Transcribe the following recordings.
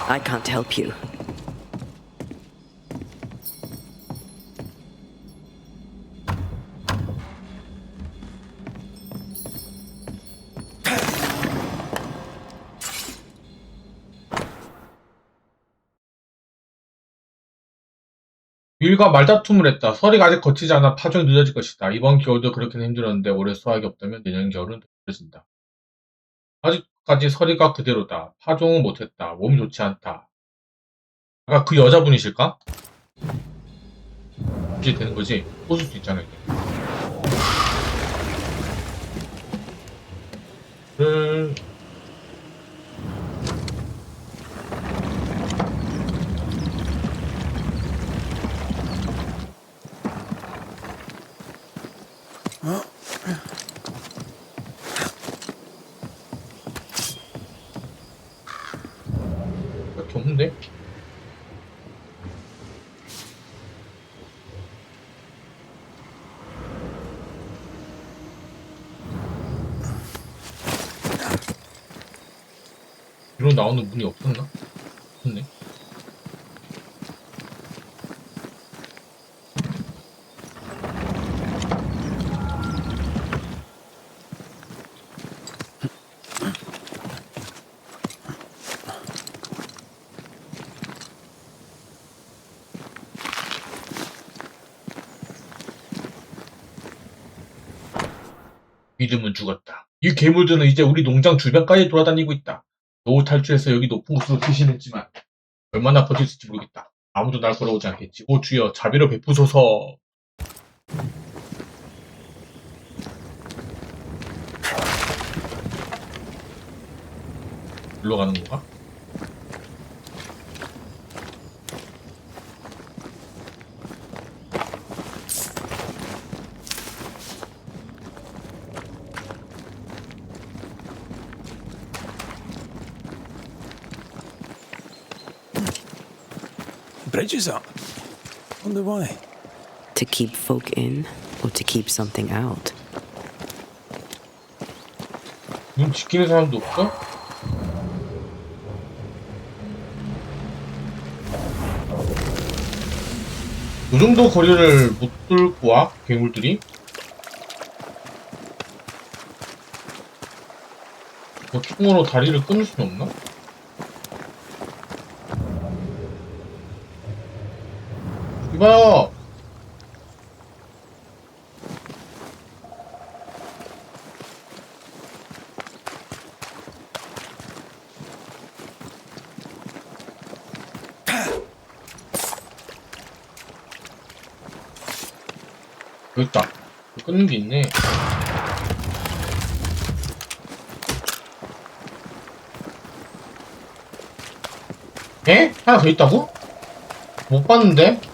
I can't help you. 윌과 말다툼을 했다. 서리가 아직 거치지 않아 파종이 늦어질 것이다. 이번 겨울도 그렇게는 힘들었는데 올해 수확이 없다면 내년 겨울은 더 힘들어진다. 아직까지 서리가 그대로다. 파종은 못했다. 몸이 좋지 않다. 아까 그 여자분이실까? 이제 되는 거지? 웃을 수 있잖아, 이게. 를 이렇게 없는데? 뒤로 나오는 문이 없었나? 없네. 믿음은 죽었다. 이 괴물들은 이제 우리 농장 주변까지 돌아다니고 있다. 노후 탈출해서 여기 높은 곳으로 피신했지만 얼마나 버틸 수 있을지 모르겠다. 아무도 날 걸어오지 않겠지. 오 주여 자비를 베푸소서. 일로 가는 건가? Bridges up. Wonder why. To keep folk in, or to keep something out? 문 지키는 사람도 없어? 이 정도 거리를 못 뚫고 와? 괴물들이? 뭐 총으로 다리를 끊을 수는 없나? 이봐요! 여기 있다. 끊는 게 있네. 에? 하나 더 있다고? 못 봤는데?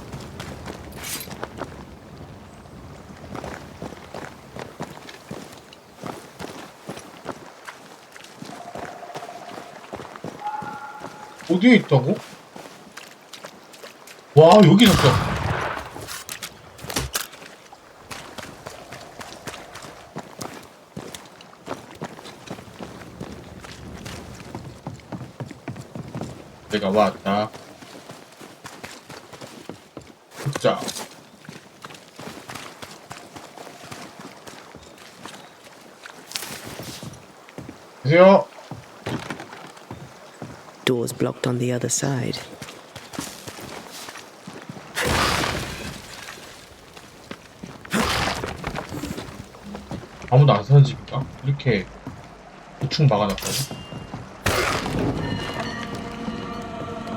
어디에 있다고? 와, 여기 있었어. 내가 왔다. 자. 안녕하세요. Doors blocked on the other side. 아무도 안 사는 집인가? 이렇게 우측 막아놨거든.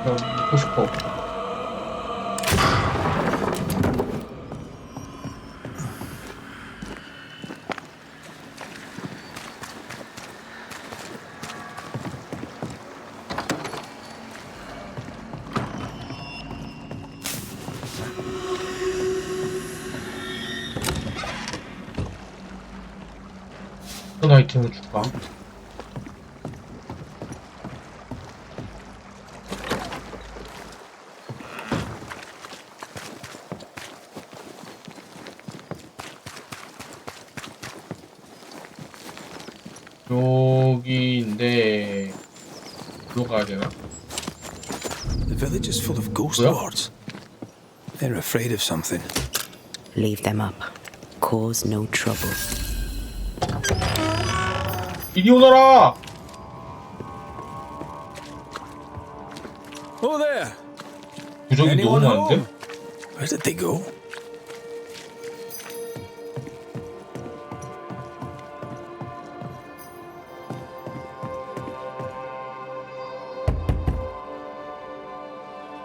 먹고 싶어. 어떤 아이템을 줄까? 여기인데, 일로 가야 되나? village is full of ghost 뭐야? lords. They're afraid of something. Leave them up. Cause no trouble. 이리 오너라! Oh there! 부적이 너무 Anyone home? 많은데? Where did they go?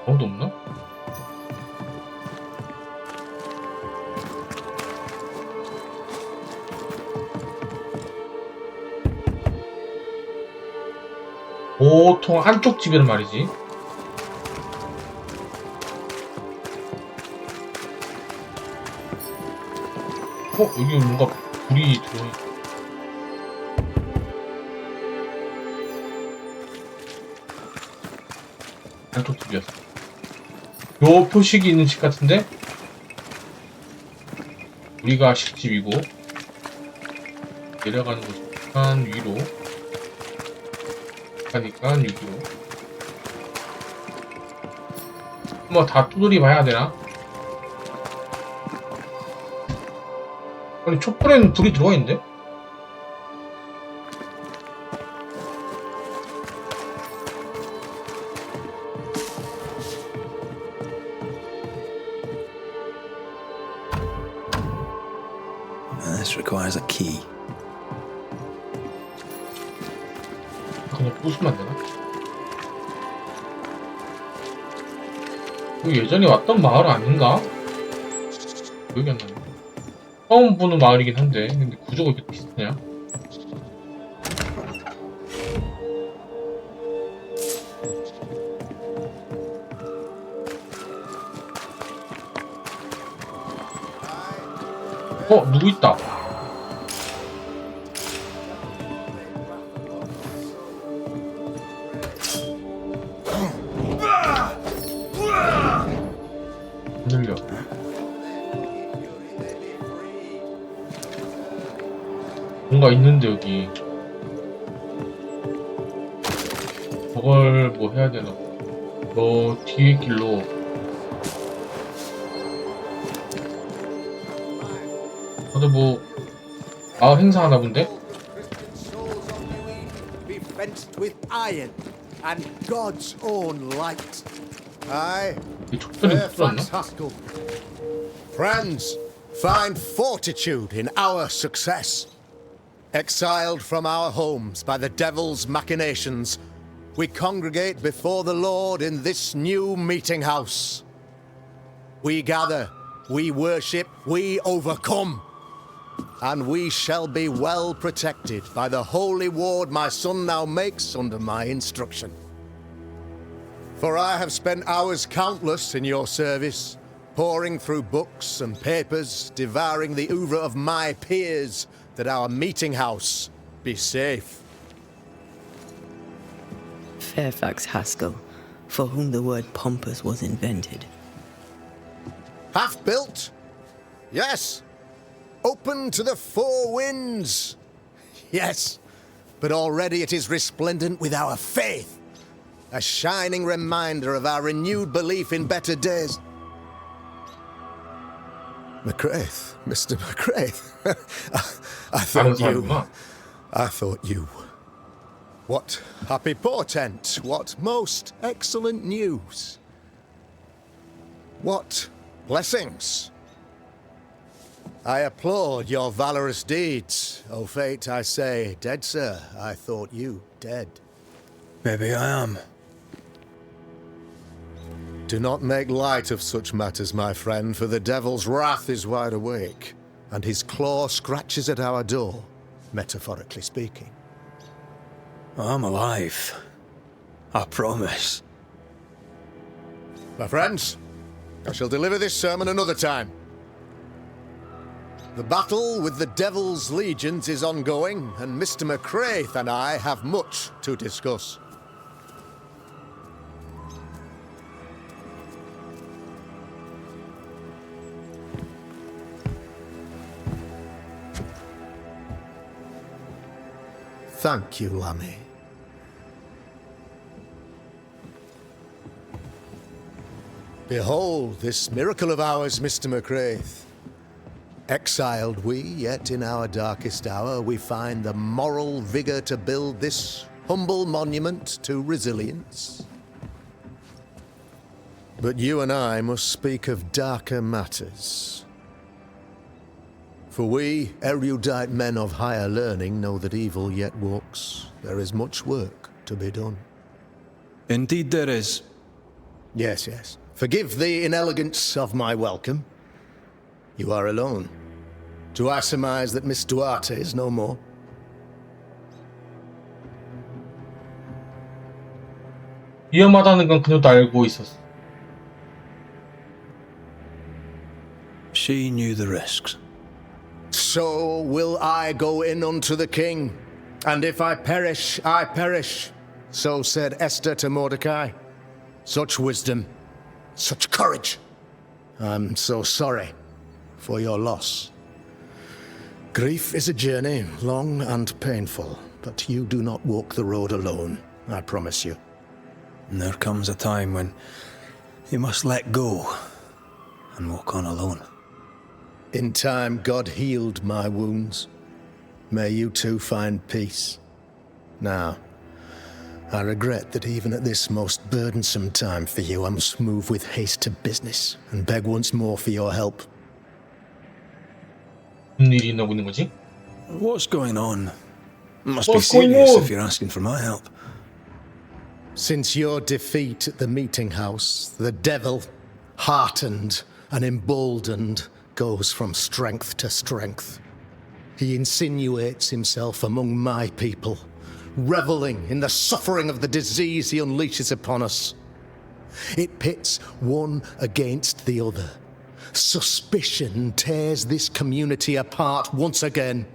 아무도 없나? 보통 한쪽 집에는 말이지. 여기 뭔가 불이 들어있. 한쪽 집이었어. 요 표식이 있는 집 같은데? 우리가 식집이고 내려가는 곳이 약간 위로 하니까 6기로 뭐 다 두드리 봐야 되나? 아니 촛불에는 불이 들어가 있는데? This requires a key. 그냥 부수면 안 되나? 이거 예전에 왔던 마을 아닌가? 기억이 안 나네. 처음 보는 마을이긴 한데, 근데 구조가 이렇게 비슷하냐? 누구 있다. 늘려. 뭔가 있는데 여기. 저걸 뭐 해야 되나? 저 뒤에 길로. 다들 뭐 마을 행사하나 본데? Be fenced with iron and God's own light. Aye, 이 촉들이 풀었나? Fairfax Haskell. Friends, find fortitude in our success. Exiled from our homes by the devil's machinations, we congregate before the Lord in this new meeting house. We gather, we worship, we overcome. And we shall be well protected by the holy ward my son now makes under my instruction. For I have spent hours countless in your service, poring through books and papers, devouring the oeuvre of my peers, that our meeting house be safe. Fairfax Haskell, for whom the word pompous was invented. Half built? Yes. Open to the four winds? Yes. But already it is resplendent with our faith. A shining reminder of our renewed belief in better days. McCraith, Mr. McCraith. I thought you. What happy portent, what most excellent news. What blessings. I applaud your valorous deeds. O fate, I say, dead sir, I thought you dead. Maybe I am. Do not make light of such matters, my friend, for the devil's wrath is wide awake, and his claw scratches at our door, metaphorically speaking. I'm alive. I promise. My friends, I shall deliver this sermon another time. The battle with the devil's legions is ongoing, and Mr. McCraith and I have much to discuss. Thank you, Lammy. Behold this miracle of ours, Mr. McCraith. Exiled we, yet in our darkest hour we find the moral vigour to build this humble monument to resilience. But you and I must speak of darker matters. For we, erudite men of higher learning, know that evil yet walks. There is much work to be done. Indeed there is. Yes, yes. Forgive the inelegance of my welcome. You are alone. Do I surmise that Miss Duarte is no more? 위험하다는 건 그녀도 알고 있었어. She knew the risks. So will I go in unto the king, and if I perish, I perish. So said Esther to Mordecai. Such wisdom, such courage. I'm so sorry for your loss. Grief is a journey, long and painful, but you do not walk the road alone, I promise you. And there comes a time when you must let go and walk on alone. In time, God healed my wounds. May you too find peace. Now, I regret that even at this most burdensome time for you, I must move with haste to business and beg once more for your help. 무슨 일이 있나 보는 거지? What's going on? Must be What's going serious on? if you're asking for my help. Since your defeat at the meeting house, the devil, heartened and emboldened, goes from strength to strength. He insinuates himself among my people, reveling in the suffering of the disease he unleashes upon us. It pits one against the other. Suspicion tears this community apart once again.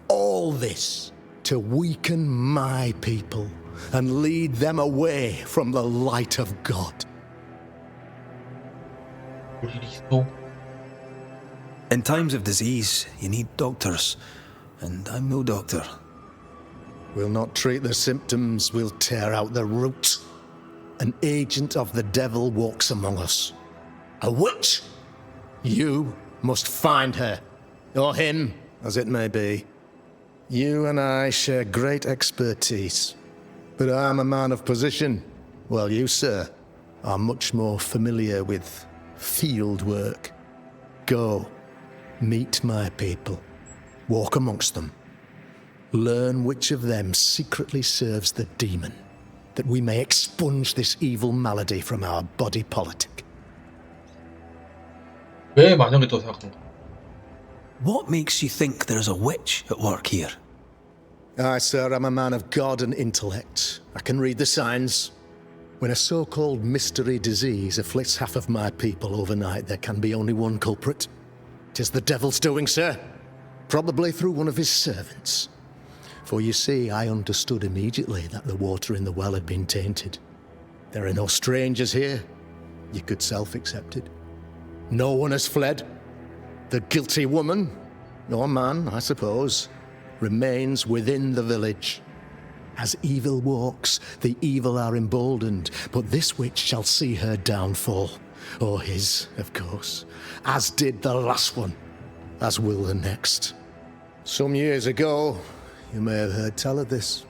All this to weaken my people and lead them away from the light of God. 볼 일이 있어? In times of disease, you need doctors, and I'm no doctor. We'll not treat the symptoms, we'll tear out the root. An agent of the devil walks among us. A witch? You must find her, or him, as it may be. You and I share great expertise, but I'm a man of position, while you, sir, are much more familiar with field work. Go, meet my people, walk amongst them. Learn which of them secretly serves the demon, that we may expunge this evil malady from our body politic. 왜 만약에 또 생각한 거야? What makes you think there's a witch at work here? Aye, sir, I'm a man of God and intellect. I can read the signs. When a so-called mystery disease afflicts half of my people overnight, there can be only one culprit. 'Tis the devil's doing, sir. Probably through one of his servants. For you see, I understood immediately that the water in the well had been tainted. There are no strangers here. You could self-accept it. No one has fled. The guilty woman, or man, I suppose, remains within the village. As evil walks, the evil are emboldened, but this witch shall see her downfall. Or his, of course, as did the last one, as will the next. Some years ago, you may have heard tell of this,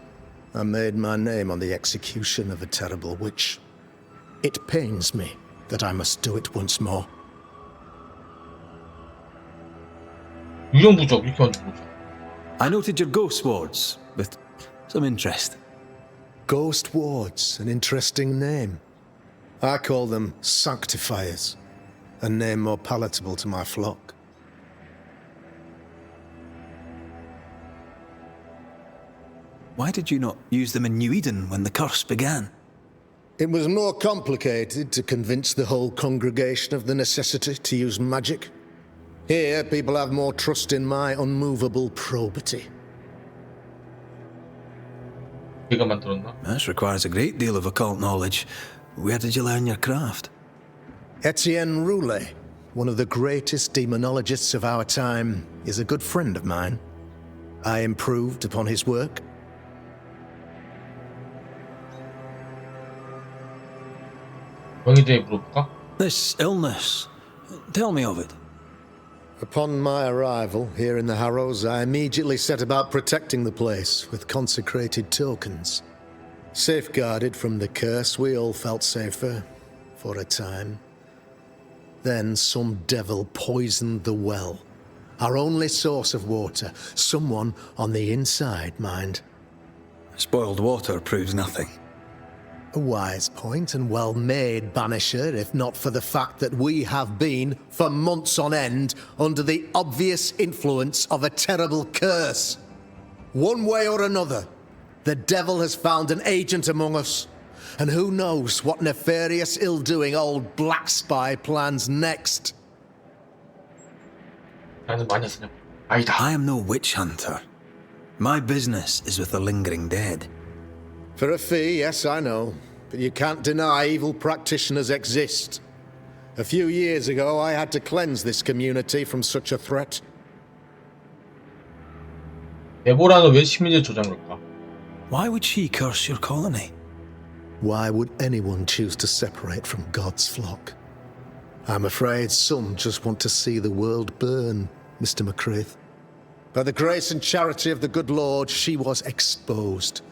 I made my name on the execution of a terrible witch. It pains me that I must do it once more. 유령부적 이렇게 만든 거죠. I noted your ghost wards with some interest. Ghost wards, an interesting name. I call them sanctifiers, a name more palatable to my flock. Why did you not use them in New Eden when the curse began? It was more complicated to convince the whole congregation of the necessity to use magic. Here, people have more trust in my unmovable probity. 걔가 만들었나? This requires a great deal of occult knowledge. Where did you learn your craft? Etienne Roulet, one of the greatest demonologists of our time, is a good friend of mine. I improved upon his work. 병에 대해 물어볼까? This illness. Tell me of it. Upon my arrival here in the Harrows, I immediately set about protecting the place with consecrated tokens. Safeguarded from the curse, we all felt safer for a time. Then some devil poisoned the well, our only source of water. Someone on the inside, mind. Spoiled water proves nothing. A wise point and well made, Banisher, if not for the fact that we have been, for months on end, under the obvious influence of a terrible curse. One way or another, the devil has found an agent among us, and who knows what nefarious ill-doing old Black Spy plans next. 나는 마녀사냥 아니다. I am no witch hunter. My business is with the lingering dead. For a fee, yes, I know, but you can't deny evil practitioners exist. A few years ago, I had to cleanse this community from such a threat. 데보라는 왜 시민을 조장할까? Why would she curse your colony? Why would anyone choose to separate from God's flock? I'm afraid some just want to see the world burn, Mr. McCraith. By the grace and charity of the good Lord, she was exposed.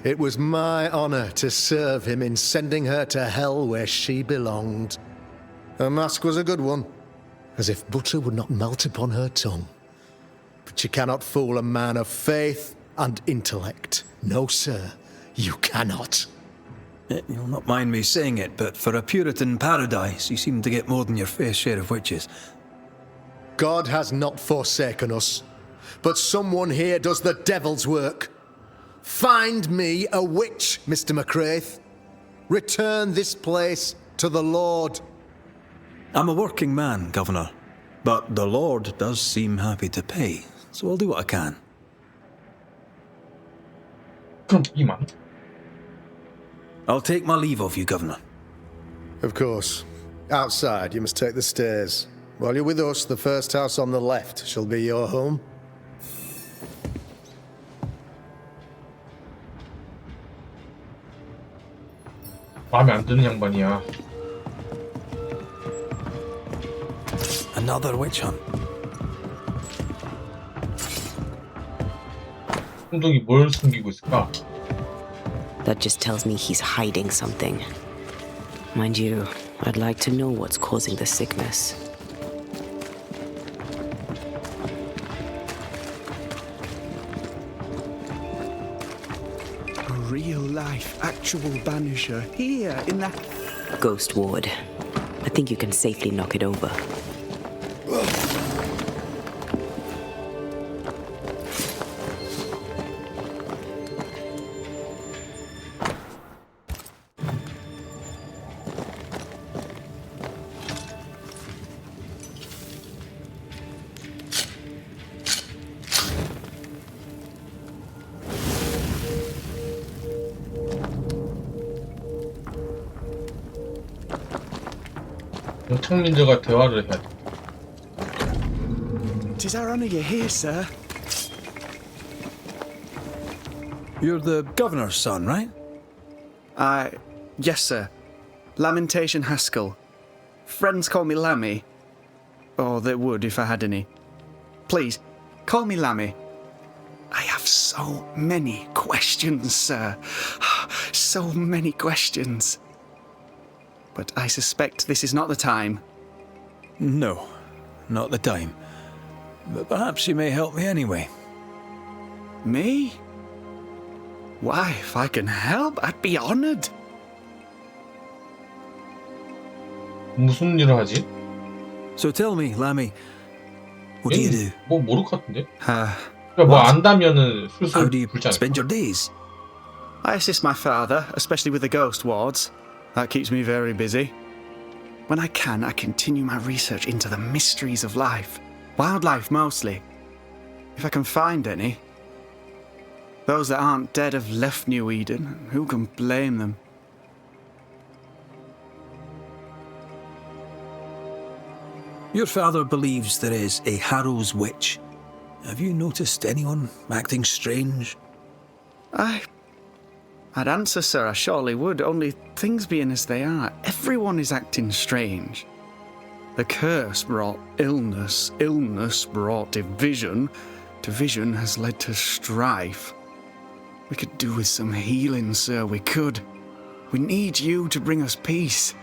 It was my honor to serve him in sending her to hell where she belonged. Her mask was a good one, as if butter would not melt upon her tongue. But you cannot fool a man of faith and intellect. No, sir, you cannot. You'll not mind me saying it, but for a Puritan paradise, you seem to get more than your fair share of witches. God has not forsaken us, but someone here does the devil's work. Find me a witch, Mr. McCraith. Return this place to the Lord. I'm a working man, Governor, but the Lord does seem happy to pay, so I'll do what I can. 그럼 이만. I'll take my leave of you, Governor. Of course. Outside, you must take the stairs. While you're with us, the first house on the left shall be your home. 마음에 안 드는 양반이야. Another witch hunt. 혼동이 뭘 숨기고 있을까? That just tells me he's hiding something. Mind you, I'd like to know what's causing the sickness. A real-life, actual Banisher here in the... Ghost Ward. I think you can safely knock it over. 영창민들과 대화를 해야 돼. Tis our honour you're here, sir. You're the Governor's son, right? Yes, sir. Lamentation Haskell. Friends call me Lammy. Or they would if I had any. Please, call me Lammy. I have so many questions, sir. So many questions. But I suspect this is not the time. No, not the time. But perhaps you may help me anyway. Me? Why, if I can help, I'd be honoured. 무슨 일을 하지? So tell me, Lammy, what do you do? 뭐 모를 것 같은데? Uh, 그러니까 뭐 안다면은 How 술술 do you 불지 않을까? spend your days? I assist my father, especially with the ghost wards. That keeps me very busy. When I can, I continue my research into the mysteries of life. Wildlife, mostly. If I can find any. Those that aren't dead have left New Eden. Who can blame them? Your father believes there is a Harrow's witch. Have you noticed anyone acting strange? I'd answer, sir, I surely would, only things being as they are, everyone is acting strange. The curse brought illness, illness brought division, division has led to strife. We could do with some healing, sir, we could. We need you to bring us peace.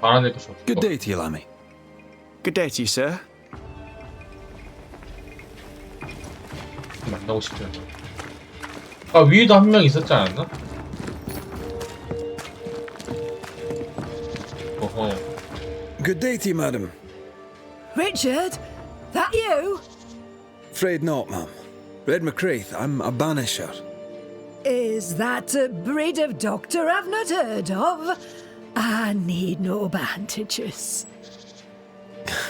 말아낼 것이 없어. Good day to you, Lammy. Good day to you, sir. 만나고 싶죠. 아, 위에도 한 명 있었지 않았나? 어허. Good day to you, madam. Richard? That you? Afraid not, ma'am. Red McCraith, I'm a banisher. Is that a breed of doctor I've not heard of? I need no bandages.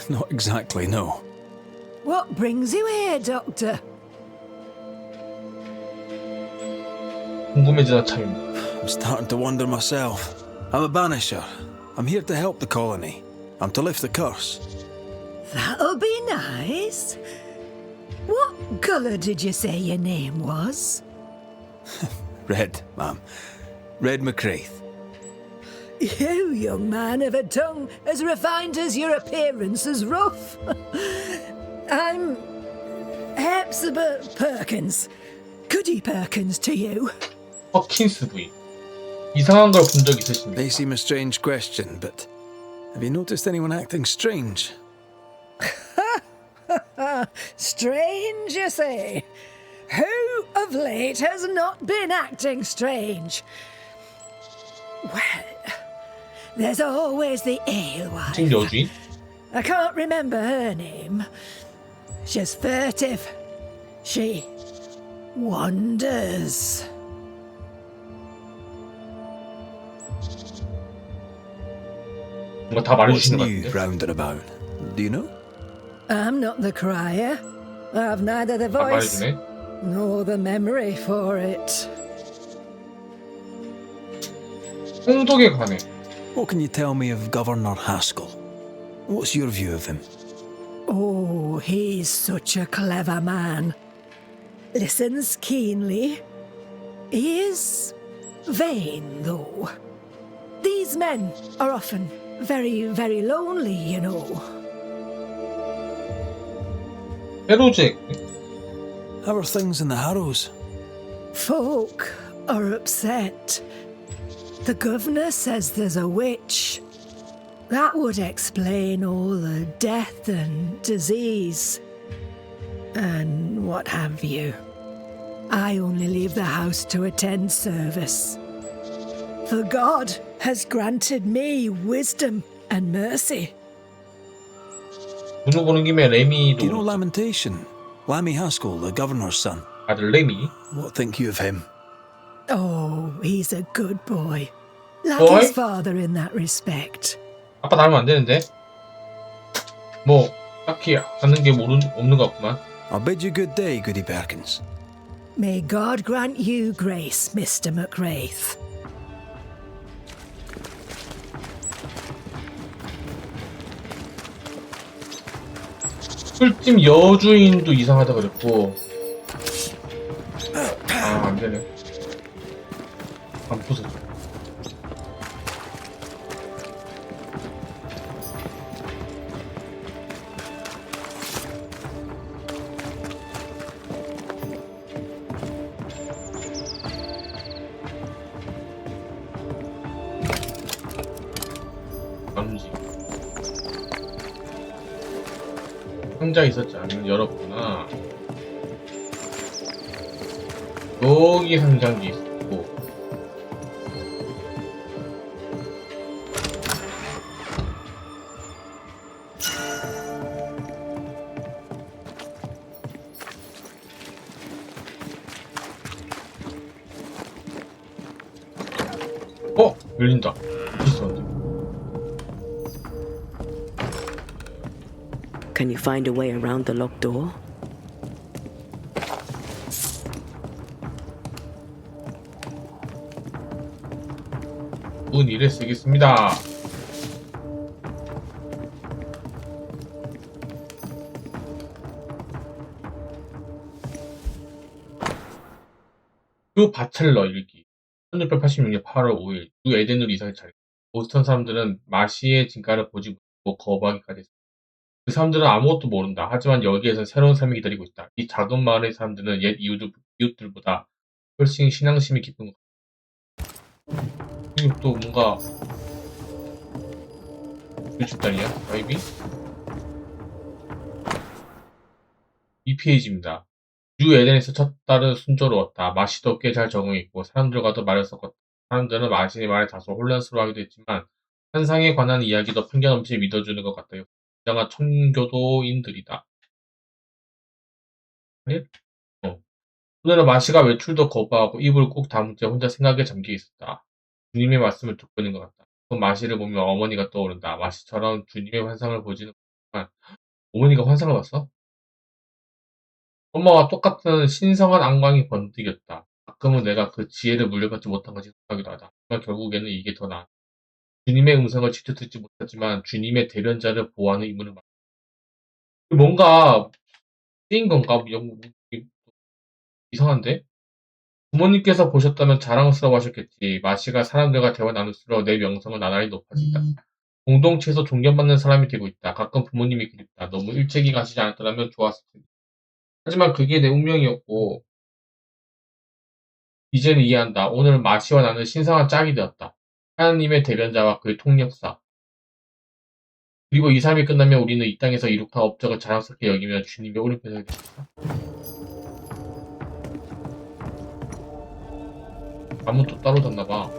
Not exactly, no. What brings you here, doctor? 궁금해지는 참입니다. I'm starting to wonder myself. I'm a banisher. I'm here to help the colony. I'm to lift the curse. That'll be nice. What colour did you say your name was? Red, ma'am. Red McCraith. You, young man, have a tongue as refined as your appearance is rough. I'm Hepzibah Perkins. Goody Perkins to you. 퍼킨스 부인. 이상한 걸 본 적 있으십니까? May seem a strange question, but have you noticed anyone acting strange? Strange, you say? Who of late has not been acting strange? Well, there's always the alewife. 지금 여주인? I can't remember her name. She's furtive. She wanders. 뭔가 다 What's 말해주시는 것 new 같은데? round and about? Do you know? I'm not the crier. I've neither the 다 voice 말해주네? nor the memory for it. 홍독에 관해. What can you tell me of Governor Haskell? What's your view of him? Oh, he's such a clever man. Listens keenly. He is vain, though. These men are often very, very lonely, you know. 페로제. How are things in the Harrows? Folk are upset. The governor says there's a witch. That would explain all the death and disease. And what have you. I only leave the house to attend service. For God has granted me wisdom and mercy. 눈을 보는 김에 레미도 Do you know Lamentation? Lammy Haskell, the governor's son. 아들 레미. What think you of him? Oh, he's a good boy. Like Boy? his father in that respect. 아빠 닮으면 안 되는데? 뭐 딱히 아는 게 없는 것 같구만. I'll bid you good day, Goody Perkins. May God grant you grace, Mr. McWraith. 술집 여주인도 이상하다 그랬고. 아, 안 되네. 안 부서져. 안 움직여. 상자 있었지 않으면 열었구나. 여기 상자도 있었고. 열린다. 있었는데. Can you find a way around the locked door? 문 이래 쓰겠습니다. 주 바첼러 일기 1686년 8월 5일 주 에덴으로 이사할 차례. 보스턴 사람들은 마시의 진가를 보지 못하고 거부하기까지 했습니다. 그 사람들은 아무것도 모른다. 하지만 여기에선 새로운 삶이 기다리고 있다. 이 작은 마을의 사람들은 옛 이웃들보다 훨씬 신앙심이 깊은 것 같다. 그리고 또 뭔가 몇 집단이야? 바이비? 이 페이지입니다. 주 에덴에서 첫 달은 순조로웠다. 마시도 꽤 잘 적응했고 사람들과도 말을 섞었다. 사람들은 마시의 말에 다소 혼란스러워하기도 했지만 환상에 관한 이야기도 편견 없이 믿어주는 것 같아요. 진정한 청교도인들이다. 네? 오늘은 마시가 외출도 거부하고 입을 꾹 다문 채 혼자 생각에 잠겨 있었다. 주님의 말씀을 듣고 있는 것 같다. 그 마시를 보며 어머니가 떠오른다. 마시처럼 주님의 환상을 보지는 못하지만 어머니가 환상을 봤어? 엄마와 똑같은 신성한 안광이 번뜩였다. 가끔은 내가 그 지혜를 물려받지 못한 것이 속하기도 하다. 하지만 결국에는 이게 더 나아. 주님의 음성을 직접 듣지 못하지만 주님의 대변자를 보호하는 의무를 맡았다. 뭔가 쓰인 건가? 이상한데? 부모님께서 보셨다면 자랑스러워하셨겠지. 마시가 사람들과 대화 나눌수록 내 명성은 나날이 높아진다. 공동체에서 존경받는 사람이 되고 있다. 가끔 부모님이 그립다. 너무 일찍이 가시지 않았더라면 좋았을 텐데. 하지만 그게 내 운명이었고 이제는 이해한다. 오늘 마시와 나는 신성한 짝이 되었다. 하나님의 대변자와 그의 통역사. 그리고 이 삶이 끝나면 우리는 이 땅에서 이룩한 업적을 자랑스럽게 여기며 주님의 오른편에 계십니다. 아무 또 따로 잤나봐.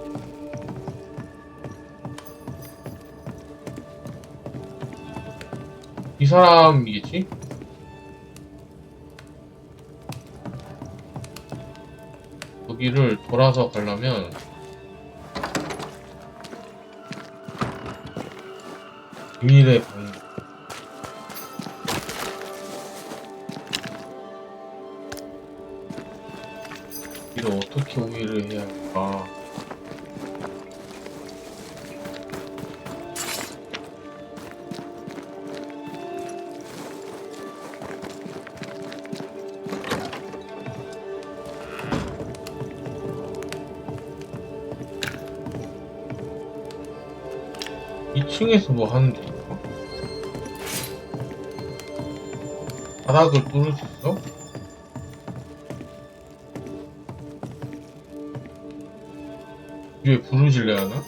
이 사람이겠지? 여기를 돌아서 가려면 비밀의 방 이를 어떻게 오해를 해야 할까? 이 층에서 뭐 하는 게 있나? 바닥을 뚫을 수 있어? 위에 불을 질러야 하나?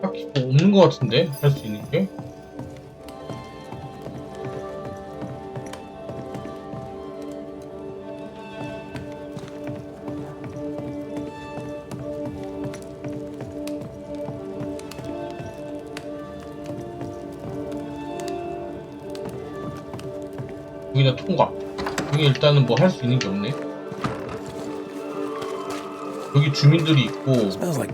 딱히 뭐 없는 것 같은데? 할 수 있는 게? 여기다 통과. 여기 일단은 뭐 할 수 있는 게 없네. 여기 주민들이 있고. Smells like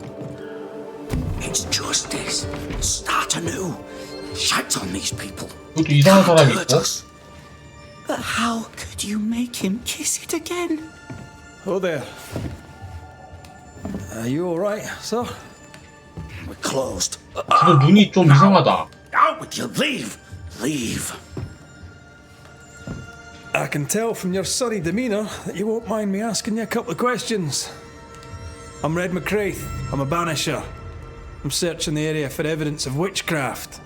it's justice. Start anew. Shite on these people. 여기도 이상한 사람이 있고. But how could you make him kiss it again? Oh there. Are you all right, sir? We're closed. 지금 눈이 좀 이상하다. Out with you. Leave. Leave. I can tell from your surly demeanour that you won't mind me asking you a couple of questions. I'm Red McCraith. I'm a banisher. I'm searching the area for evidence of witchcraft.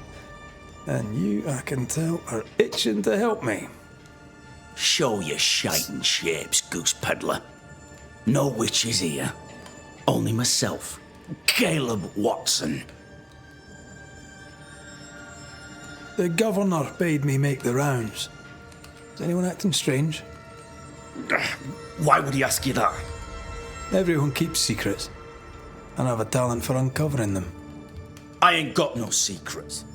And you, I can tell, are itching to help me. Show your shiting shapes, goose peddler. No witches here. Only myself, Caleb Watson. The governor bade me make the rounds. Is anyone acting strange? Why would he ask you that? Everyone keeps secrets, and I have a talent for uncovering them. I ain't got no secrets.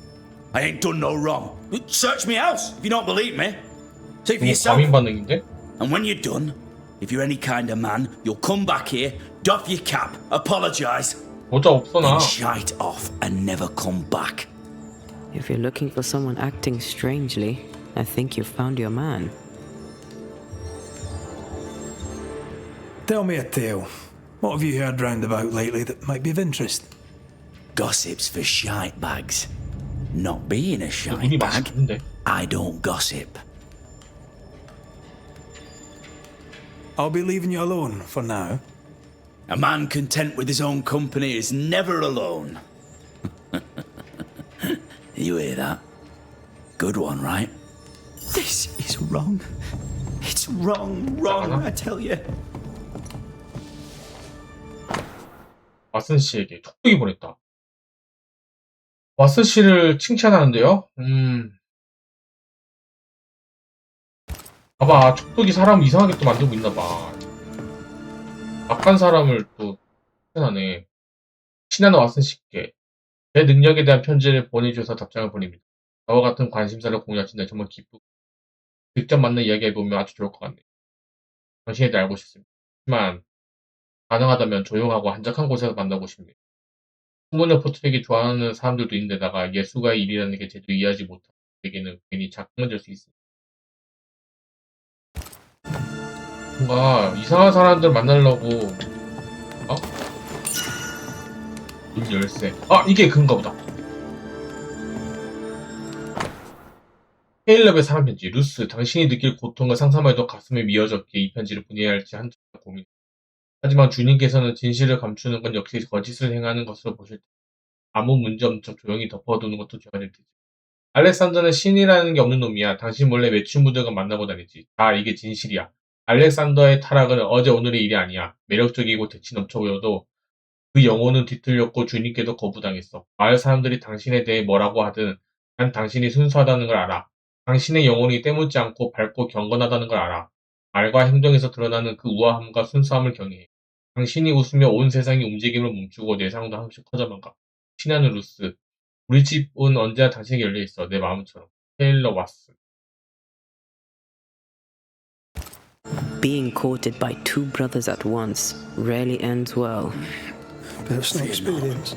I ain't done no wrong. Search me house if you don't believe me. See for 너무 yourself. 과민 반응인데? And when you're done, if you're any kind of man, you'll come back here, doff your cap, apologise, 모자 없어 나. and shite off and never come back. If you're looking for someone acting strangely, I think you've found your man. Tell me a tale. What have you heard round about lately that might be of interest? Gossip's for shite bags. Not being a shite 눈이 bag, 맛있는데. I don't gossip. I'll be leaving you alone for now. A man content with his own company is never alone. You hear that? Good one, right? This is wrong. It's wrong, I tell you. 왓슨 씨에게 톡톡이 보냈다. 왓슨 씨를 칭찬하는데요? 봐봐, 촉독이 사람 이상하게 또 만들고 있나봐. 악한 사람을 또 칭찬하네. 친한 왓슨 씨께 제 능력에 대한 편지를 보내주셔서 답장을 보냅니다. 저와 같은 관심사를 공유하신데 정말 기쁘고 직접 만나 이야기해보면 아주 좋을 것 같네요. 당신에 대해 알고 싶습니다. 하지만 가능하다면 조용하고 한적한 곳에서 만나고 싶네요. 소문을 퍼뜨리기 좋아하는 사람들도 있는데다가 예수가의 일이라는 게 제대로 이해하지 못하는 저에게는 괜히 자극만 될 수 있습니다. 뭔가 이상한 사람들 만나려고 문 열쇠. 이게 그건가 보다. 케일럽의 사랑 편지. 루스, 당신이 느낄 고통과 상상만 해도 가슴에 미어졌기에 이 편지를 보내야 할지 한참 고민. 하지만 주님께서는 진실을 감추는 건 역시 거짓을 행하는 것으로 보실 때 아무 문제 없는 척 조용히 덮어두는 것도 죄가 될 테지. 알렉산더는 신이라는 게 없는 놈이야. 당신 몰래 매춘부들과 만나고 다니지. 이게 진실이야. 알렉산더의 타락은 어제 오늘의 일이 아니야. 매력적이고 재치 넘쳐 보여도 그 영혼은 뒤틀렸고 주님께도 거부당했어. 마을 사람들이 당신에 대해 뭐라고 하든 난 당신이 순수하다는 걸 알아. 당신의 영혼이 때묻지 않고 밝고 경건하다는 걸 알아. 말과 행동에서 드러나는 그 우아함과 순수함을 경외해. 당신이 웃으며 온 세상이 움직임을 멈추고 내 상도 한없이 커져만 가. 친한 루스, 우리 집은 언제나 당신에게 열려있어. 내 마음처럼. 테일러 왓슨. Being courted by two brothers at once rarely ends well. Personal experience.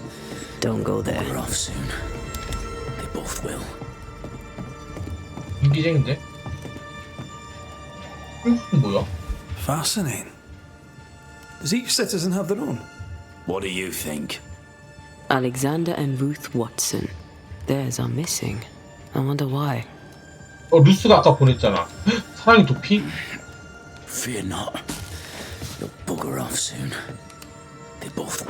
Don't go there. We're off soon. They both will. 인기쟁인데? 이건 뭐야? Fascinating. Does each citizen have their own? What do you think? Alexander and Ruth Watson. Theirs are missing. I wonder why. 루스가 아까 보냈잖아. 사랑의 도피? Fear not. You'll bugger off soon. They both.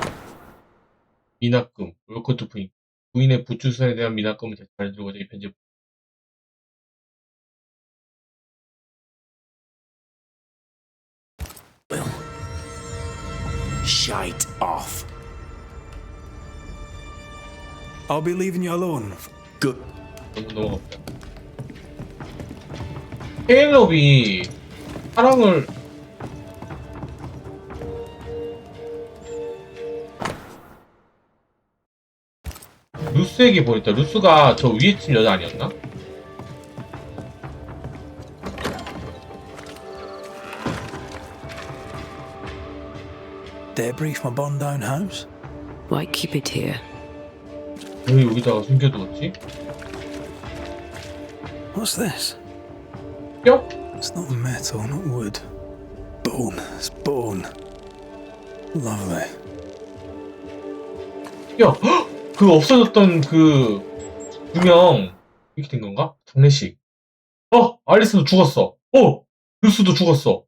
미납금, 월코트 부인. 부인의 부추선에 대한 미납금을 되찾아주고자 이 편지. Will. Shite off. I'll be leaving you alone. Good. 너무 넘어갑니다. 케일럽이 사랑을 루스에게 보냈다. 루스가 저 위에 집 여자 아니었나? Debris from a burned down house? Why keep it here? 왜 여기다가 숨겨두었지? What's this? 뼈? It's not metal, not wood. Bone. It's bone. Lovely. 뼈! 헉! 그 없어졌던 그 유명 이렇게 된 건가? 장례식. 알리스도 죽었어. 루스도 죽었어.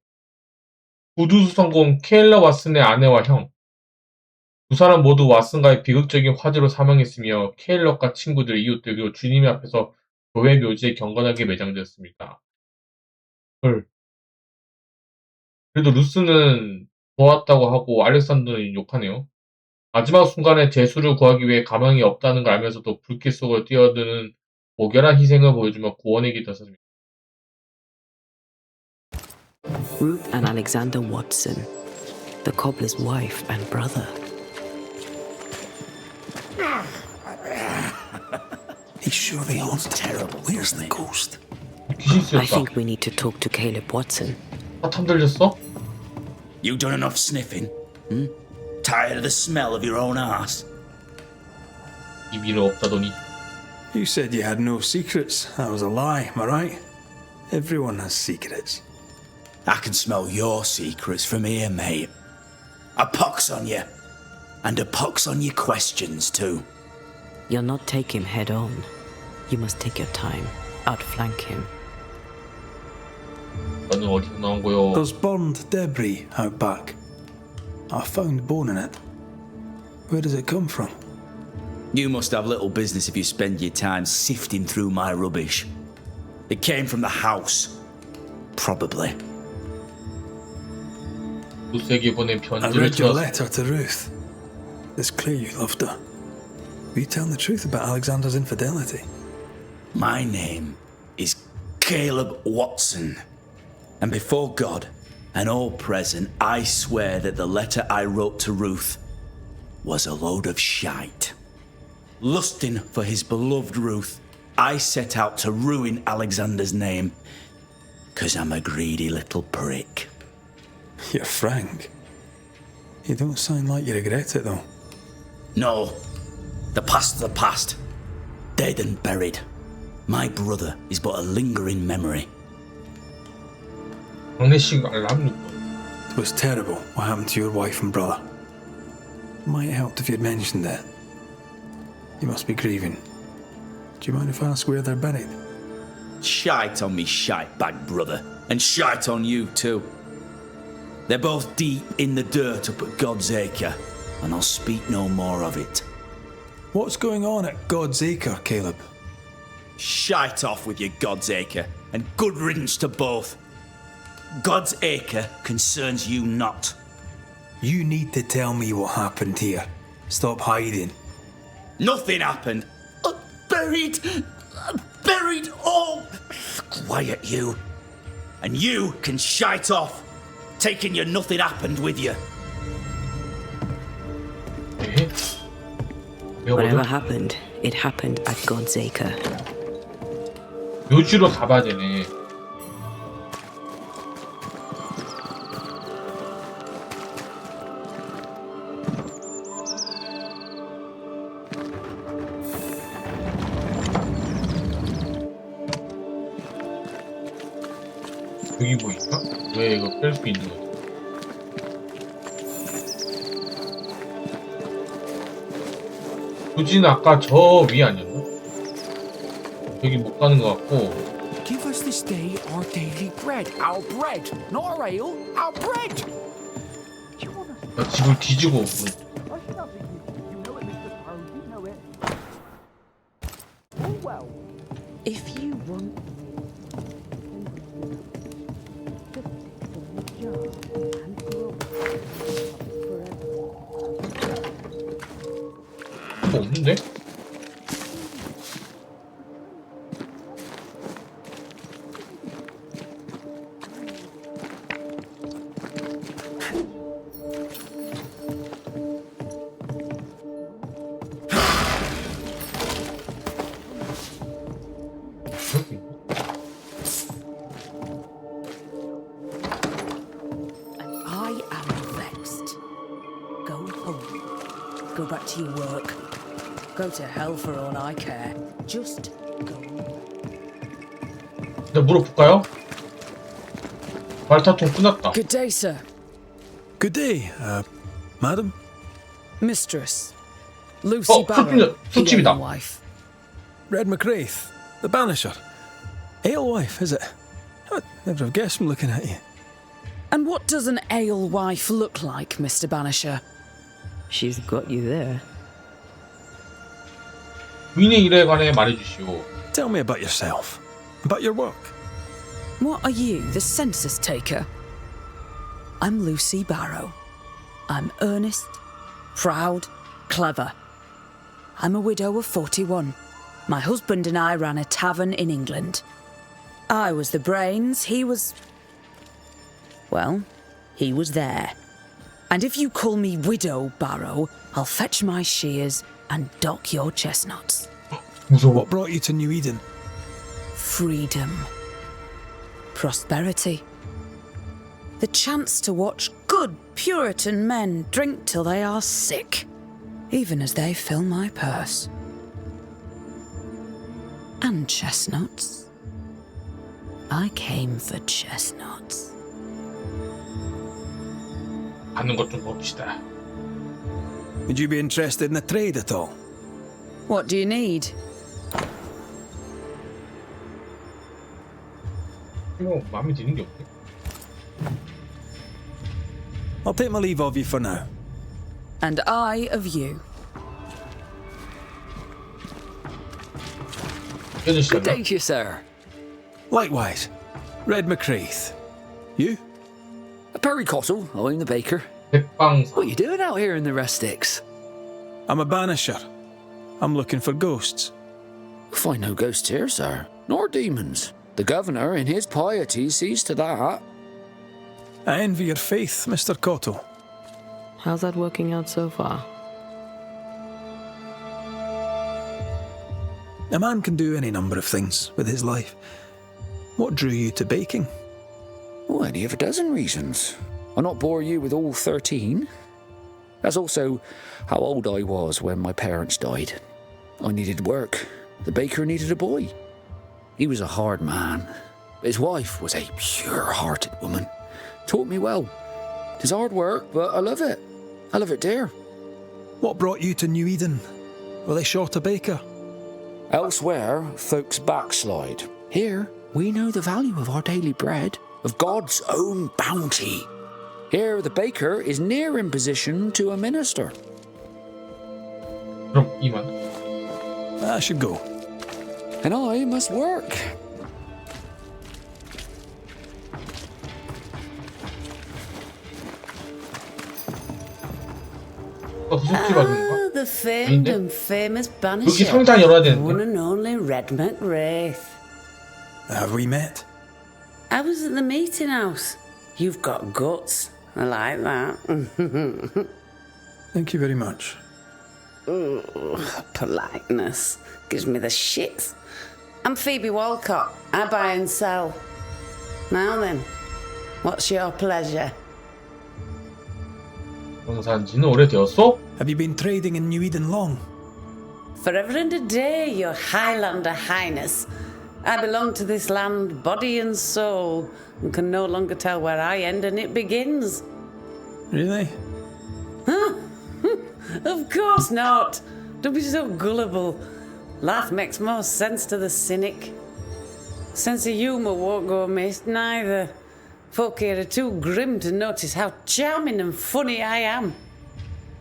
구두수성공 케일러 왓슨의 아내와 형. 두 사람 모두 왓슨과의 비극적인 화재로 사망했으며 케일러과 친구들, 이웃들 그리고 주님의 앞에서 교회 묘지에 경건하게 매장되었습니다. 헐. 그래도 루스는 좋았다고 하고 알렉산더는 욕하네요. 마지막 순간에 제수를 구하기 위해 가망이 없다는 걸 알면서도 불길 속으로 뛰어드는 고결한 희생을 보여주며 구원의 길을 떴습니다. Ruth and Alexander Watson, the cobbler's wife and brother. He's surely haunted. terrible, Where's isn't the it? ghost? 귀신 I 쓰였다. think we need to talk to Caleb Watson. 사탐 들렸어? You done enough sniffing? Tired of the smell of your own ass? 이 미를 없다더니 You said you had no secrets. That was a lie, am I right? Everyone has secrets. I can smell your secrets from here, mate. A pox on you. And a pox on your questions, too. You'll not take him head on. You must take your time, outflank him. 너는 어디서 나온 거요? There's burned debris out back. I found bone in it. Where does it come from? You must have little business if you spend your time sifting through my rubbish. It came from the house. Probably. 루스에게 보낸 I 편지를 read your 들었어. letter to Ruth. It's clear you loved her. Were you telling the truth about Alexander's infidelity? My name is Caleb Watson. And before God and all present, I swear that the letter I wrote to Ruth was a load of shite. Lusting for his beloved Ruth, I set out to ruin Alexander's name, 'cause I'm a greedy little prick. You're frank. You don't sound like you regret it, though. No, the past's the past. Dead and buried. My brother is but a lingering memory. 장례식 알람 It was terrible what happened to your wife and brother. Might have helped if you'd mentioned it. You must be grieving. Do you mind if I ask where they're buried? Shite on me shite-bag brother, and shite on you too. They're both deep in the dirt up at God's Acre, and I'll speak no more of it. What's going on at God's Acre, Caleb? Shite off with your God's Acre, and good riddance to both. God's Acre concerns you not. You need to tell me what happened here. Stop hiding. Nothing happened. Buried all. Quiet, you. And you can shite off, taking your nothing happened with you. 네. Whatever 배워보죠. happened, it happened at God's Acre. 묘지로 가봐야 되네. 여기 보이나? 왜 이거 뺄 수 있는 거지? 묘지는 아까 저 위 아니었나? 여기 못 가는 것 같고. Give us this day our daily bread. Our bread, not our ale. Our bread. Do you wanna? 나 집을 뒤지고 I should have it. You know it, Mr. Sparrow. You know it. Oh well. If you want. 뭐 없는데? 여기 있네. I am vexed. Go home. Go back to your work. Go to hell for all I care. Just go. 일단 물어볼까요? 말타통 끝났다. Good day, sir. Good day, madam. Mistress. Lucy Barrow, the 술집이다. wife. Red McCraith, the banisher. Alewife, is it? I'd never have guessed from looking at you. And what does an alewife look like, Mr. Banisher? She's got you there. 부인의 일에 관해 말해주시오. Tell me about yourself, about your work. What are you, the census taker? I'm Lucy Barrow. I'm earnest, proud, clever. I'm a widow of 41. My husband and I ran a tavern in England. I was the brains, he was... well, he was there. And if you call me Widow Barrow, I'll fetch my shears and dock your chestnuts. 무서워. What brought you to New Eden? Freedom. Prosperity. The chance to watch good Puritan men drink till they are sick, even as they fill my purse. And chestnuts. I came for chestnuts. 가는 것 좀 봅시다. Would you be interested in a trade at all? What do you need? 이거 마음에 드는 게 없네. I'll take my leave of you for now. And I of you. 해주시잖아. Day to you, sir. Likewise. Red McCreath. You? A Perry Cottle, I'm the baker. 백방사. What you doing out here in the rustics? I'm a banisher. I'm looking for ghosts. Find no ghosts here, sir, nor demons. The governor, in his piety, sees to that. I envy your faith, Mr. Cottle. How's that working out so far? A man can do any number of things with his life. What drew you to baking? Oh, any of a dozen reasons. I'll not bore you with all 13. That's also how old I was when my parents died. I needed work. The baker needed a boy. He was a hard man. His wife was a pure-hearted woman. Taught me well. 'Tis hard work, but I love it. I love it dear. What brought you to New Eden? Were they short a baker? Elsewhere, folks backslide. Here, we know the value of our daily bread, of God's own bounty. Here, the baker is near in position to a minister. 그럼 이만. I should go. And I must work. 후속기 받은 건가? The famed 아닌데? and famous 여기 banisher. 상자 열어야 The one 되는데. and only Red McWraith. Have we met? I was at the meeting house. You've got guts. I like that. Thank you very much. Politeness gives me the shits. I'm Phoebe Walcott. I buy and sell. Now then, what's your pleasure? 정산지는 오래되었어? Have you been trading in New Eden long? Forever and a day, your Highlander Highness. I belong to this land, body and soul, and can no longer tell where I end and it begins. Really? Of course not. Don't be so gullible. Life makes more sense to the cynic. Sense of humour won't go amiss, neither. Folk here are too grim to notice how charming and funny I am.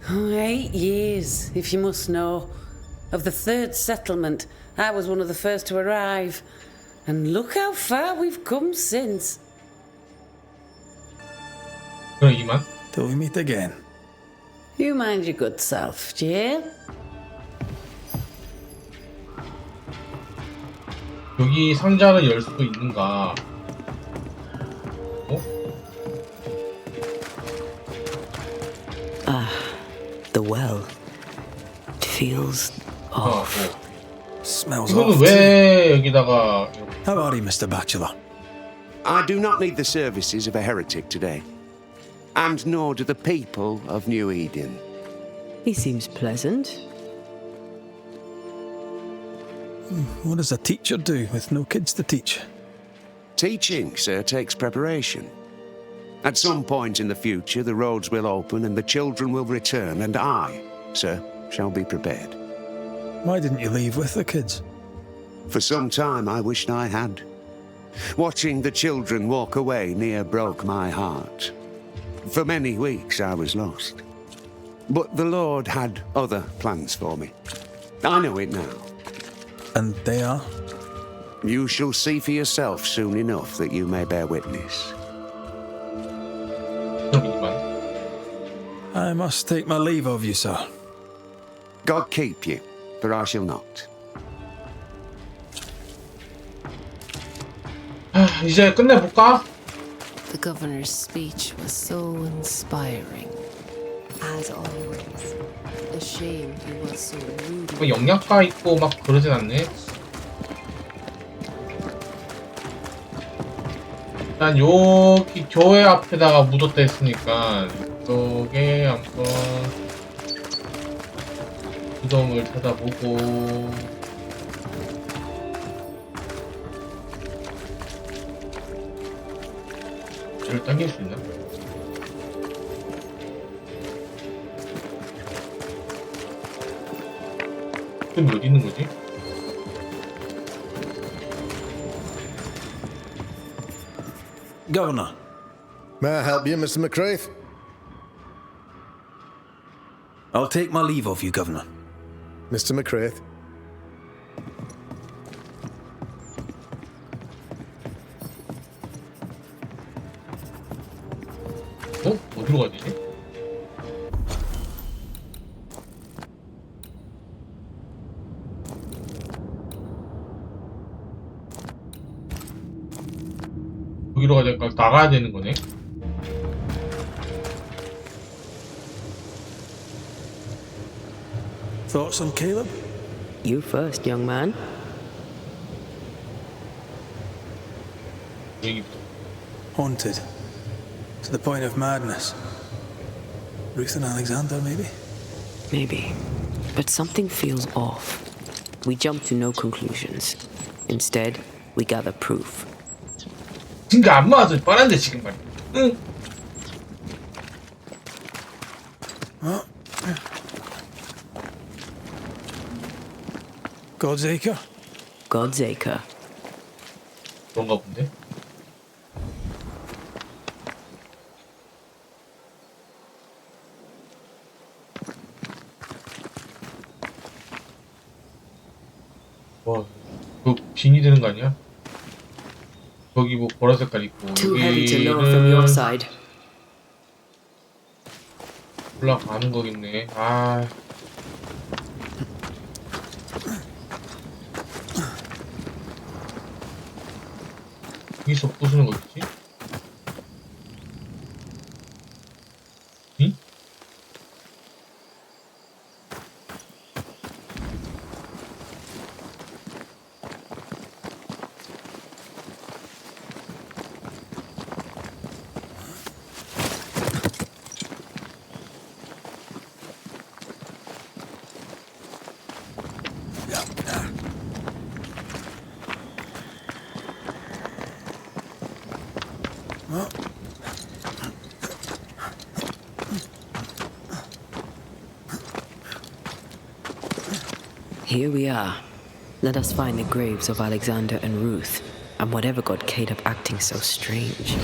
8 years, if you must know. Of the third settlement, I was one of the first to arrive. And look how far we've come since. 그럼 이만. Till we meet again. You mind your good self, do you hear? 여기 상자를 열 수 있는가? 어? The well. It feels off. Smells 이거는 off. 왜 여기다가 이렇게 How are you, Mr. Bachelor? I do not need the services of a heretic today, and nor do the people of New Eden. He seems pleasant. What does a teacher do with no kids to teach? Teaching, sir, takes preparation. At some point in the future, the roads will open and the children will return, and I, sir, shall be prepared. Why didn't you leave with the kids? For some time, I wished I had. Watching the children walk away near broke my heart. For many weeks, I was lost. But the Lord had other plans for me. I know it now. And they are? You shall see for yourself soon enough that you may bear witness. 그럼 이만. I must take my leave of you, sir. God keep you, for I shall not. 이제 끝내볼까? The governor's speech was so inspiring. As always, a shame he was so rude. 뭐 영양가 있고 막 그러진 않네. 일단 여기 교회 앞에다가 묻었다 했으니까 이쪽에 한번 구덩을 찾아보고 이를 당길 수 있나? 좀 어디 있는 거지? Governor. May I help you, Mr. McCraith? I'll take my leave of you, Governor. Mr. McCraith. 어디로 가야 되지? 여기로 가야 될까? 나가야 되는 거네. Thoughts on Caleb? You first, young man. Haunted. To the point of madness. Ruth and Alexander, maybe? Maybe. But something feels off. We jump to no conclusions. Instead, we gather proof. 진짜 안 맞아서 뻔한데 지금 말이야. 응. God's Acre? God's Acre. 그런가 본데. 와, 그 빙이 되는 거 아니야? 거기 뭐 보라 색깔 있고 Too heavy to lower from your side. 올라가는 거겠네. 아. 여기서 부수는 거겠지? 응? Here we are. Let us find the graves of Alexander and Ruth, and whatever got Caleb acting so strange.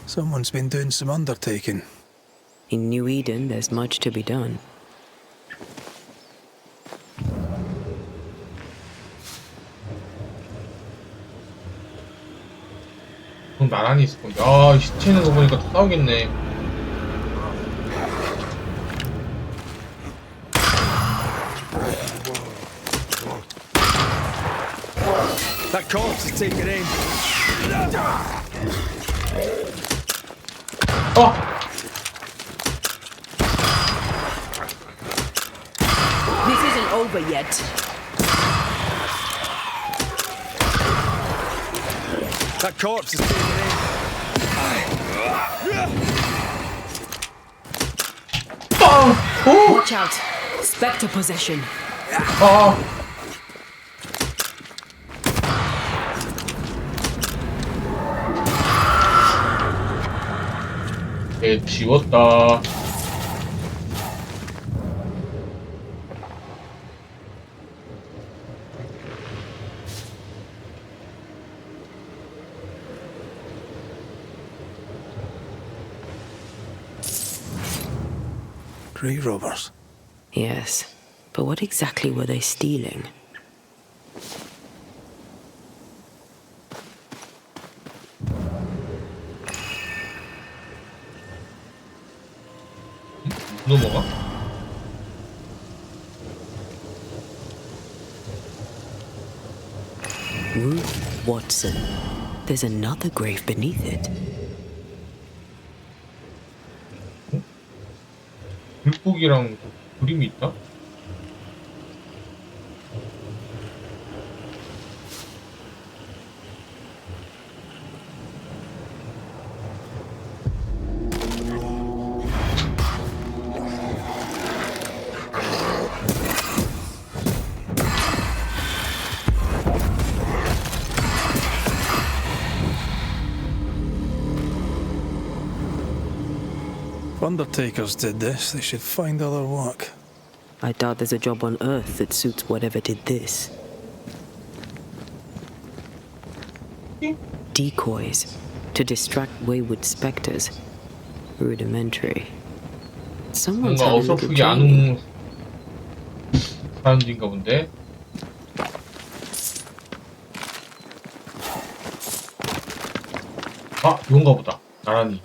Someone's been doing some undertaking. In New Eden, there's much to be done. 그럼 나란히 있을 건데. 아, 시체 있는 거 보니까 또 싸우겠네. That corpse is taking aim. 어! This isn't over yet. That corpse is taking aim. Watch out. Spectre possession. 지웠다. Grave robbers. Yes, but what exactly were they stealing? 넘어가? Ruth Watson. There's another grave beneath it. 물고기랑 그림이 있다? If undertakers did this, they should find other work. I doubt there's a job on Earth that suits whatever did this. Decoys To distract wayward specters. Rudimentary. Someone's 뭔가 had a little 어설프게 training. 아는 사람들인가 본데. 아, 이건가 보다. 나란히.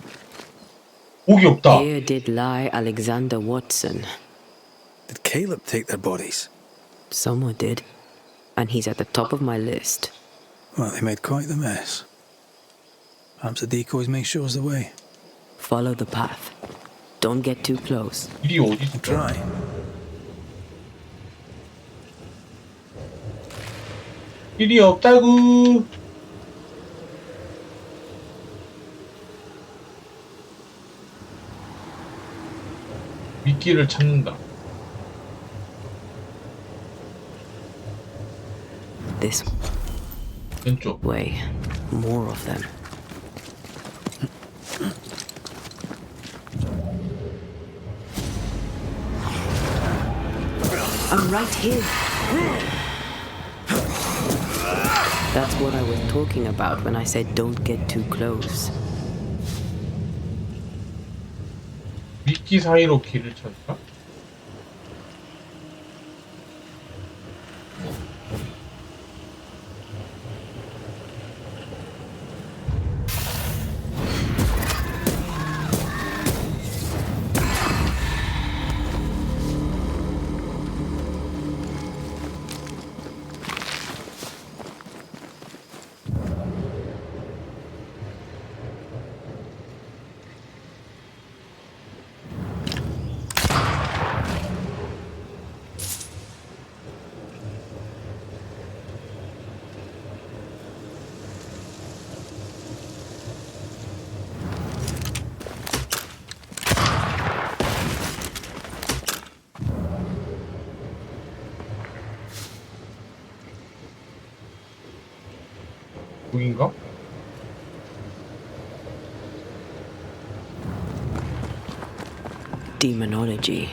목이 없다. Here did lie Alexander Watson. Did Caleb take their bodies? Someone did. And he's at the top of my list. Well, they made quite the mess. Perhaps the decoys may show us the way. Follow the path. Don't get too close. 길이 어디 I'll 있어? try. 길이 없다구. 미끼를 찾는다. This 왼쪽. way. More of them. I'm right here. That's what I was talking about when I said don't get too close. 미끼 사이로 길을 찾을까? 여긴가? Demonology.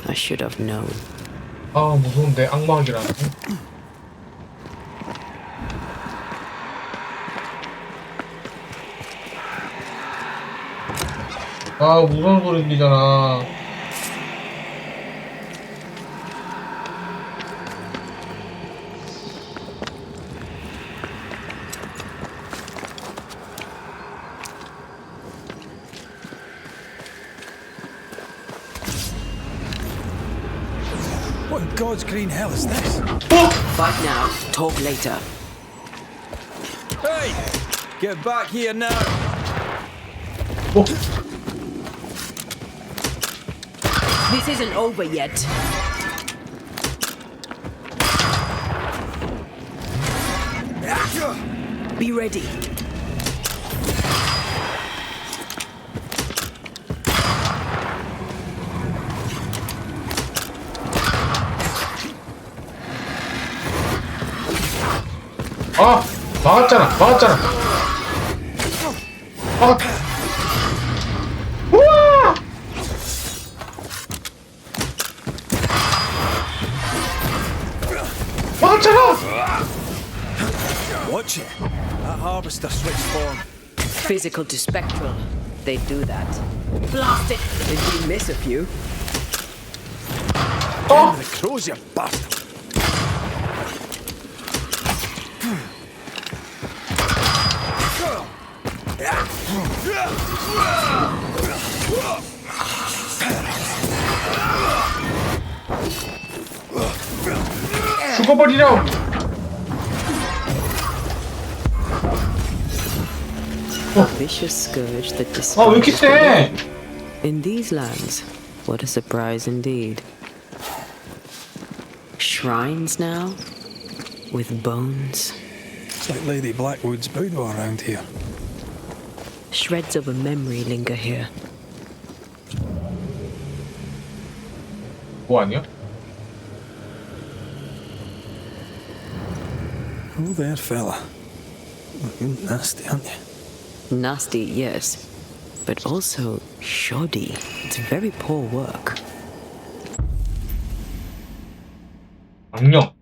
I should have known. 아, 무서운데 악마학이라는 거? 아, 무서운 소리 들리잖아. What in God's green hell is this? Fight now. Talk later. Hey! Get back here now! This isn't over yet. Be ready. 아! 막았잖아! 막았잖아! 막았다! 우와! 막았잖아! Watch it. That harvester switched form. Physical to spectral. They do that. Blast it! Did you miss a few? Oh! The crows, you bastard! 죽어버리렴! A vicious scourge that 아, 왜 이렇게 세? In these lands, what a surprise indeed. Shrines now, with bones. It's like Lady Blackwood's boudoir around here. Shreds of a memory linger here. 뭐 아니야? Oh, there, fella. Looking nasty, aren't you? Nasty, yes, but also shoddy. It's very poor work. 악령.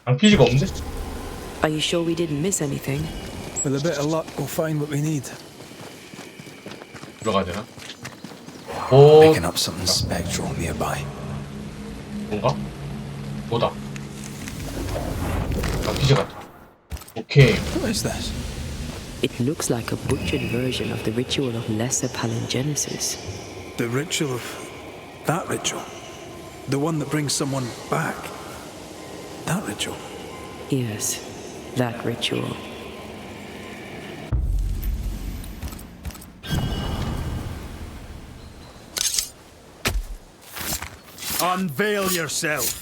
앙피지가 없네? Are you sure we didn't miss anything? With a bit of luck, we'll find what we need. 들어가야 되나? 오, Picking up something spectral nearby. 뭔가? 뭐다? 아, 기재 같다. 오케이. What is this? It looks like a butchered version of the ritual of Lesser Palingenesis. The ritual of... that ritual? The one that brings someone back? That ritual? Yes, that ritual. Unveil yourself!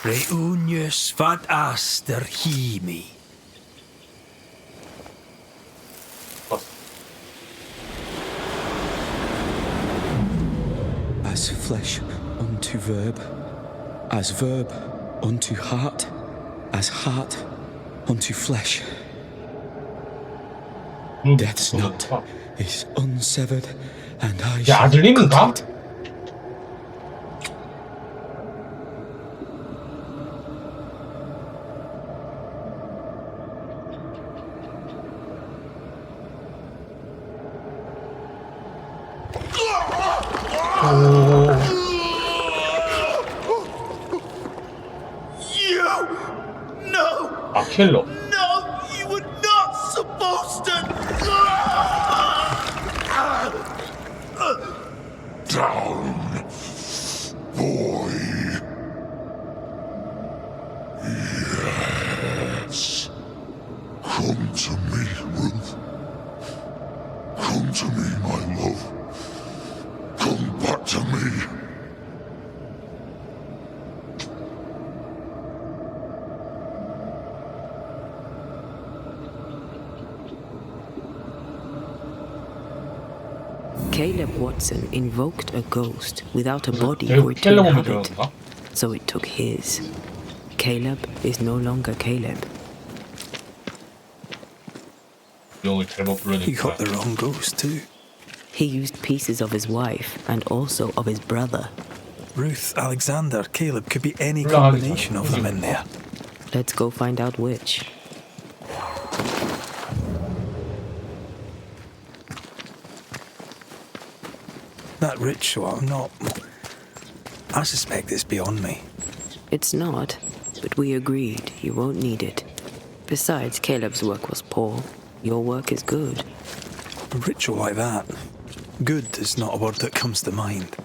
Reunius vat aster himi. As flesh unto verb, as verb unto heart, as heart unto flesh. Death's knot is unsevered, and I 야, shall 아들님인가? cut it. 아, 킬러. No, you were not supposed to. Down, boy. Yes. Come to me, Ruth. Come to me, my love. Come back to me. Caleb Watson invoked a ghost without a body 결국 for it to 킬러 보면 inhabit, 그런가? so it took his. Caleb is no longer Caleb. 명을 잘못 He got the 불러냈구나. wrong ghost too. He used pieces of his wife and also of his brother. Ruth, Alexander, Caleb could be any 올라가기 combination of 전에 them in there. Let's go find out which. That ritual, I'm not... I suspect it's beyond me. It's not, but we agreed you won't need it. Besides, Caleb's work was poor. Your work is good. A ritual like that, good is not a word that comes to mind.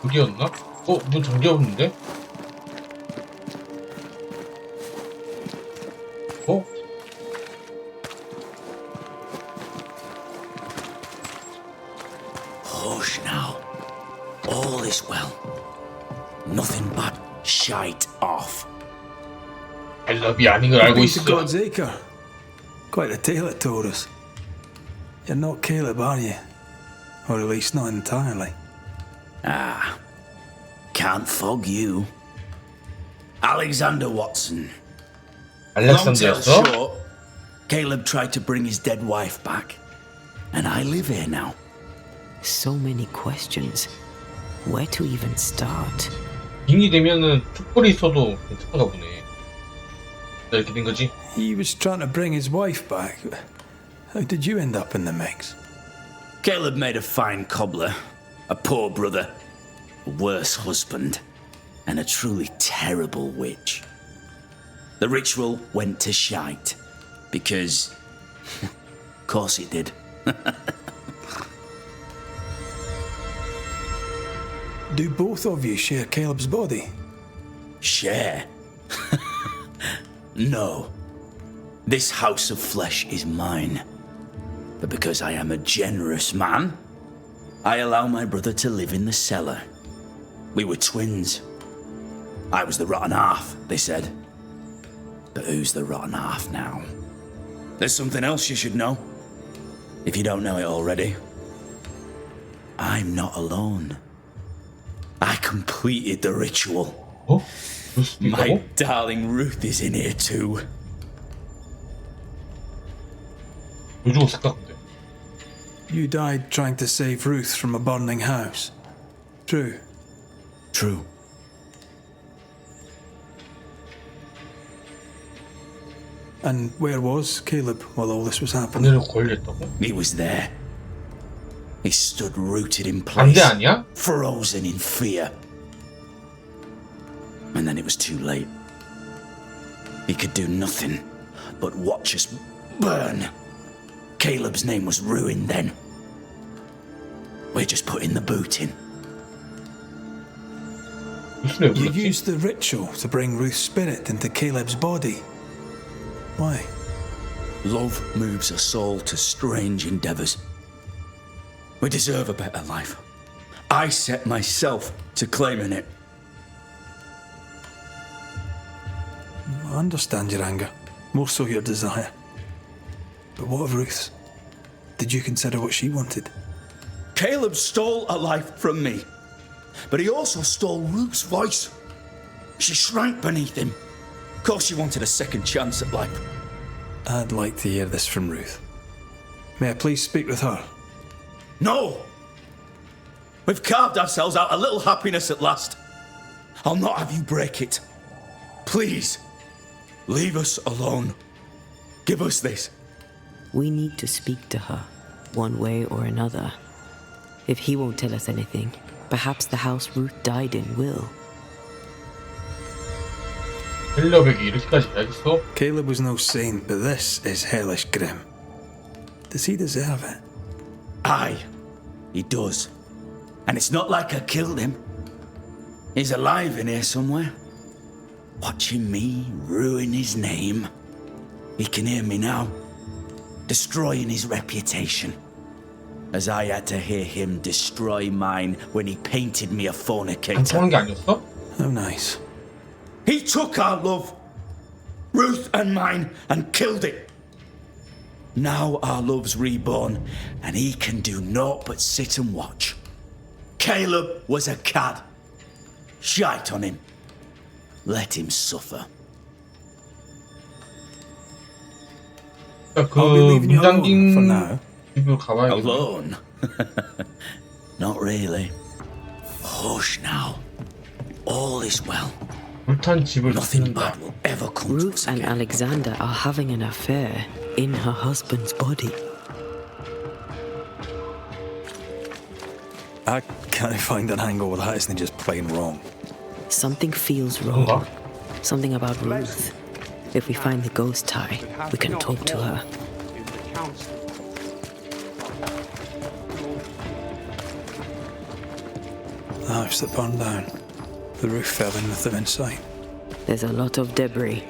여기였나? 문 잠겨있는데? Hush now. All is well. Nothing but shite off. 헬럽이 아닌 걸 알고 Been 있어. to God's Acre. Quite a tale it told us. You're not Caleb, are you? Or at least not entirely. Ah, can't fog you. Alexander Watson. Long tale 알렉산더였어? short, Caleb tried to bring his dead wife back. And I live here now. So many questions. Where to even start? 빙이 되면은 촛불이 있어도 괜찮은가 보네. 이렇게 된 거지? He was trying to bring his wife back. How did you end up in the mix? Caleb made a fine cobbler, a poor brother, a worse husband, and a truly terrible witch. The ritual went to shite, because... of course it did. Do both of you share Caleb's body? Share? no. This house of flesh is mine. But because I am a generous man, I allow my brother to live in the cellar. We were twins. I was the rotten half, they said. But who's the rotten half now? There's something else you should know. If you don't know it already. I'm not alone. I completed the ritual. 어? My darling Ruth is in here too. 왜 죽었을까 근데? You died trying to save Ruth from a burning house. True. True. And where was Caleb while all this was happening? 하늘에 걸렸다고? He was there. He stood rooted in place, 반대 아니야? frozen in fear. And then it was too late. He could do nothing but watch us burn. Caleb's name was ruined then. We're just putting the boot in. 무슨 왜 You 불렀지? used the ritual to bring Ruth's spirit into Caleb's body. Why? Love moves us all to strange endeavours. We deserve a better life. I set myself to claiming it. I understand your anger, more so your desire. But what of Ruth's? Did you consider what she wanted? Caleb stole a life from me, but he also stole Ruth's voice. She shrank beneath him. Of course she wanted a second chance at life. I'd like to hear this from Ruth. May I please speak with her? No! We've carved ourselves out a little happiness at last. I'll not have you break it. Please, leave us alone. Give us this. We need to speak to her, one way or another. If he won't tell us anything, perhaps the house Ruth died in will. 헬리어백이 이렇게까지 해야겠어? Caleb was no saint, but this is hellish grim. Does he deserve it? Aye, he does. And it's not like I killed him. He's alive in here somewhere. Watching me ruin his name. He can hear me now. Destroying his reputation. As I had to hear him destroy mine when he painted me a 안 fornicator. 통하는 게 아니었어? How nice. He took our love, Ruth and mine, and killed it. Now our love's reborn, and he can do naught but sit and watch. Caleb was a cad. Shite on him. Let him suffer. 그 I'll be leaving you 문 alone for 잠긴 now. 집으로 가봐야겠네. Alone? Not really. Hush now. All is well. 불탄 집을 Nothing 찾는다. bad will ever come to us Ruth and again. Alexander are having an affair in her husband's body. I can't find an angle where that isn't just plain wrong. Something feels wrong. 뭔가? Something about Ruth. If we find the ghost tie, we can talk to her. The house that burned down. The roof fell in with them inside. There's a lot of debris.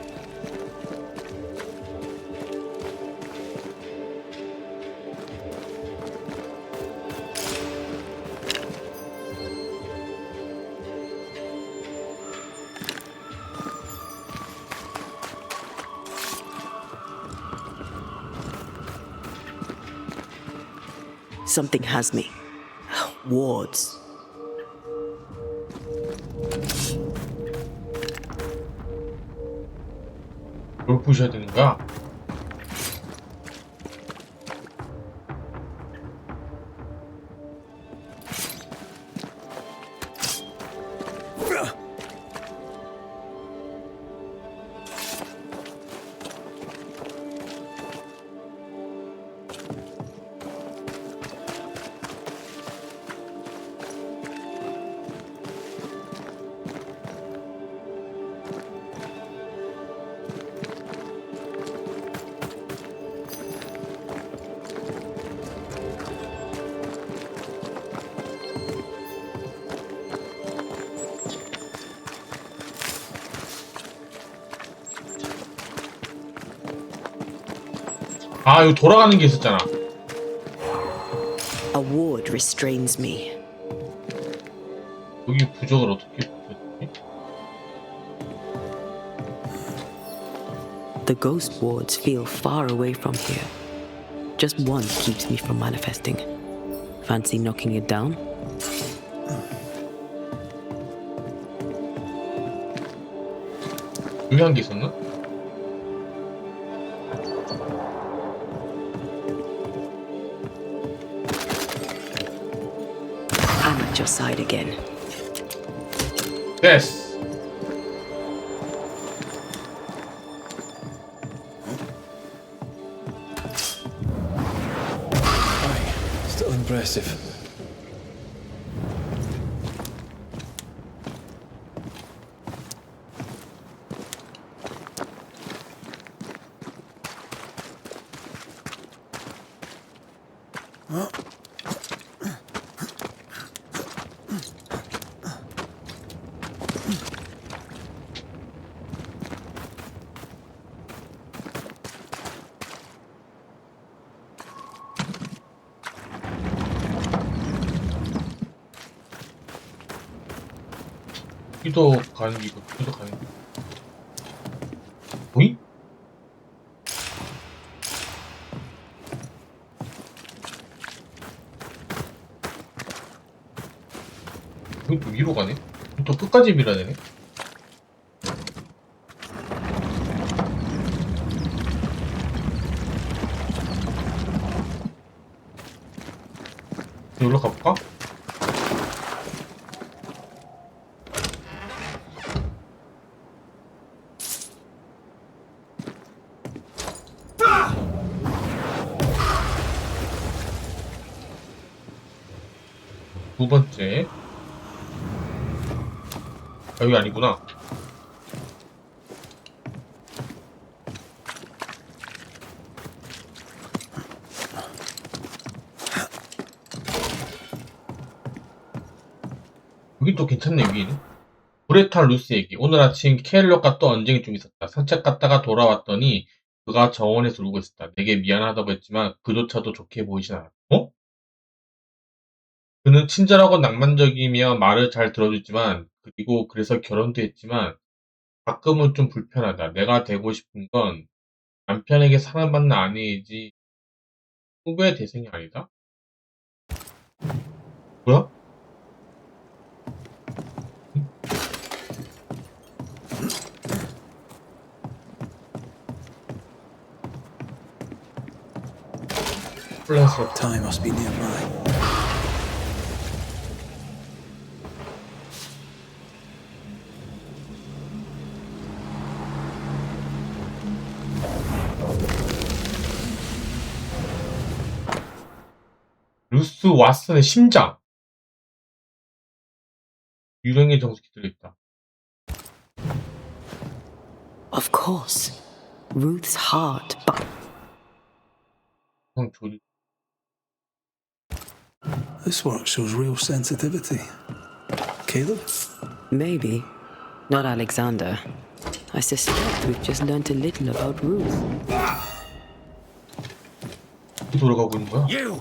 Something has me. Wards. 뭘 부셔야 되는 거야? 아, 이거 돌아가는 게 있었잖아. A ward restrains me. 여기 부적을 어떻게 붙였지? The ghost wards feel far away from here. Just one keeps me from manifesting. Fancy knocking it down? 중요한 게 있었나? I'm at your side again. 됐어. Still impressive. 여기도 가는 게 있고, 여기도 가는 게 있고. 보이? 여기 또 위로 가네? 또 끝까지 밀어야 되네? 여기로 가볼까? 두 번째. 아, 여기 아니구나. 여기 또 괜찮네, 여기는. 불에 탄 루스 얘기. 오늘 아침 케일럿과 또 언쟁이 좀 있었다. 산책 갔다가 돌아왔더니 그가 정원에서 울고 있었다. 내게 미안하다고 했지만 그조차도 좋게 보이진 않았다. 어? 그는 친절하고 낭만적이며 말을 잘 들어주지만, 그리고 그래서 결혼도 했지만 가끔은 좀 불편하다. 내가 되고 싶은 건 남편에게 사랑받는 아내이지 후배의 대상이 아니다? 뭐야? 혼란스럽다. Time must be nearby. 루스 왓슨의 심장. 유령의 정수기 들어있다. Of course. Ruth's heart. 조리. This work shows real sensitivity. Caleb? Maybe. Not Alexander. I suspect we've just learnt a little about Ruth. 돌아가고 있는 거야? You!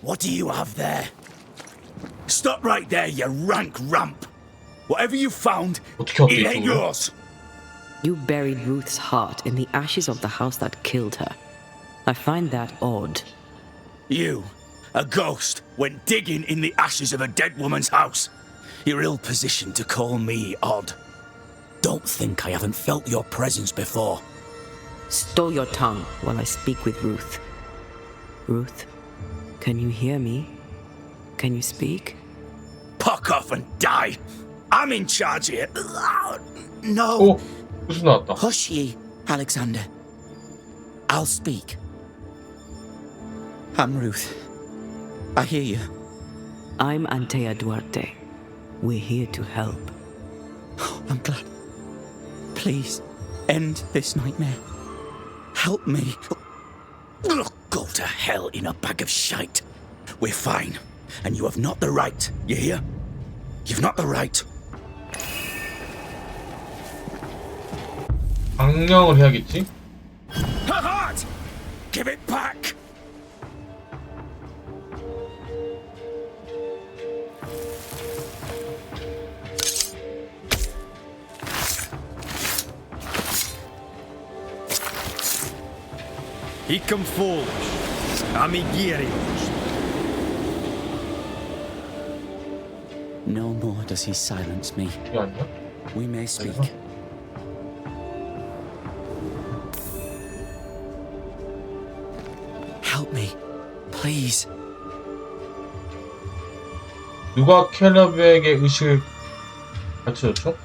What do you have there? Stop right there, you rank rump! Whatever you found, it ain't yours! You buried Ruth's heart in the ashes of the house that killed her. I find that odd. You, a ghost, went digging in the ashes of a dead woman's house. You're ill-positioned to call me odd. Don't think I haven't felt your presence before. Stow your tongue while I speak with Ruth. Ruth, can you hear me? Can you speak? Puck off and die! I'm in charge here. No. 무슨 나왔다. Hush ye, Alexander. I'll speak. I'm Ruth. I hear you. I'm Antea Duarte. We're here to help. Oh, I'm glad. Please, end this nightmare. Help me. Go to hell in a bag of shite. We're fine. And you have not the right. You hear? You've not the right. 강령을 해야겠지? Her heart! Give it He come foolish. Amiguierios. No more does he silence me. 이게 아니야? We may speak. Help me, please. 누가 캘럽에게 의식을 가르쳐줬죠?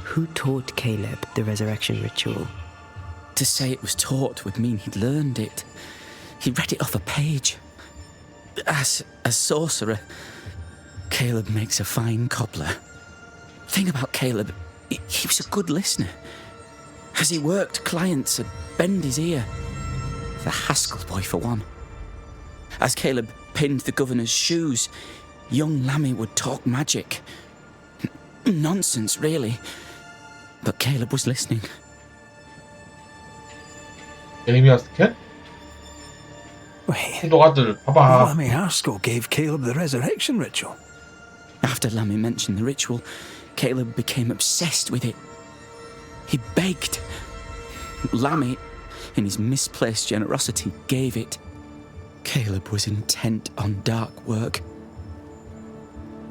Who taught Caleb the resurrection ritual? To say it was taught would mean he'd learned it. He read it off a page. As a sorcerer, Caleb makes a fine cobbler. Thing about Caleb, he was a good listener. As he worked, clients would bend his ear. The Haskell boy, for one. As Caleb pinned the governor's shoes, young Lammy would talk magic. Nonsense, really. But Caleb was listening. 에이미와 스켈? Wait, hin도 아들, 봐봐. Lammy Haskell gave Caleb the resurrection ritual. After Lammy mentioned the ritual, Caleb became obsessed with it. He begged. Lammy, in his misplaced generosity, gave it. Caleb was intent on dark work.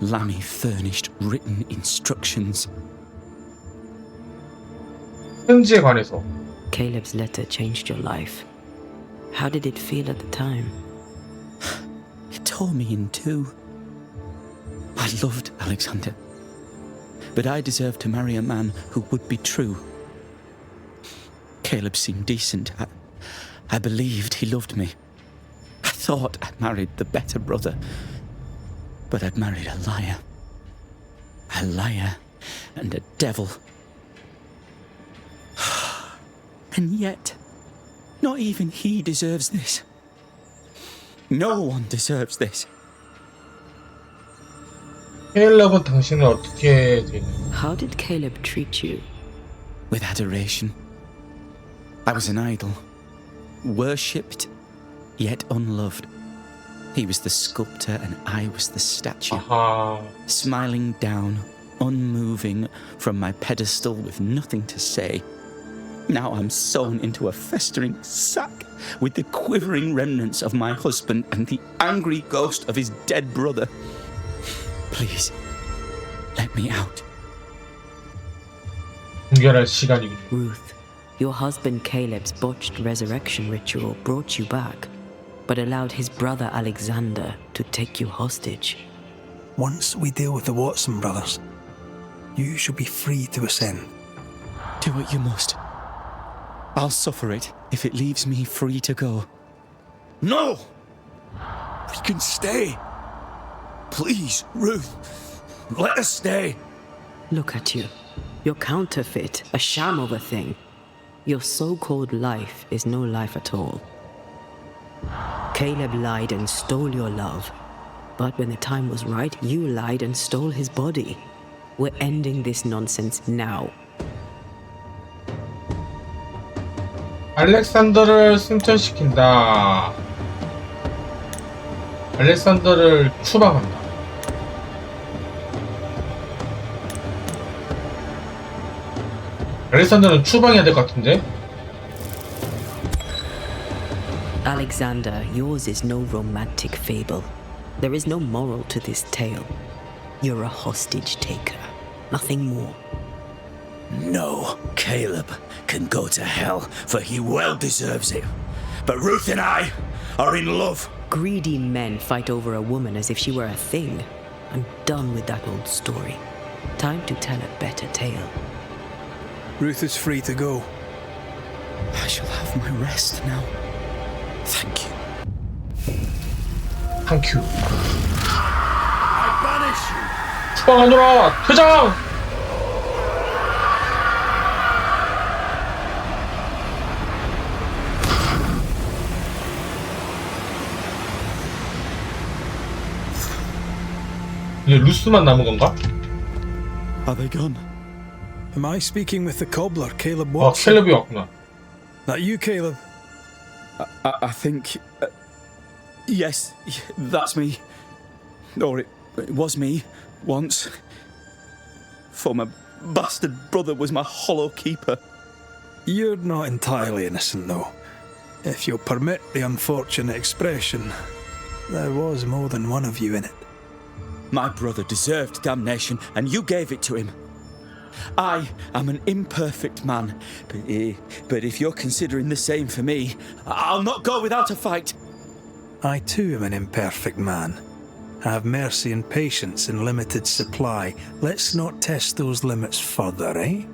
Lammy furnished written instructions. 편지에 관해서. Caleb's letter changed your life. How did it feel at the time? It tore me in two. I loved Alexander, but I deserved to marry a man who would be true. Caleb seemed decent. I believed he loved me. I thought I'd married the better brother, but I'd married a liar. A liar and a devil. And yet, not even he deserves this. No one deserves this. 캘럽은 당신을 어떻게 대했나요? How did Caleb treat you? With adoration. I was an idol, worshipped, yet unloved. He was the sculptor and I was the statue. Smiling down, unmoving from my pedestal with nothing to say. Now I'm sewn into a festering sack with the quivering remnants of my husband and the angry ghost of his dead brother. Please, let me out. 분별할 시간이군요. Ruth, your husband Caleb's botched resurrection ritual brought you back, but allowed his brother Alexander to take you hostage. Once we deal with the Watson brothers, you shall be free to ascend. Do what you must. I'll suffer it if it leaves me free to go. No! We can stay. Please, Ruth, let us stay. Look at you. You're counterfeit, a sham of a thing. Your so-called life is no life at all. Caleb lied and stole your love. But when the time was right, you lied and stole his body. We're ending this nonsense now. 알렉산더를 승천시킨다. 알렉산더를 추방한다. 알렉산더는 추방해야 될 것 같은데? Alexander, yours is no romantic fable. There is no moral to this tale. You're a hostage taker. Nothing more. No, Caleb can go to hell, for he well deserves it. But Ruth and I are in love. Greedy men fight over a woman as if she were a thing. I'm done with that old story. Time to tell a better tale. Ruth is free to go. I shall have my rest now. Thank you. 땡큐. I banish you. 추방하노라! 퇴장! 이제 루스만 남은 건가? Are they gone? Am I speaking with the cobbler, Caleb 아, Watson? 캘럽이 왔구나. That you, Caleb? I think... yes, that's me. Or it was me, once. For my bastard brother was my hollow keeper. You're not entirely innocent, though. If you'll permit the unfortunate expression, there was more than one of you in it. My brother deserved damnation, and you gave it to him. I am an imperfect man, but if you're considering the same for me, I'll not go without a fight. I too am an imperfect man. I have mercy and patience in limited supply. Let's not test those limits further, eh?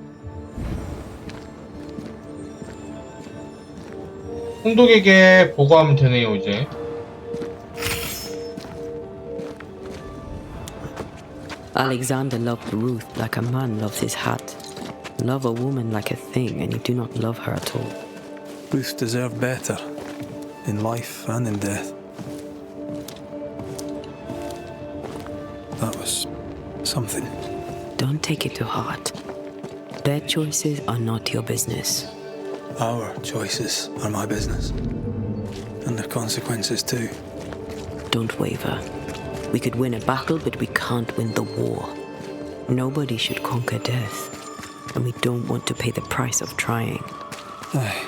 홍독에게 보고하면 되네요, 이제. Alexander loved Ruth like a man loves his hat. Love a woman like a thing, and you do not love her at all. Ruth deserved better, in life and in death. That was something. Don't take it to heart. Their choices are not your business. Our choices are my business. And their consequences too. Don't waver. We could win a battle, but we can't win the war. Nobody should conquer death. And we don't want to pay the price of trying. Aye.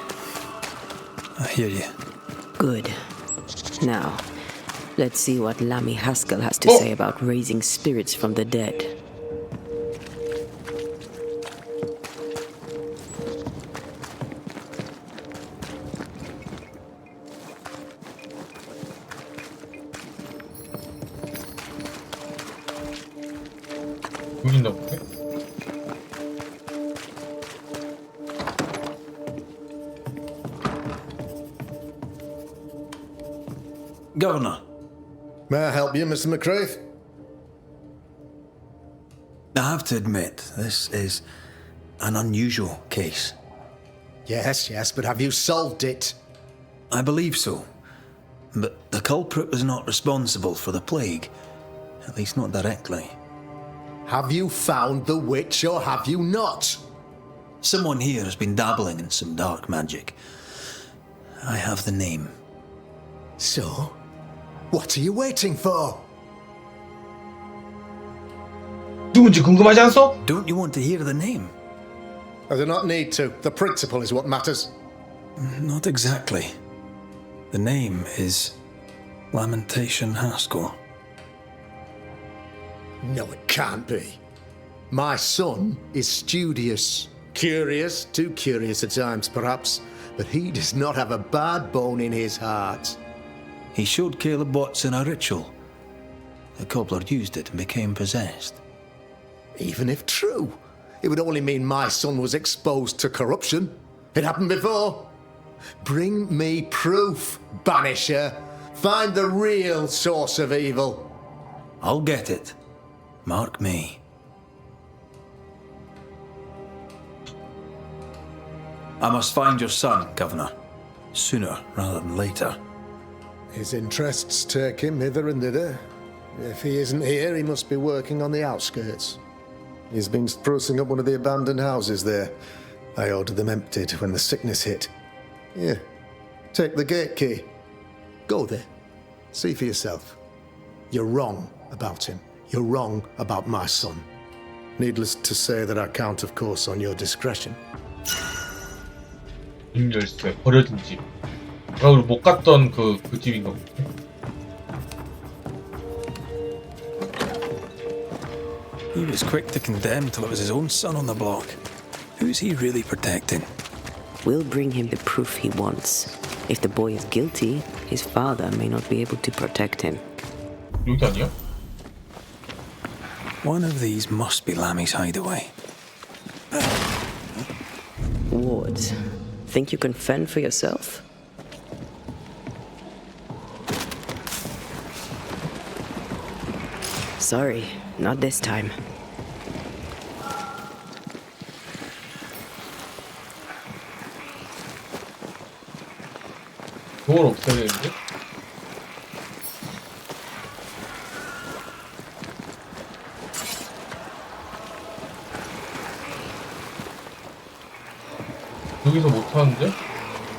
I hear you. Good. Now, let's see what Lammy Haskell has to say about raising spirits from the dead. 보인다 보네. Governor. May I help you, Mr. McCraith? I have to admit, this is an unusual case. Yes, but have you solved it? I believe so. But the culprit was not responsible for the plague. At least not directly. Have you found the witch or have you not? Someone here has been dabbling in some dark magic. I have the name. So, what are you waiting for? 누군지 궁금하지 않소? Don't you want to hear the name? I do not need to. The principle is what matters. Not exactly. The name is Lamentation Haskell. No, it can't be. My son is studious. Curious, too curious at times perhaps, but he does not have a bad bone in his heart. He showed Caleb Watson a ritual. The cobbler used it and became possessed. Even if true, it would only mean my son was exposed to corruption. It happened before. Bring me proof, Banisher. Find the real source of evil. I'll get it. Mark me. I must find your son, Governor. Sooner rather than later. His interests take him hither and thither. If he isn't here, he must be working on the outskirts. He's been sprucing up one of the abandoned houses there. I ordered them emptied when the sickness hit. Here, take the gate key. Go there. See for yourself. You're wrong about him. You're wrong about my son. Needless to say that I count, of course, on your discretion. 문 열쇠, 버려진 집. 내가 우리 못 갔던 그 집인가 보네. He was quick to condemn till it was his own son on the block. Who's he really protecting? We'll bring him the proof he wants. If the boy is guilty, his father may not be able to protect him. 여기 아니야? One of these must be Lammy's hideaway. Wards, think you can fend for yourself? Sorry, not this time. 그걸 없애야 되는데? 여기서 못하는데?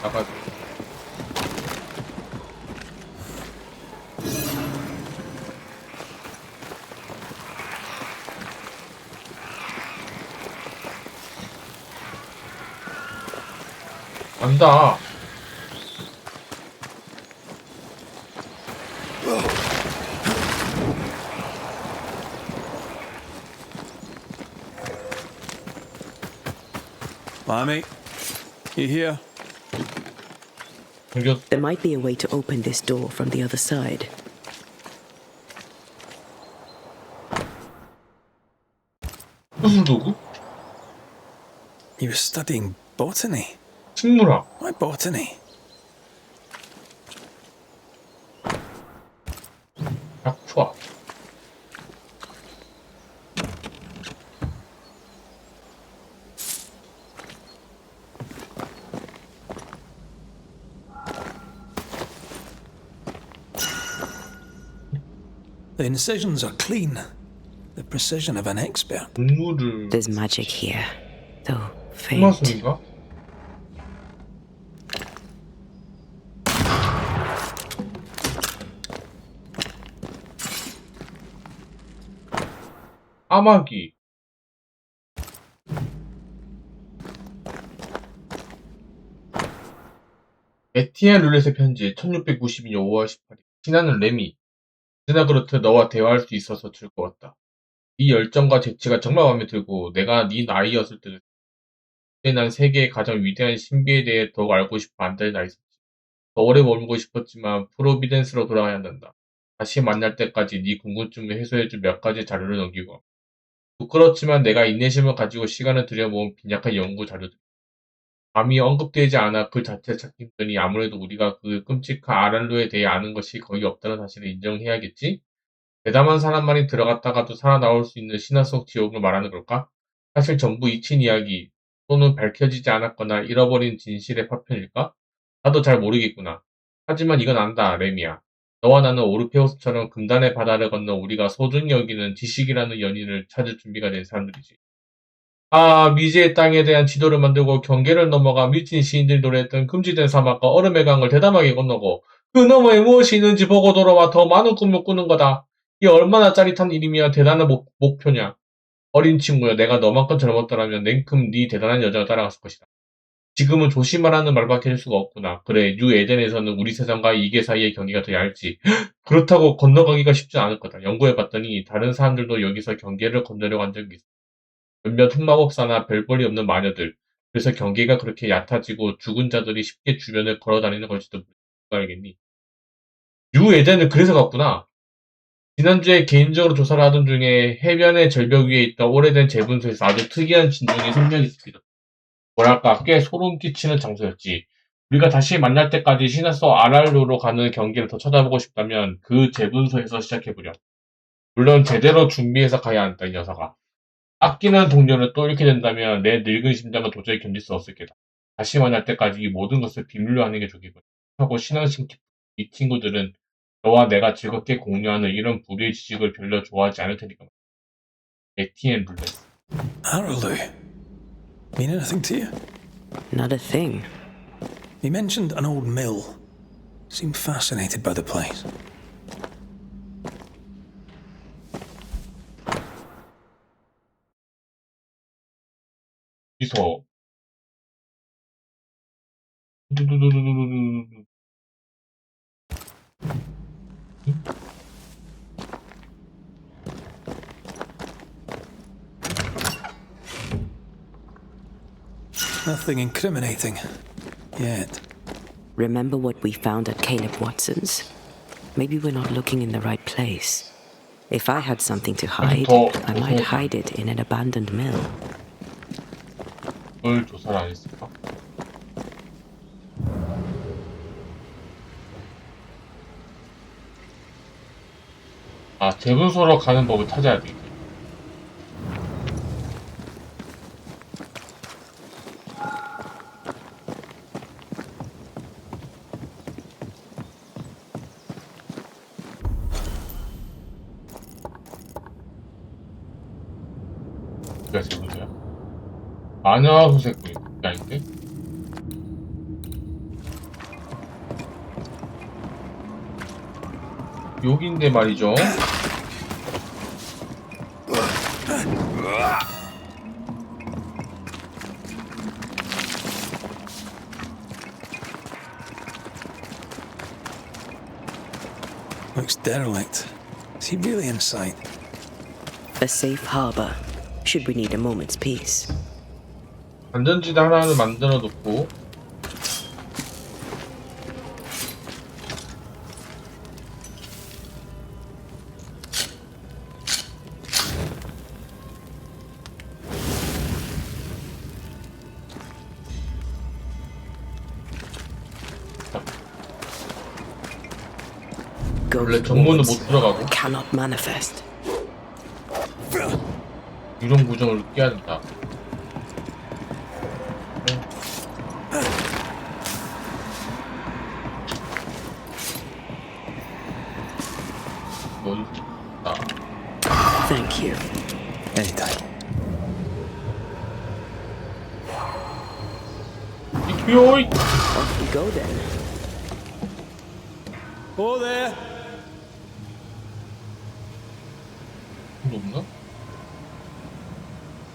나가야 돼. 안다. Lammy, you here? There might be a way to open this door from the other side. 무슨 도구? You were studying botany. 식물학. Why botany? 약초학. The incisions are clean. The precision of an expert. 동물을 There's magic here, though faint. 흑마술인가? 까마귀. 에티엔 룰렛의 편지 1692년 5월 18일. 신하는 레미. 언제나 그렇듯 너와 대화할 수 있어서 즐거웠다. 네 열정과 재치가 정말 마음에 들고 내가 네 나이였을 때도 그때 난 세계의 가장 위대한 신비에 대해 더욱 알고 싶어 안달이 나 있었지. 더 오래 머물고 싶었지만 프로비덴스로 돌아가야 한단다. 다시 만날 때까지 네 궁금증을 해소해줄 몇 가지 자료를 넘기고 부끄럽지만 내가 인내심을 가지고 시간을 들여모은 빈약한 연구 자료들. 감히 언급되지 않아 그 자체를 찾기 힘드니 아무래도 우리가 그 끔찍한 아랄로에 대해 아는 것이 거의 없다는 사실을 인정해야겠지? 대담한 사람만이 들어갔다가도 살아나올 수 있는 신화 속 지옥을 말하는 걸까? 사실 전부 잊힌 이야기 또는 밝혀지지 않았거나 잃어버린 진실의 파편일까? 나도 잘 모르겠구나. 하지만 이건 안다, 레미야. 너와 나는 오르페우스처럼 금단의 바다를 건너 우리가 소중히 여기는 지식이라는 연인을 찾을 준비가 된 사람들이지. 미지의 땅에 대한 지도를 만들고 경계를 넘어가 미친 시인들이 노래했던 금지된 사막과 얼음의 강을 대담하게 건너고 그 너머에 무엇이 있는지 보고 돌아와 더 많은 꿈을 꾸는 거다. 이 얼마나 짜릿한 일이며 대단한 목표냐. 어린 친구야, 내가 너만큼 젊었더라면 냉큼 네 대단한 여정을 따라갔을 것이다. 지금은 조심하라는 말밖에 할 수가 없구나. 그래, 뉴 에덴에서는 우리 세상과 이계 사이의 경계가 더 얇지. 그렇다고 건너가기가 쉽지 않을 거다. 연구해봤더니 다른 사람들도 여기서 경계를 건너려고 한 적이 있어. 몇몇 흑마법사나 별볼이 없는 마녀들. 그래서 경계가 그렇게 얕아지고 죽은 자들이 쉽게 주변을 걸어다니는 걸지도 누가 알겠니? 뉴 에덴은 그래서 갔구나. 지난주에 개인적으로 조사를 하던 중에 해변의 절벽 위에 있던 오래된 재분소에서 아주 특이한 진동이 생명이 있습니다. 뭐랄까 꽤 소름 끼치는 장소였지. 우리가 다시 만날 때까지 신화 속 아랄로로 가는 경계를 더 찾아보고 싶다면 그 재분소에서 시작해보렴. 물론 제대로 준비해서 가야 한다, 이 녀석아. 아끼는 동료를 또 잃게 된다면 내 늙은 심장은 도저히 견딜 수 없을 게다. 다시 만날 때까지 이 모든 것을 비밀로 하는 게 좋겠군. 하고 신앙심 깊은 이 친구들은 너와 내가 즐겁게 공유하는 이런 불의의 지식을 별로 좋아하지 않을 테니까. 에티엔 룰렛. Araloo. Mean anything to you? Not a thing. You mentioned an old mill. Seemed fascinated by the place. 비서. Nothing incriminating. Yet. Remember what we found at Caleb Watson's? Maybe we're not looking in the right place. If I had something to hide, I might hide it in an abandoned mill. 그걸 조사를 안 했을까? 재분소로 가는 법을 찾아야 돼. 여기가 재분소야? 마녀수색구이 그게 아닌데? 여긴데 말이죠. Looks derelict. Is he really inside? A safe harbor, should we need a moment's peace. 안전지대 하나를 만들어 놓고 원래 정문은 못 들어가고 Cannot manifest. 유령 구정을 깨야 된다. Thank you. Anytime. 요이. Off we go then. Oh there. 없나?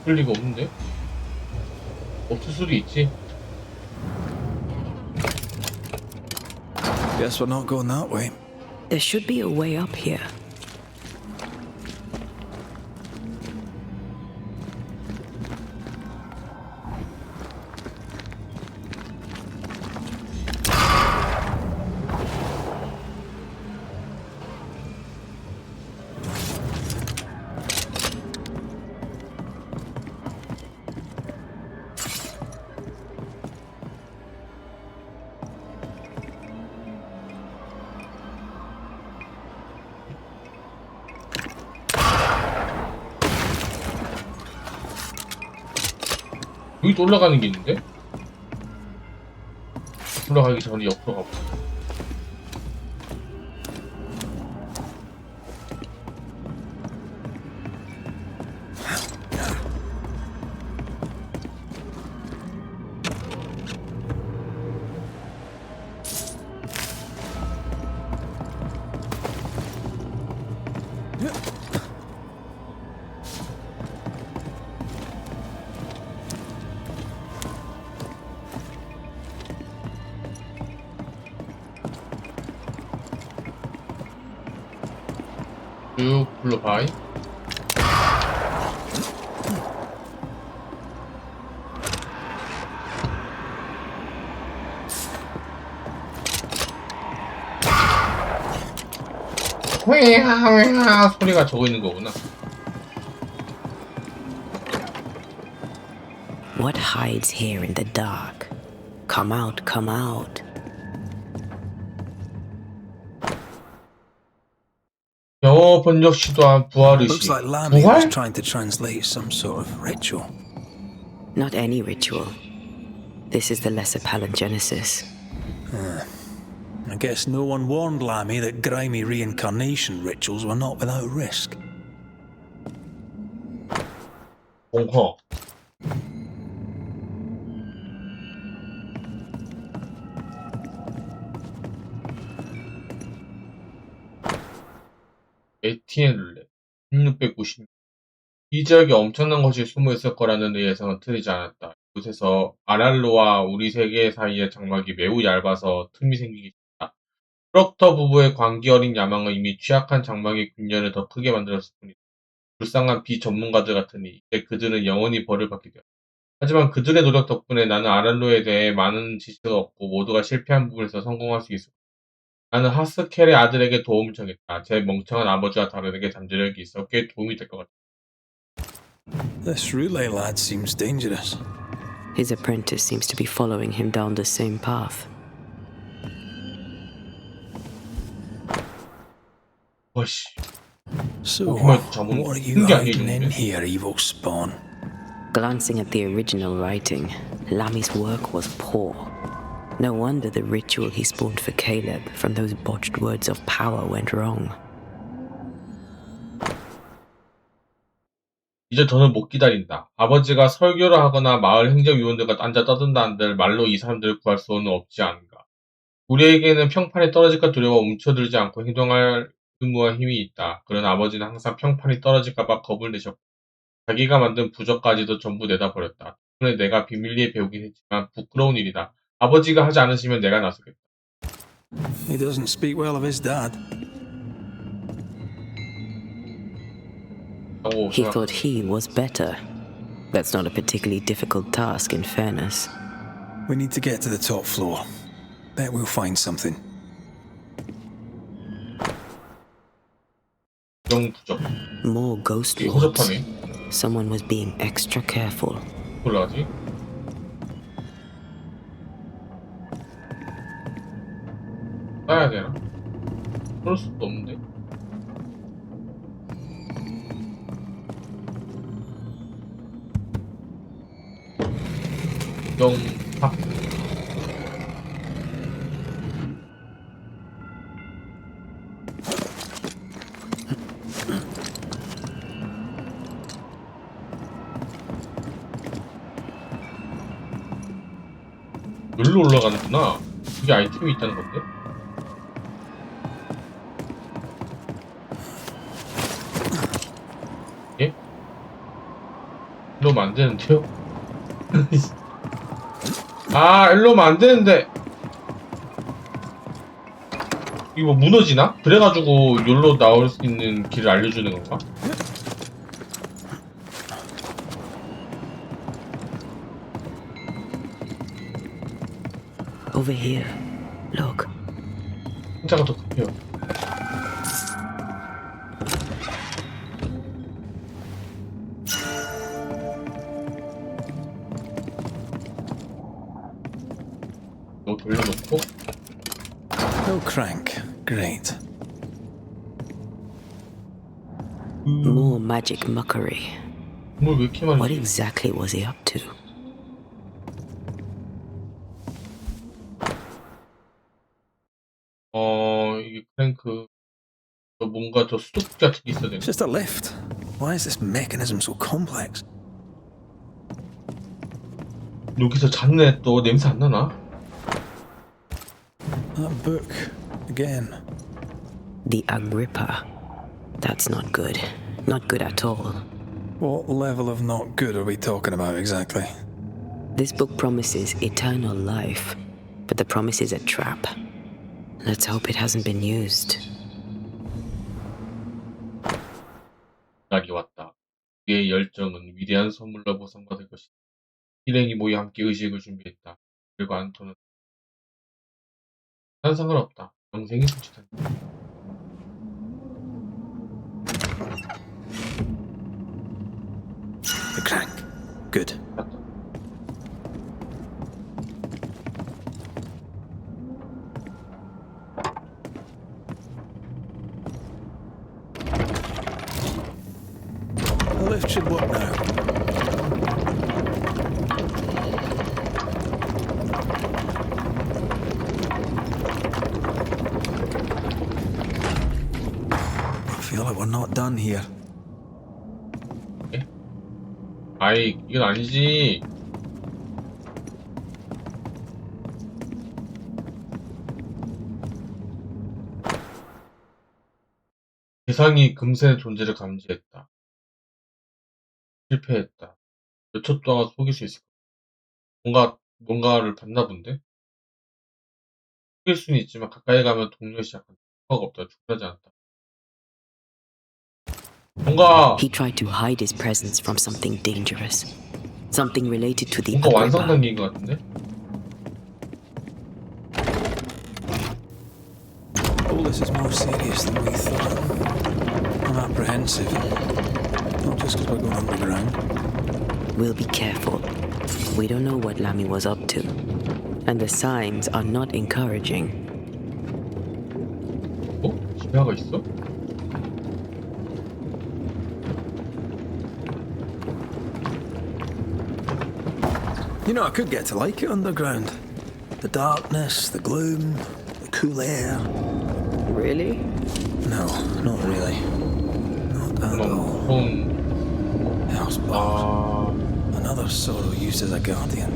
그럴 리가 없는데? 없을 수도 있지. Guess we're not going that way. There should be a way up here. 여기 또 올라가는 게 있는데? 올라가기 전에 옆으로 가보자. 쭉 불러봐. 휘하 소리가 저거 있는 거구나. What hides here in the dark? Come out, come out. 영어 번역 시도한 부활 의식. Looks like Lammy was 부활? trying to translate some sort of ritual. Not any ritual. This is the Lesser Palingenesis. I guess no one warned Lammy that grimy reincarnation rituals were not without risk. 공허. 에티엔 룰렛 1690. 이 지역에 엄청난 것이 숨어 있을 거라는 내 예상은 틀리지 않았다. 이곳에서 아랄로와 우리 세계 사이의 장막이 매우 얇아서 틈이 생기기 쉽다. 프럭터 부부의 광기 어린 야망은 이미 취약한 장막의 균열을 더 크게 만들었을 뿐이다. 불쌍한 비전문가들 같으니 이제 그들은 영원히 벌을 받게 되었다. 하지만 그들의 노력 덕분에 나는 아랄로에 대해 많은 지식을 얻고 모두가 실패한 부분에서 성공할 수 있었다. 나는 하스켈의 아들에게 도움을 청했다. 제 멍청한 아버지와 다른에게 잠재력이 있어 꽤 도움이 될 것 같다. This relay lad seems dangerous. His apprentice seems to be following him down the same path. 어씨. So, 정말 what are you hiding in here, evil spawn? Glancing at the original writing, Lammy's work was poor. No wonder the ritual he spawned for Caleb from those botched words of power went wrong. 이제 더는 못 기다린다. 아버지가 설교를 하거나 마을 행정위원들과 앉아 떠든다 한들 말로 이 사람들을 구할 수는 없지 않은가. 우리에게는 평판이 떨어질까 두려워 움츠러들지 않고 행동할 의무와 힘이 있다. 그러나 아버지는 항상 평판이 떨어질까봐 겁을 내셨고 자기가 만든 부적까지도 전부 내다버렸다. 덕분에 내가 비밀리에 배우긴 했지만 부끄러운 일이다. 아버지가 하지 않으시면 내가 나서겠다. He doesn't speak well of his dad. He thought he was better. That's not a particularly difficult task, in fairness. We need to get to the top floor. Bet we'll find something. 영부적. More ghost 이게 wards. 허접하네. Someone was being extra careful. 올라가지? 따야 되나? 그럴 수도 없는데. 영탁. 여기로 올라가는구나. 이게 아이템이 있다는 건데? 예? 일로 오면 안 되는데요? 아, 일로 오면 안 되는데! 이거 뭐 무너지나? 그래가지고 여기로 나올 수 있는 길을 알려주는 건가? Over here. Look. 혼자가 더 급해요. 너 돌려놓고 No crank. Great. More magic muckery. 뭘 왜 이렇게 많이 What exactly was he up to? 이게 크랭크 뭔가 저 수도꼭지 같은 게 있어야 되나? It's just a lift. Why is this mechanism so complex? 여기서 잤네. 또 냄새 안 나나? That book. Again. The Agrippa. That's not good. Not good at all. What level of not good are we talking about exactly? This book promises eternal life, but the promise is a trap. Let's hope it hasn't been used. 날이 왔다. 그의 열정은 위대한 선물로 보상받을 것이다. 일행이 모여 함께 의식을 준비했다. 그리고 안토는 난 상관없다. 영생이 솔직한다. The crank. Good. The lift should work now. I feel like we're not done here. 아이, 이건 아니지. 대상이 금센의 존재를 감지했다. 실패했다. 몇 초 동안 속일 수 있을까? 뭔가를 봤나 본데? 속일 수는 있지만 가까이 가면 동료를 시작한다. 효과가 없다. 충분하지 않다. He tried to hide his presence from something dangerous. Something related to the 뭔가 완성 Agrippa. 단계인 것 같은데? All this is more serious than we thought. I'm apprehensive. Not just because we're going underground. We'll be careful. We don't know what Lammy was up to. And the signs are not encouraging. 어? 지하가 있어? You know, I could get to like it underground. The darkness, the gloom, the cool air. Really? No, not really. Not at all. Hellspawn. Another sorrow used as a guardian.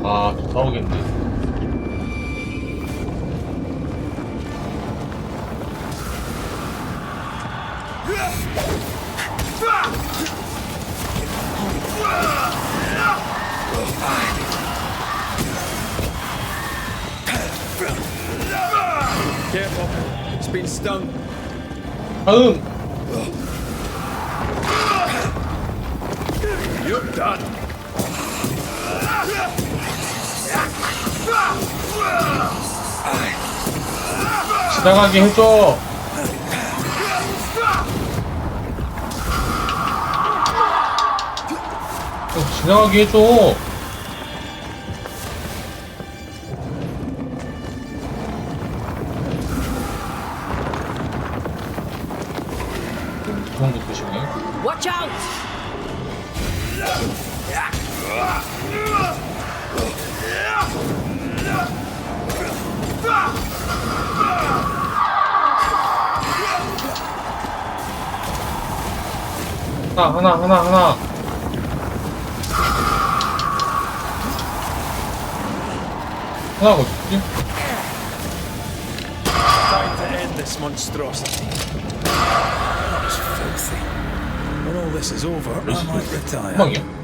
아, 또 싸우겠네. Careful. It's been stung. 다음! You're done. 지나가게 해줘! 지나가게 해줘! 그런 거 드시네. Watch out! 하나. 하나가 어딨지? Time to end this monstrosity. That's filthy. When all this is over, I might retire. 희망이야?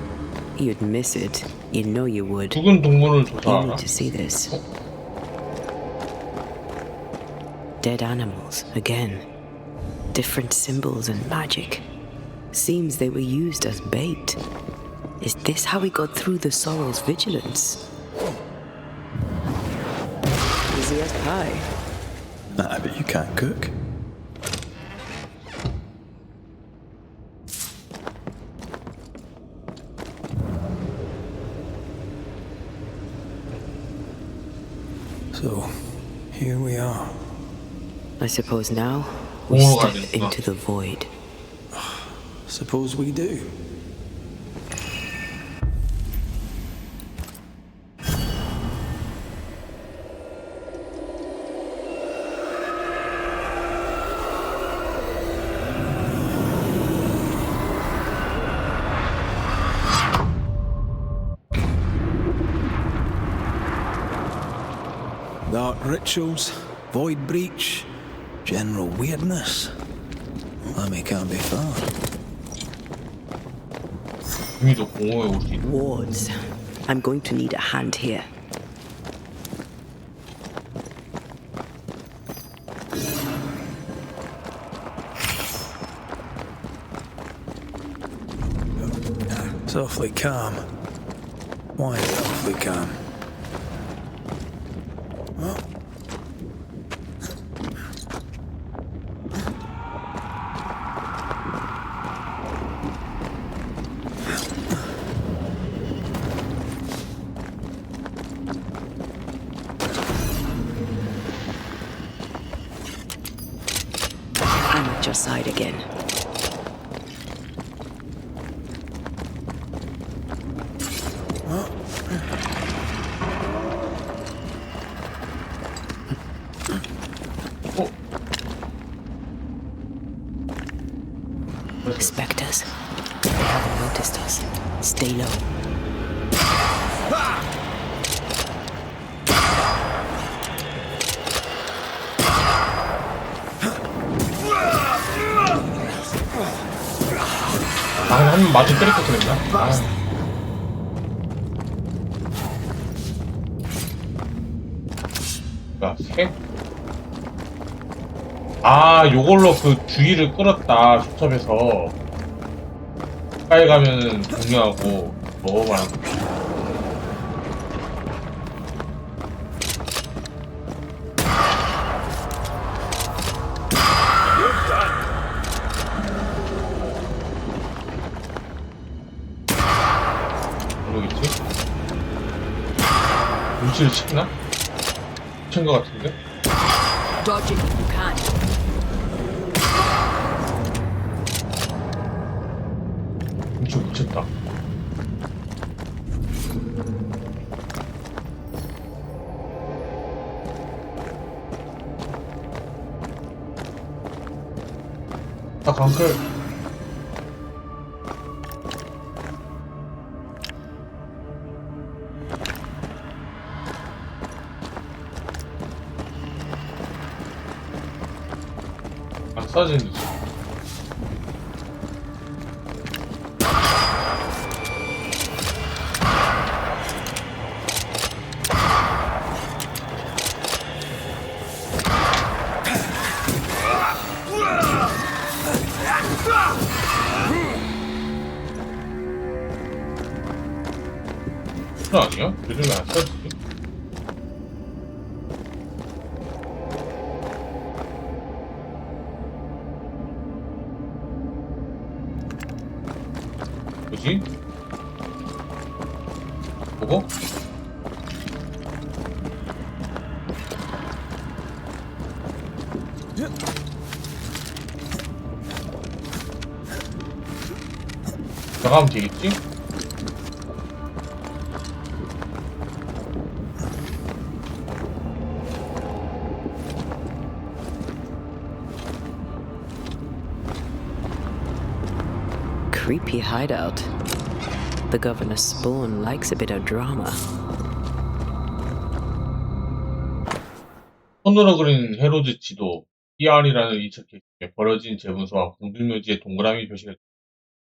You'd miss it. You know you would. 죽은 동물을 You 조사하라. need to see this. Dead animals, again. Different symbols and magic. Seems they were used as bait. Is this how we got through the Sorrel's vigilance? Easy as pie. I bet you can't cook. So, here we are. I suppose now we Oh, step I didn't into know. the void. Suppose we do. Dark rituals, void breach, general weirdness. Lammy can't be far. 유미도 공허에 올 수 있다. Wards. I'm going to need a hand here. It's awfully calm. Why is it awfully calm? Well, I'm at your side again. Spectres. They haven't noticed us. Stay low. 한 마주 때릴 것 같은데. 아, 새? 아, 요걸로 그 주의를 끌었다. 수첩에서 가까이 가면은 공유하고 뭐 말하는 거지. 모르겠지? 눈치를 챘나? 챈 것 같은데? Dodge it if you can. 눈치 못 챘다. 아, 강클. 써지는 거지. 아니야? 요즘에 안 써지지? 뭐지? 뭐고? 나가면 되겠지? Creepy hideout. The governor's spawn likes a bit of drama. 손으로 그린 헤로드 지도, PR이라는 이첩 계획에 버려진 재문서와 공동묘지의 동그라미 표시가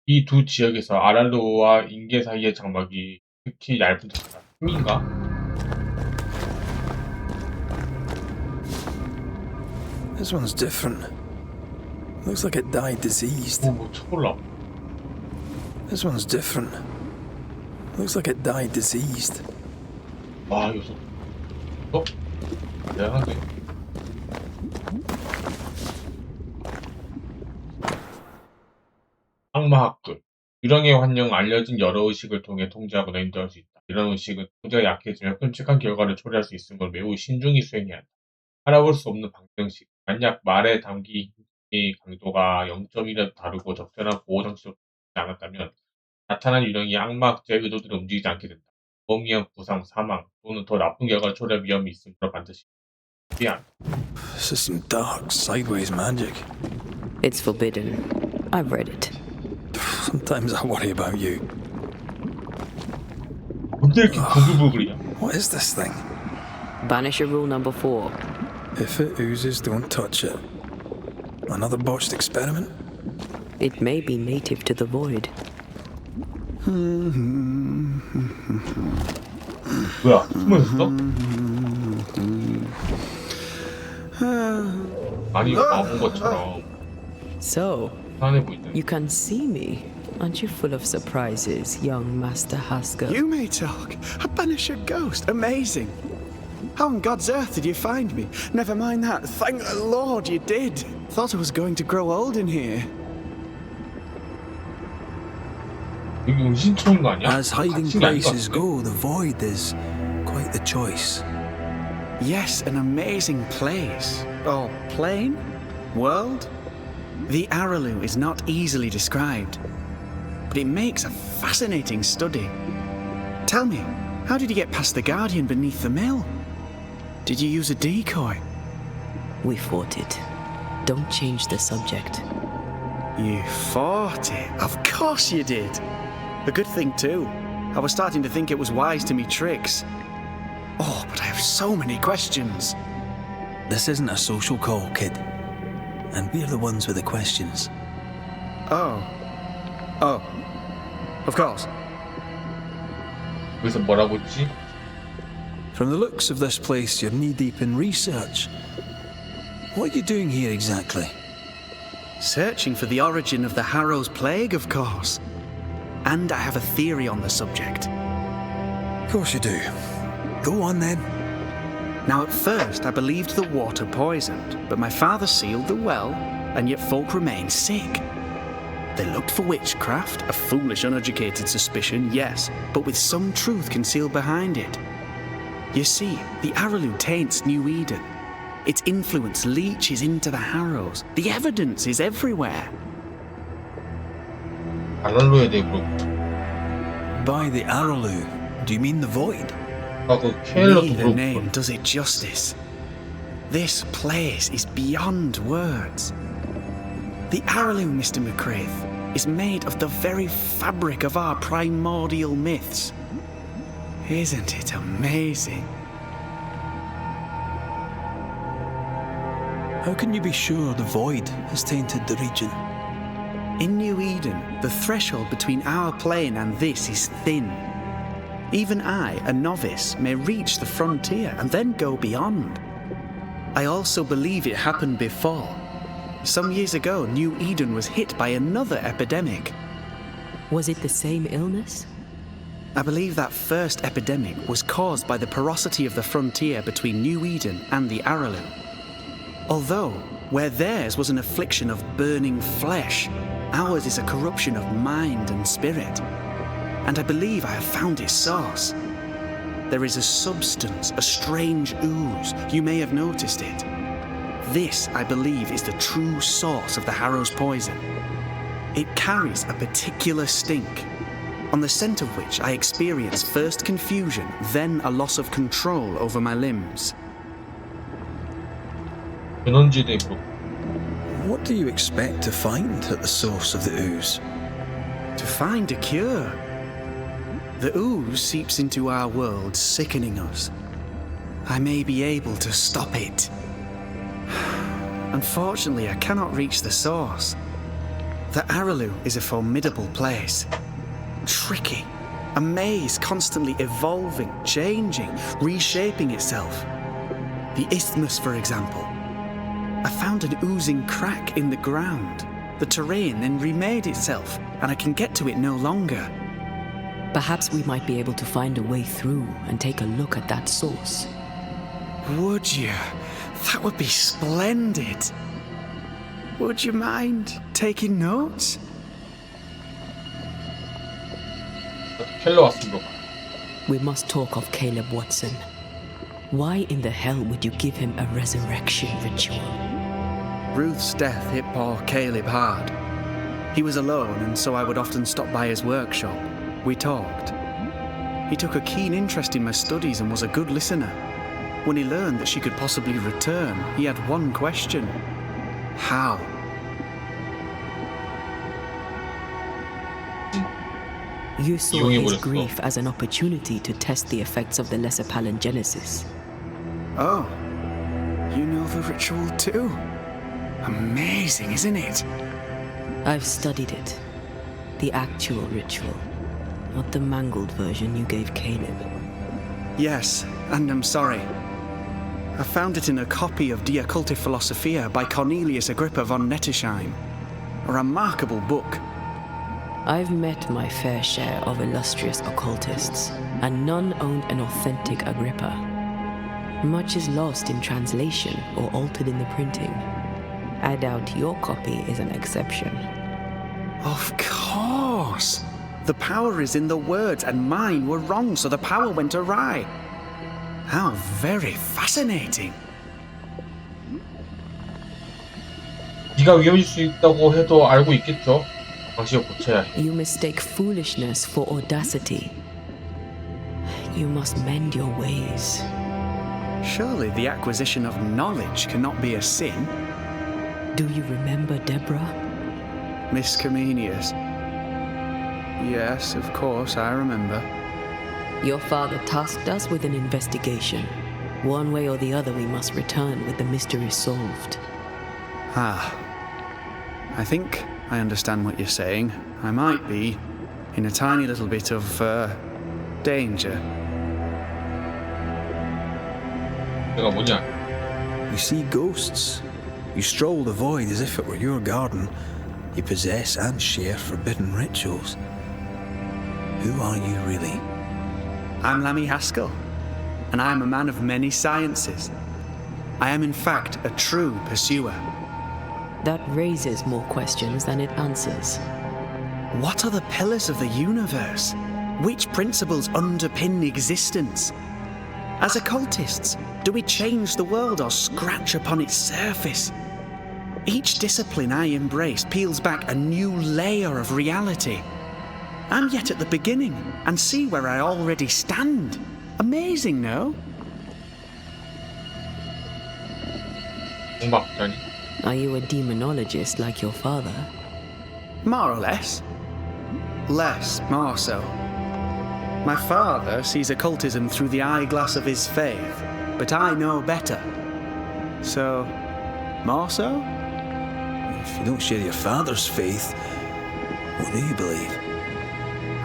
이 두 지역에서 아랄로와 인계 사이의 장막이 특히 얇은 듯하다. 힘인가? This one's different. Looks like it died diseased. 뭐 쳐볼라. This one's different. Looks like it died diseased. 와, 요소. 대단한데. 악마 학급. 유령의 환영 알려진 여러 의식을 통해 통제하거나 인도할 수 있다. 이런 의식은 통제가 약해지면 끔찍한 결과를 초래할 수 있음을 매우 신중히 수행해야 한다. 알아볼 수 없는 방정식. 만약 말의 담기 힘의 강도가 0.1이라도 다르고 적절한 보호 장치를 갖지 않았다면 나타난 유령이 악마학자의 의도대로 움직이지 않게 된다. 범위한 부상, 사망 또는 더 나쁜 결과를 초래할 위험이 있으므로 반드시 피해야 한다. This is some dark, sideways magic. It's forbidden. I've read it. Sometimes I worry about you. 뭔데 이렇게 부글부글이냐? What is this thing? Banisher rule number 4. If it oozes, don't touch it. Another botched experiment? It may be native to the void. 뭐야? 숨어있어? 아니 와본 것처럼 So, 편안해 보이네. you can see me. Aren't you full of surprises, young Master Haskell? You may talk. A banisher ghost. Amazing. How on God's earth did you find me? Never mind that. Thank the Lord you did. Thought I was going to grow old in here. 여기 은신처인 거 아니야? As hiding 갇힌 게 아닌 것 places 같은데? go, the void is quite the choice. Yes, an amazing place. Or plane? World? The Araloo is not easily described, but it makes a fascinating study. Tell me, how did you get past the Guardian beneath the mill? Did you use a decoy? We fought it. Don't change the subject. You fought it? Of course you did. A good thing too. I was starting to think it was wise to me tricks. Oh, but I have so many questions. This isn't a social call, kid. And we're the ones with the questions. Oh. Of course. 여기서 뭐라고 했지? From the looks of this place, you're knee-deep in research. What are you doing here exactly? Searching for the origin of the Harrow's Plague, of course. And I have a theory on the subject. Of course you do. Go on then. Now, at first, I believed the water poisoned, but my father sealed the well, and yet folk remained sick. They looked for witchcraft, a foolish, uneducated suspicion, yes, but with some truth concealed behind it. You see, the Araloo taints New Eden. Its influence leaches into the Harrows. The evidence is everywhere. 아랄로에 대해 물어보자. By the Araloo, do you mean the void? 그 케일러도 Neither 물어보고. name does it justice. This place is beyond words. The Araloo, Mr. McCraith, is made of the very fabric of our primordial myths. Isn't it amazing? How can you be sure the void has tainted the region? In New Eden, the threshold between our plane and this is thin. Even I, a novice, may reach the frontier and then go beyond. I also believe it happened before. Some years ago, New Eden was hit by another epidemic. Was it the same illness? I believe that first epidemic was caused by the porosity of the frontier between New Eden and the Araloo. Although, where theirs was an affliction of burning flesh, ours is a corruption of mind and spirit. And I believe I have found its source. There is a substance, a strange ooze. You may have noticed it. This, I believe, is the true source of the Harrow's poison. It carries a particular stink, on the scent of which I experience first confusion, then a loss of control over my limbs. What do you expect to find at the source of the ooze? To find a cure. The ooze seeps into our world, sickening us. I may be able to stop it. Unfortunately, I cannot reach the source. The Araloo is a formidable place. Tricky. A maze constantly evolving, changing, reshaping itself. The isthmus, for example. I found an oozing crack in the ground. The terrain then remade itself, and I can get to it no longer. Perhaps we might be able to find a way through and take a look at that source. Would you? That would be splendid. Would you mind taking notes? We must talk of Caleb Watson. Why in the hell would you give him a resurrection ritual? Ruth's death hit poor Caleb hard. He was alone, and so I would often stop by his workshop. We talked. He took a keen interest in my studies and was a good listener. When he learned that she could possibly return, he had one question. How? You saw his grief as an opportunity to test the effects of the lesser palingenesis. Oh, you know the ritual too? Amazing, isn't it? I've studied it. The actual ritual, not the mangled version you gave Caleb. Yes, and I'm sorry. I found it in a copy of De Occulti Philosophia by Cornelius Agrippa von Nettesheim. A remarkable book. I've met my fair share of illustrious occultists, and none owned an authentic Agrippa. Much is lost in translation or altered in the printing. I doubt your copy is an exception. Of course! The power is in the words, and mine were wrong, so the power went awry. How very fascinating. 네가 위험해질 수 있다고 해도 알고 있겠죠? 당시에 고쳐야 해. You mistake foolishness for audacity. You must mend your ways. Surely the acquisition of knowledge cannot be a sin. Do you remember Deborah? Miss Comenius. Yes, of course, I remember. Your father tasked us with an investigation. One way or the other, we must return with the mystery solved. Ah. I think I understand what you're saying. I might be in a tiny little bit of, danger. 내가 뭐냐? You see ghosts. You stroll the void as if it were your garden. You possess and share forbidden rituals. Who are you really? I'm Lammy Haskell, and I am a man of many sciences. I am in fact a true pursuer. That raises more questions than it answers. What are the pillars of the universe? Which principles underpin existence? As occultists, do we change the world or scratch upon its surface? Each discipline I embrace peels back a new layer of reality. I'm yet at the beginning, and see where I already stand. Amazing, no? Are you a demonologist like your father? More or less. Less, more so. My father sees occultism through the eyeglass of his faith, but I know better. So, More so? If you don't share your father's faith, what do you believe?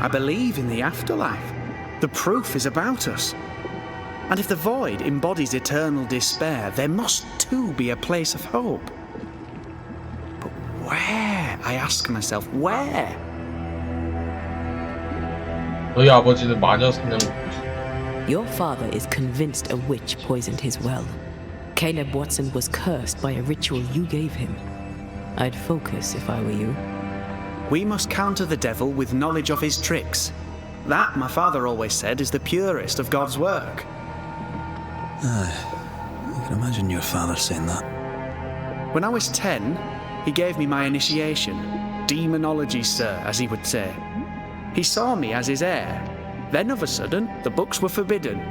I believe in the afterlife. The proof is about us. And if the void embodies eternal despair, there must too be a place of hope. But where? I ask myself, where? 너희 아버지는 마녀 사냥을 Your father is convinced a witch poisoned his well. Caleb Watson was cursed by a ritual you gave him. I'd focus if I were you. We must counter the devil with knowledge of his tricks. That, my father always said, is the purest of God's work. I can imagine your father saying that. When I was 10, he gave me my initiation. Demonology, sir, as he would say. He saw me as his heir. Then, of a sudden, the books were forbidden.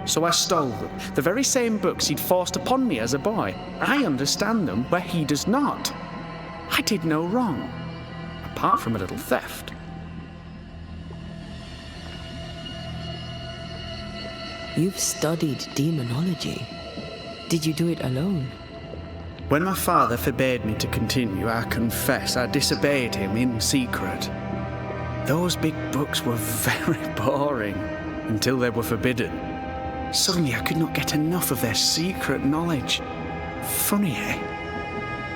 So I stole them, the very same books he'd forced upon me as a boy. I understand them where he does not. I did no wrong, apart from a little theft. You've studied demonology. Did you do it alone? When my father forbade me to continue, I confess I disobeyed him in secret. Those big books were very boring until they were forbidden. Suddenly I could not get enough of their secret knowledge. Funny, eh?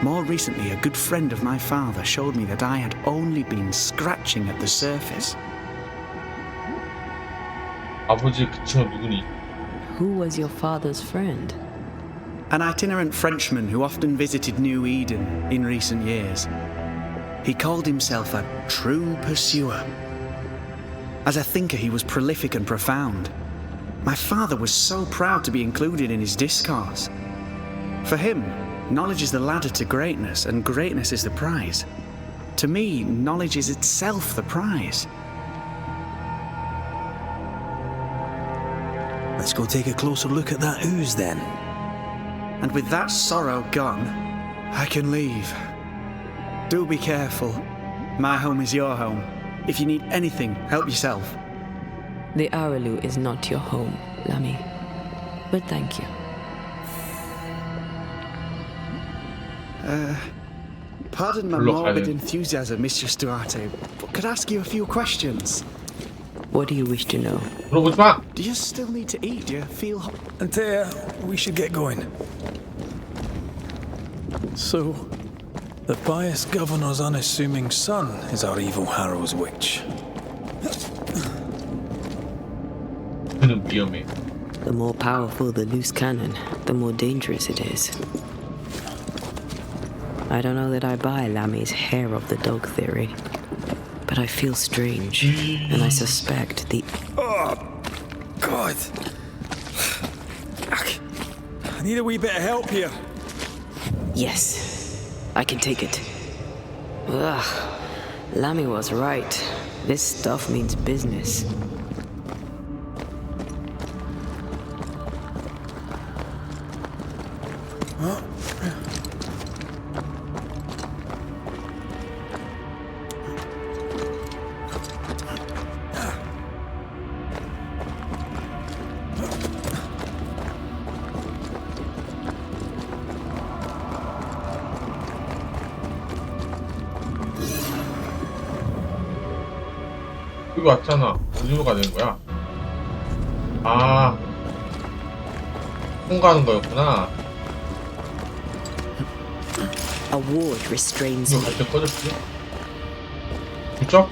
More recently, a good friend of my father showed me that I had only been scratching at the surface. 아버지의 그 친구 누구니? Who was your father's friend? An itinerant Frenchman who often visited New Eden in recent years. He called himself a true pursuer. As a thinker, he was prolific and profound. My father was so proud to be included in his discourse. For him, knowledge is the ladder to greatness, and greatness is the prize. To me, knowledge is itself the prize. Let's go take a closer look at that ooze then. And with that sorrow gone, I can leave. Do be careful. My home is your home. If you need anything, help yourself. The Araloo is not your home, Lammy. But thank you. Pardon my morbid enthusiasm, Mistress Duarte, but could I ask you a few questions? What do you wish to know? 물어보지 마! Do you still need to eat? Do you feel... Antea, we should get going. So, the pious governor's unassuming son is our evil Harrow's witch. 그는 위험해. The more powerful the loose cannon, the more dangerous it is. I don't know that I buy Lammy's hair of the dog theory, but I feel strange, and I suspect the... Oh, God! I need a wee bit of help here. Yes, I can take it. Ugh, Lammy was right. This stuff means business. 여기 왔잖아. 어디로 가야 되는 거야? 아, 통과하는 거였구나. A ward restrains 이거 me. 갈 때 꺼졌지? 부쩍?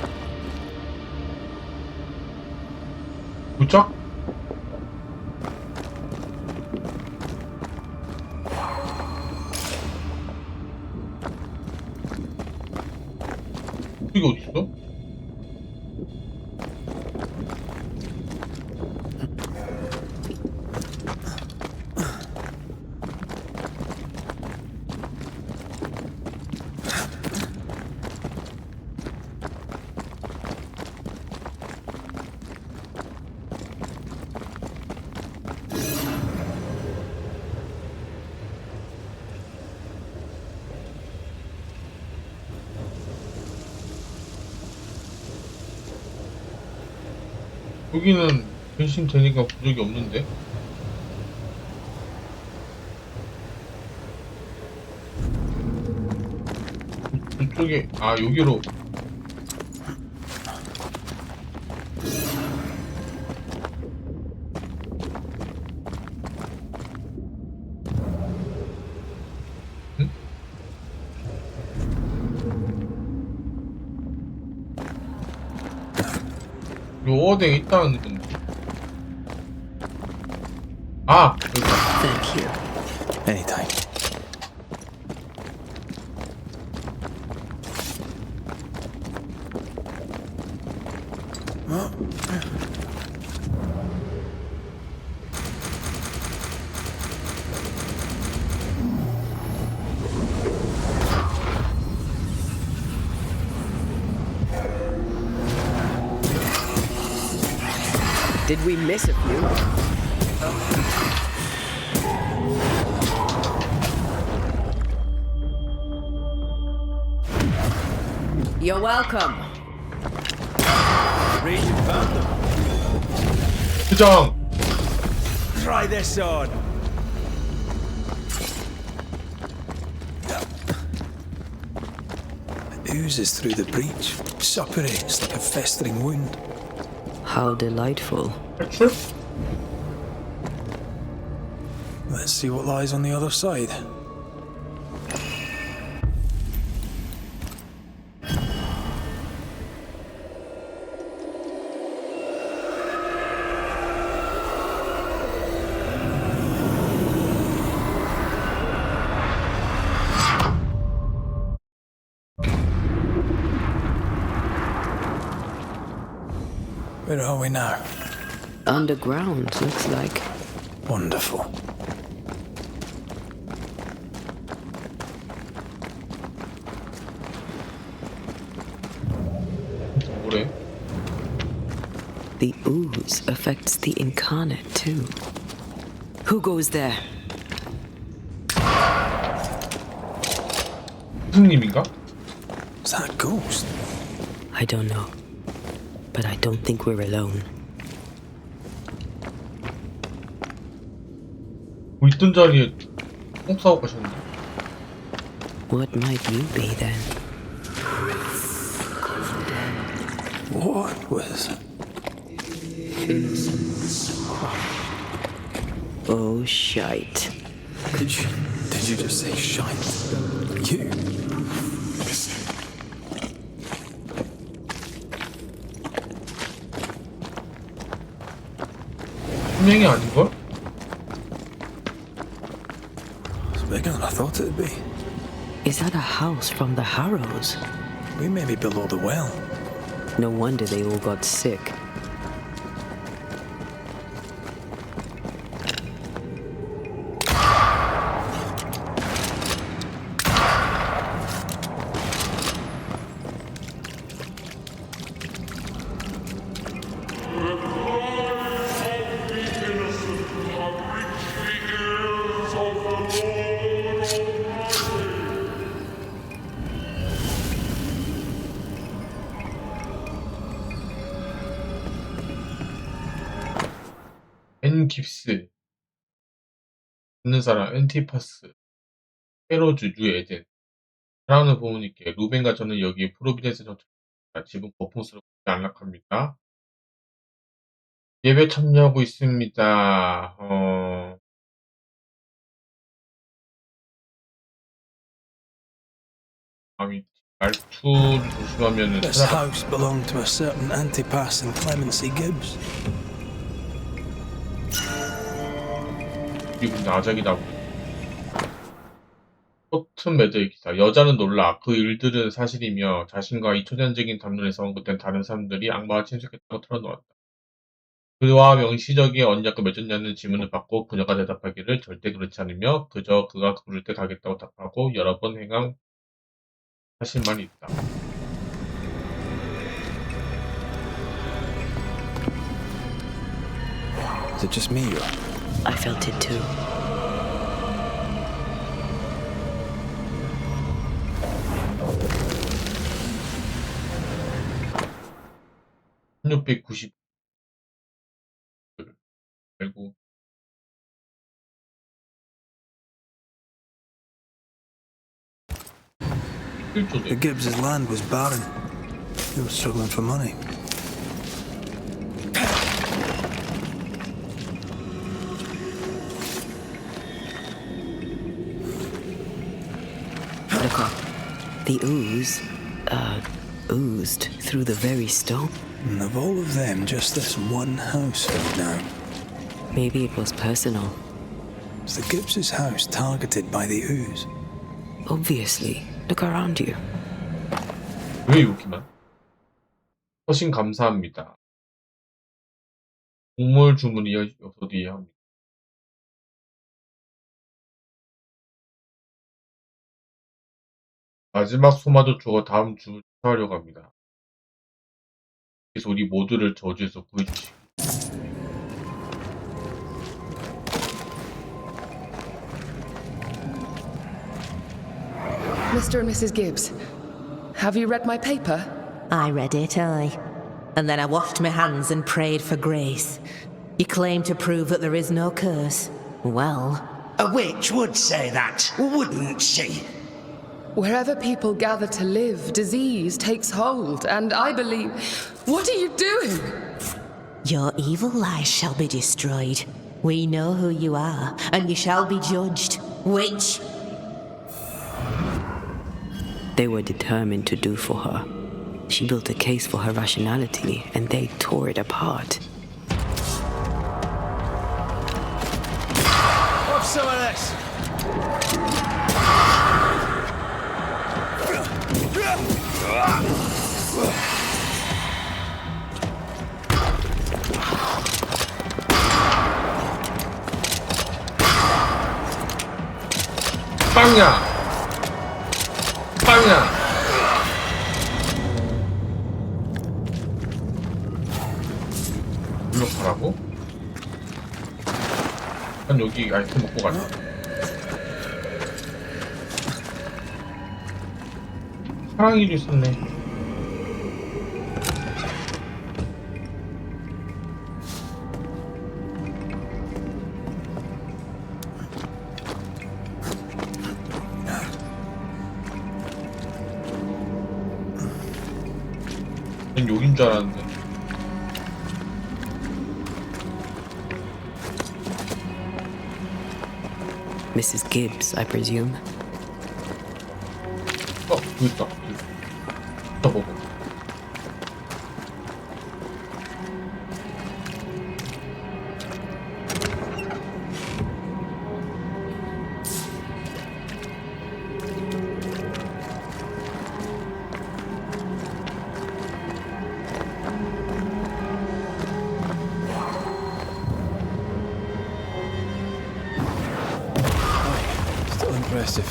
부쩍? 이게 어딨어? 여기는 변신 되니까 부족이 없는데? 이쪽에 여기로. 응? 요 어디에 있다는 건데. 여기다. Thank you. Anytime. Did we miss a few? You're welcome. Raging found them. 수정. Try this on. It oozes through the breach, suppurates like a festering wound. How delightful. 탈출? Let's see what lies on the other side. Where are we now? Underground, looks like. Wonderful. 뭐래? The ooze affects the incarnate too. Who goes there? 스승님인가? Is that a ghost? I don't know. But I don't think we're alone. 있던 자리에 똥 싸고 가셨는데. What might you be then? What was it? Oh, shite. Did you just say shite? You? 분명히 아닌걸? It's bigger than I thought it'd be. Is that a house from the Harrows? We may be below the well. No wonder they all got sick. 깁스, 있는 사람, 엔티파스, 페로즈, 뉴 에덴. 사랑하는 부모님께 루벤과 저는 여기 프로비덴스 정착합니다. 집은 고풍스럽게 안락합니다. 예배 참여하고 있습니다. 말투를 조심하면은 This house belonged to a certain Antipas and Clemency Gibbs. 그리고 나작이다. 토튼 매저의 기사. 여자는 놀라. 그 일들은 사실이며 자신과 이 초전적인 담론에서 언급된 다른 사람들이 악마가 침략했다고 털어놓았다. 그와 명시적인 언약을 맺었냐는 질문을 받고 그녀가 대답하기를 절대 그렇지 않으며 그저 그가 부를 때 가겠다고 답하고 여러 번 행한 사실만 있다. Is it just me or? I felt it too. (1690) 알고 The Gibbs' land was barren. They were struggling for money. Look up. The ooze, oozed through the very stone. And of all of them, just this one house fell down. Maybe it was personal. Was the Gibbs' house targeted by the ooze? Obviously. Look around you. 왜 여기만? 서신 감사합니다. 곡물 주문이 여기서 뒤에 합니다. 마지막 소마도 죽어 다음 주문 하려고 합니다. 그래서 우리 모두를 저주에서 구해주시고. Mr. and Mrs. Gibbs, have you read my paper? I read it, aye. And then I washed my hands and prayed for grace. You claim to prove that there is no curse. Well... A witch would say that, wouldn't she? Wherever people gather to live, disease takes hold, and I believe... What are you doing? Your evil lies shall be destroyed. We know who you are, and you shall be judged. Witch! They were determined to do for her. She built a case for her rationality, and they tore it apart. Have some of this! 빵야! 빵야! 물로 가라고? 난 여기 아이템 먹고 가자. 사랑이도 있었네. 난 여긴 줄 알았는데. Mrs. Gibbs, I presume. 여기 있다. 더 먹어. Still impressive.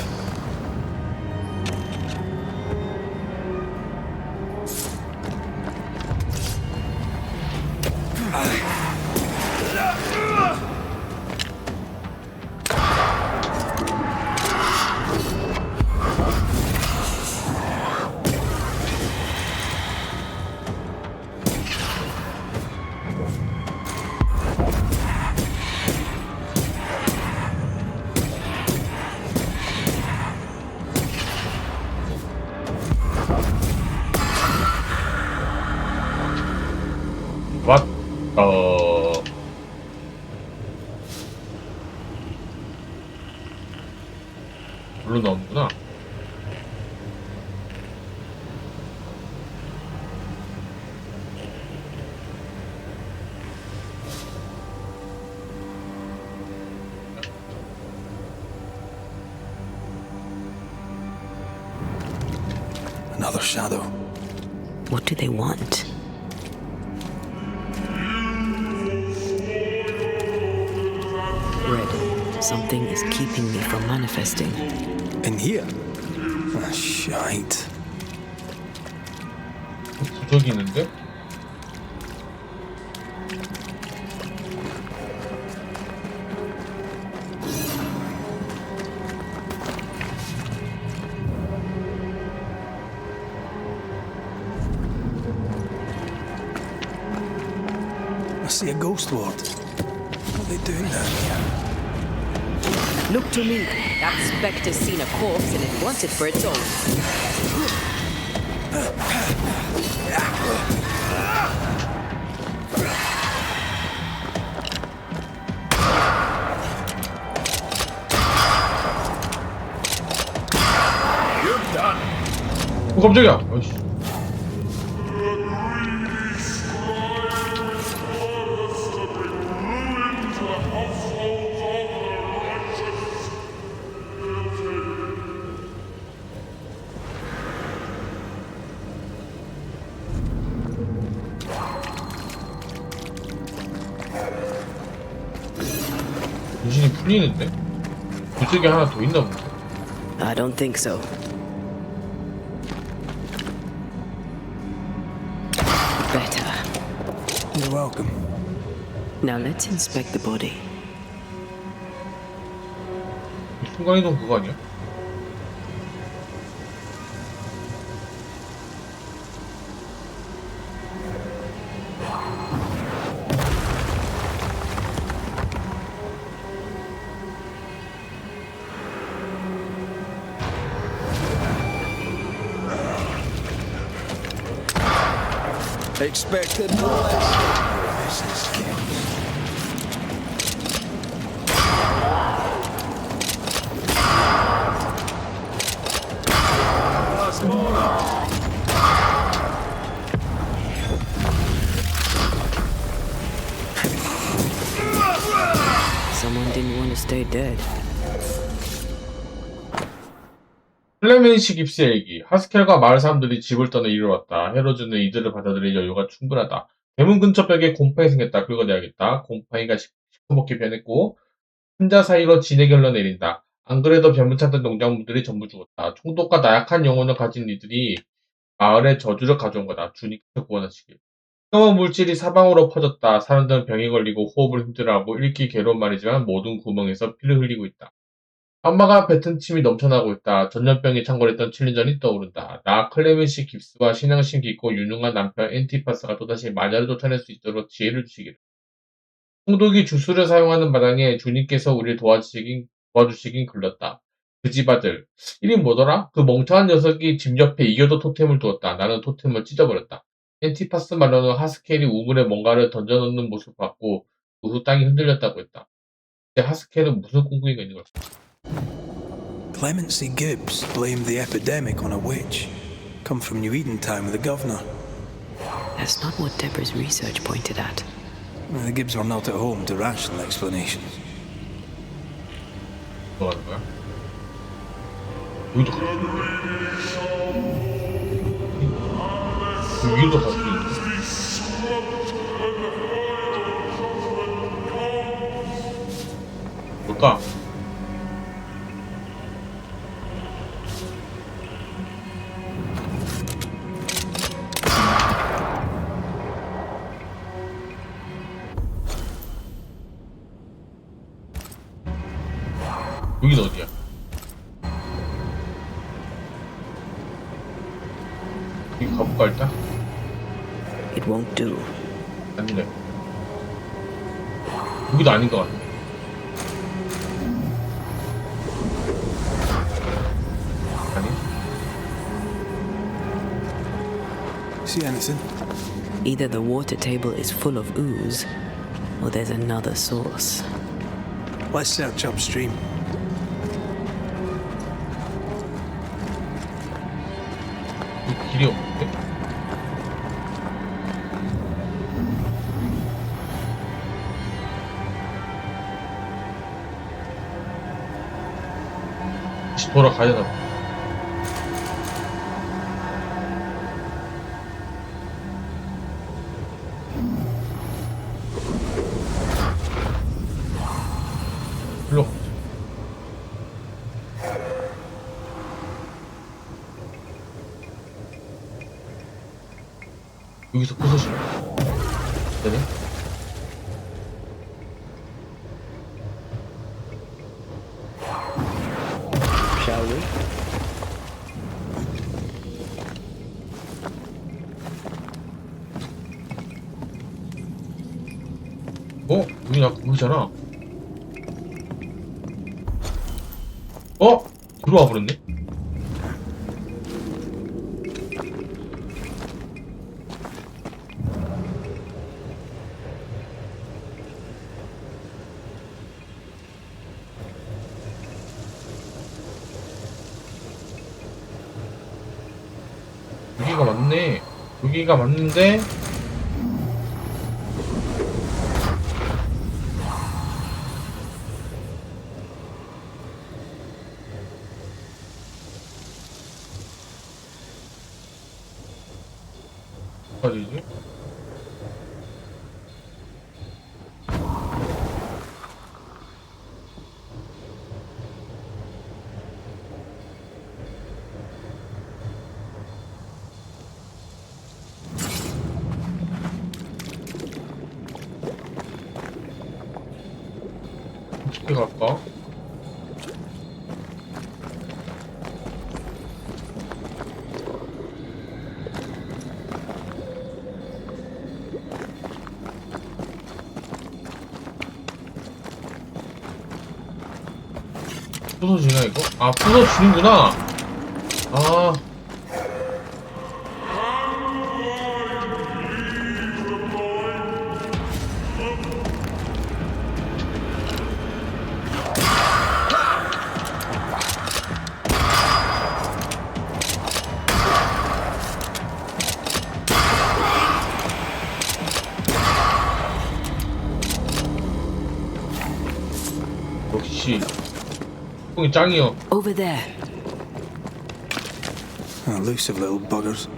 What? 물로 넣는구나. Another shadow. What do they want? Red, something is keeping me from manifesting. In here? Ah, shite. 부적이 있는데? I see a ghost ward. What are they doing down here? Look to me. That spectre's seen a corpse and it wants it for its own. 깜짝이야. 어이씨. 정신이 풀리는데? 그쪽에 하나 더 있나 본데? I don't think so. Better. You're welcome. Now let's inspect the body. 순간이동 그거 아니야? Expected no less. This is king. Someone didn't want to stay dead. 클레멘시 깁스의 얘기. 하스켈과 마을 사람들이 집을 떠나 이리로 왔다. 헤로즈는 이들을 받아들일 여유가 충분하다. 대문 근처 벽에 곰팡이 생겼다. 긁어내야겠다. 곰팡이가 시커멓게 변했고 혼자 사이로 진액이 흘러내린다. 안 그래도 변문찮던 농작물들이 전부 죽었다. 총독과 나약한 영혼을 가진 이들이 마을에 저주를 가져온 거다. 주님께서 구원하시길. 흉한 물질이 사방으로 퍼졌다. 사람들은 병에 걸리고 호흡을 힘들어하고 읽기 괴로운 말이지만 모든 구멍에서 피를 흘리고 있다. 엄마가 뱉은 침이 넘쳐나고 있다. 전염병이 창궐했던 7년 전이 떠오른다. 나 클레멘시 깁스와 신앙심 깊고 유능한 남편 엔티파스가 또다시 마녀를 쫓아낼 수 있도록 지혜를 주시기를. 총독이 주술을 사용하는 마당에 주님께서 우리를 도와주시긴 글렀다. 그 집 아들. 이름 뭐더라? 그 멍청한 녀석이 집 옆에 이겨도 토템을 두었다. 나는 토템을 찢어버렸다. 엔티파스 말로는 하스켈이 우물에 뭔가를 던져놓는 모습을 봤고 그 후 땅이 흔들렸다고 했다. 근데 하스켈은 무슨 꿍꿍이가 있는 걸까? Clemency Gibbs blamed the epidemic on a witch. Come from New Eden Town with the governor. That's not what Deborah's research pointed at. The Gibbs were not at home to rational explanations. 뭐 하는 거야? 여기도 갈 수 있는데? 여기도 갈 수 있는데? 뭘까? 여긴 어디야? 여기 가볼까 일단? It won't do. 아니네. 여기도 아닌 것 같아. 아니? See anything? Either the water table is full of ooze, or there's another source. Let's search upstream. 길이 없는데? 다시 돌아가야 되나 봐. 일로. 여기서 부서지네. 되네? Shall we? 여기 아까 거기잖아. 뒤로 와버렸네? 여기가 맞네. 여기가 맞는데 어디지? 어떻게 갈까? 부서지나 이거? 아 부서지는구나. 아 역시 형이 짱이요. Over there. Elusive little buggers.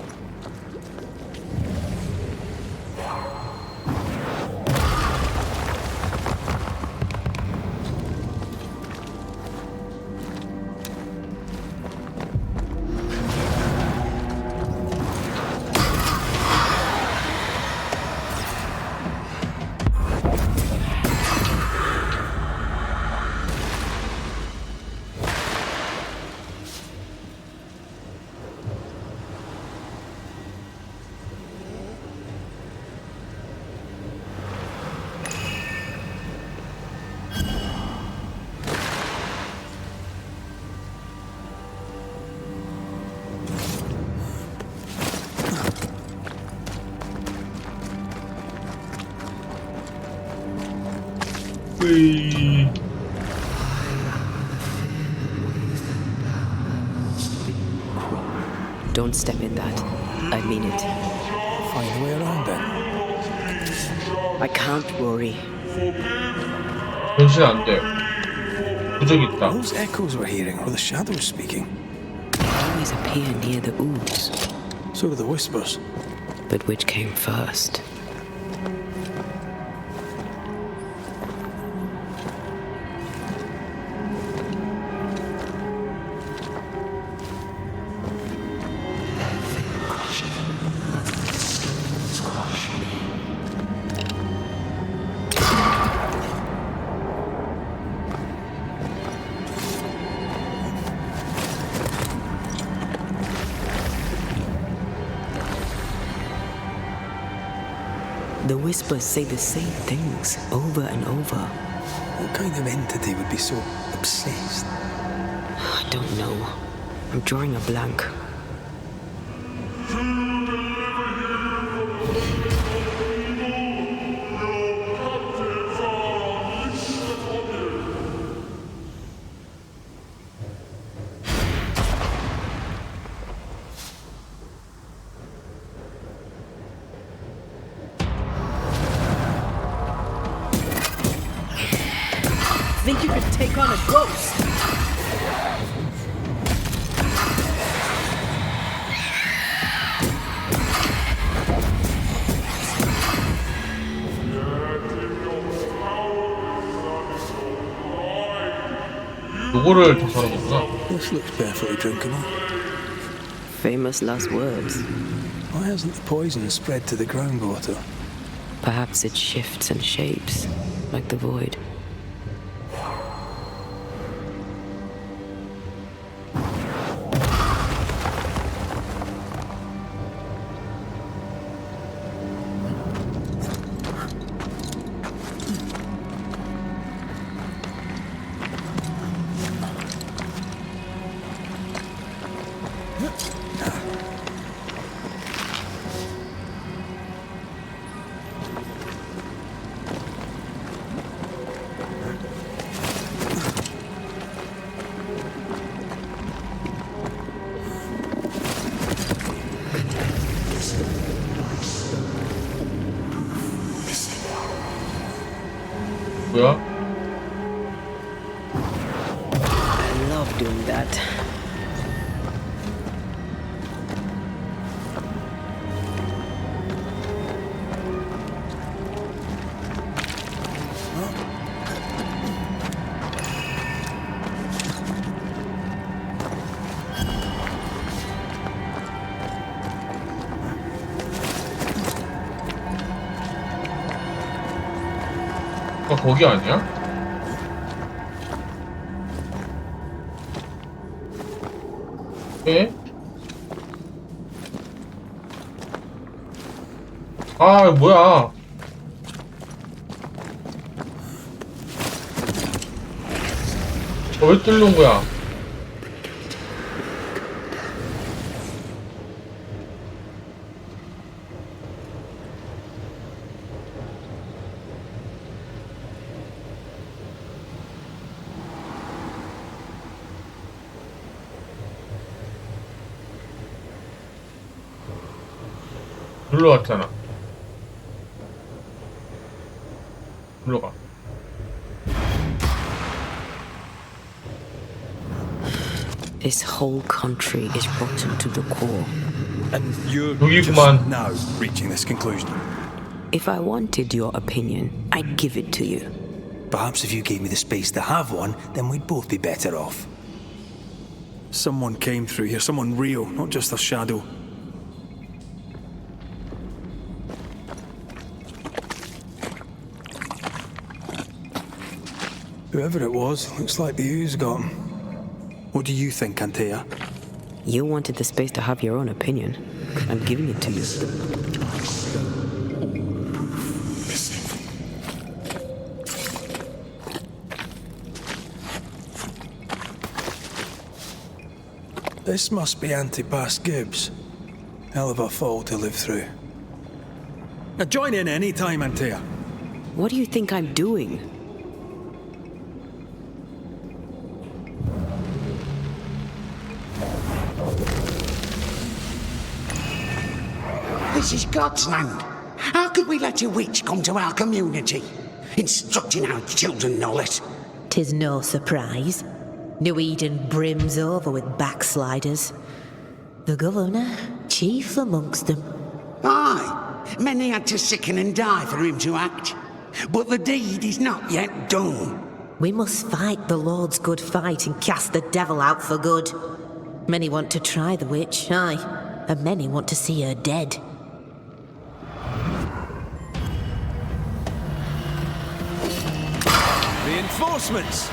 으이. Don't step in that. I mean it. Find a way around then. I can't, Rory. 변신 안 돼. 부적이 있다. Those echoes we're hearing are the shadows speaking. They always appear near the ooze. So do the whispers. But which came first? The whispers say the same things over and over. What kind of entity would be so obsessed? I don't know. I'm drawing a blank. Think you could take on a ghost? 요거를 조사하는 거구나. This looks perfectly drinkable. Famous last words. Why hasn't the poison spread to the groundwater? Perhaps it shifts and shapes, like the void. 뭐야? I love doing that. 거기 아니야? 에? 아, 뭐야? 왜 뚫는 거야? 눌러왔잖아. 눌러가. This whole country is rotten to the core. And you're 여기구만. just now reaching this conclusion. If I wanted your opinion, I'd give it to you. Perhaps if you gave me the space to have one, then we'd both be better off. Someone came through here, someone real, not just a shadow. Whoever it was, looks like the ooze got him. What do you think, Antea? You wanted the space to have your own opinion. I'm giving it to you. This must be Antipas Gibbs. Hell of a fall to live through. Now join in any time, Antea. What do you think I'm doing? This is God's land. How could we let a witch come to our community? Instructing our children, no less. 'Tis no surprise. New Eden brims over with backsliders. The governor, chief amongst them. Aye, many had to sicken and die for him to act. But the deed is not yet done. We must fight the Lord's good fight and cast the devil out for good. Many want to try the witch, aye, and many want to see her dead. Reinforcements!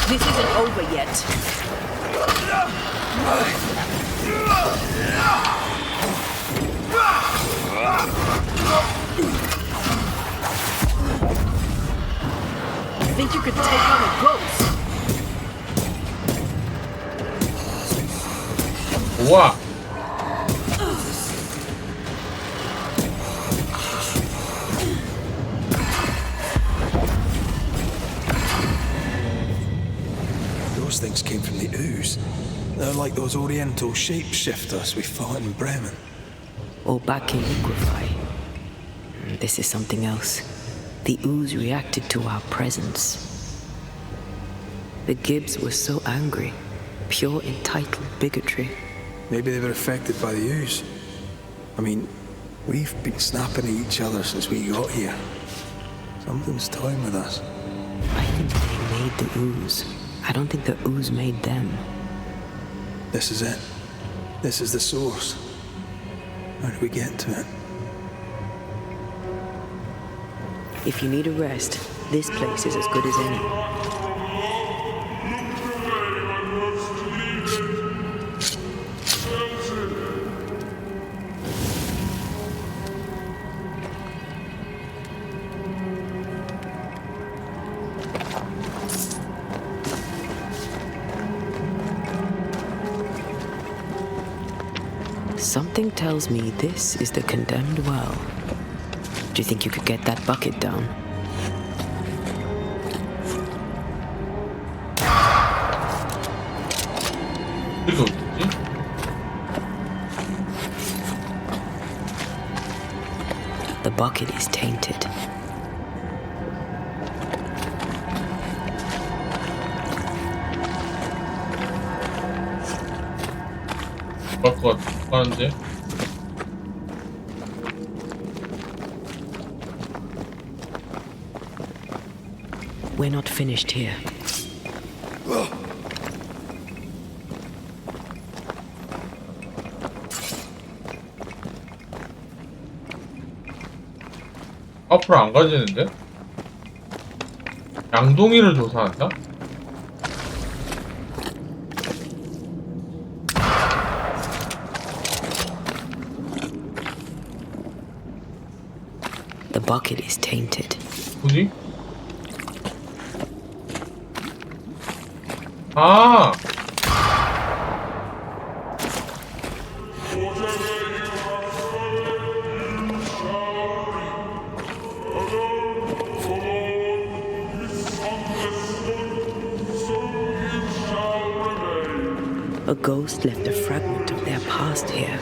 This isn't over yet. Think you could take on a ghost? 우와. Those things came from the ooze. They're like those oriental shapeshifters we fought in Bremen. Or back in Liquefy. This is something else. The ooze reacted to our presence. The Gibbs were so angry. Pure entitled bigotry. Maybe they were affected by the ooze. I mean, we've been snapping at each other since we got here. Something's toying with us. I think they made the ooze. I don't think the ooze made them. This is it. This is the source. How do we get to it? If you need a rest, this place is as good as any. Something tells me this is the condemned well. Do you think you could get that bucket down? 이게 어딨지? The bucket is tainted. 갈 것 같은데? We're not finished here. 앞으로 안 가지는데? 양동이를 조사한다? The bucket is tainted. 뭐지? 아! A ghost left a fragment of their past here.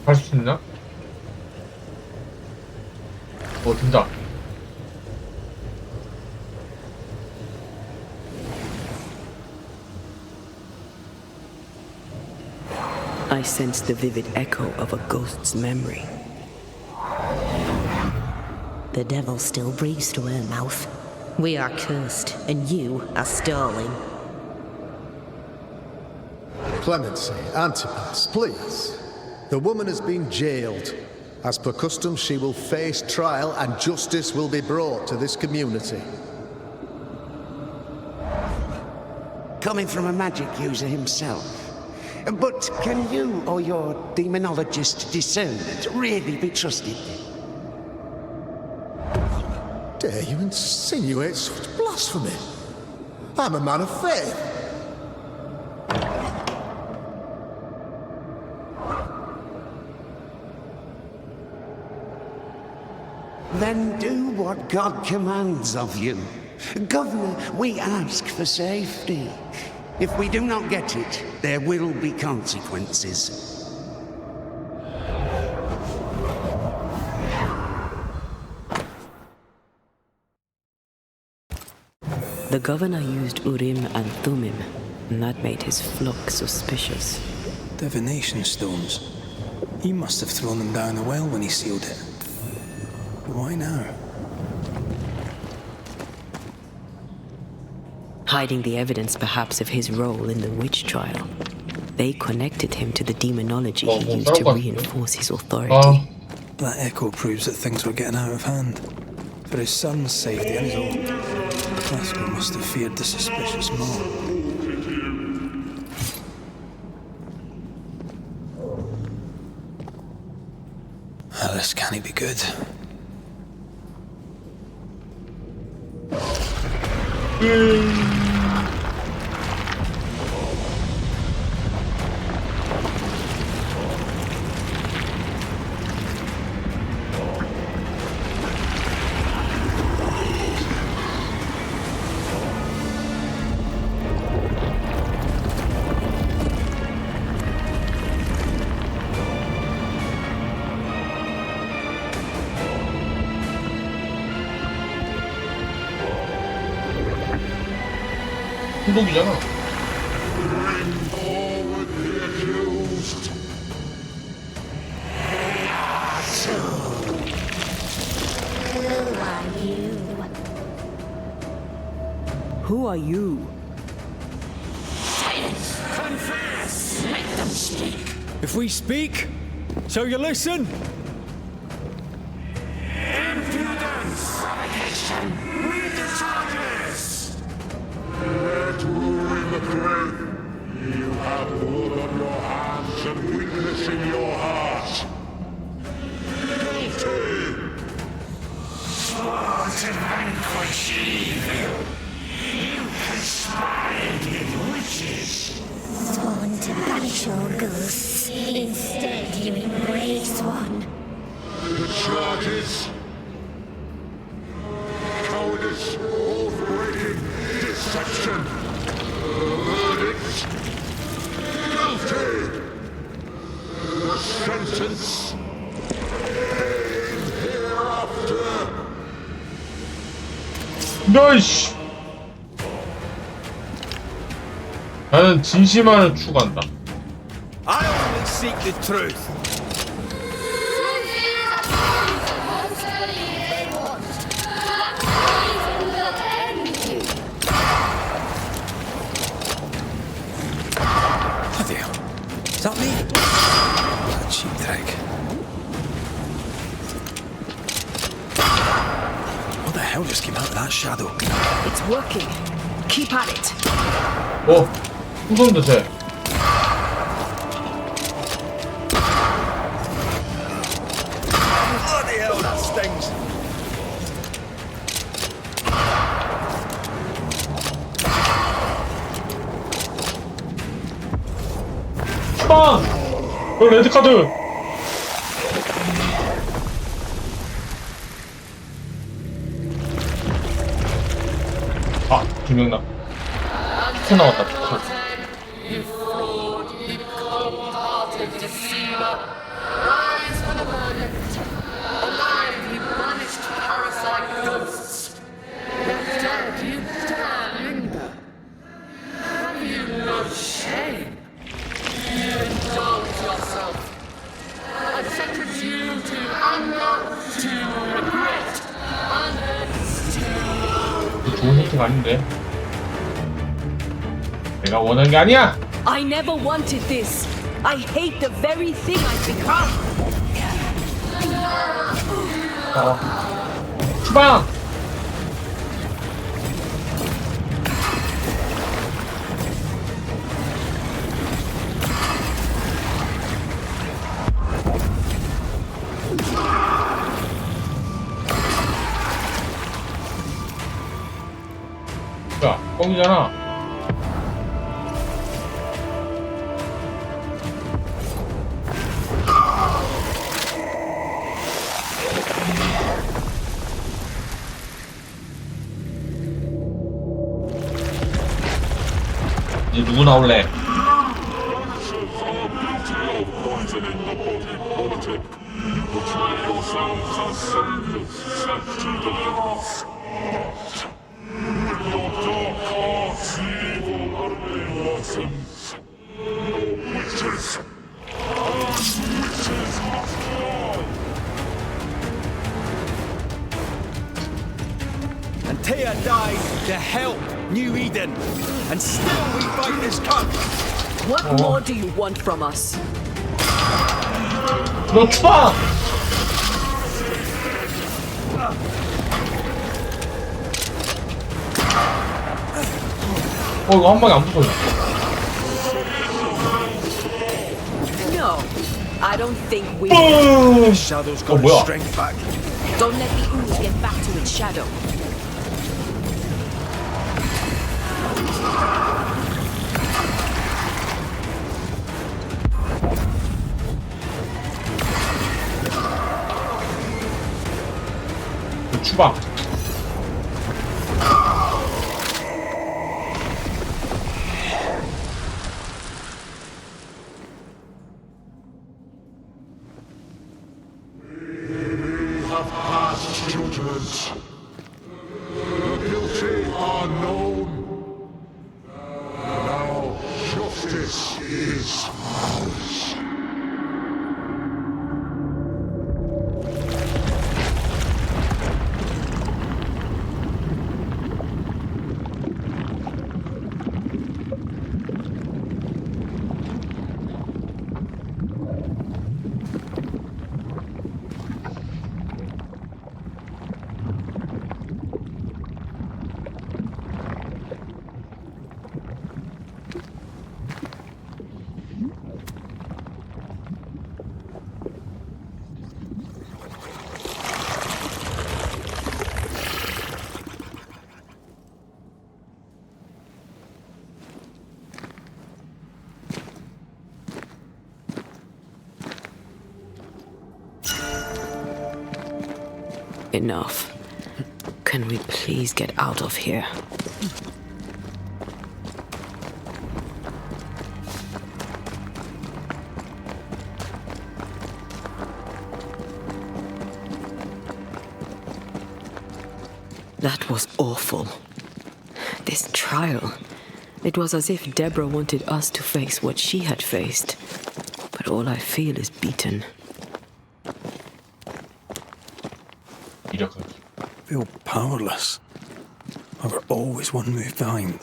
갈 수 있나? 된다. I sense the vivid echo of a ghost's memory. The devil still breathes through her mouth. We are cursed, and you are stalling. Clemency, Antipas, please. The woman has been jailed. As per custom, she will face trial and justice will be brought to this community. Coming from a magic user himself. But can you or your demonologist discernment really be trusted? Dare you insinuate such blasphemy? I'm a man of faith. Then do what God commands of you. Governor, we ask for safety. If we do not get it, there will be consequences. The governor used Urim and Thummim, and that made his flock suspicious. Divination stones. He must have thrown them down the well when he sealed it. Why now? Hiding the evidence perhaps of his role in the witch trial. They connected him to the demonology he used to reinforce his authority. That echo proves that things were getting out of hand. For his son's safety and his own. Pascal must have feared the suspicious mob. This can't be good. 행동이잖아. Who are you? Confess! Let them speak! If we speak, shall you listen? Impudence! Provocation! Read the charges! Let Urim the Great! You have blood on your hands and weakness in your heart! Guilty! Sworn to vanquish evil! You conspired with witches! Sworn to banish all ghosts. Instead, you embrace one. The charges? Cowardice, oath-breaking, deception! 너이씨. 나는 진실만을 추구한다. I only seek the truth. Bloody hell. Is that me? That cheap trick. What the hell just came out of that shadow? It's working. Keep at it. 후손 드세. Bloody hell, that stings. 빵! 레드카드! 아, 2명 나. 코 나왔다, 코. You fraud, you cold-hearted deceiver! Rise for the verdict! Alive, you banished parasite ghosts! If dead, you dare linger! Have you no shame? You indulge yourself! I sentence you to anger, to regret, and hence to... 좋은 혜택 아닌데. 내가 원한 게 아니야. I never wanted this. I hate the very thing I've become. 주방. 야, 껌이잖아. 이제 누구 나올래? And Taya died to help New Eden. And still we fight this cunt. What more do you want from us? 너 추방! 이거 한 방에 안 붙어요. No, I don't think we. Shadow's got its strength back. Don't let the ooze get back to its shadow. 추방. have passed judgment. The guilty are known. Now justice is ours. Enough. Can we please get out of here? That was awful. This trial. It was as if Deborah wanted us to face what she had faced. But all I feel is beaten. I feel powerless. I were always one move behind.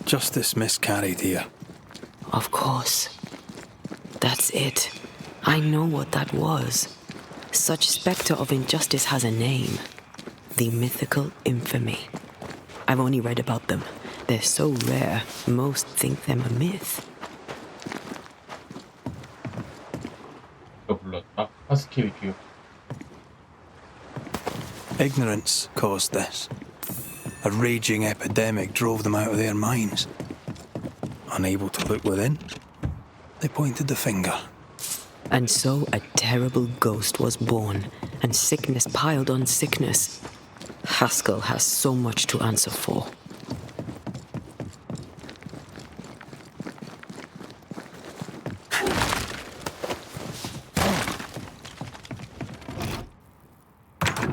Justice miscarried here. Of course. That's it. I know what that was. Such spectre of injustice has a name. The mythical infamy. I've only read about them. They're so rare, most think them a myth. Ignorance caused this. A raging epidemic drove them out of their minds. Unable to look within, they pointed the finger. And so a terrible ghost was born, and sickness piled on sickness. Haskell has so much to answer for.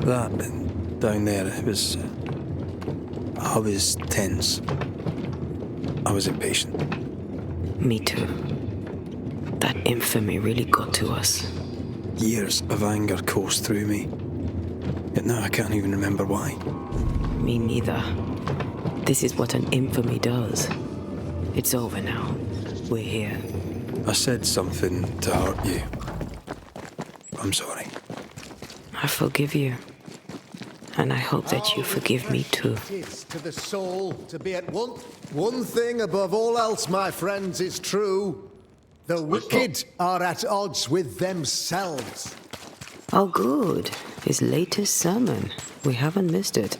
That and down there, it was... I was tense. I was impatient. Me too. That infamy really got to us. Years of anger coursed through me. Yet now I can't even remember why. Me neither. This is what an infamy does. It's over now. We're here. I said something to hurt you. I'm sorry. I forgive you. And I hope that you forgive me too. It is to the soul to be at one thing above all else, my friends, is true. The wicked are at odds with themselves. Oh, good. His latest sermon. We haven't missed it.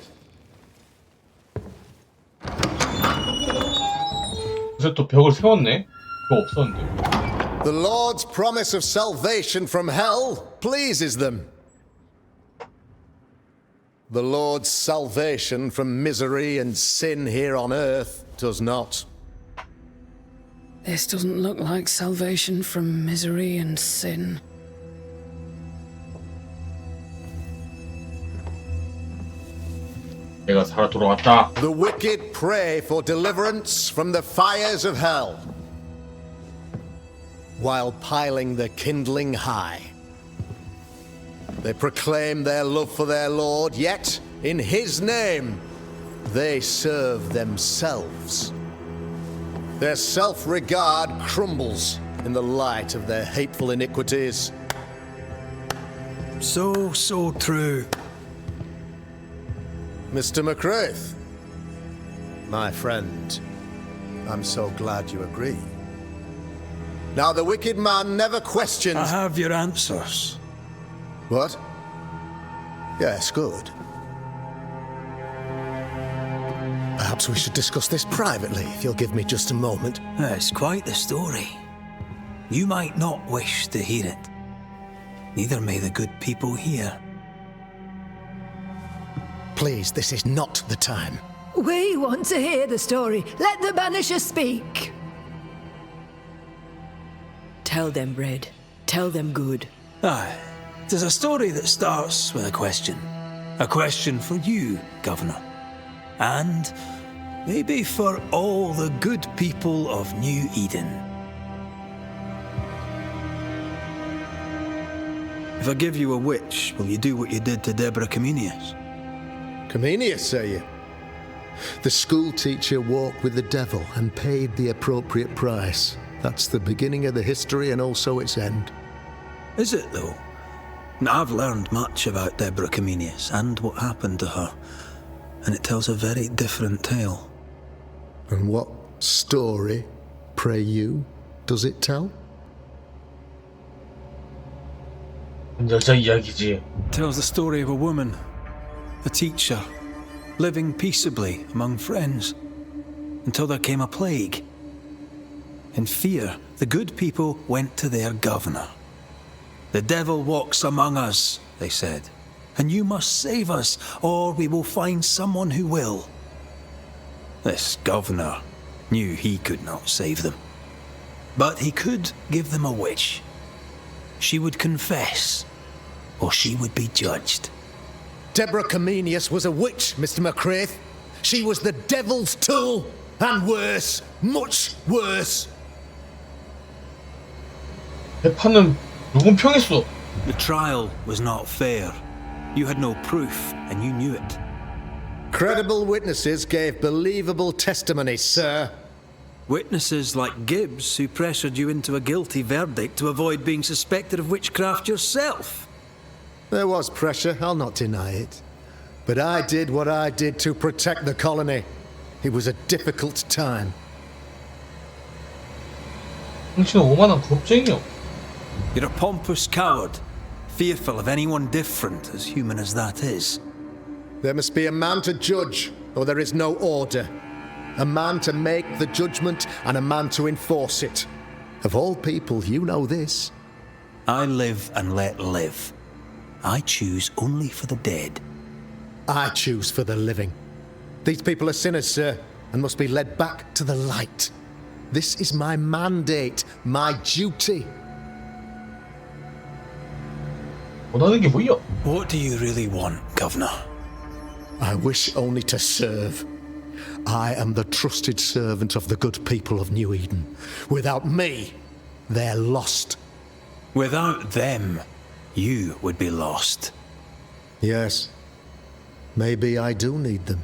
그래서 또 벽을 세웠네? 그거 없었는데. The Lord's promise of salvation from hell pleases them. The Lord's salvation from misery and sin here on earth does not. This doesn't look like salvation from misery and sin. 내가 살아 돌아왔다. The wicked pray for deliverance from the fires of hell, while piling the kindling high. They proclaim their love for their Lord, yet in His name they serve themselves. Their self-regard crumbles in the light of their hateful iniquities. So true. Mr. McCraith, my friend, I'm so glad you agree. Now the wicked man never questions... I have your answers. What? Yes, good. Perhaps we should discuss this privately, if you'll give me just a moment. It's quite the story. You might not wish to hear it. Neither may the good people here. Please, this is not the time. We want to hear the story. Let the Banisher speak. Tell them, Red. Tell them good. Aye. It is a story that starts with a question. A question for you, Governor. And maybe for all the good people of New Eden. If I give you a witch, will you do what you did to Deborah Comenius? Comenius, say you? The school teacher walked with the devil and paid the appropriate price. That's the beginning of the history and also its end. Is it, though? I've learned much about Deborah Comenius and what happened to her, and it tells a very different tale. And what story, pray you, does it tell? 여자 이야기지. It tells the story of a woman, a teacher, living peaceably among friends, until there came a plague. In fear, the good people went to their governor. The devil walks among us, they said, and you must save us, or we will find someone who will. This governor knew he could not save them, but he could give them a wish. She would confess, or she would be judged. Deborah Comenius was a witch, Mr. McCraith. She was the devil's tool, and worse, much worse. 재판은 무공평했어. The trial was not fair. You had no proof, and you knew it. Credible witnesses gave believable testimony, sir. Witnesses like Gibbs, who pressured you into a guilty verdict to avoid being suspected of witchcraft yourself. There was pressure, I'll not deny it. But I did what I did to protect the colony. It was a difficult time. 당신은 오만한 겁쟁이요. You're a pompous coward, fearful of anyone different, as human as that is. There must be a man to judge, or there is no order. A man to make the judgment, and a man to enforce it. Of all people, you know this. I live and let live. I choose only for the dead. I choose for the living. These people are sinners, sir, and must be led back to the light. This is my mandate, my duty. 원하는 게 뭐야? What do you really want, Governor? I wish only to serve. I am the trusted servant of the good people of New Eden. Without me, they're lost. Without them, you would be lost. Yes. Maybe I do need them.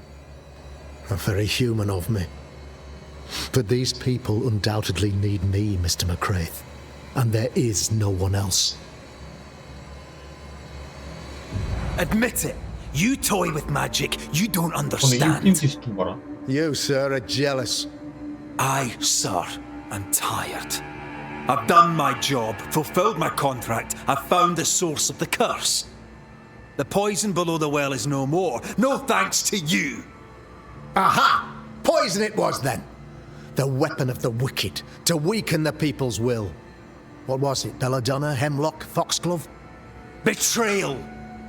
Very human of me. But these people undoubtedly need me, Mr. McCraith. And there is no one else. Admit it. You toy with magic you don't understand. You, sir, are jealous. I, sir, am tired. I've done my job, fulfilled my contract. I've found the source of the curse. The poison below the well is no more. No thanks to you. Aha! Poison it was then. The weapon of the wicked, to weaken the people's will. What was it? Belladonna, hemlock, foxglove? Betrayal.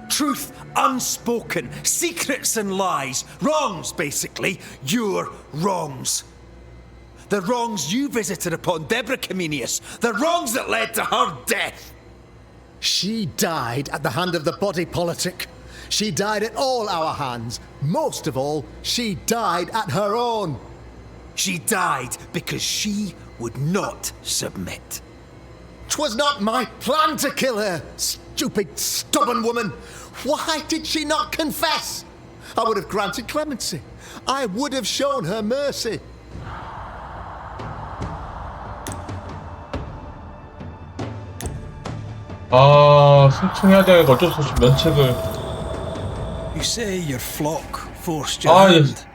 Truth unspoken. Secrets and lies. Wrongs, basically. Your wrongs. The wrongs you visited upon Deborah Comenius. The wrongs that led to her death. She died at the hand of the body politic. She died at all our hands. Most of all, she died at her own. She died because she would not submit. 'Twas not my plan to kill her, stupid, stubborn woman. Why did she not confess? I would have granted clemency. I would have shown her mercy. 승청해야 되니까 어쩔 수 없이 면책을. You say your flock forced your hand.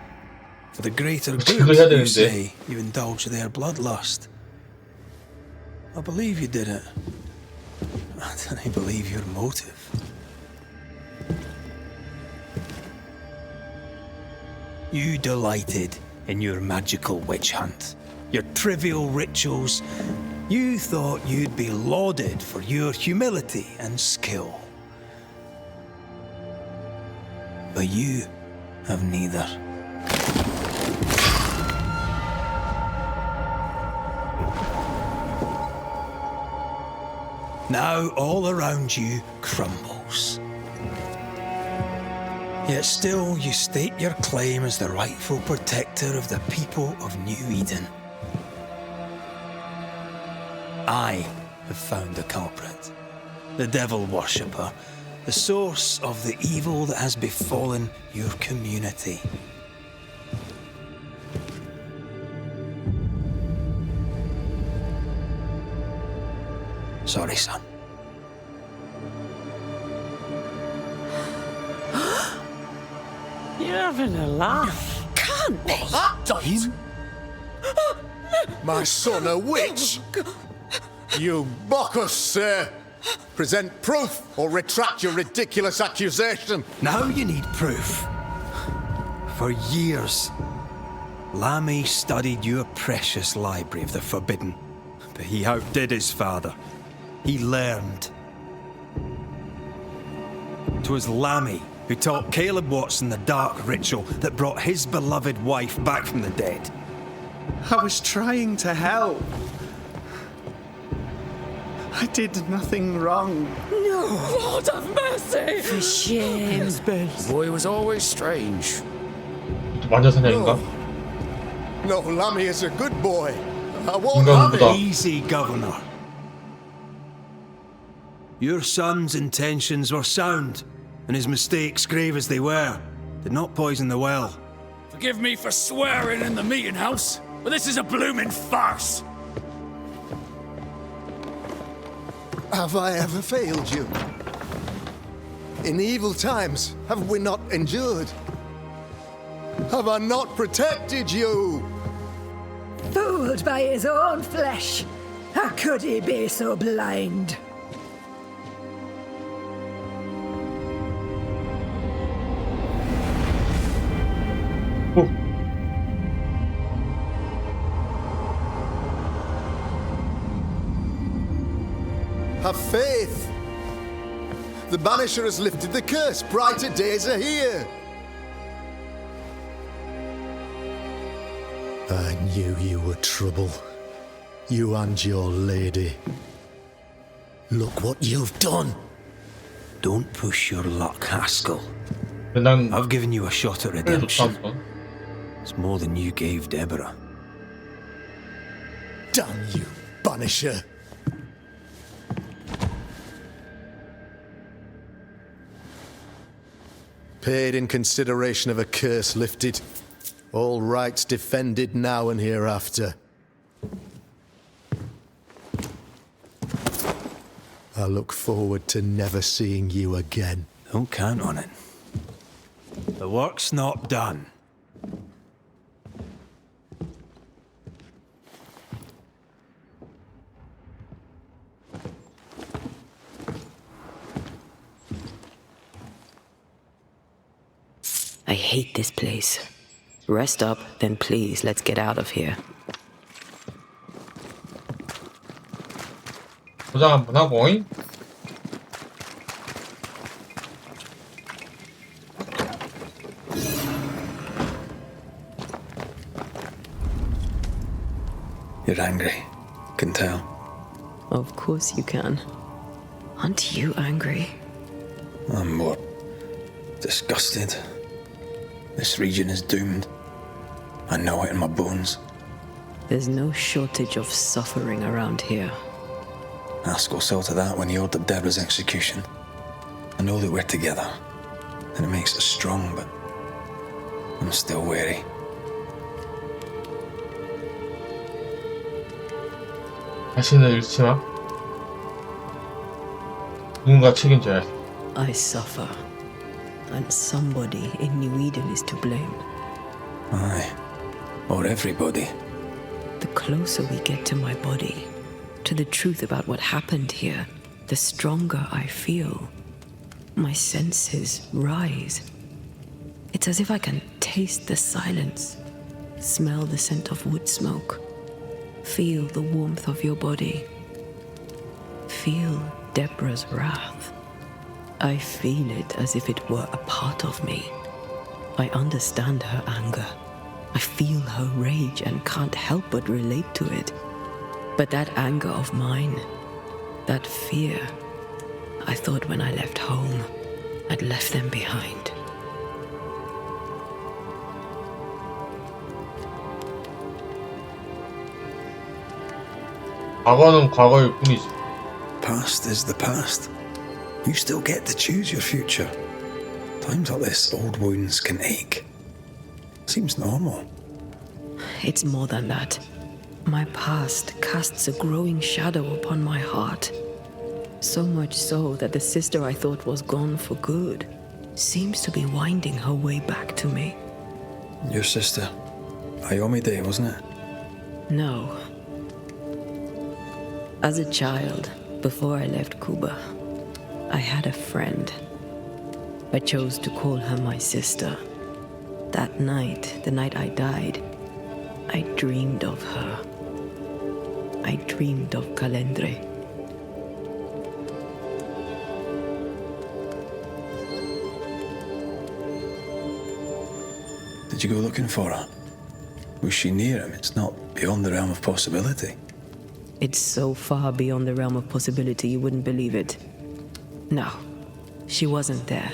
For the greater good, you say you indulged their bloodlust. I believe you did it. I don't believe your motive. You delighted in your magical witch hunt, your trivial rituals. You thought you'd be lauded for your humility and skill. But you have neither. Now all around you crumbles. Yet still you state your claim as the rightful protector of the people of New Eden. I have found the culprit, the devil worshipper, the source of the evil that has befallen your community. Sorry, son. You're having a laugh. Can't be. Him? My son, a witch? You mock us, sir. Present proof or retract your ridiculous accusation. Now you need proof. For years, Lammy studied your precious library of the forbidden, but he outdid his father. He learned. 'Twas Lammy who taught Caleb Watson the dark ritual that brought his beloved wife back from the dead. I was trying to help. I did nothing wrong. No! Lord have mercy! For shame. The boy was always strange. 만자사냥인가? No, Lammy is a good boy. I won't have it. Easy, Governor. Your son's intentions were sound, and his mistakes, grave as they were, did not poison the well. Forgive me for swearing in the meeting house, but this is a blooming farce. Have I ever failed you? In evil times, have we not endured? Have I not protected you? Fooled by his own flesh. How could he be so blind? Have faith. The Banisher has lifted the curse. Brighter days are here. I knew you were trouble. You and your lady. Look what you've done. Don't push your luck, Haskell. 난 I've given you a shot at redemption. It's more than you gave Deborah. Damn you, Banisher. Paid in consideration of a curse lifted. All rights defended now and hereafter. I look forward to never seeing you again. Don't count on it. The work's not done. I hate this place. Rest up, then please, let's get out of here. 포장 한번 하고. You're angry. Can tell. Of course you can. Aren't you angry? I'm more disgusted. This region is doomed. I know it in my bones. There's no shortage of suffering around here. Haskell saw to that when he ordered Deborah's execution. I know that we're together, and it makes us strong, but I'm still wary. 자신을 잃지 마. 누군가 책임져야 해. I suffer, and somebody in New Eden is to blame. Aye, or everybody. The closer we get to my body, to the truth about what happened here, the stronger I feel. My senses rise. It's as if I can taste the silence, smell the scent of wood smoke, feel the warmth of your body, feel Deborah's wrath. I feel it as if it were a part of me. I understand her anger. I feel her rage and can't help but relate to it. But that anger of mine, that fear, I thought when I left home, I'd left them behind. 과거는 과거일 뿐이지. Past is the past. You still get to choose your future. Times like this, old wounds can ache. Seems normal. It's more than that. My past casts a growing shadow upon my heart. So much so that the sister I thought was gone for good seems to be winding her way back to me. Your sister, Ayomide, wasn't it? No. As a child, before I left Cuba, I had a friend. I chose to call her my sister. That night, the night I died, I dreamed of her. I dreamed of Calendre. Did you go looking for her? Was she near him? It's not beyond the realm of possibility. It's so far beyond the realm of possibility you wouldn't believe it. No, she wasn't there.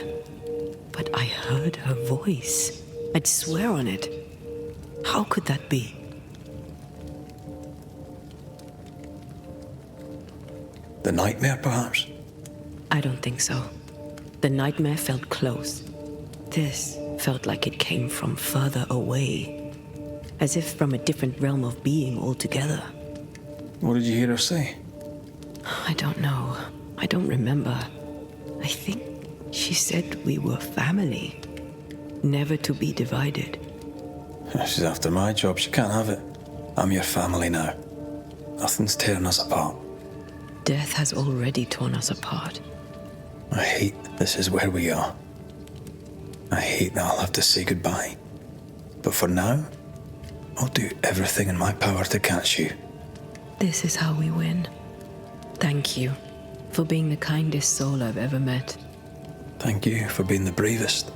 But I heard her voice. I'd swear on it. How could that be? The nightmare, perhaps? I don't think so. The nightmare felt close. This felt like it came from further away. As if from a different realm of being altogether. What did you hear her say? I don't know. I don't remember. I think she said we were family. Never to be divided. She's after my job. She can't have it. I'm your family now. Nothing's tearing us apart. Death has already torn us apart. I hate this is where we are. I hate that I'll have to say goodbye. But for now, I'll do everything in my power to catch you. This is how we win. Thank you for being the kindest soul I've ever met. Thank you for being the bravest.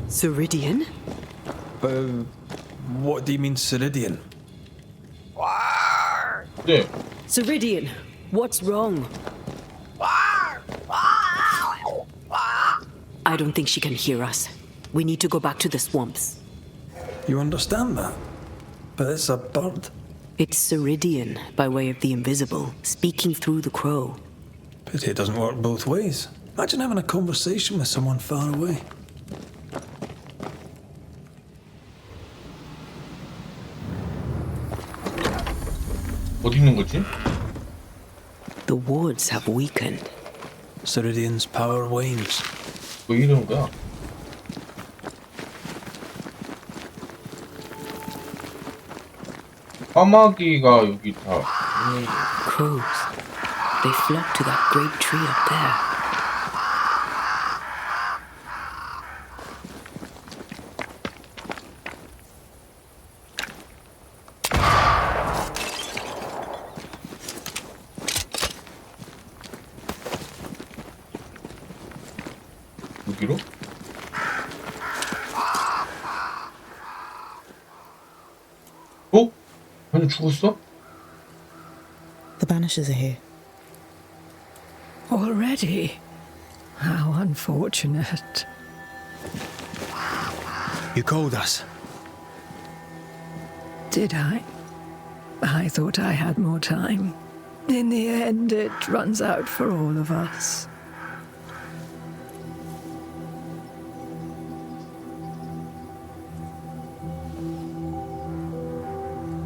Ceridian? What do you mean, Ceridian? 네. Ceridian, what's wrong? I don't think she can hear us. We need to go back to the swamps. You understand that? But it's a bird. It's Ceridian, by way of the invisible, speaking through the crow. Pity it doesn't work both ways. Imagine having a conversation with someone far away. 어디 있는 거지? The wards have weakened. Ceridian's power wanes. 왜 이러는 거야? 까마귀가 여기 다. Crows. They flock to that great tree up there. 여기로? 어? 아니 죽었어? The Banishers are here. Already? How unfortunate. You called us. Did I? I thought I had more time. In the end, it runs out for all of us.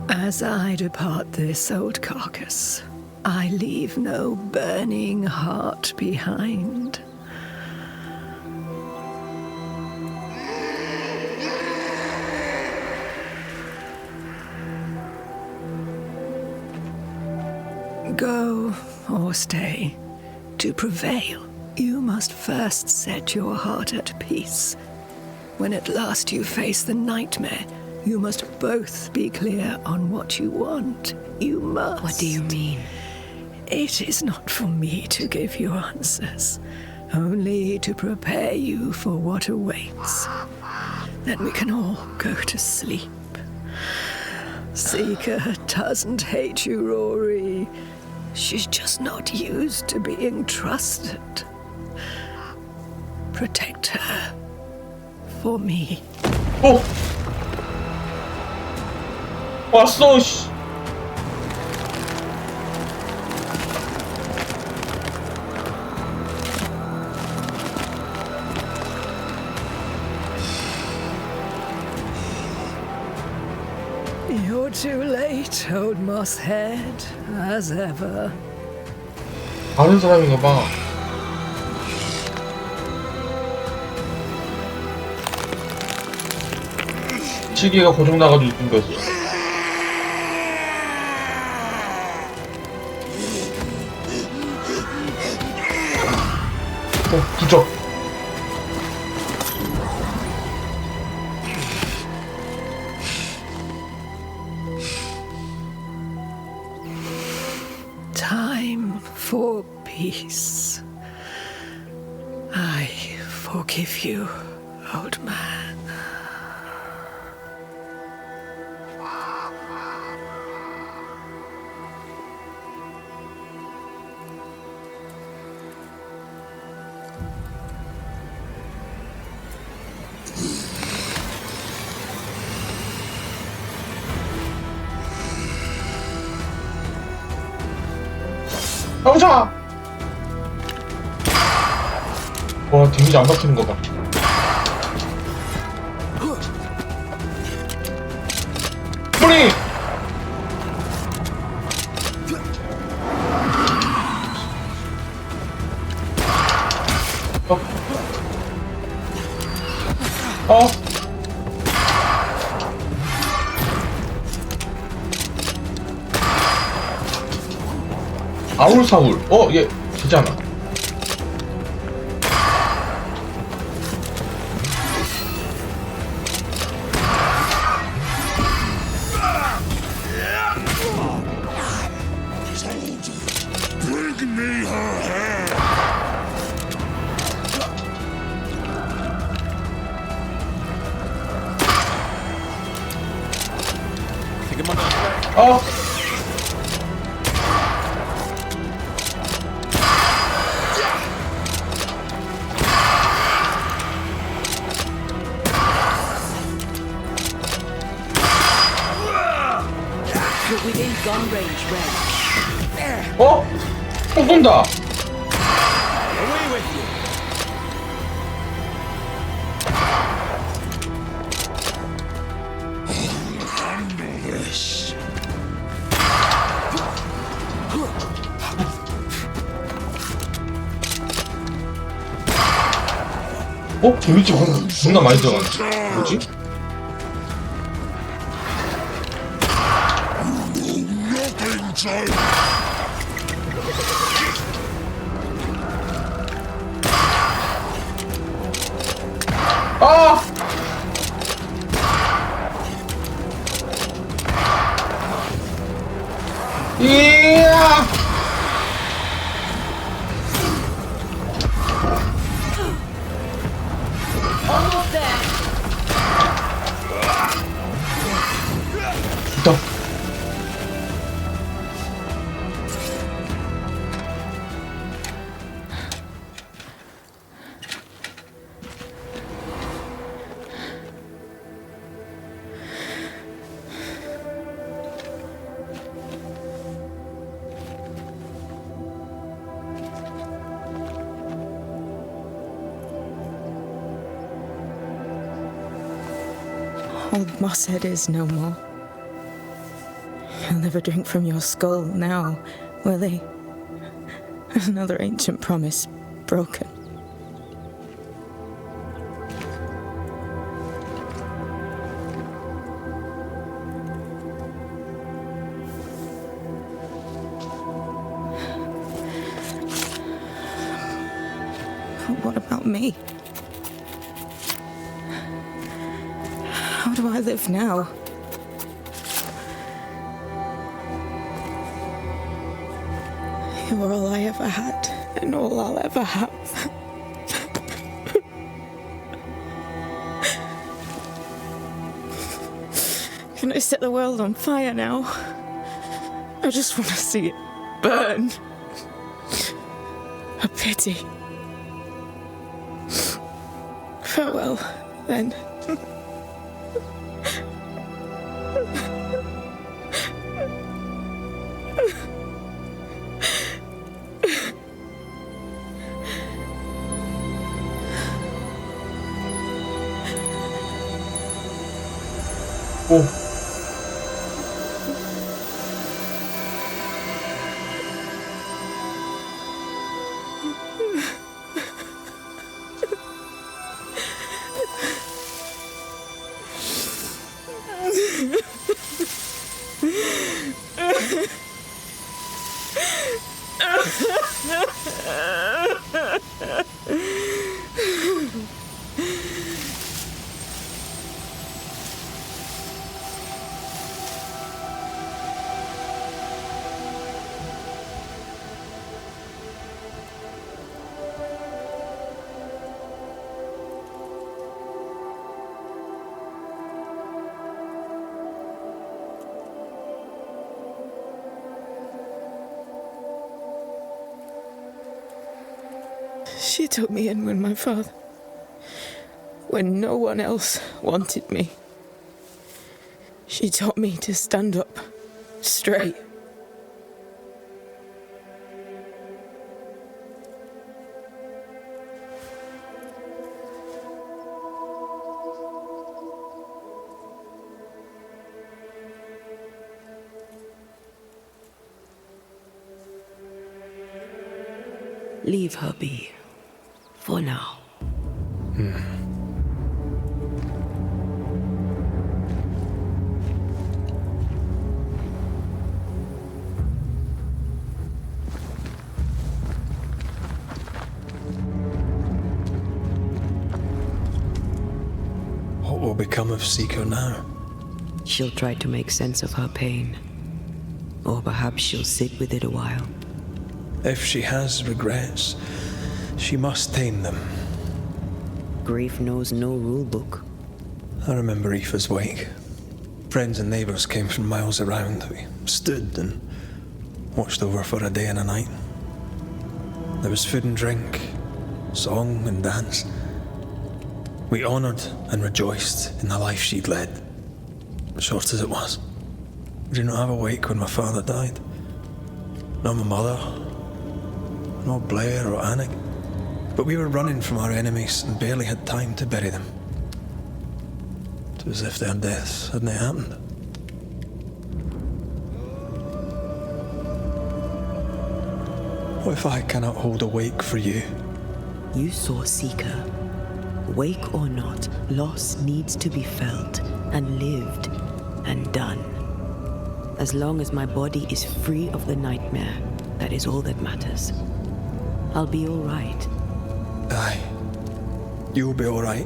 As I depart this old carcass, I leave no burning heart behind. Go or stay. To prevail, you must first set your heart at peace. When at last you face the nightmare, you must both be clear on what you want. You must. What do you mean? It is not for me to give you answers, only to prepare you for what awaits. Then we can all go to sleep. Seeker doesn't hate you, Rory. She's just not used to being trusted. Protect her. For me. 어! 왔어, 씨! You're too late, old mosshead, as ever. 다른 사람인가 봐. 시계가 고장 나가지고 죽은 거였어. 부적. Time for peace. I forgive you, old man. 가보자! 와, 데미지 안 박히는 거 봐. 뿌리! 어? 아울사울. 얘 되잖아. Bring me her hair. You're within gun range, Red. 또 쏜다. Away with you. Handle this. 데미지 방금 존나 많이 들어가네. 뭐지? Nothing time. 아! 이야! Almost there. 있다. Old Mosshead is no more. He'll never drink from your skull now, will he? Another ancient promise broken. But what about me? How do I live now? You are all I ever had, and all I'll ever have. Can I set the world on fire now? I just want to see it burn. A pity. Farewell, then. She took me in when no one else wanted me. She taught me to stand up straight. Leave her be. For now. What will become of Seeker now? She'll try to make sense of her pain. Or perhaps she'll sit with it a while. If she has regrets, she must tame them. Grief knows no rule book. I remember Aoife's wake. Friends and neighbours came from miles around. We stood and watched over for a day and a night. There was food and drink, song and dance. We honoured and rejoiced in the life she'd led, short as it was. We did not have a wake when my father died. Not my mother, not Blair or Anik. But we were running from our enemies and barely had time to bury them. It was as if their deaths hadn't happened. What if I cannot hold a wake for you? You saw Seeker. Wake or not, loss needs to be felt and lived and done. As long as my body is free of the nightmare, that is all that matters. I'll be all right. Aye, you'll be all right.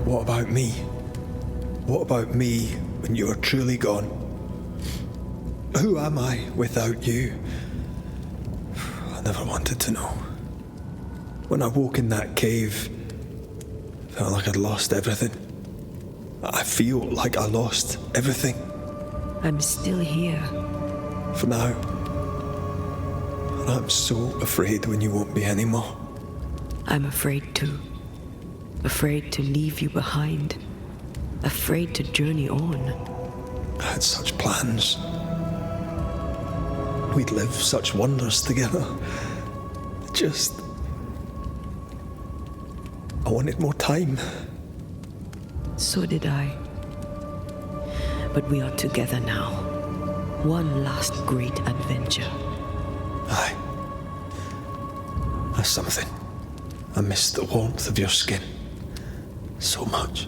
What about me? What about me when you are truly gone? Who am I without you? I never wanted to know. When I woke in that cave, I felt like I'd lost everything. I feel like I lost everything. I'm still here. For now. And I'm so afraid when you won't be anymore. I'm afraid too. Afraid to leave you behind. Afraid to journey on. I had such plans. We'd live such wonders together. I wanted more time. So did I. But we are together now. One last great adventure. Aye. That's something. I miss the warmth of your skin. So much.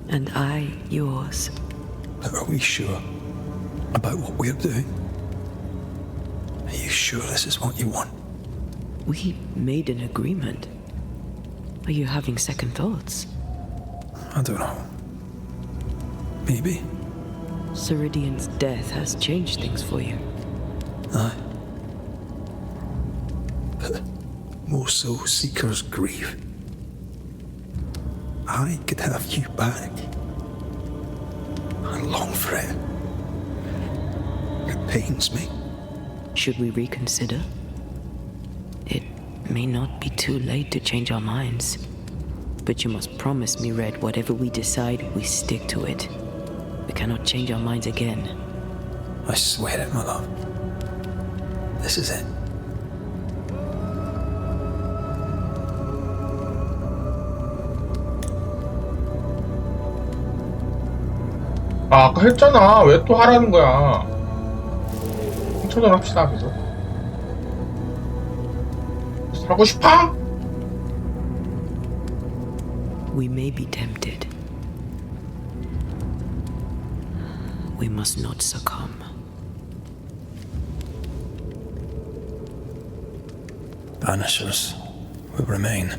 And I yours. But are we sure about what we're doing? Are you sure this is what you want? We made an agreement. Are you having second thoughts? I don't know. Maybe. Ceridian's death has changed things for you. Aye. But more so Seeker's grief. I could have you back. I long for it. It pains me. Should we reconsider? It may not be too late to change our minds. But you must promise me, Red, whatever we decide, we stick to it. We cannot change our minds again. I swear it, my love. This is it. 아, 아까 했잖아. 왜 또 하라는 거야? 청소를 합시다, 계속. 살고 싶어? We may be tempted. we must not succumb. Banishers will remain.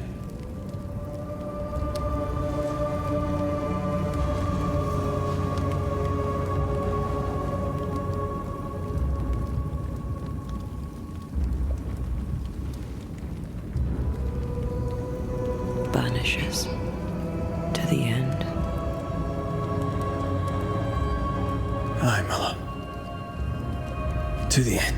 Banishers to the end. Aye, Mother. To the end.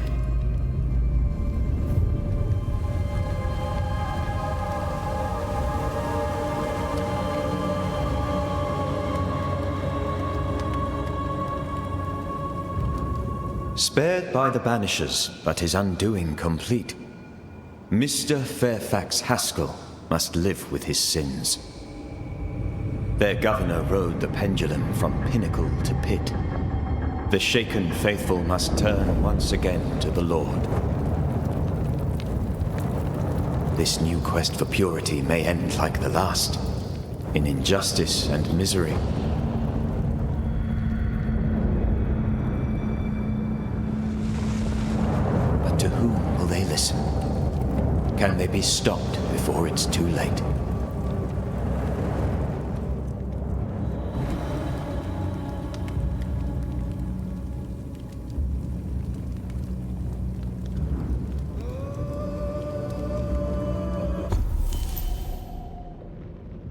Spared by the Banishers, but his undoing complete, Mr. Fairfax Haskell must live with his sins. Their governor rode the pendulum from pinnacle to pit. The shaken faithful must turn once again to the Lord. This new quest for purity may end like the last, in injustice and misery. But to whom will they listen? Can they be stopped before it's too late?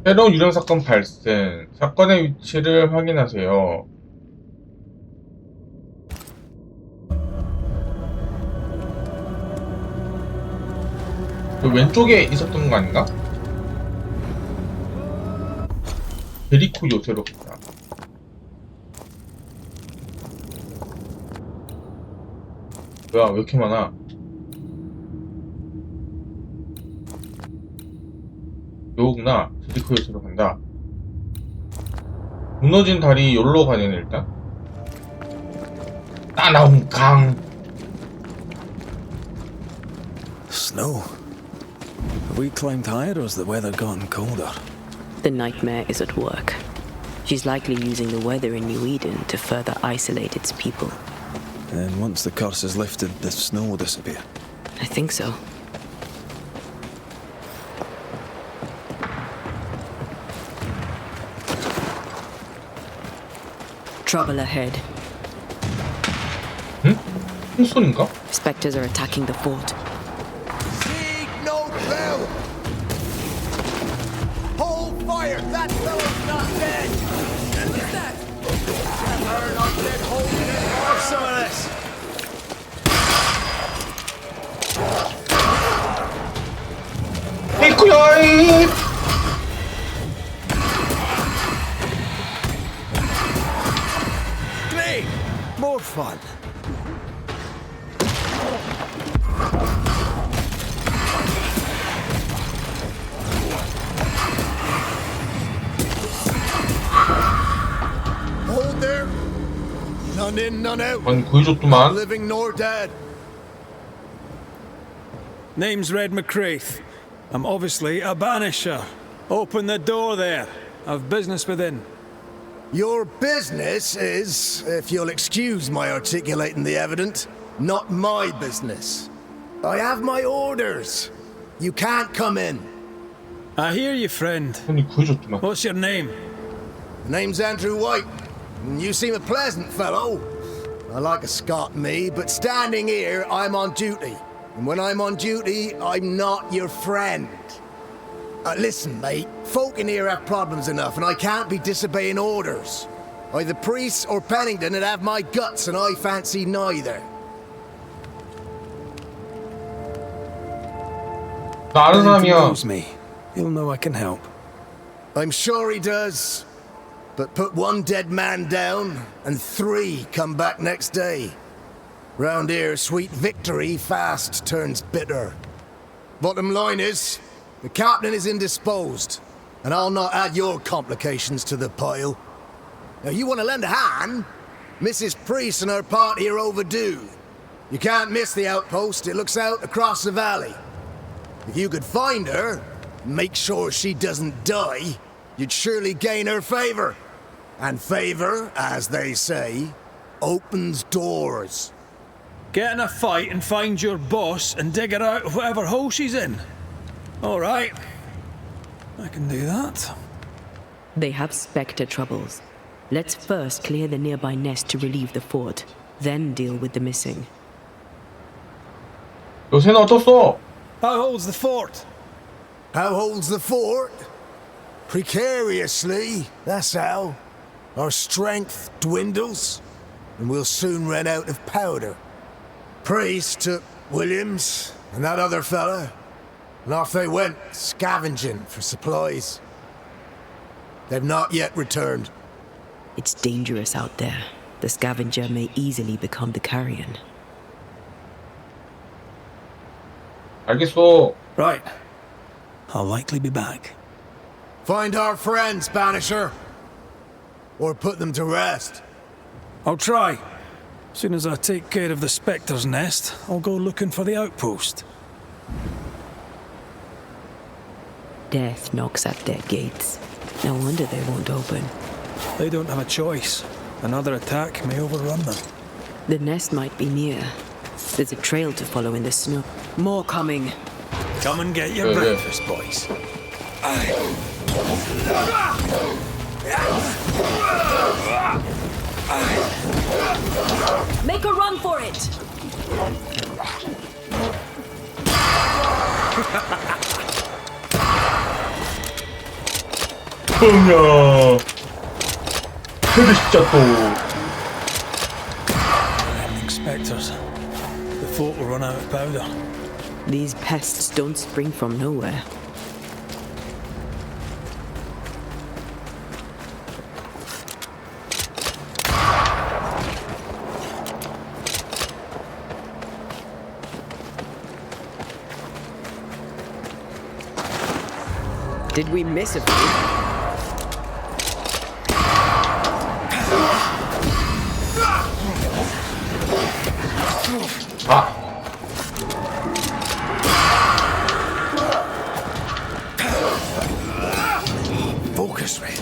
새로운 유령 사건 발생. 사건의 위치를 확인하세요. 그 왼쪽에 있었던 거 아닌가? 베리코 요새로 간다. 뭐야, 왜 이렇게 많아? 요구나. 베리코 요새로 간다. 무너진 다리 여기로 가네, 일단. 따나운 강. Snow. Have we climbed higher or has the weather gotten colder? The nightmare is at work. She's likely using the weather in New Eden to further isolate its people. And once the curse is lifted, the snow will disappear. I think so. Trouble ahead. 응? 총소리인가? Spectres are attacking the fort. No bell! Hold fire! That fellow's not dead! What's that? We're not dead holding it for some of this! 에이쿠야! Great! More fun! Hold there! None in, none out! 아니, 구해줬더만. Living nor dead! Name's Red McCraith. I'm obviously a banisher. Open the door there. I've business within. Your business is, if you'll excuse my articulating the evident, not my business. I have my orders. You can't come in. I hear you, friend. What's your name? Name's Andrew White. You seem a pleasant fellow. I like a Scot, me, but standing here, I'm on duty. And when I'm on duty, I'm not your friend. Listen, mate, folk in here have problems enough, and I can't be disobeying orders. Either priests or Pennington would have my guts, and I fancy neither. Pennington knows me. He'll know I can help. I'm sure he does. But put one dead man down, and 3 come back next day. Round here, sweet victory fast turns bitter. Bottom line is, the captain is indisposed, and I'll not add your complications to the pile. Now, you want to lend a hand? Mrs. Priest and her party are overdue. You can't miss the outpost, it looks out across the valley. If you could find her, make sure she doesn't die, you'd surely gain her favor. And favor, as they say, opens doors. Get in a fight and find your boss and dig her out of whatever hole she's in. All right. I can do that. They have Spectre troubles. Let's first clear the nearby nest to relieve the fort, then deal with the missing. 요새는 어떻소? How holds the fort? How holds the fort? Precariously, that's how. Our strength dwindles, and we'll soon run out of powder. Priest took Williams and that other fella, and off they went, scavenging for supplies. They've not yet returned. It's dangerous out there. The scavenger may easily become the carrion. 알겠소. Right. I'll likely be back. Find our friends, Banisher. Or put them to rest. I'll try. As soon as I take care of the Spectre's nest, I'll go looking for the outpost. Death knocks at their gates. No wonder they won't open. They don't have a choice. Another attack may overrun them. The nest might be near. There's a trail to follow in the snow. More coming. Come and get your breakfast, boys. Make a run for it! 뻥이야. 헤드 진짜 또. Spectres. The fort will run out of powder. These pests don't spring from nowhere. Did we miss a few? Focus, Red.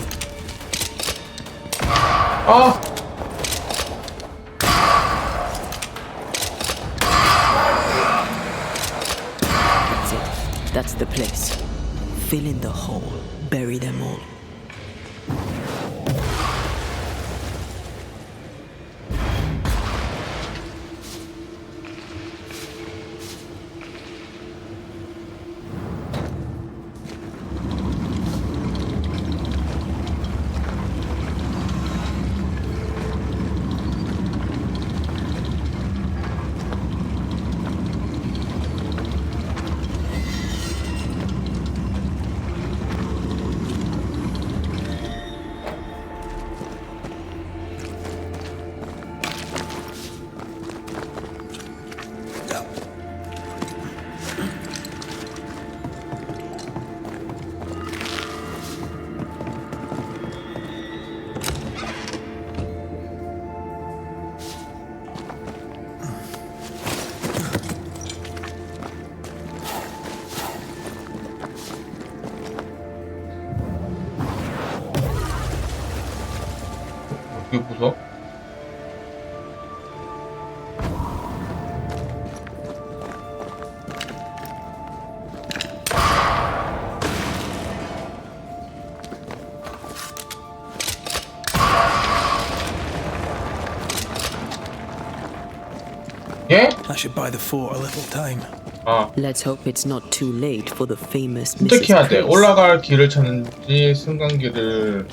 That's it. That's the place. Fill in the hole. Bury them all. 어떻게 부숴? 예? I should buy the fort a little time. Let's hope it's not too late for the famous 선택해야 Mrs. 돼. Chris. 올라갈 길을 찾는지 승강기를.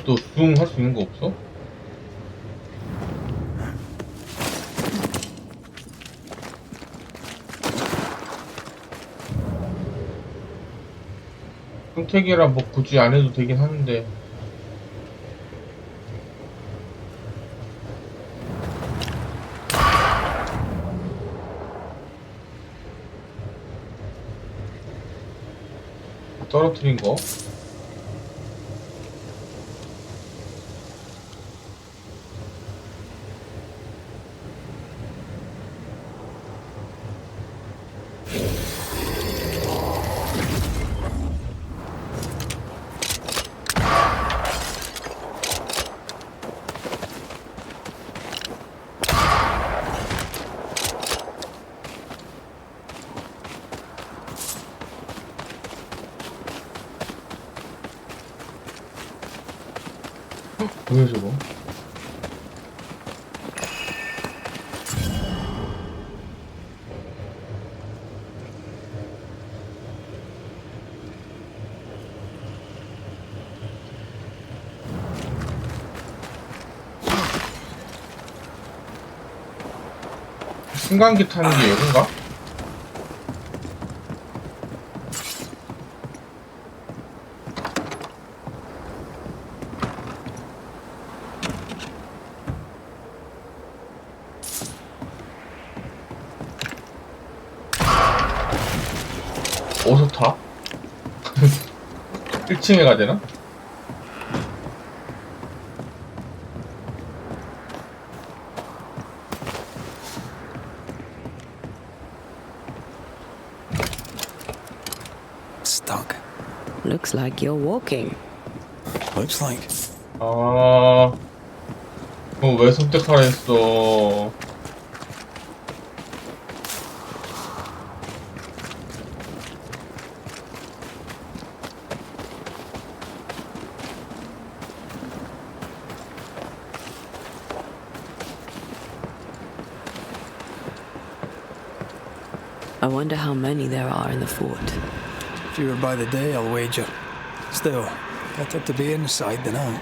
또 줌 할 수 있는 거 없어? 선택이라 뭐 굳이 안 해도 되긴 하는데. 떨어뜨린 거? 뭐야 저거? 승강기 타는 게 여긴가? 어디서 타? 1층에 가야 되나? Stuck. Looks like you're walking. Looks like. 왜 선택하라 했어? I wonder how many there are in the fort. Fewer by the day, I'll wager. Still, better to be inside than out.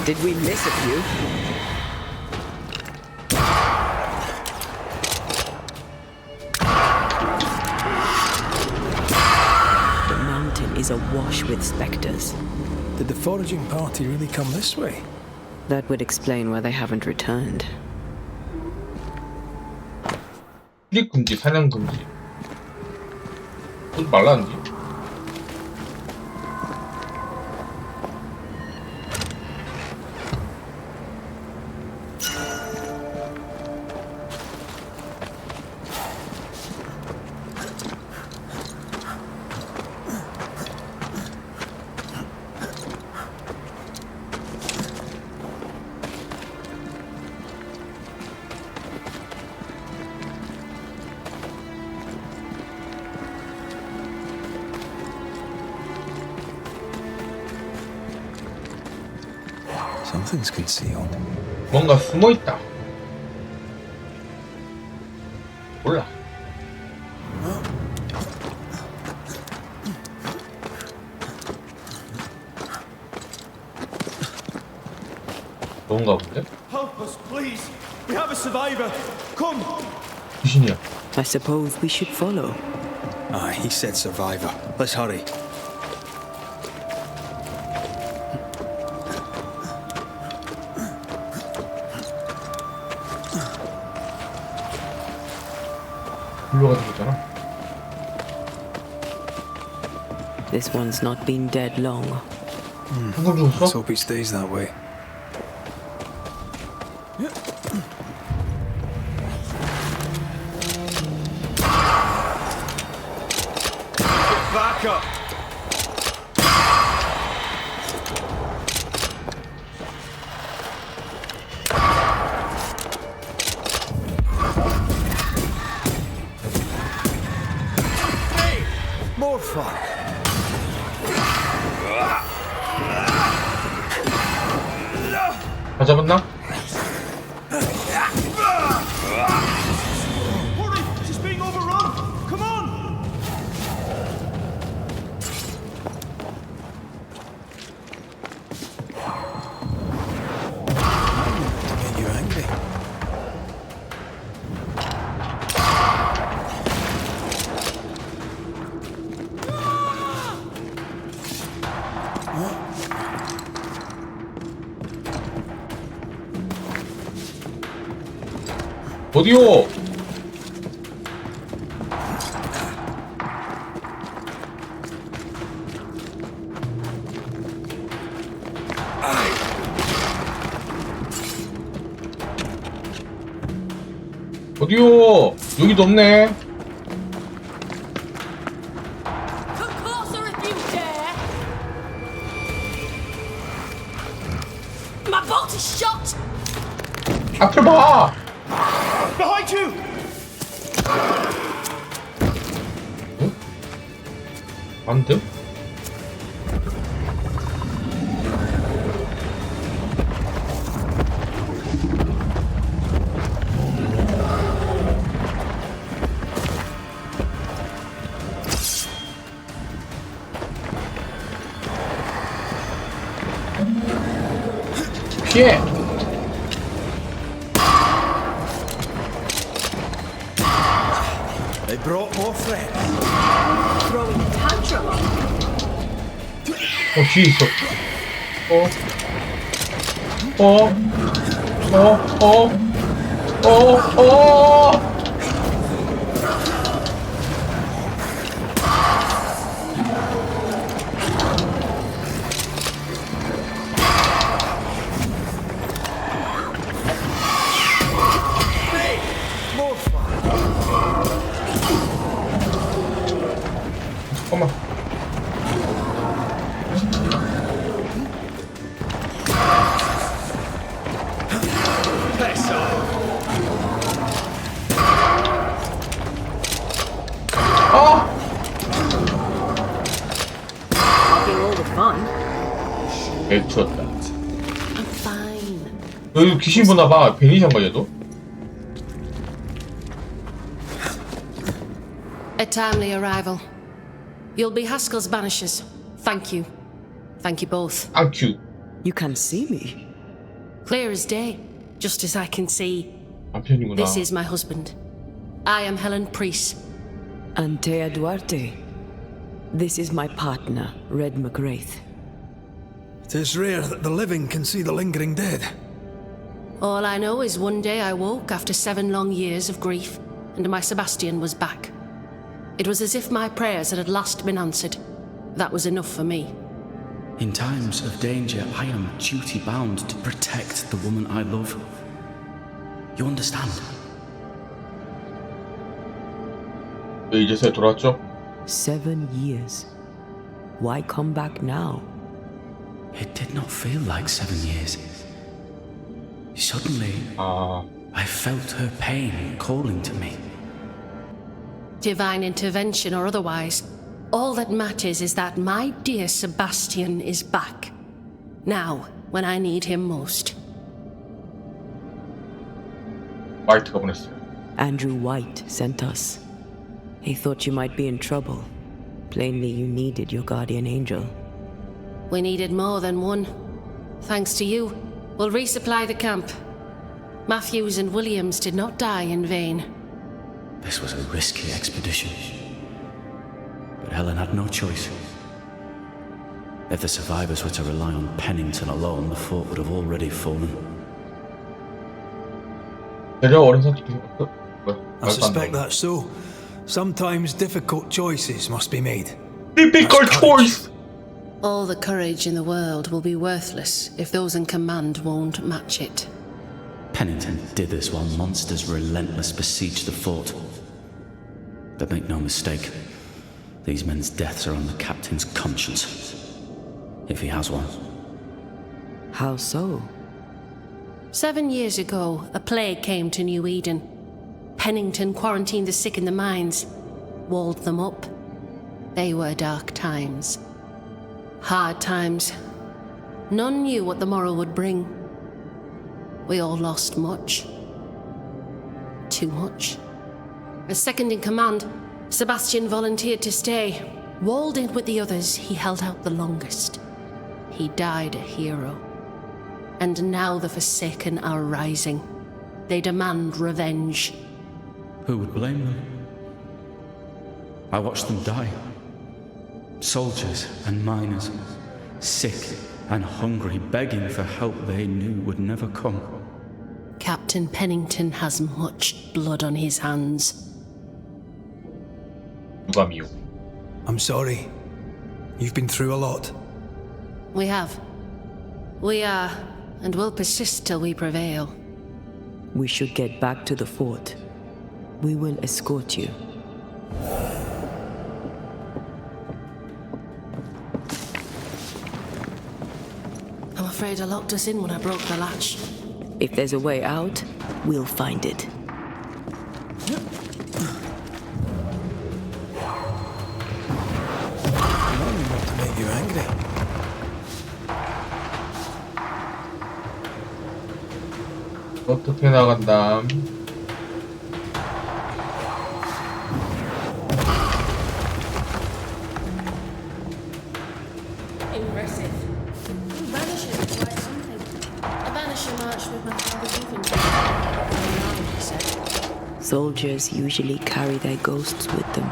Did we miss a few? The mountain is awash with spectres. Did the foraging party really come this way? That would explain why they haven't returned. 출입 금지, 사냥 금지. 좀 말랐는데? Something's concealed. 뭔가 숨어 있다. 몰라. 뭔가 본데? Help us, please. We have a survivor. Come. 귀신이야. I suppose we should follow. Aye, he said survivor. Let's hurry. 불러가지고 있잖아. This one's not been dead long. 방금 죽었어? Let's hope he stays that way. Back up. More fun. 다 잡았나? Hurry! She's being overrun. Come on. Make you angry. 어디요? 어디요? 여기도 없네. heart is shot! 앞을 봐! Behind you! 응? 안 돼? 피해! They brought more friends. Throwing a tantrum. 뒤에 있어. 잠깐만. 애투었다. 여기 귀신 보나봐. 베니션가 얘도? A timely arrival. You'll be Haskell's banishers. Thank you. Thank you both. Thank you. You can see me. Clear as day, just as I can see. 남편이구나. This is my husband. I am Helen Priest. Antea Duarte. This is my partner, Red McGrath. It is rare that the living can see the lingering dead. All I know is one day I woke after 7 long years of grief, and my Sebastian was back. It was as if my prayers had at last been answered. That was enough for me. In times of danger, I am duty-bound to protect the woman I love. You understand? 왜 이제서야 돌아왔죠? 7 years. Why come back now? It did not feel like 7 years. Suddenly, I felt her pain calling to me. Divine intervention or otherwise, all that matters is that my dear Sebastian is back. Now, when I need him most. 화이트가 보냈어요. Andrew White sent us. He thought you might be in trouble. Plainly, you needed your guardian angel. We needed more than one. Thanks to you, we'll resupply the camp. Matthews and Williams did not die in vain. This was a risky expedition. But Helen had no choice. If the survivors were to rely on Pennington alone, the fort would have already fallen. I suspect that's so. Sometimes difficult choices must be made. Difficult choice! All the courage in the world will be worthless if those in command won't match it. Pennington did this while monsters relentless besieged the fort. But make no mistake, these men's deaths are on the captain's conscience. If he has one. How so? 7 years ago, a plague came to New Eden. Pennington quarantined the sick in the mines, walled them up. They were dark times. Hard times. None knew what the morrow would bring. We all lost much. Too much. As second in command, Sebastian volunteered to stay. Walled in with the others, he held out the longest. He died a hero. And now the Forsaken are rising. They demand revenge. Who would blame them? I watched them die. Soldiers and miners, sick and hungry, begging for help they knew would never come. Captain Pennington has much blood on his hands. I'm sorry. You've been through a lot. We have. We are, and will persist till we prevail. We should get back to the fort. We will escort you. I'm afraid I locked us in when I broke the latch. If there's a way out, we'll find it. Not to make you angry. 어떻게 나간다. Impressive. Banishing is quite something. A banisher marched with my father's infantry. Soldiers usually carry their ghosts with them.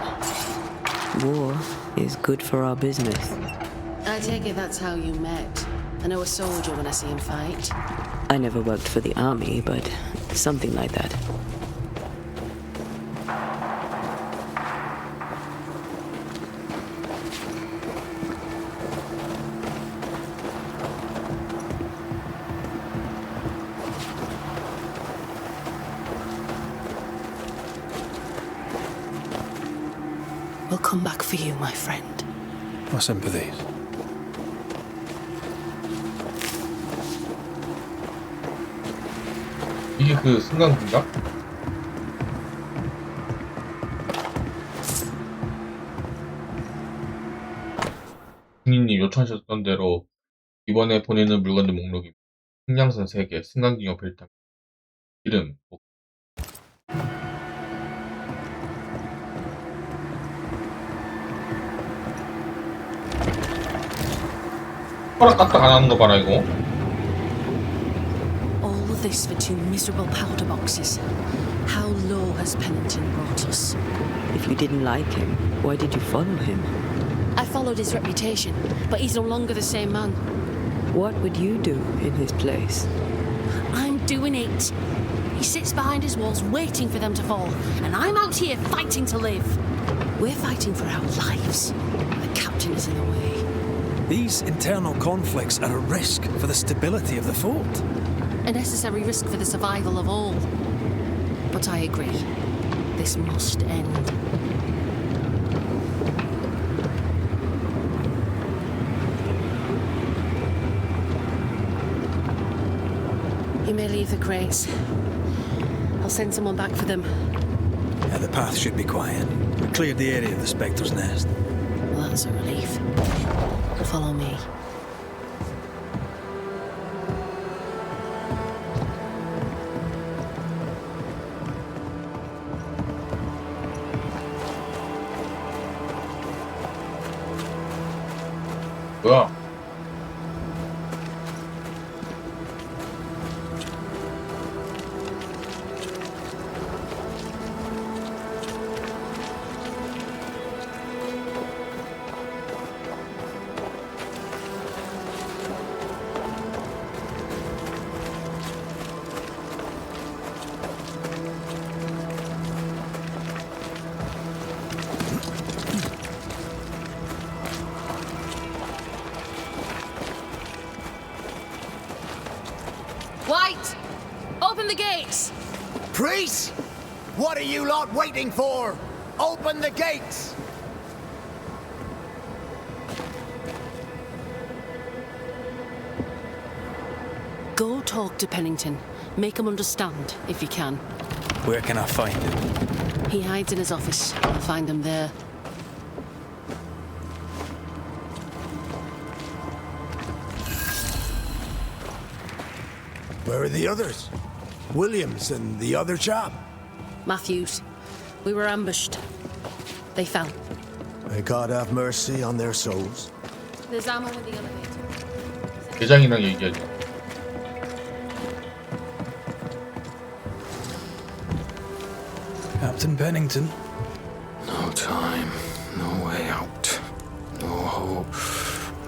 War is good for our business. I take it that's how you met. I know a soldier when I see him fight. I never worked for the army, but something like that. We'll come back for you, my friend. My sympathies. 이게 그 승강기인가? 국민님 요청하셨던 대로 이번에 보내는 물건들 목록입니다. 식량선 3개, 승강기용 별탕, 기름, 허락 까딱 안 하는 거 봐라 이거. All of this for 2 miserable powder boxes. How low has Pennington brought us? If you didn't like him, why did you follow him? I followed his reputation, but he's no longer the same man. What would you do in his place? I'm doing it. He sits behind his walls waiting for them to fall, and I'm out here fighting to live. We're fighting for our lives. The captain is in the way. These internal conflicts are a risk for the stability of the fort. A necessary risk for the survival of all. But I agree. This must end. You may leave the crates. I'll send someone back for them. Yeah, the path should be quiet. We cleared the area of the Spectre's nest. Well, that's a relief. Follow me. 뭐야? White! Open the gates! Priest! What are you lot waiting for? Open the gates! Go talk to Pennington. Make him understand, if you can. Where can I find him? He hides in his office. I'll find him there. Where are the others? Williams and the other chap? Matthews. We were ambushed. They fell. May God have mercy on their souls. There's ammo in the elevator. 대장이랑 얘기하자. Captain Pennington. No time, no way out. No hope,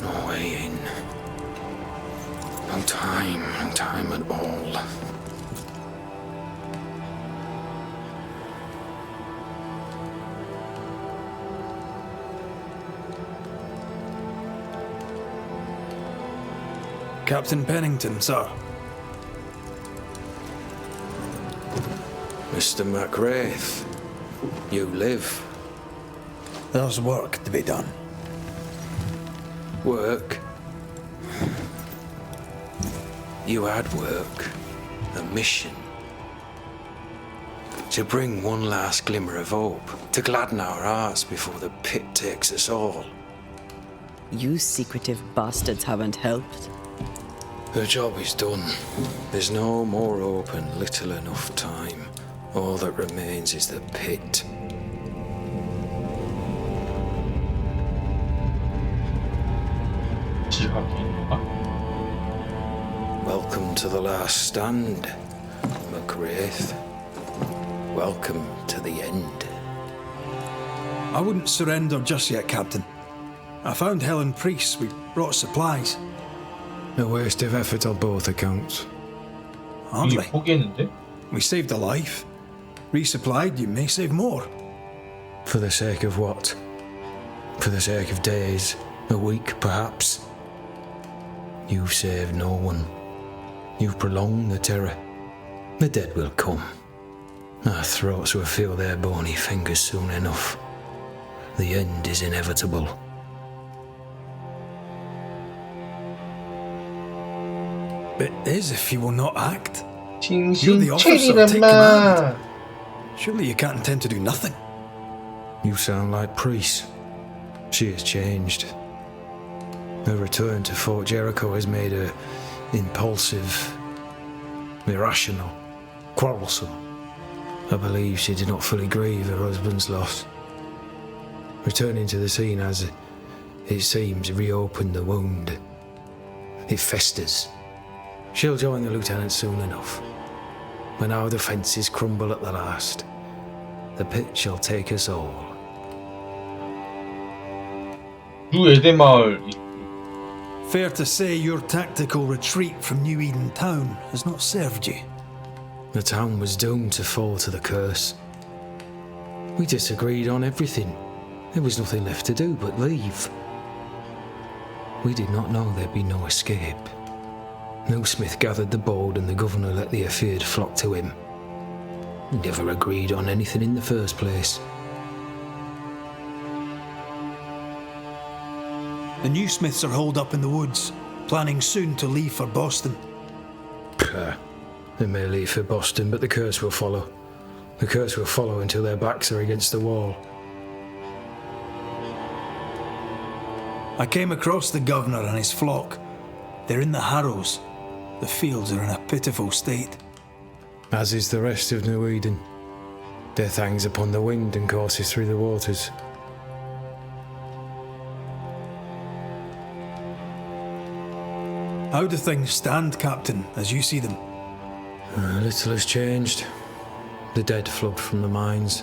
no way in. No time at all. Captain Pennington, sir. Mr. McWraith, you live. There's work to be done. Work? You had work, a mission. To bring one last glimmer of hope, to gladden our hearts before the pit takes us all. You secretive bastards haven't helped. The job is done. There's no more hope and little enough time. All that remains is the pit. Welcome to the last stand, McGrath. Welcome to the end. I wouldn't surrender just yet, Captain. I found Helen Priest. We brought supplies. A waste of effort on both accounts. Hardly. We saved a life. Resupplied, you may save more. For the sake of what? For the sake of days, a week perhaps? You've saved no one. You've prolonged the terror. The dead will come. Our throats will feel their bony fingers soon enough. The end is inevitable. It is if you will not act. You're the officer, take command. Surely you can't intend to do nothing. You sound like Priest. She has changed. Her return to Fort Jericho has made her impulsive, irrational, quarrelsome. I believe she did not fully grieve her husband's loss. Returning to the scene has, it seems, reopened the wound. It festers. She'll join the lieutenant soon enough. When our defences crumble at the last, the pit shall take us all. Fair to say your tactical retreat from New Eden town has not served you. The town was doomed to fall to the curse. We disagreed on everything. There was nothing left to do but leave. We did not know there'd be no escape. No Smith gathered the bold and the governor let the afeared flock to him. We never agreed on anything in the first place. The new Smiths are holed up in the woods, planning soon to leave for Boston. They may leave for Boston, but the curse will follow. The curse will follow until their backs are against the wall. I came across the governor and his flock. They're in the Harrows. The fields are in a pitiful state. As is the rest of New Eden. Death hangs upon the wind and courses through the waters. How do things stand, Captain, as you see them? Little has changed. The dead flood from the mines.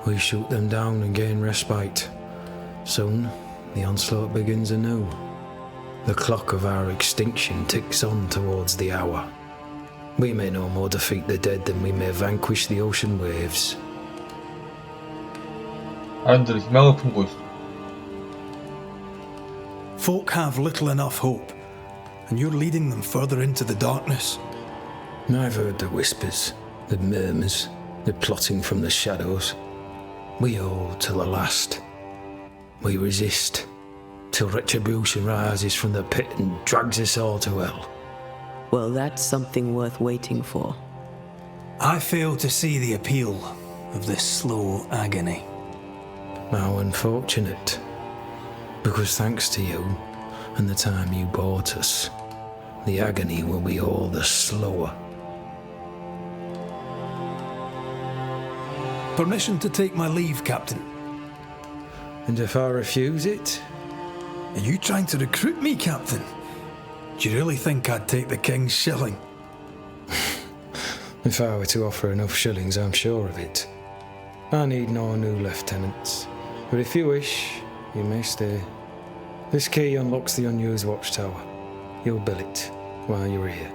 We shoot them down and gain respite. Soon, the onslaught begins anew. The clock of our extinction ticks on towards the hour. We may no more defeat the dead than we may vanquish the ocean waves. Folk have little enough hope, and you're leading them further into the darkness. I've heard the whispers, the murmurs, the plotting from the shadows. We hold till the last. We resist, till retribution rises from the pit and drags us all to hell. Well, that's something worth waiting for. I fail to see the appeal of this slow agony. How unfortunate. Because thanks to you and the time you bought us, the agony will be all the slower. Permission to take my leave, Captain. And if I refuse it? Are you trying to recruit me, Captain? Do you really think I'd take the King's shilling? If I were to offer enough shillings, I'm sure of it. I need no new lieutenants. But if you wish, you may stay. This key unlocks the unused watchtower. You'll bill it while you're here.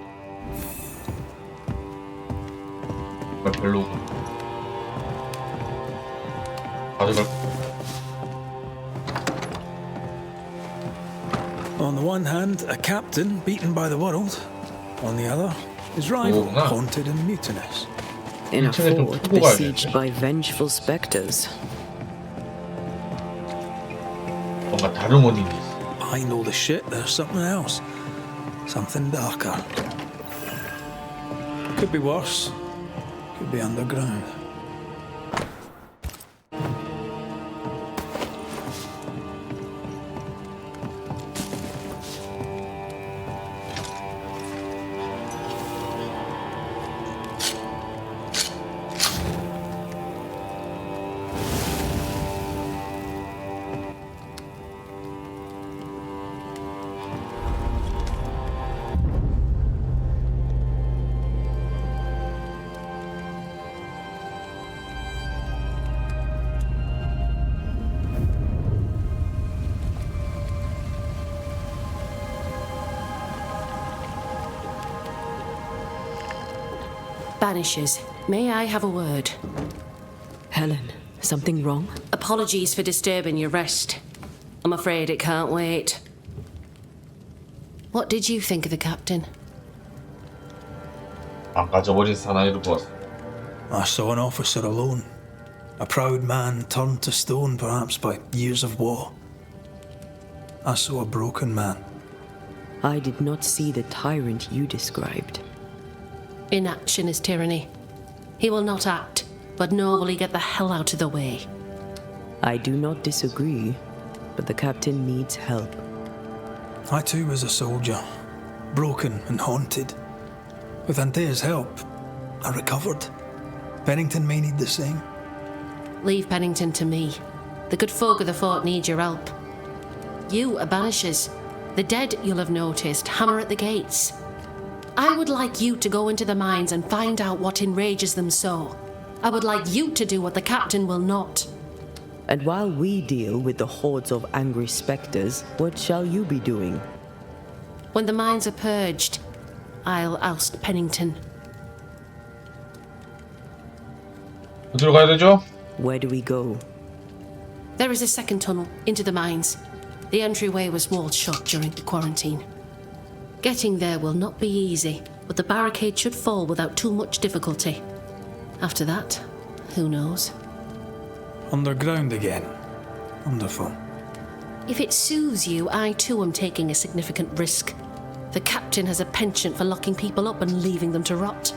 On the one hand, a captain beaten by the world. On the other, his rival haunted and mutinous. In a fort besieged by vengeful spectres. I know the shit, there's something else. Something darker. Could be worse. Could be underground. Banishers, may I have a word? Helen, something wrong? Apologies for disturbing your rest. I'm afraid it can't wait. What did you think of the captain? 망가져버린 사나이를 보았어. I saw an officer alone. A proud man turned to stone, perhaps by years of war. I saw a broken man. I did not see the tyrant you described. Inaction is tyranny. He will not act, but nor will he get the hell out of the way. I do not disagree, but the captain needs help. I too was a soldier, broken and haunted. With Antea's help, I recovered. Pennington may need the same. Leave Pennington to me. The good folk of the fort need your help. You are banishers. The dead, you'll have noticed, hammer at the gates. I would like you to go into the mines and find out what enrages them so. I would like you to do what the captain will not. And while we deal with the hordes of angry spectres, what shall you be doing? When the mines are purged, I'll oust Pennington. 어디로 가야 되죠? Where do we go? There is a second tunnel into the mines. The entryway was walled shut during the quarantine. Getting there will not be easy, but the barricade should fall without too much difficulty. After that, who knows? Underground again. Wonderful. If it soothes you, I too am taking a significant risk. The captain has a penchant for locking people up and leaving them to rot.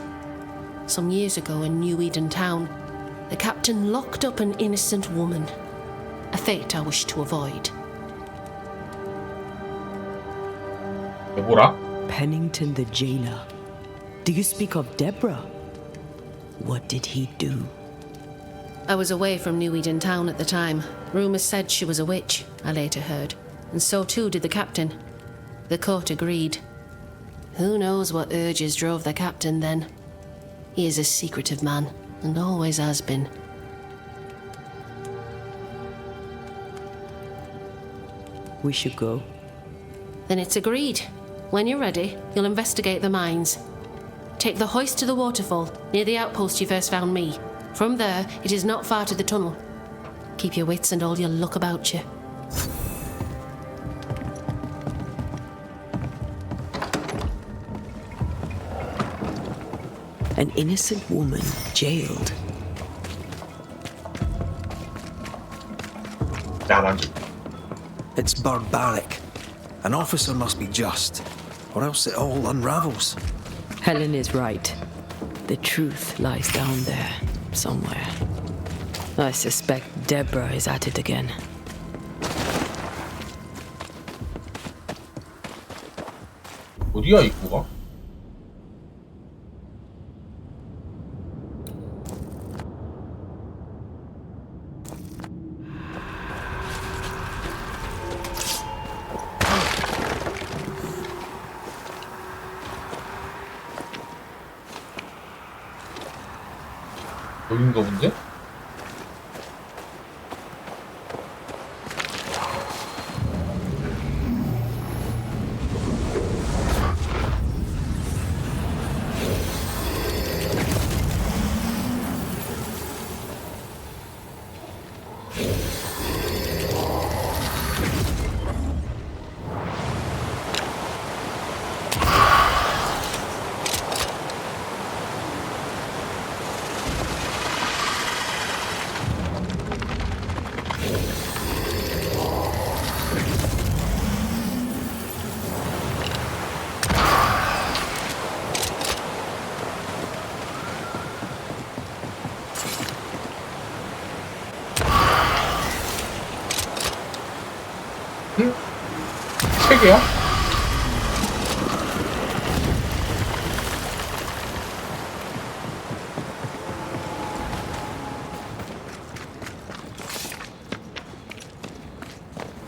Some years ago in New Eden town, the captain locked up an innocent woman. A fate I wish to avoid. 뭐라? Pennington the jailer. Do you speak of Deborah? What did he do? I was away from New Eden town at the time. Rumours said she was a witch, I later heard. And so too did the captain. The court agreed. Who knows what urges drove the captain then? He is a secretive man, and always has been. We should go. Then it's agreed. When you're ready, you'll investigate the mines. Take the hoist to the waterfall, near the outpost you first found me. From there, it is not far to the tunnel. Keep your wits and all your luck about you. An innocent woman jailed. It's barbaric. An officer must be just, or else it all unravels. Helen is right. The truth lies down there, somewhere. I suspect Deborah is at it again. 어디야 입구가? 여긴가 본데? 책이야?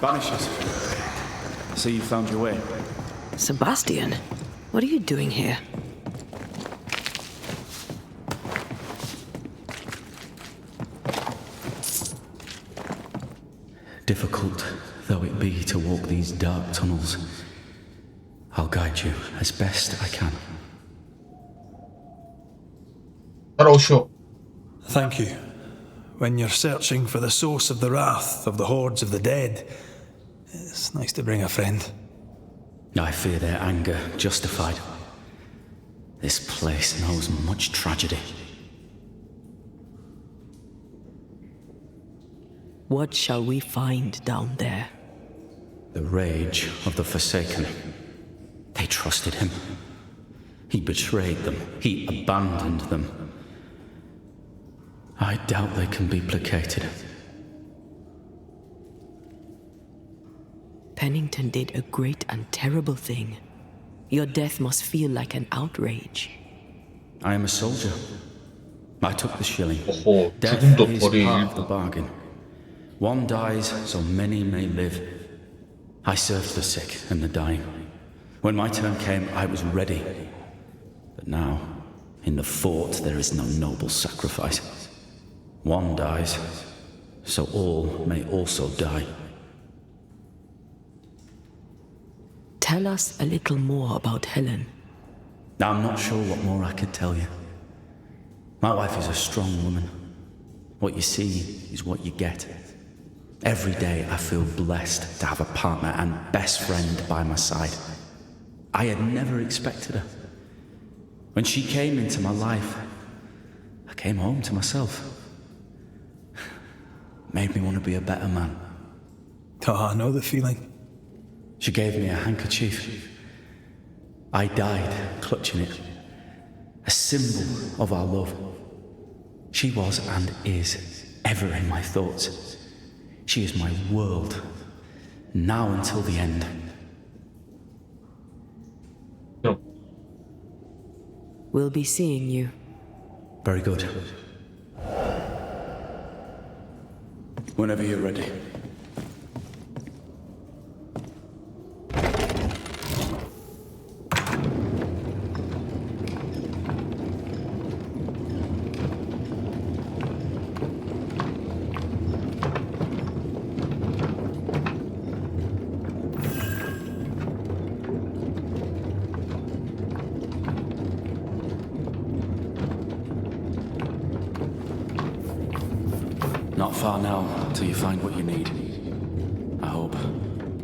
Banishers. So you found your way. Sebastian, what are you doing here? Difficult though it be to walk these dark tunnels, I'll guide you as best I can. Thank you. When you're searching for the source of the wrath of the hordes of the dead, it's nice to bring a friend. I fear their anger justified. This place knows much tragedy. What shall we find down there? The rage of the Forsaken. They trusted him. He betrayed them. He abandoned them. I doubt they can be placated. Pennington did a great and terrible thing. Your death must feel like an outrage. I am a soldier. I took the shilling. Death 죽음도 is 벌이 part of the 일부. bargain. One dies so many may live. I served the sick and the dying. When my turn came, I was ready. But now, in the fort, there is no noble sacrifice. One dies, so all may also die. Tell us a little more about Helen. I'm not sure what more I could tell you. My wife is a strong woman. What you see is what you get. Every day I feel blessed to have a partner and best friend by my side. I had never expected her. When she came into my life, I came home to myself. Made me want to be a better man. Oh, I know the feeling. She gave me a handkerchief. I died clutching it. A symbol of our love. She was and is ever in my thoughts. She is my world, now until the end. We'll be seeing you. Very good. Whenever you're ready. Not far now, till you find what you need. I hope.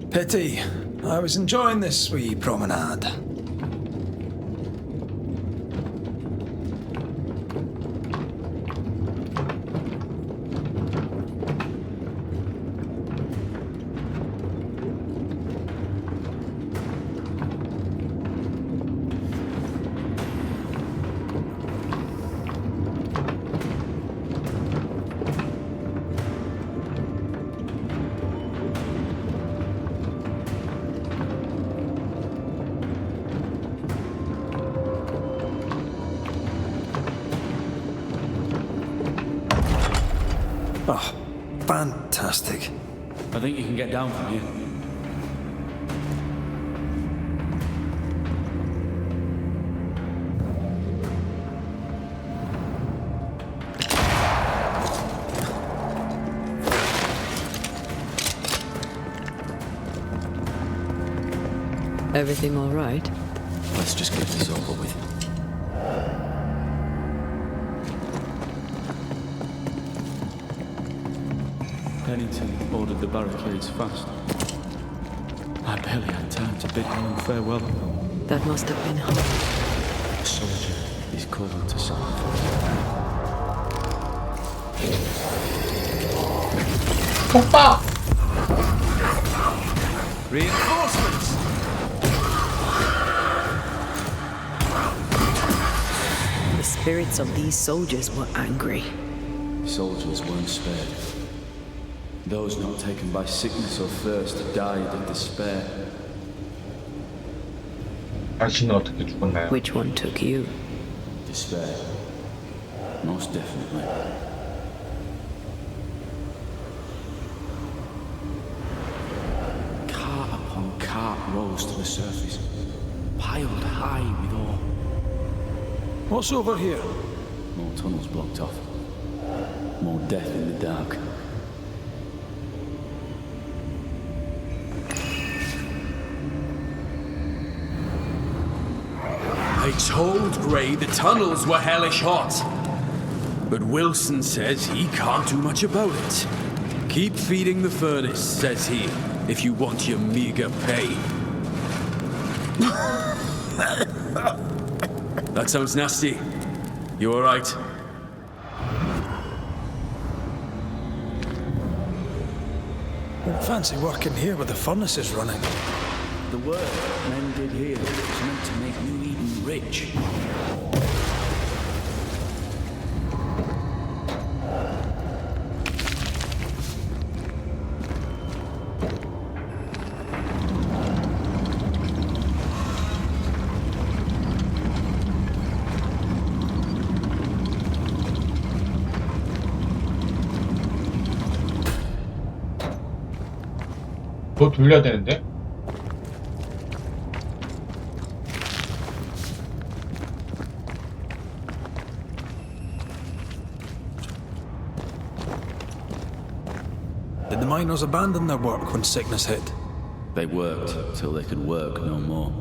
Pity. I was enjoying this wee promenade. Oh, fantastic. I think you can get down from here. Everything all right? Let's just get this over with. Pennington ordered the barricades fast. I barely had time to bid Helen farewell. That must have been hard. A soldier is called to sacrifice. 폭박! Reinforcements! The spirits of these soldiers were angry. Soldiers weren't spared. Those not taken by sickness or thirst died of despair. 당신은 어떻게 죽었나요? Which one took you? Despair. Most definitely. Cart upon cart rose to the surface, piled high with ore. What's over here? More tunnels blocked off. More death in the dark. I told Gray the tunnels were hellish hot. But Wilson says he can't do much about it. Keep feeding the furnace, says he, if you want your meager pay. That sounds nasty. You alright? Fancy working here with the furnaces running. The work men did here was meant to make New Eden rich. 더 돌려야 되는데? Did the miners abandon their work when sickness hit? They worked till they could work no more.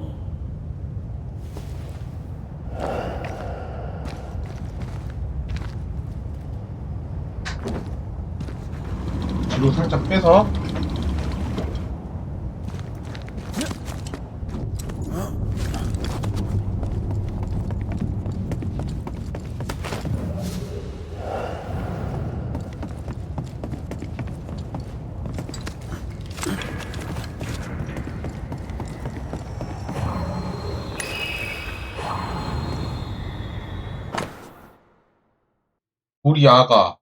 뒤로 살짝 빼서 우리 아가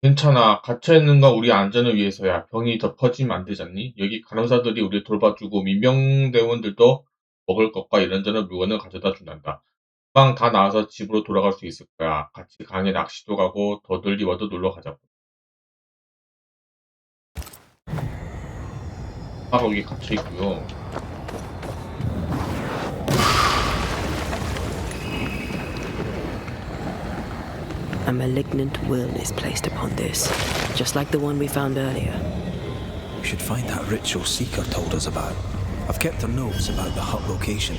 괜찮아. 갇혀있는 건 우리 안전을 위해서야. 병이 더 퍼지면 안 되잖니? 여기 간호사들이 우리 돌봐주고 민병대원들도 먹을 것과 이런저런 물건을 가져다 준단다. 금방 다 나와서 집으로 돌아갈 수 있을 거야. 같이 강에 낚시도 가고 더들 입어도 놀러 가자고. 아가 여기 갇혀있고요. A malignant will is placed upon this, just like the one we found earlier. We should find that ritual Seeker told us about. I've kept her notes about the hut location.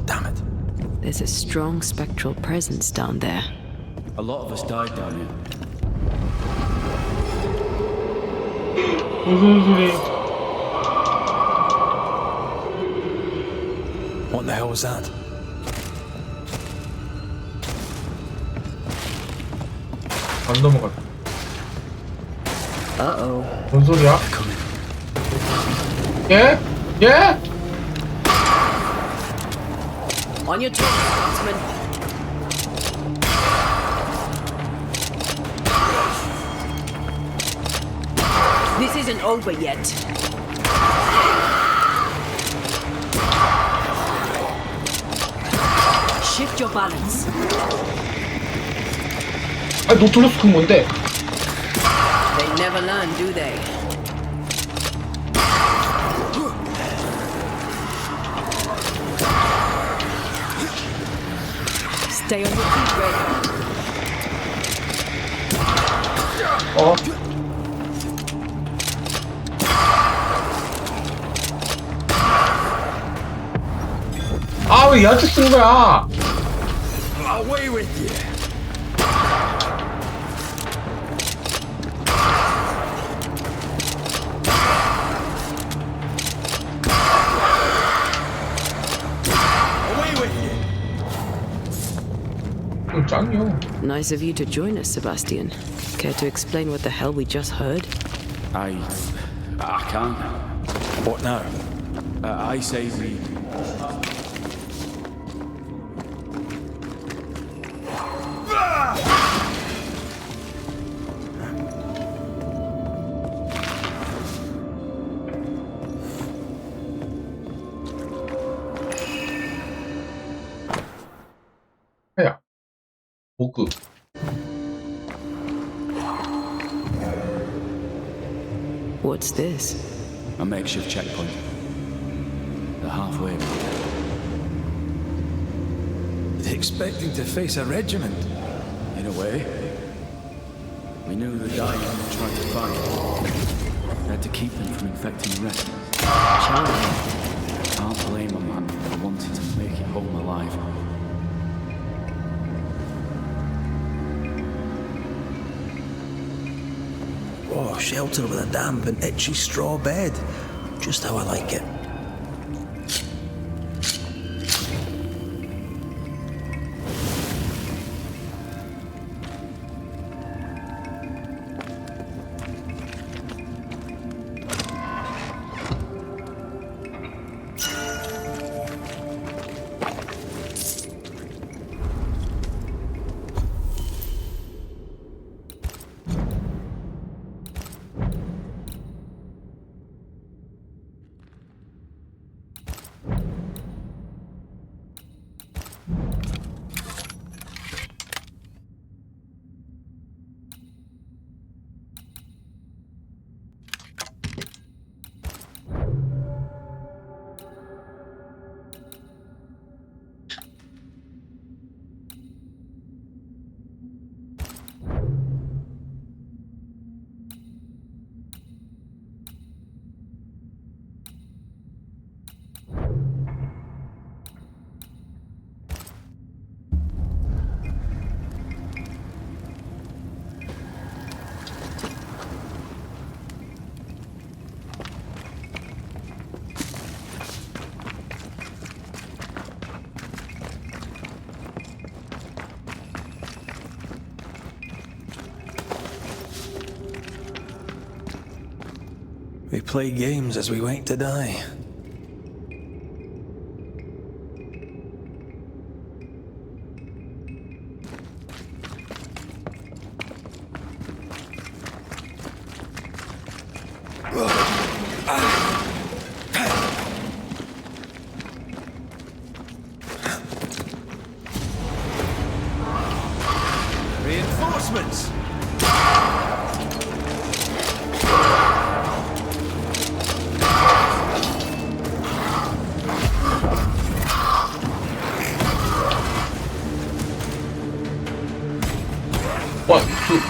Damn it. There's a strong spectral presence down there. A lot of us died down here. 무슨 소리? What the hell was that? 안 넘어갔다. Uh-oh. 뭔 소리야? 예? 예? On your toes, Scotsman. This isn't over yet. Shift your balance. 아, 노틀러스크 뭔데? They never learn, do they? Stay on your feet, Red. 왜 얘한테 쓰는 거야? Away with you. 좀 짱이요. Nice of you to join us, Sebastian. Care to explain what the hell we just heard? I can't. What now? I say we. 하야. 복급. What's this? A makeshift checkpoint. The halfway mark. Expecting to face a regiment. In a way. We knew the dying would try to fight. We had to keep them from infecting the rest. Can't blame a man for wanting to make it home alive. Oh, shelter with a damp and itchy straw bed. Just how I like it. We play games as we wait to die. Reinforcements! One, two.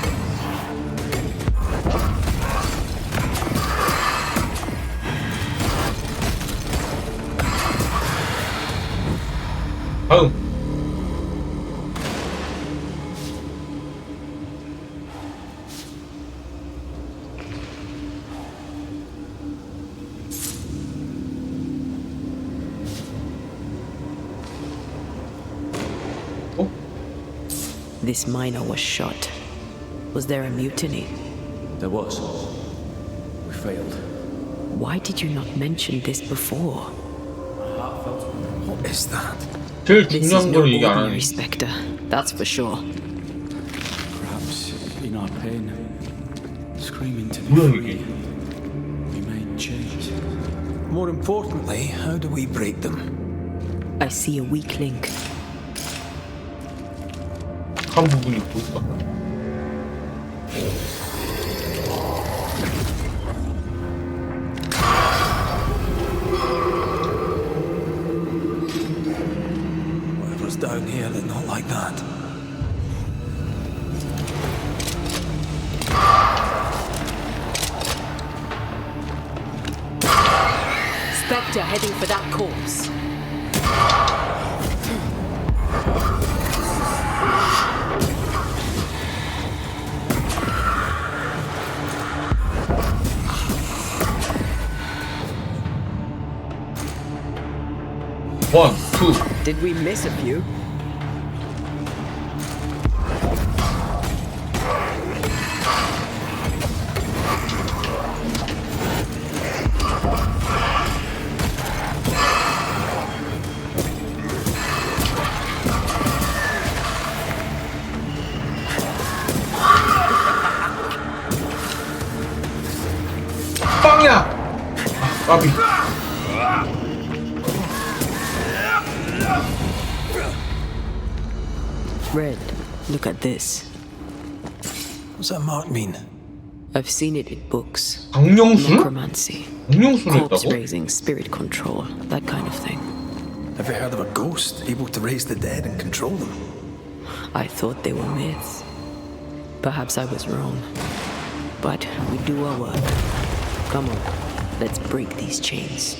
다음. This miner was shot. Was there a mutiny? There was. We failed. Why did you not mention this before? What is that? 제일 This is 중요한 no 걸 얘기 안 ordinary 하네. spectre, that's for sure. Perhaps in our pain, screaming to be 뭐야 free, 이게? we made change. More importantly, how do we break them? I see a weak link. 한 부분이 보였다. Whatever's down here, they're not like that. Spectre heading for that corpse. 1, 2. Did we miss a few? 빵이야! 아, 까비. Red, look at this. What's that mark mean? I've seen it in books. 강령술? Necromancy. 강령술을 Corpse 했다고? raising, spirit control, that kind of thing. Have you heard of a ghost able to raise the dead and control them? I thought they were myths. Perhaps I was wrong. But we do our work. Come on, let's break these chains.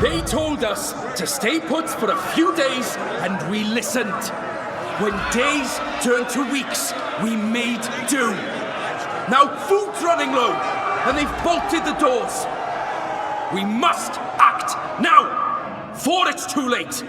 They told us to stay put for a few days, and we listened. When days turned to weeks, we made do. Now food's running low, and they've bolted the doors. We must act now, before it's too late.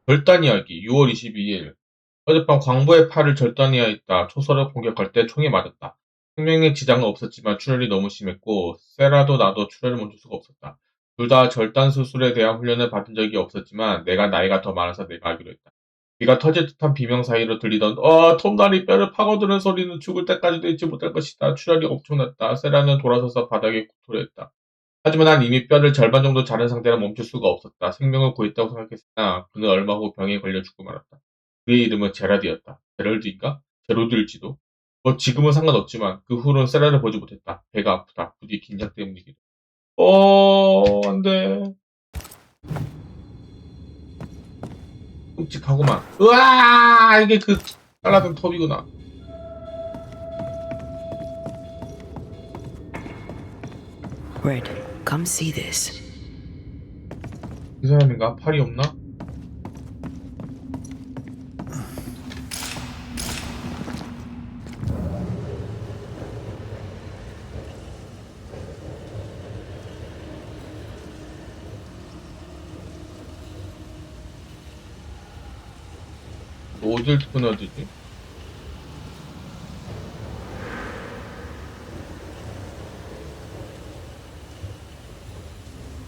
절단 이야기 6월 22일 어젯밤 광부의 팔을 절단해야 했다. 초서를 공격할 때 총에 맞았다. 생명에 지장은 없었지만 출혈이 너무 심했고 세라도 나도 출혈을 멈출 수가 없었다. 둘 다 절단 수술에 대한 훈련을 받은 적이 없었지만 내가 나이가 더 많아서 내가 하기로 했다. 귀가 터질 듯한 비명 사이로 들리던 톱날이 뼈를 파고드는 소리는 죽을 때까지도 잊지 못할 것이다. 출혈이 엄청났다. 세라는 돌아서서 바닥에 구토했다. 하지만 난 이미 뼈를 절반 정도 자른 상태라 멈출 수가 없었다. 생명을 구했다고 생각했으나 그는 얼마 후 병에 걸려 죽고 말았다. 그의 이름은 제라드였다. 제럴드인가? 제로드일지도. 뭐 지금은 상관없지만 그 후로는 세라를 보지 못했다. 배가 아프다. 부디 긴장 때문이기도. 안돼. 끔찍하구만. 으아! 이게 그 잘라둔 톱이구나. Red, come see this. 이 사람인가? 팔이 없나? 어딜 끊어야 되지?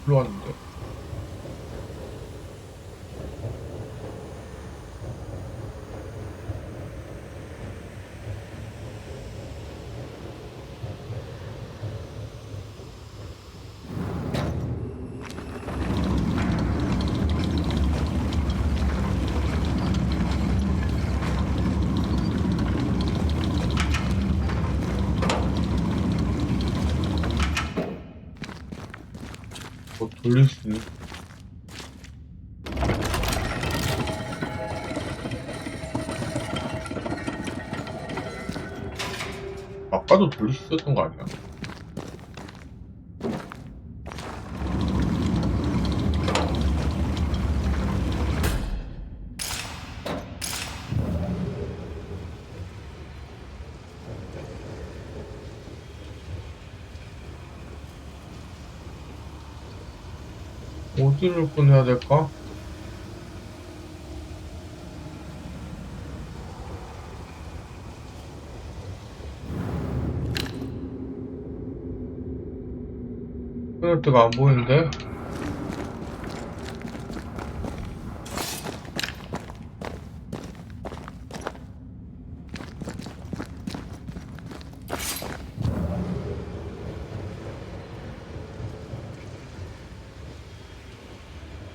일로 왔는데. 돌릴 수 있는. 아까도 돌릴 수 있었던 거 아니야? 어디를 꺼내야 될까? 끊을 데가 안 보이는데?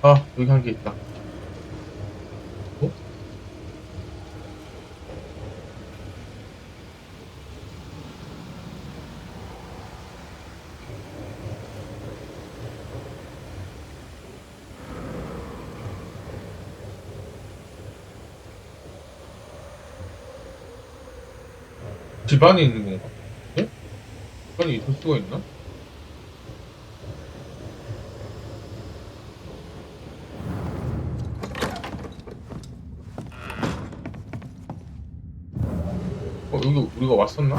아, 여기 한 개 있다. 어? 집안에 있는 건가? 네? 집안에 있을 수가 있나? 여기 우리가 왔었나?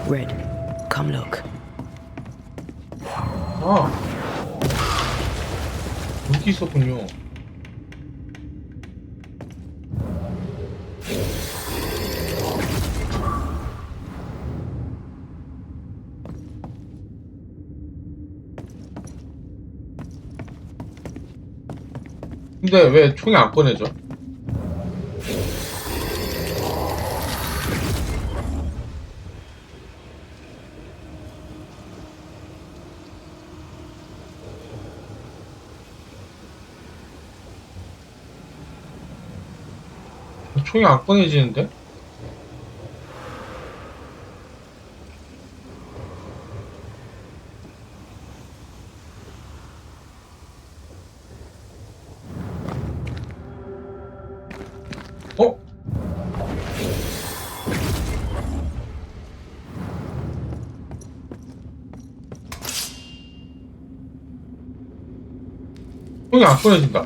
Red, come look. 아, 여기 있었군요. 근데 왜 총이 안 꺼내져? 총이 안 꺼내지는데? 어? 총이 안 꺼내진다.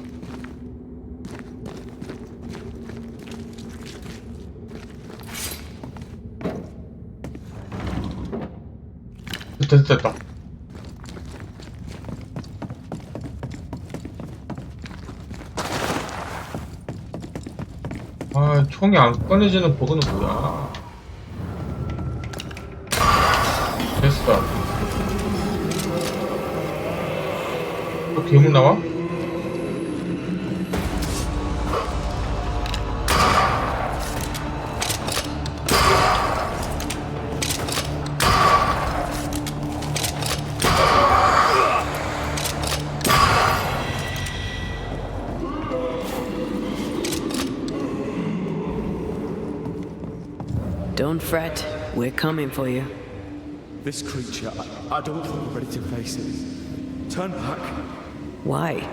됐다. 아, 총이 안 꺼내지는 버그는 뭐야? 됐어. 또 괴물 나와? Don't fret, we're coming for you. This creature, I don't think we're ready to face it. Turn back. Why?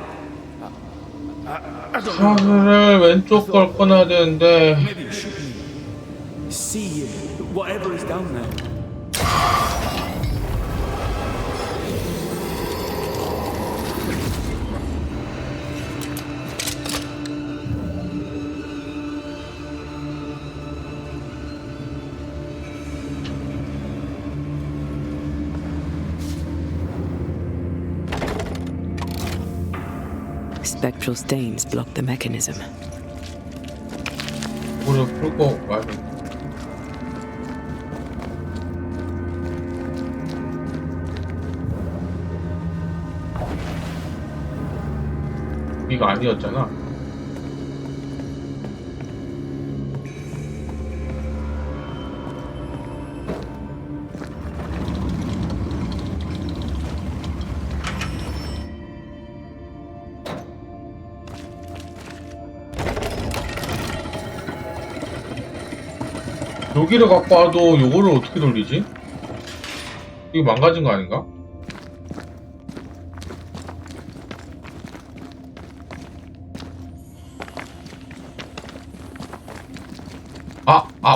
I don't know. 차를 왼쪽 걸 꺼내야 되는데. Maybe it should be. See whatever is down there. Spectral stains block the mechanism. 물을 풀고 와야겠네. 이거 아니었잖아. 여기를 갖고 와도 요거를 어떻게 돌리지? 이거 망가진 거 아닌가?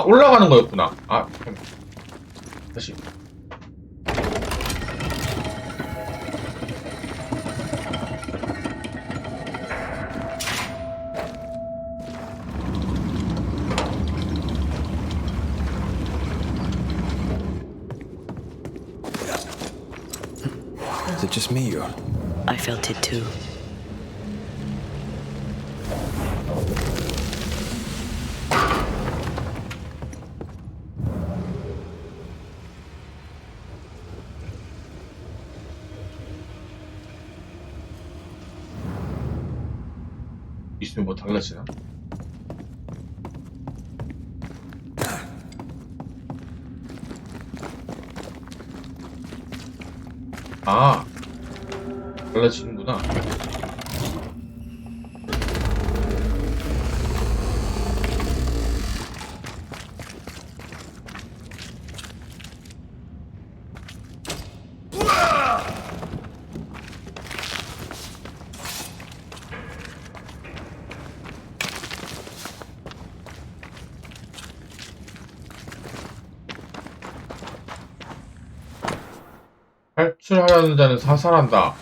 올라가는 거였구나. 잠깐만. 다시. to just meet you. I felt it too. 있으면 뭐 달라지나? 아, 달라지는구나. 탈출하려는 자는 사살한다.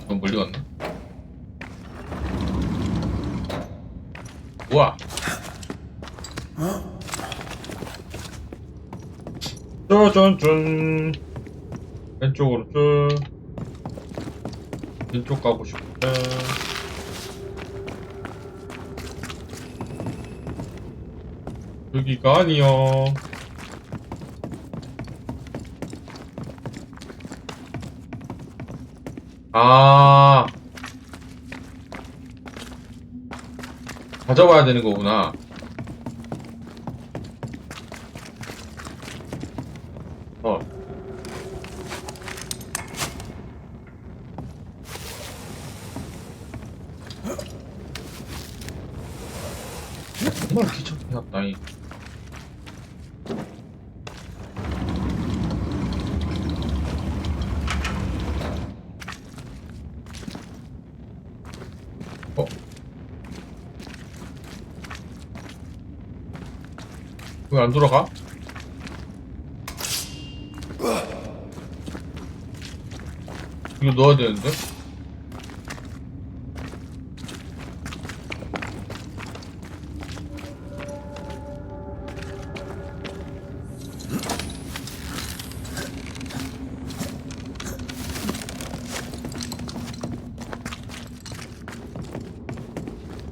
너무 멀리 갔나? 우와! 쫀쫀쫀 왼쪽으로 쭉 왼쪽 가고 싶다. 여기가 아니요. 아, 가져와야 되는 거구나. 정말 귀찮게 해놨다니. 왜 안 돌아가? 이거 넣어야 되는데?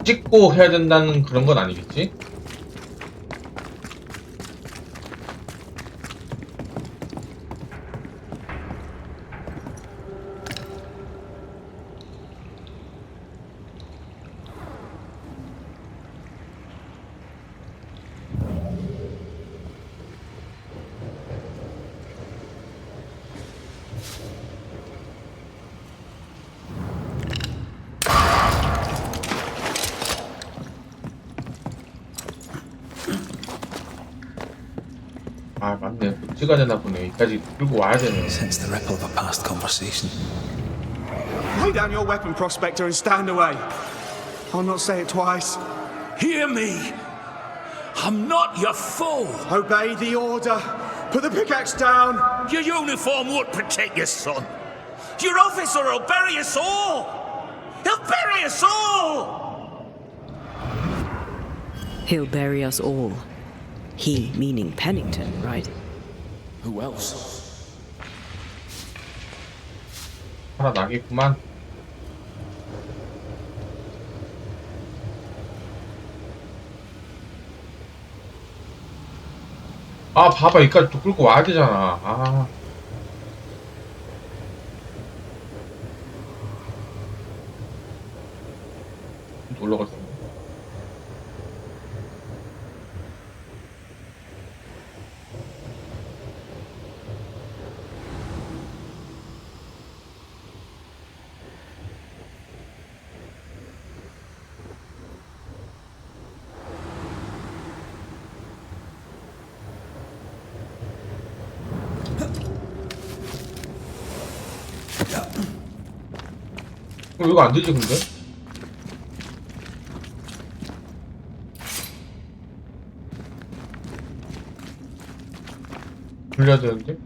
찍고 해야 된다는 그런 건 아니겠지? 아 맞네. 찍어야 되나 보네. 여기까지 끌고 와야 되네. Sense the ripple of a past conversation. Lay down your weapon, Prospector, and stand away. I'll not say it twice. Hear me! I'm not your foe! Obey the order. Put the pickaxe down. Your uniform won't protect your son. Your officer will bury us all! He'll bury us all! He'll bury us all. He meaning Pennington, right? Who else? 살아나겠구만. 아 봐봐, 여기까지 또 끌고 와야 되잖아. 아. 올라갔어. 이거 안 되지, 근데? 돌려야 되는데?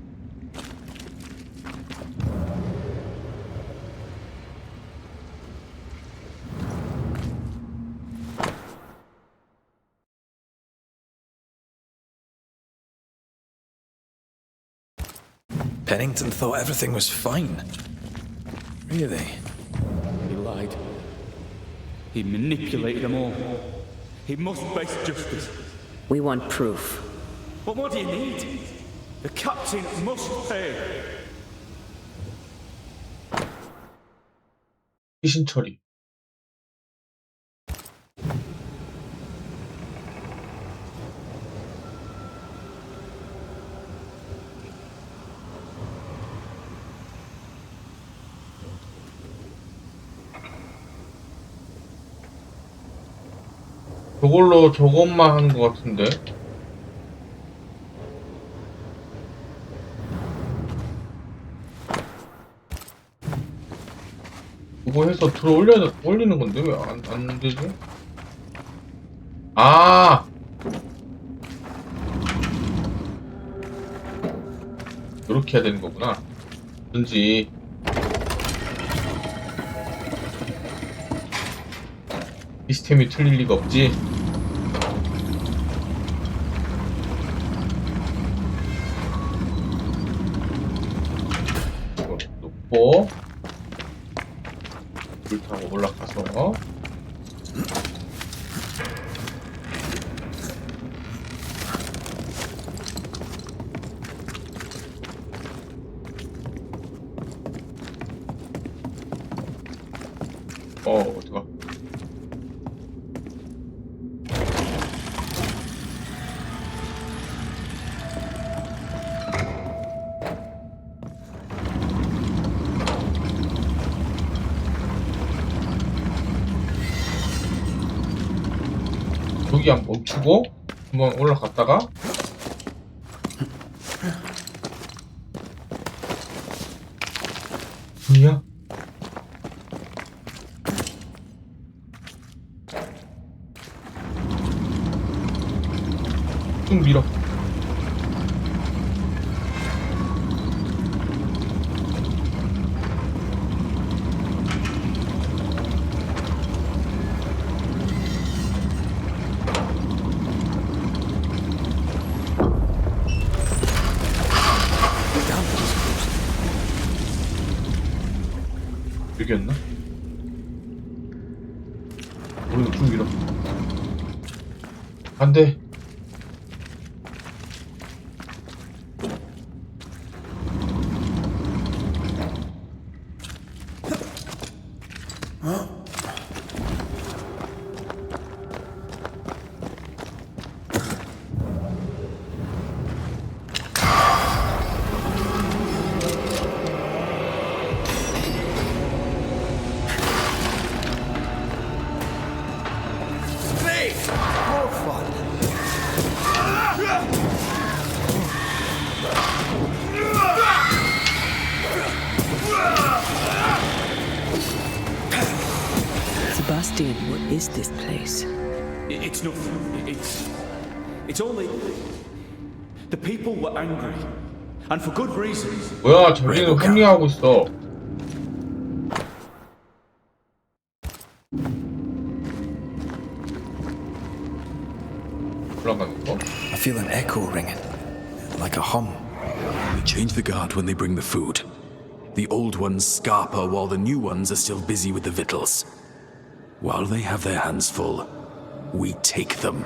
Pennington thought everything was fine. Really? He lied. He manipulated them all. He must face justice. We want proof. But what do you need? The captain must pay. 시신 처리. 저걸로 저것만 하는 것 같은데. 그거 해서 올리는 건데 왜 안 되지? 아! 이렇게 해야 되는 거구나. 뭔지. 시스템이 틀릴 리가 없지. 이거 놓고 물 타고 올라가서 어디가? 여기 한번 멈추고 한번 올라갔다가 뭐야? 쭉 밀어. 여기였나? 우리는 쭉 밀어. 안 돼. Sebastian, what is this place? It's nothing. It's only the people were angry, and for good reason. 뭐야, 저기는 합리화하고 있어. 올라가는 거? I feel an echo ringing, like a hum. We change the guard when they bring the food. The old ones scarper while the new ones are still busy with the victuals. While they have their hands full, we take them.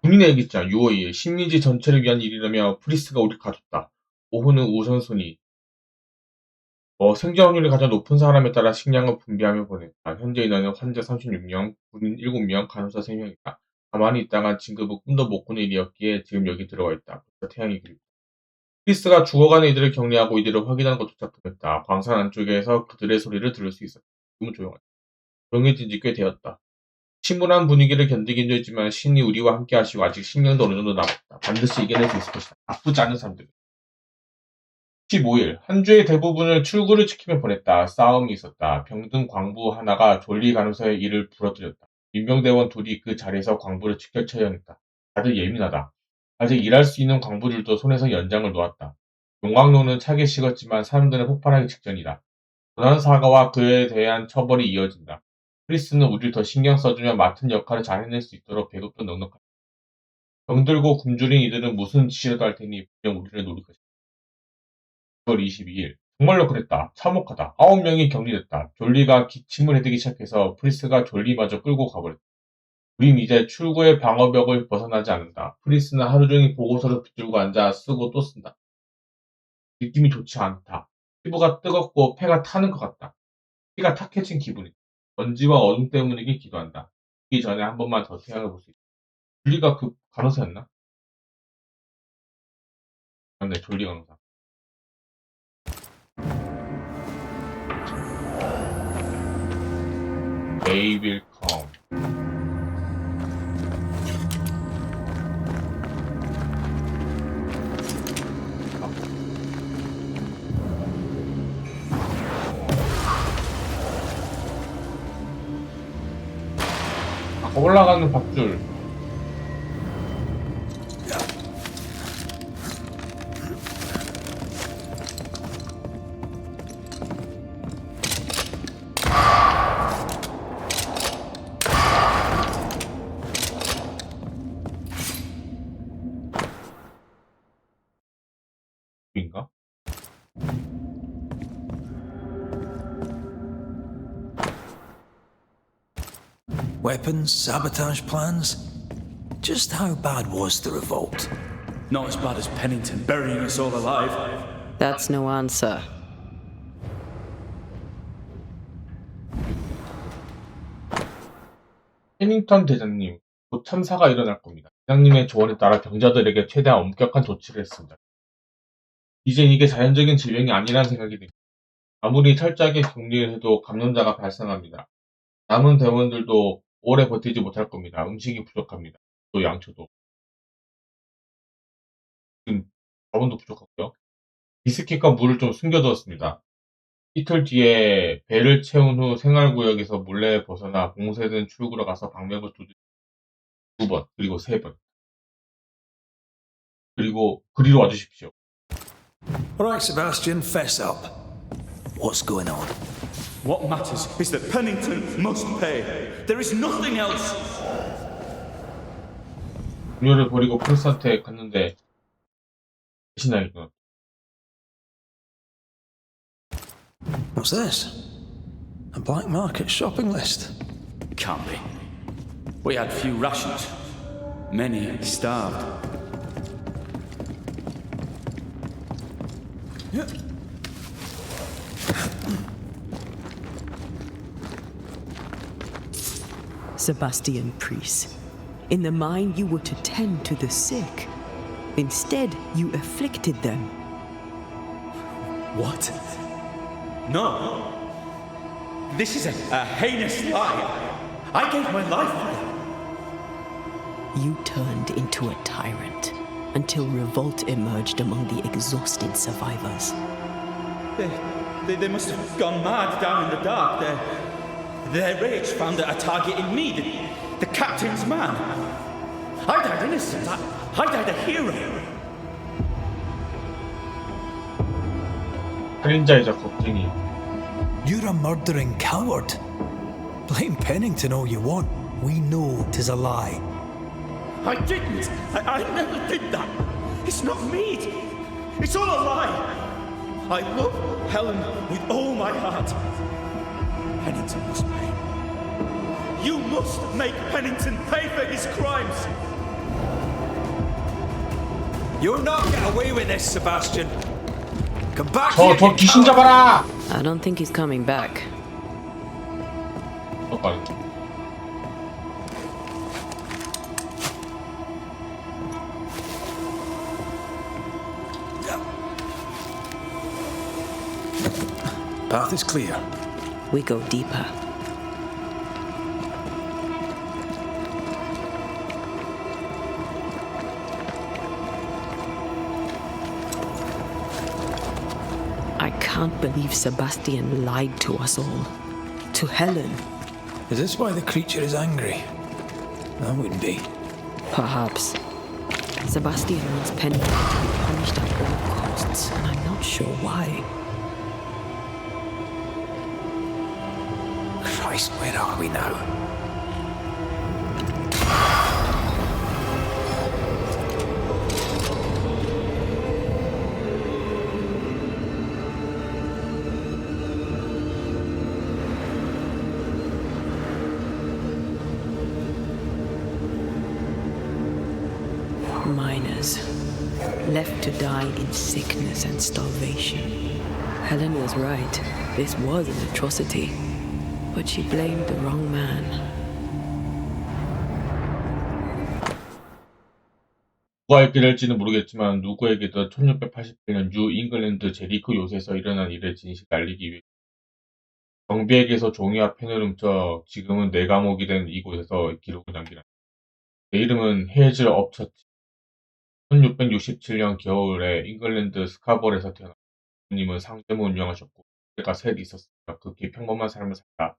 군인의 일기장 6월 2일 식민지 전체를 위한 일이라며 프리스가 우리 가졌다. 오후는 우선순위. 생존 확률이 가장 높은 사람에 따라 식량을 분배하며 보냈다. 현재 인원은 환자 36명, 군인 7명, 간호사 3명이다. 가만히 있다가 진급은 꿈도 못 꾸는 일이었기에 지금 여기 들어와 있다. 태양이 그립다. 크리스가 죽어가는 이들을 격리하고 이들을 확인하는 것조차 통했다. 광산 안쪽에서 그들의 소리를 들을 수 있었다. 지금은 조용하다. 조용해진 지 꽤 되었다. 침울한 분위기를 견디기 힘들지만 신이 우리와 함께 하시고 아직 식량도 어느 정도 남았다. 반드시 이겨낼 수 있을 것이다. 나쁘지 않은 사람들. 15일, 한 주의 대부분을 출구를 지키며 보냈다. 싸움이 있었다. 병든 광부 하나가 졸리 간호사의 일을 부러뜨렸다. 민병대원 둘이 그 자리에서 광부를 직접 처형했다. 다들 예민하다. 아직 일할 수 있는 광부들도 손에서 연장을 놓았다. 용광로는 차게 식었지만 사람들은 폭발하기 직전이다. 고난 사과와 그에 대한 처벌이 이어진다. 크리스는 우리를 더 신경 써주며 맡은 역할을 잘 해낼 수 있도록 배급도 넉넉하다. 병들고 굶주린 이들은 무슨 지시라도 할 테니 분명 우리를 노릴 것이다. 9월 22일. 정말로 그랬다. 참혹하다. 9명이 격리됐다. 졸리가 기침을 해대기 시작해서 프리스가 졸리마저 끌고 가버렸다. 우린 이제 출구의 방어벽을 벗어나지 않는다. 프리스는 하루 종일 보고서를 붙들고 앉아 쓰고 또 쓴다. 느낌이 좋지 않다. 피부가 뜨겁고 폐가 타는 것 같다. 피가 탁해진 기분이다. 먼지와 어둠 때문이길 기도한다. 죽기 전에 한 번만 더 생각해볼 수 있다. 졸리가 그 간호사였나? 맞네, 졸리 간호사. They will come. 올라가는 밧줄. 인가? Weapons, sabotage plans. Just how bad was the revolt? Not as bad as Pennington burying us all alive. That's no answer. 페닝턴 대장님, 곧 참사가 일어날 겁니다. 대장님의 조언에 따라 병자들에게 최대한 엄격한 조치를 했습니다. 이젠 이게 자연적인 질병이 아니라는 생각이 듭니다. 아무리 철저하게 격리를 해도 감염자가 발생합니다. 남은 대원들도 오래 버티지 못할 겁니다. 음식이 부족합니다. 또 양초도. 지금 자원도 부족하고요. 비스킷과 물을 좀 숨겨두었습니다. 이틀 뒤에 배를 채운 후 생활구역에서 몰래 벗어나 봉쇄된 출구로 가서 방맥을 두드리고 2번, 그리고 3번. 그리고 그리로 와주십시오. Alright, Sebastian, fess up. What's going on? What matters is that Pennington must pay. There is nothing else. 음료를 버리고 프리스한테 갔는데 대신하게 군 What's this? A black market shopping list. Can't be. We had few rations. Many starved. Sebastian Priest, in the mine you were to tend to the sick. Instead, you afflicted them. What? No. This is a heinous lie. I gave my life for it. You turned into a tyrant until revolt emerged among the exhausted survivors. They must have gone mad down in the dark. Their rage found a target in me, the captain's man. I died innocent. I died a hero. 살인자이자 겁쟁이. You're a murdering coward. Blame Pennington all you want. We know 'tis a lie. I didn't. I never did that. It's not me. It's all a lie. I love Helen with all my heart. Pennington must pay. You must make Pennington pay for his crimes. You're not getting away with this, Sebastian. Come back here. 저 귀신 잡아라. I don't think he's coming back. 빨리. path is clear. We go deeper. I can't believe Sebastian lied to us all. To Helen. Is this why the creature is angry? That wouldn't be. Perhaps. Sebastian wants Pennington to be punished at all costs, and I'm not sure why. Christ, where are we now? Miners, left to die in sickness and starvation. Helen was right. This was an atrocity. But she blamed the wrong man. 누가 읽게 될지는 모르겠지만 누구에게도 1688년 뉴 잉글랜드 제리코 요새에서 일어난 일의 진실을 알리기 위해 경비에게서 종이와 펜을 훔쳐 지금은 내 감옥이 된 이곳에서 기록을 남기라. 내 이름은 헤이즐 업처치. 1667년 겨울에 잉글랜드 스카버에서 태어났고 부모님은 상점을 운영하셨고 제가 셋 있었으니까 극히 평범한 삶을 살다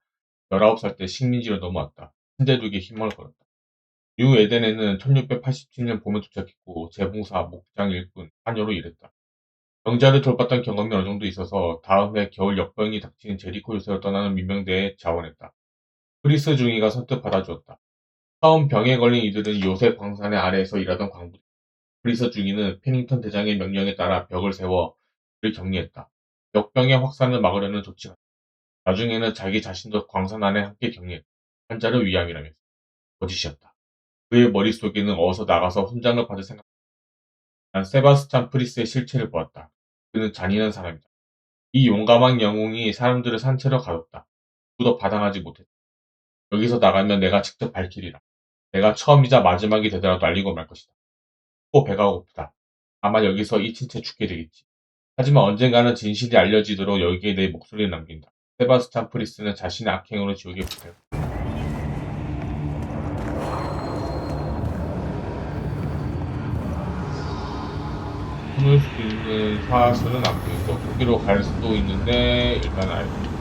19살 때 식민지로 넘어왔다. 신대륙에 힘을 걸었다. 뉴 에덴에는 1687년 봄에 도착했고 재봉사, 목장, 일꾼, 하녀로 일했다. 병자를 돌봤던 경험이 어느 정도 있어서 다음 해 겨울 역병이 닥치는 제리코 요새로 떠나는 민병대에 자원했다. 프리스 중이가 선뜻 받아주었다. 처음 병에 걸린 이들은 요새 광산의 아래에서 일하던 광부. 프리스 중이는 페닝턴 대장의 명령에 따라 벽을 세워 그를 격리했다. 역병의 확산을 막으려는 조치가. 나중에는 자기 자신도 광산 안에 함께 격리했다. 환자를 위함이라면서. 거짓이었다. 그의 머릿속에는 어서 나가서 훈장을 받을 생각. 난 세바스찬 프리스의 실체를 보았다. 그는 잔인한 사람이다. 이 용감한 영웅이 사람들을 산채로 가뒀다. 누구도 바당하지 못했다. 여기서 나가면 내가 직접 밝히리라. 내가 처음이자 마지막이 되더라도 알리고 말 것이다. 또 배가 고프다. 아마 여기서 잊힌 채 죽게 되겠지. 하지만 언젠가는 진실이 알려지도록 여기에 내 목소리를 남긴다. 세바스찬 프리스는 자신의 악행으로 지옥에 불탔다. 숨을 수 있는 사슬은 안 보이고 거기로 갈 수도 있는데 일단 알고.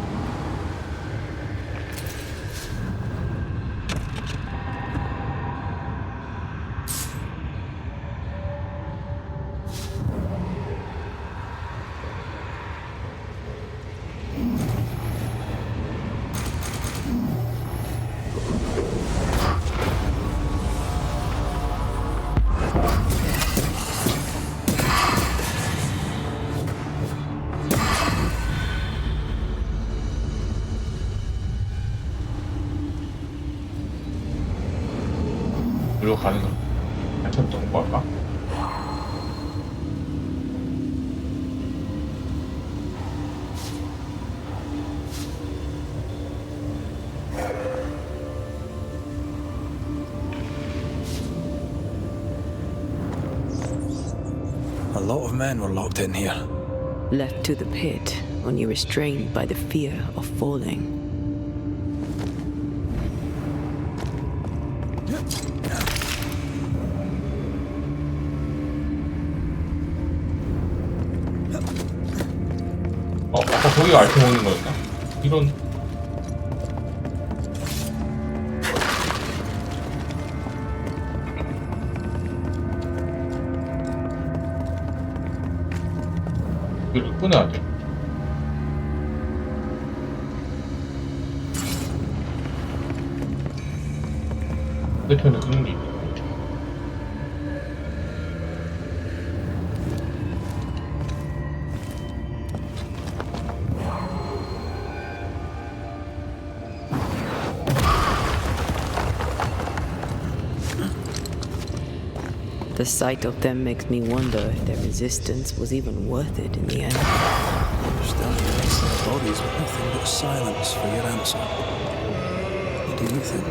이리로 가는 거. 한참 더 공부할까? A lot of men were locked in here. Left to the pit, only restrained by the fear of falling. 아까 거기가 알트 먹는 거였나? 이런. 이걸 끊어야 돼. 반대편에 끄는 게 있네. The sight of them makes me wonder if their resistance was even worth it in the end. Standing next to their bodies with nothing but silence for your answer. What do you think?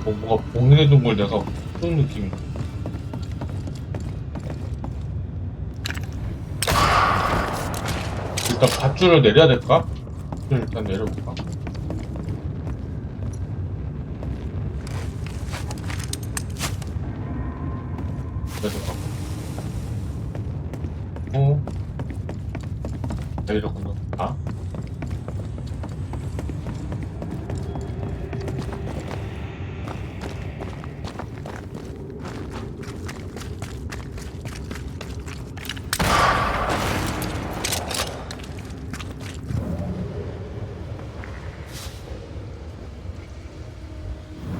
뭔가 봉인해둔 걸 내가 그런 느낌인데. 일단 밧줄을 내려야 될까? 밧줄 일단 내려볼까? 내리로군요. 아?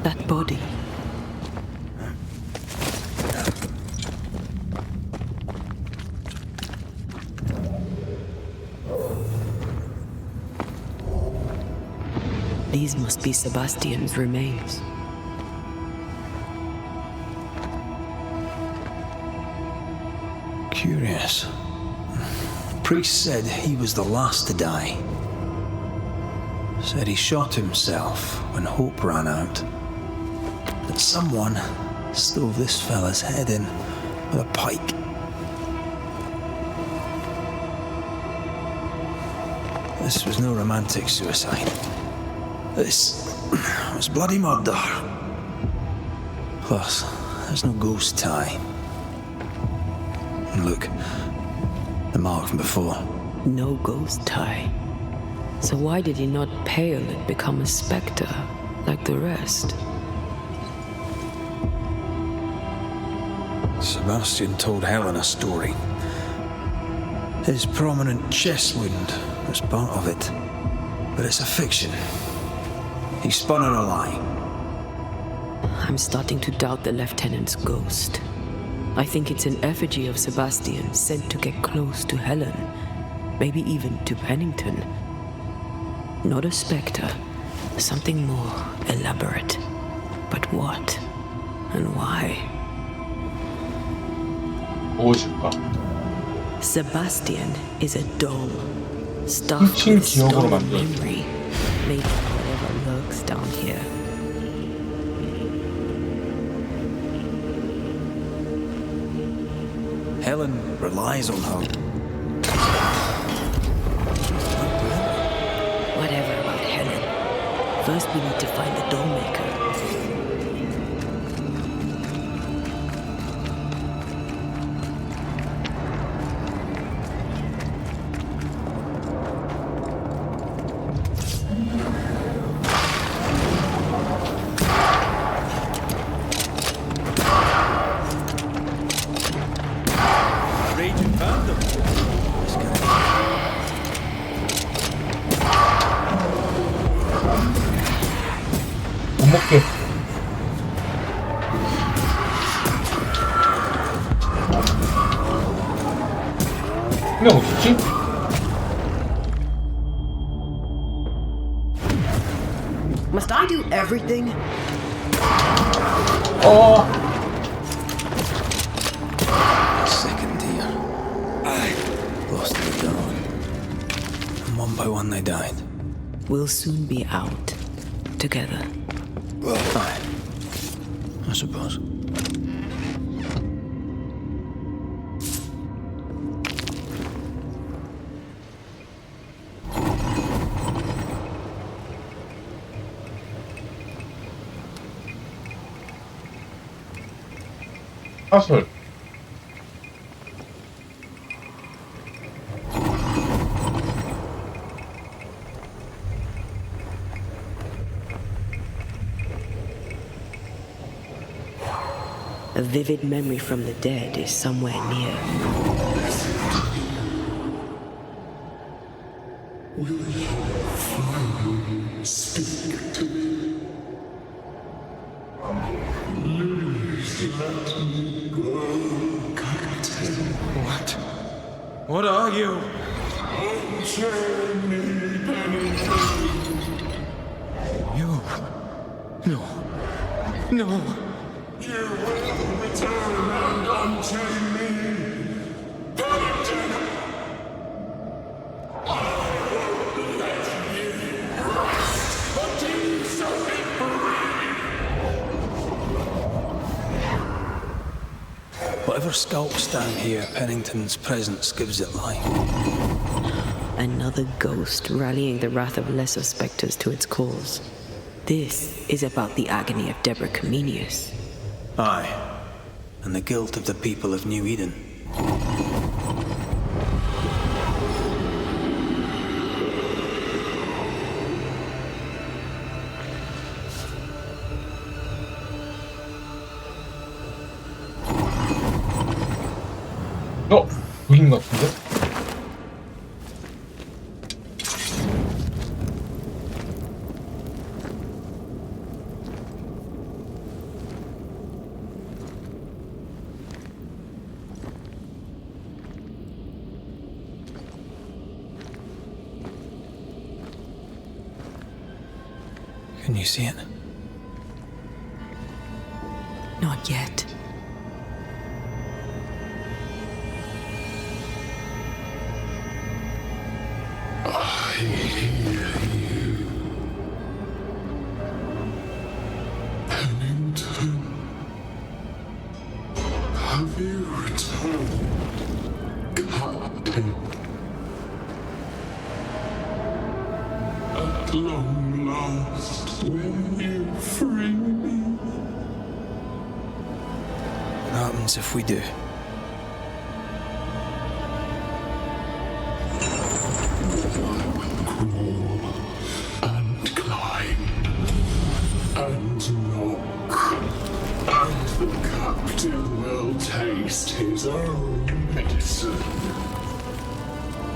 That body. These must be Sebastian's remains. Curious. Priest said he was the last to die. Said he shot himself when hope ran out. That someone stove this fella's head in with a pike. This was no romantic suicide. This was bloody murder. Plus, there's no ghost tie. And look, the mark from before. No ghost tie. So why did he not pale and become a spectre like the rest? Sebastian told Helen a story. His prominent chest wound was part of it. But it's a fiction. He spun her a lie. I'm starting to doubt the lieutenant's ghost. I think it's an effigy of Sebastian sent to get close to Helen, maybe even to Pennington. Not a spectre, something more elaborate. But what and why? 무엇일까? Sebastian is a doll, stuffed with stolen memory, made of whatever lurks down here. Helen relies on her. Whatever about Helen. First we need to find the doll maker. 못 먹게. 그냥 어딨지? Must I do everything? Second deer. Lost in the dawn. And one by one they died. We'll soon be out. Together. Aye. I suppose. 사슬. A vivid memory from the dead is somewhere near. Will you finally speak to me? Please let me go, Captain. What? What are you? Unchain me, Pennington. You? No. No. You will return and unchain me, Pennington. I will let you rest, but you shall be Whatever skulks down here, Pennington's presence gives it life. And another ghost rallying the wrath of lesser spectres to its cause. This is about the agony of Deborah Comenius. Aye, and the guilt of the people of New Eden. 여긴 것 같은데? Can you see it? Not yet. I hear you. Pennington. Have you returned, Captain? At long last, will you free me? What happens if we do? Crawl and climb and knock, and the captain will taste his own medicine.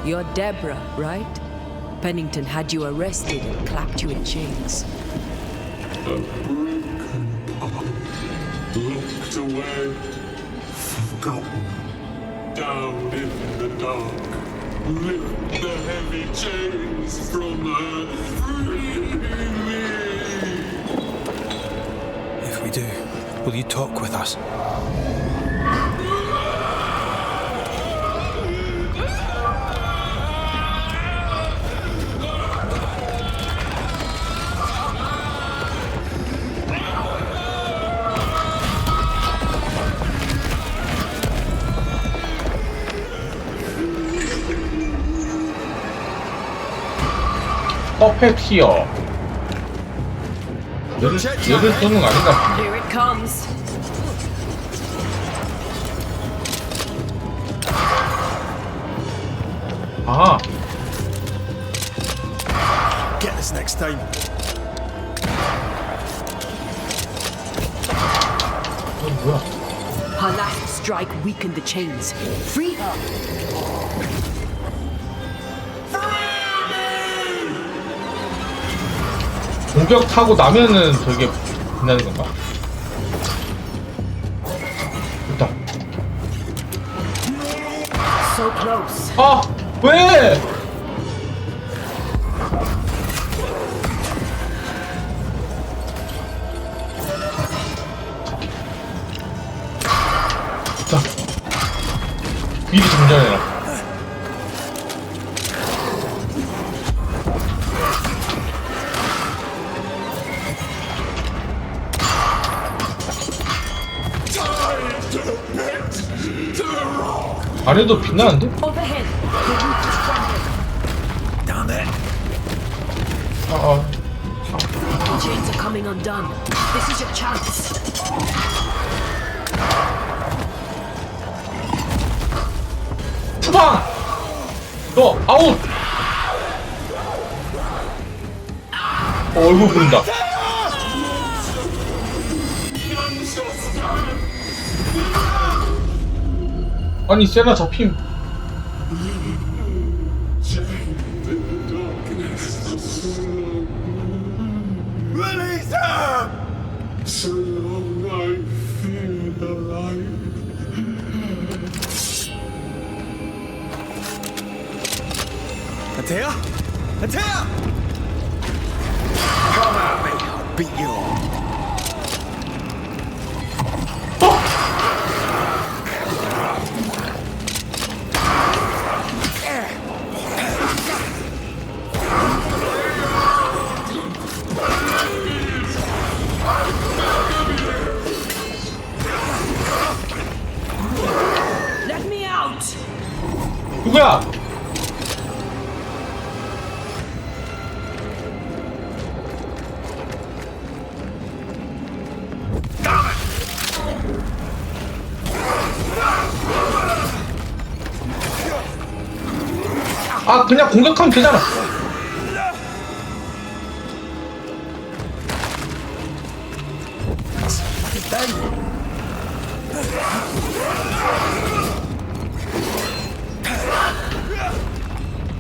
You're Deborah, right? Pennington had you arrested and clapped you in chains. A broken part, locked away, forgotten, down in the dark. Lift the heavy chains from her, free me. If we do, will you talk with us? 퍼펙티어. 얘를 쏘는 거 아닌가? Here it comes. 아. Get this next time. 뭐야? Her last strike weakened the chains. Free her. 공격 타고 나면은 저게 빛나는 건가? 됐다. So close. 아! 왜? 자. 미리 정전해라. 아래도 빛나는데? Overhead. Down there. The chains are coming undone. This is your chance. 추방! 너 아웃! 얼굴 보인다. 아니 세나 잡힘. Release her! So long I feel alive. Atea? Atea! Come at me, I'll beat you all. Let me out. 누구야? 아, 그냥 공격하면 되잖아.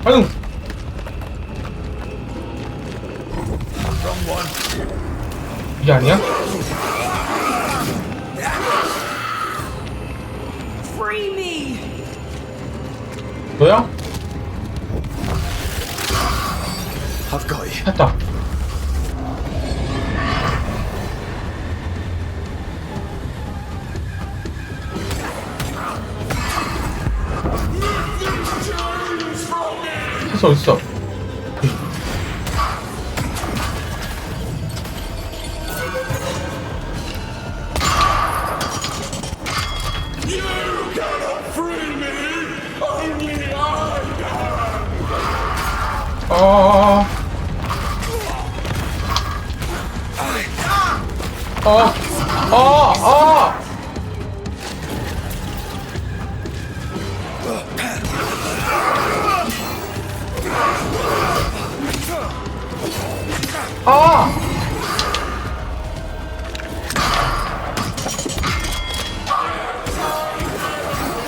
아유. 이게 아니야? Free me! 너야? I've got you. 했다. 했어, 있어.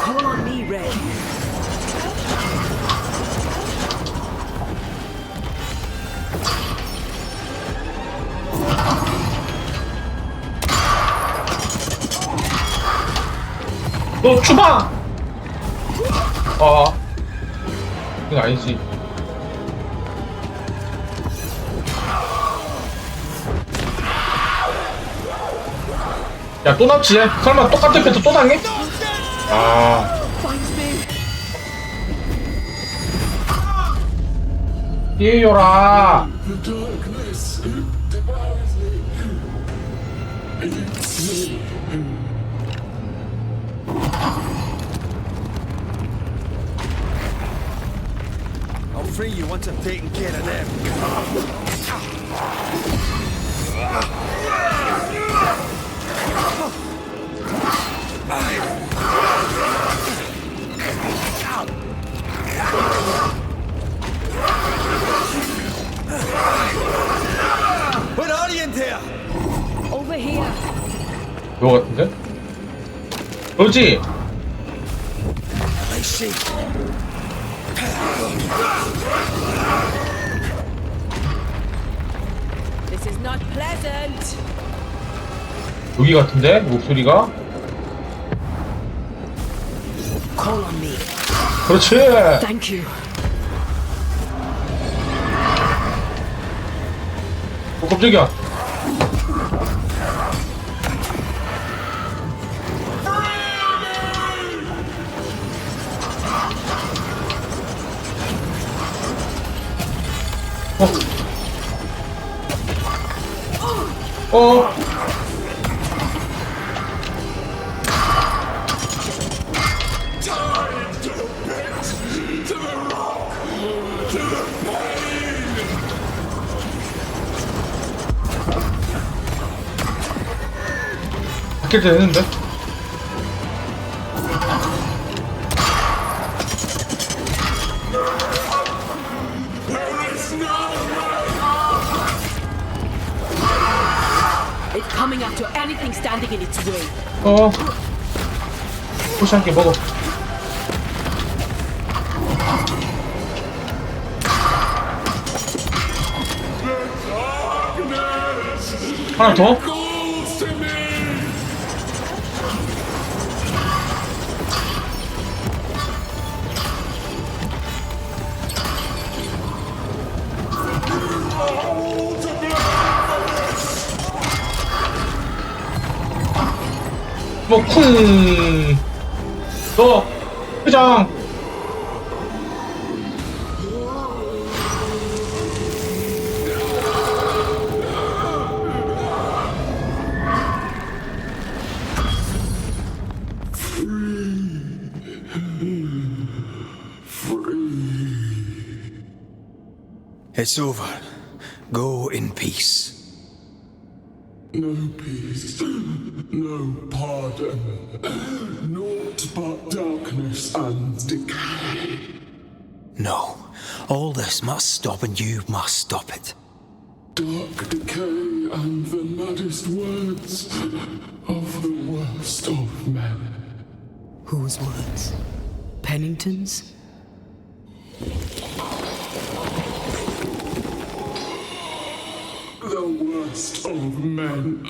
Call on me, Red. 너 주방! 이거 아니지. 야, 또 남지? 설마 똑같은 패턴 또 당해? 뛰어라! I'll free you once I've taken care of them. What are you in there? Over here. 그거 같은데? 그렇지! I see. This is not pleasant. 여기 같은데? 목소리가? Call on me. 그렇지! Thank you. 깜짝이야. 바뀔 때 되는데? It's coming after anything standing in its way. 호시 함께 먹어. 하나 더? 뭐, 쿵! 너, 회장! It's over. Go in peace. No peace, no pardon, naught but darkness and decay. No, All this must stop, and you must stop it. Dark decay and the maddest words of the worst of men. Whose words? Pennington's? The worst of men.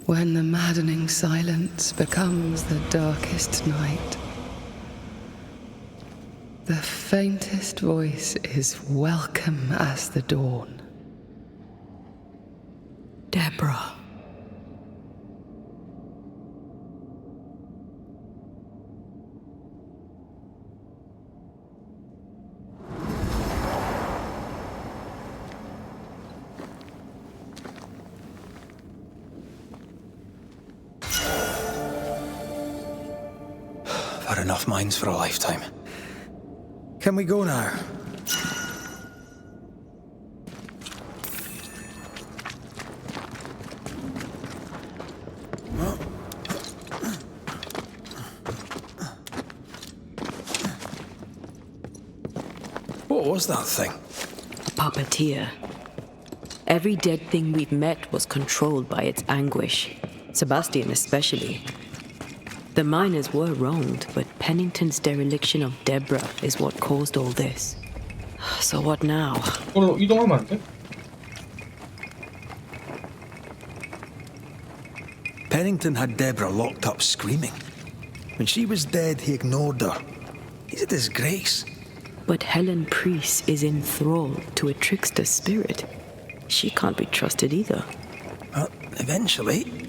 When the maddening silence becomes the darkest night, the faintest voice is welcome as the dawn. Deborah. I've had enough minds for a lifetime. Can we go now? What was that thing? A puppeteer. Every dead thing we've met was controlled by its anguish. Sebastian especially. The miners were wronged, but Pennington's dereliction of Deborah is what caused all this. So what now? 이동하면 안 돼? Pennington had Deborah locked up screaming. When she was dead, he ignored her. He's a disgrace. But Helen Priest is in thrall to a trickster spirit. She can't be trusted either. Eventually,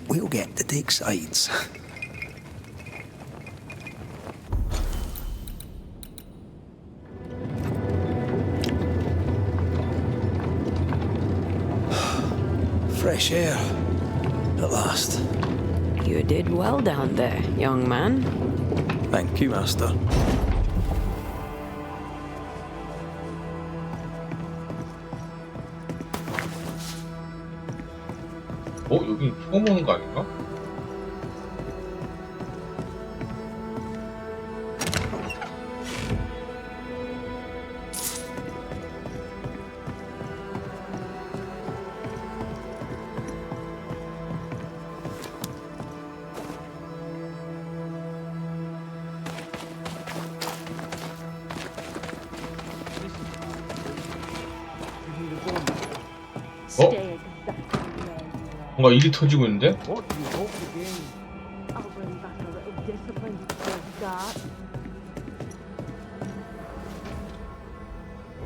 we'll get to take sides. Fresh air, at last. You did well down there, young man. Thank you, Master. 여기 처음 오는 거 아닌가? 뭔가 일이 터지고 있는데?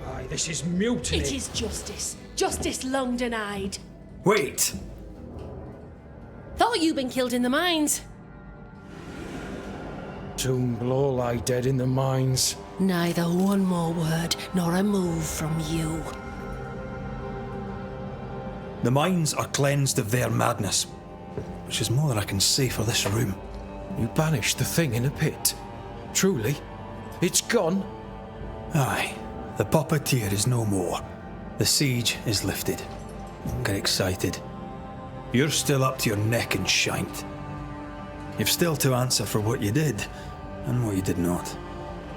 Why, this is mutiny. It is justice. Justice long denied. Wait. Thought you'd been killed in the mines. Soon blow lie dead in the mines. Neither one more word nor a move from you. The mines are cleansed of their madness, which is more than I can say for this room. You banished the thing in a pit. Truly, it's gone. Aye, the puppeteer is no more. The siege is lifted. Don't get excited. You're still up to your neck in shite. You've still to answer for what you did, and what you did not.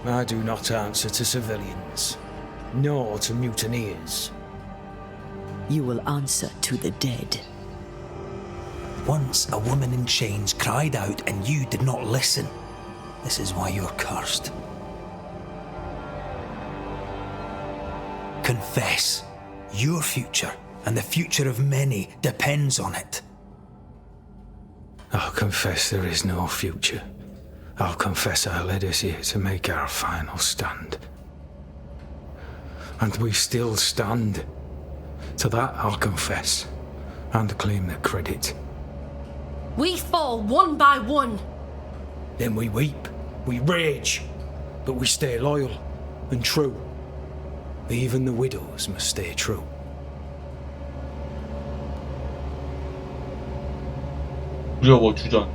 I do not answer to civilians, nor to mutineers. You will answer to the dead. Once a woman in chains cried out and you did not listen. This is why you're cursed. Confess. Your future and the future of many depends on it. I'll confess there is no future. I'll confess I led us here to make our final stand. And we still stand. To that I'll confess, and claim the credit. We fall one by one. Then we weep, we rage, but we stay loyal and true. Even the widows must stay true. 두려워 주전.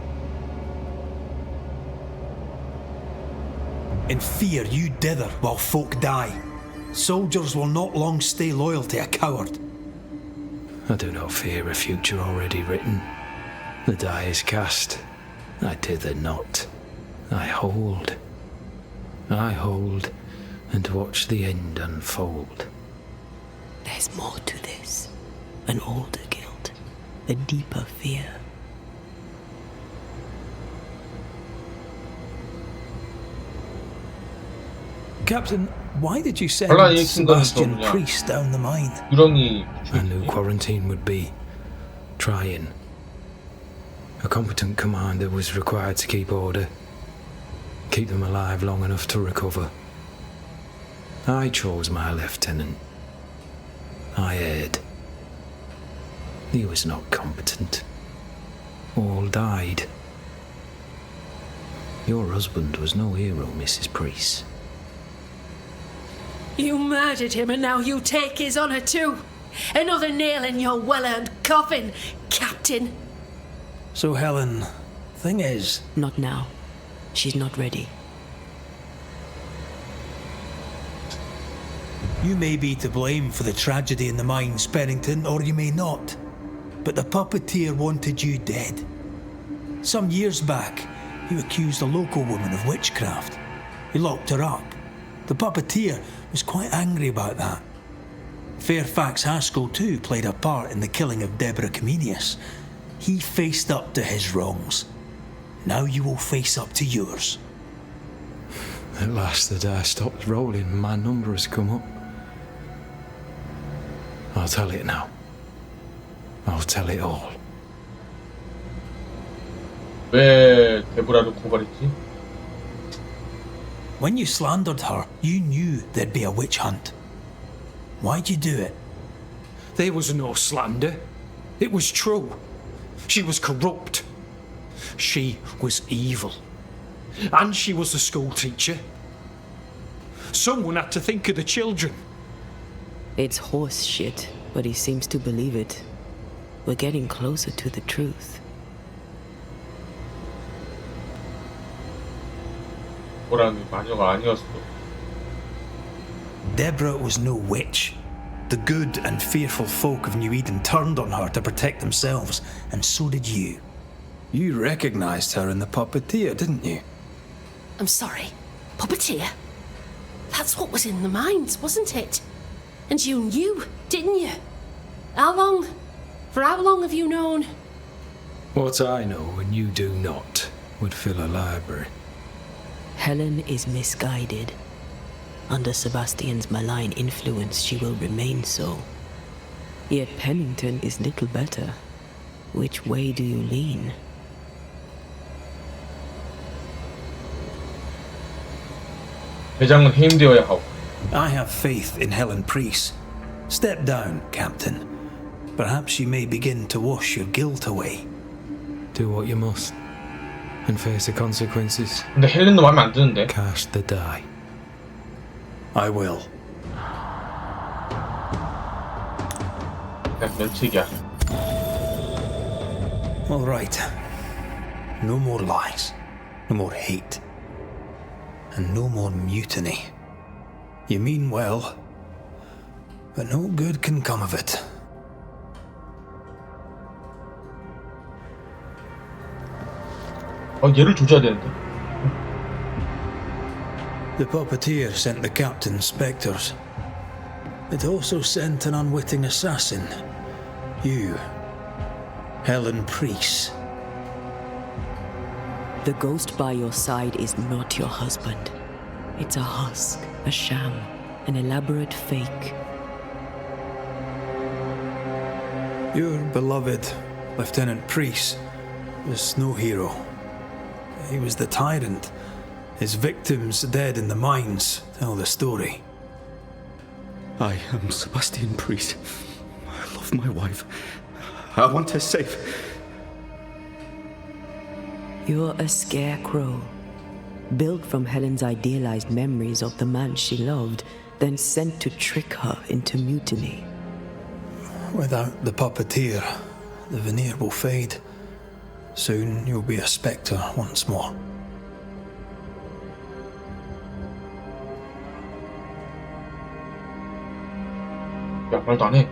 In fear you dither while folk die. Soldiers will not long stay loyal to a coward. I do not fear a future already written. The die is cast. I dither not. I hold, and watch the end unfold. There's more to this. An older guilt, a deeper fear. Captain, why did you send Hola, y Sebastian ya. Priest down the mine? I knew quarantine would be trying. A competent commander was required to keep order, keep them alive long enough to recover. I chose my lieutenant. I erred. He was not competent. All died. Your husband was no hero, Mrs. Priest. You murdered him and now you take his honour too. Another nail in your well-earned coffin, Captain. So, Helen, thing is... Not now. She's not ready. You may be to blame for the tragedy in the mines, Pennington, or you may not. But the puppeteer wanted you dead. Some years back, you accused a local woman of witchcraft. You locked her up. The puppeteer was quite angry about that. Fairfax Haskell too played a part in the killing of Deborah Comenius. He faced up to his wrongs. Now you will face up to yours. At last the die stopped rolling and my number has come up. I'll tell it now. I'll tell it all. 왜 데보라를 고발했지? When you slandered her, you knew there'd be a witch hunt. Why'd you do it? There was no slander. It was true. She was corrupt. She was evil. And she was a school teacher. Someone had to think of the children. It's horse shit, but he seems to believe it. We're getting closer to the truth. 보람이 마녀가 아니었어. Deborah was no witch. The good and fearful folk of New Eden turned on her to protect themselves, and so did you. You recognized her in the puppeteer, didn't you? I'm sorry. Puppeteer? That's what was in the mines, wasn't it? And you knew, didn't you? For how long have you known? What I know and you do not would fill a library. Helen is misguided. Under Sebastian's malign influence, she will remain so. Yet Pennington is little better. Which way do you lean? 대장은 해임되어야 하고. I have faith in Helen Priest. Step down, Captain. Perhaps you may begin to wash your guilt away. Do what you must, and face the consequences. 근데 헬렌도 마음에 안 드는데. Cast the die. I will. 그냥 면책이야. All right. No more lies. No more hate. And no more mutiny. You mean well, but no good can come of it. 얘를 조져야 되는데. The puppeteer sent the captain spectres. It also sent an unwitting assassin. You, Helen Priest. The ghost by your side is not your husband. It's a husk, a sham, an elaborate fake. Your beloved Lieutenant Priest was no hero. He was the tyrant. His victims dead in the mines tell the story. I am Sebastian Priest. I love my wife. I want her safe. You're a scarecrow, built from Helen's idealized memories of the man she loved, then sent to trick her into mutiny. Without the puppeteer, the veneer will fade. Soon you'll be a spectre once more. 야, 말도 안 해.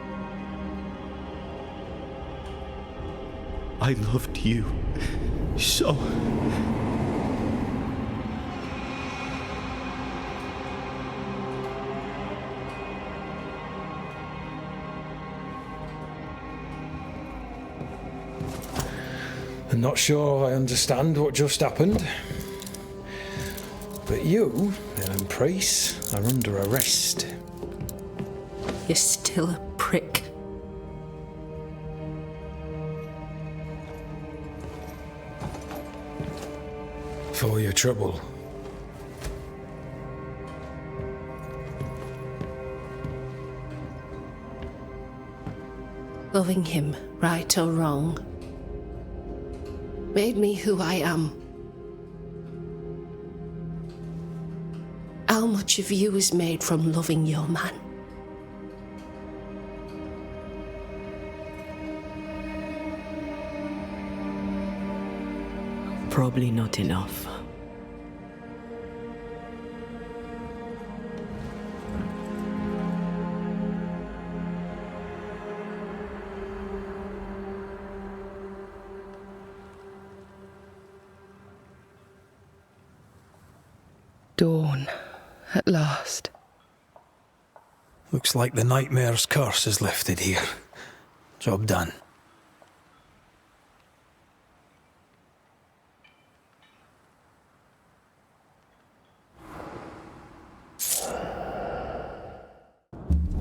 I loved you so. I'm not sure I understand what just happened. But you, Ellen Price, are under arrest. You're still a prick. For your trouble. Loving him, right or wrong, made me who I am. How much of you is made from loving your man? Probably not enough. Dawn, at last. Looks like the nightmare's curse is lifted here. Job done.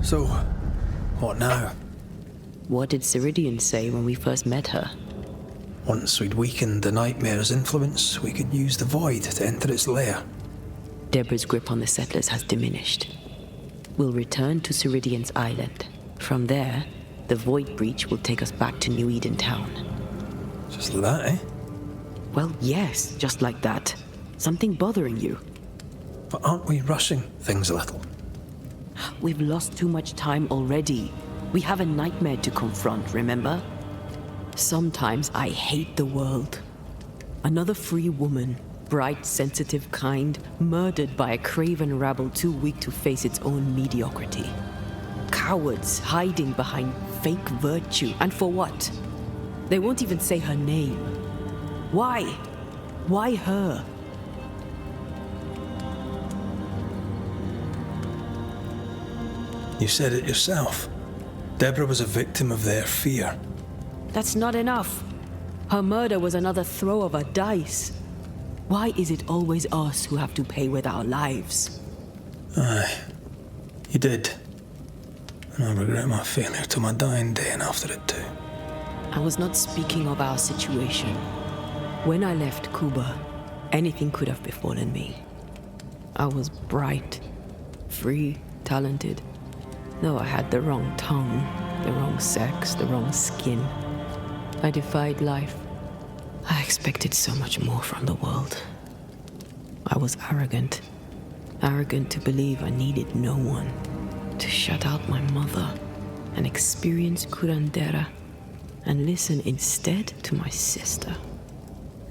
So, what now? What did Ceridian say when we first met her? Once we'd weakened the nightmare's influence, we could use the void to enter its lair. Deborah's grip on the settlers has diminished. We'll return to Ceridian's island. From there, the void breach will take us back to New Eden town. Just like that, eh? Well, yes, just like that. Something bothering you. But aren't we rushing things a little? We've lost too much time already. We have a nightmare to confront, remember? Sometimes I hate the world. Another free woman, bright, sensitive, kind, murdered by a craven rabble too weak to face its own mediocrity. Cowards hiding behind fake virtue. And for what? They won't even say her name. Why? Why her? You said it yourself. Deborah was a victim of their fear. That's not enough. Her murder was another throw of a dice. Why is it always us who have to pay with our lives? Aye, you did. And I regret my failure to my dying day and after it too. I was not speaking of our situation. When I left Cuba, anything could have befallen me. I was bright, free, talented. Though I had the wrong tongue, the wrong sex, the wrong skin. I defied life. I expected so much more from the world. I was arrogant. Arrogant to believe I needed no one. To shut out my mother and experience curandera and listen instead to my sister.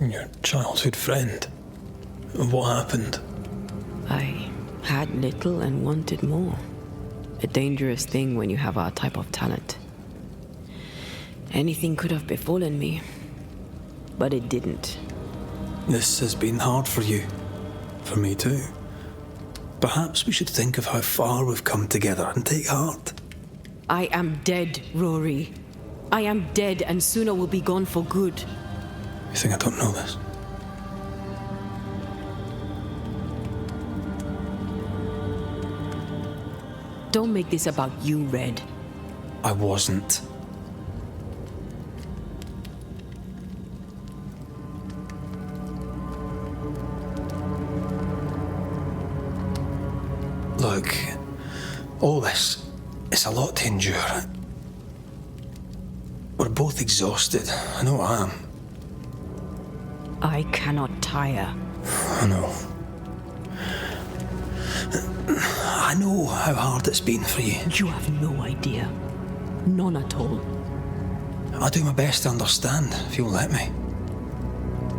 Your childhood friend. What happened? I had little and wanted more. A dangerous thing when you have our type of talent. Anything could have befallen me, but it didn't. This has been hard for you. For me too. Perhaps we should think of how far we've come together and take heart. I am dead, Rory. I am dead, and sooner will be gone for good. You think I don't know this? Don't make this about you, Red. I wasn't. Look, all this, it's a lot to endure. We're both exhausted. I know I am. I cannot tire. I know. I know how hard it's been for you. You have no idea. None at all. I'll do my best to understand, if you'll let me.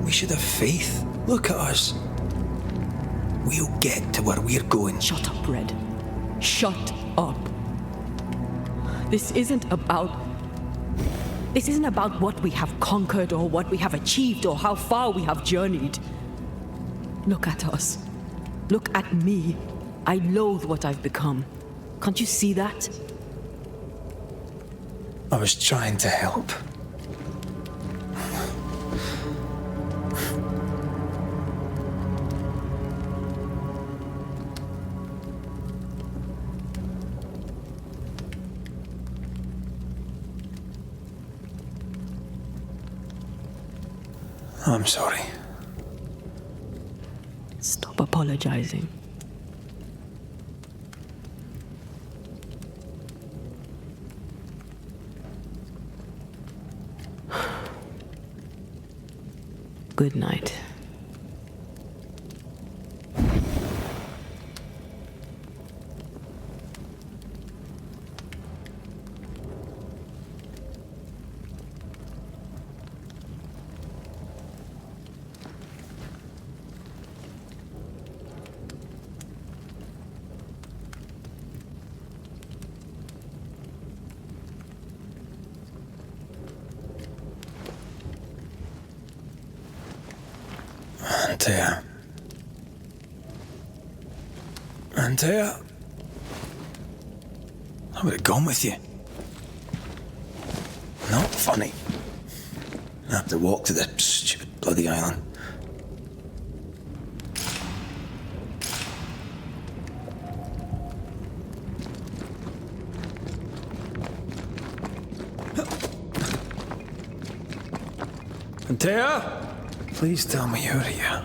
We should have faith. Look at us. We'll get to where we're going. Shut up, Red. Shut up. This isn't about what we have conquered or what we have achieved or how far we have journeyed. Look at us. Look at me. I loathe what I've become. Can't you see that? I was trying to help. I'm sorry. Stop apologizing. Good night. Antea, I would have gone with you. Not funny. I have to walk to the stupid bloody island. Antea, please tell me you're here.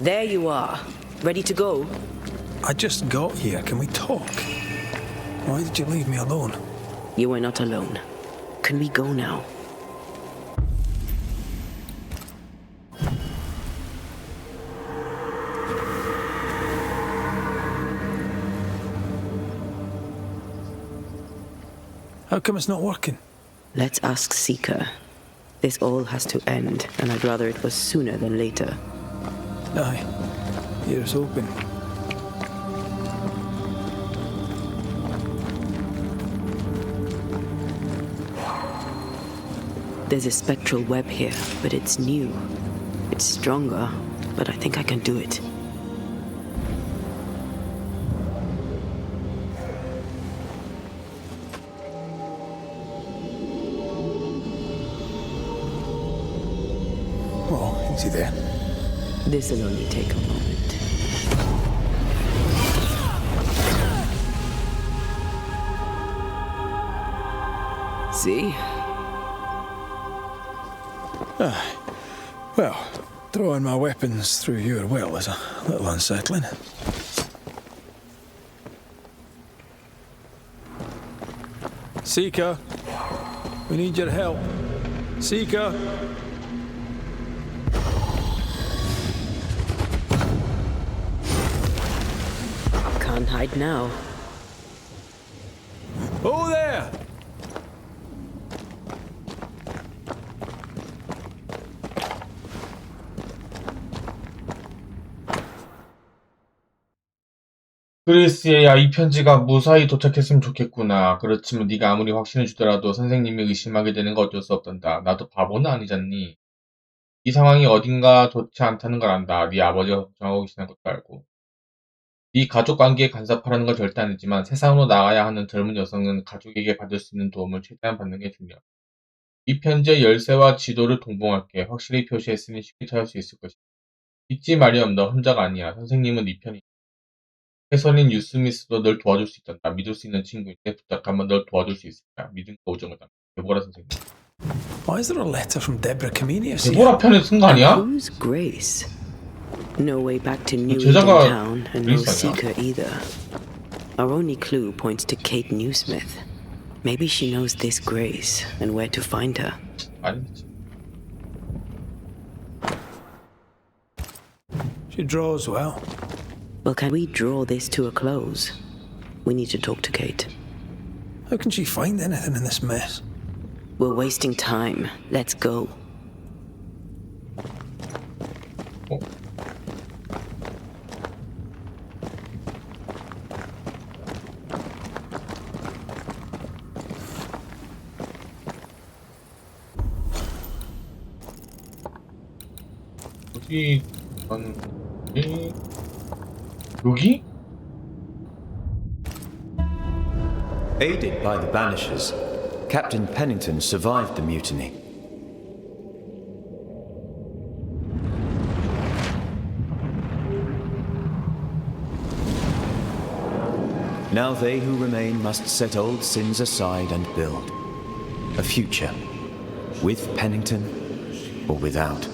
There you are. Ready to go? I just got here. Can we talk? Why did you leave me alone? You were not alone. Can we go now? How come it's not working? Let's ask Seeker. This all has to end, and I'd rather it was sooner than later. Aye. Here's hoping. There's a spectral web here, but it's new. It's stronger, but I think I can do it. Oh, easy there. This'll only take a moment. See? Well, throwing my weapons through your will is a little unsettling. Seeker, we need your help. Seeker! Can't hide now. Oh, there! 그리스야, 이 편지가 무사히 도착했으면 좋겠구나. 그렇지만 네가 아무리 확신을 주더라도 선생님이 의심하게 되는 거 어쩔 수 없단다. 나도 바보는 아니잖니. 이 상황이 어딘가 좋지 않다는 걸 안다. 네 아버지가 걱정하고 계시는 것도 알고. 네 가족 관계에 간섭하라는 건 절대 아니지만 세상으로 나가야 하는 젊은 여성은 가족에게 받을 수 있는 도움을 최대한 받는 게 중요하다. 이 편지의 열쇠와 지도를 동봉할게. 확실히 표시했으니 쉽게 찾을 수 있을 것이다. 잊지 마렴. 너 혼자가 아니야. 선생님은 네 편이다. 해설인 유스미스도 널 도와줄 수 있단다. 믿을 수 있는 친구인데 부탁하면 널 도와줄 수 있을까? 믿음과 우정을 담아. 데보라 선생님. Why is there a letter from Deborah Comenius? 데보라 편에 쓴 거 아니야? Who's Grace? No way back to New 제자가 Town, and no 그리스 아니야? Seeker either. Our only clue points to Kate Newsmith. Maybe she knows this Grace and where to find her. 아니지. She draws well. Well, can we draw this to a close? We need to talk to Kate. How can she find anything in this mess? We're wasting time. Let's go. 어디 여기? Aided by the Banishers, Captain Pennington survived the mutiny. Now they who remain must set old sins aside and build a future, with Pennington or without.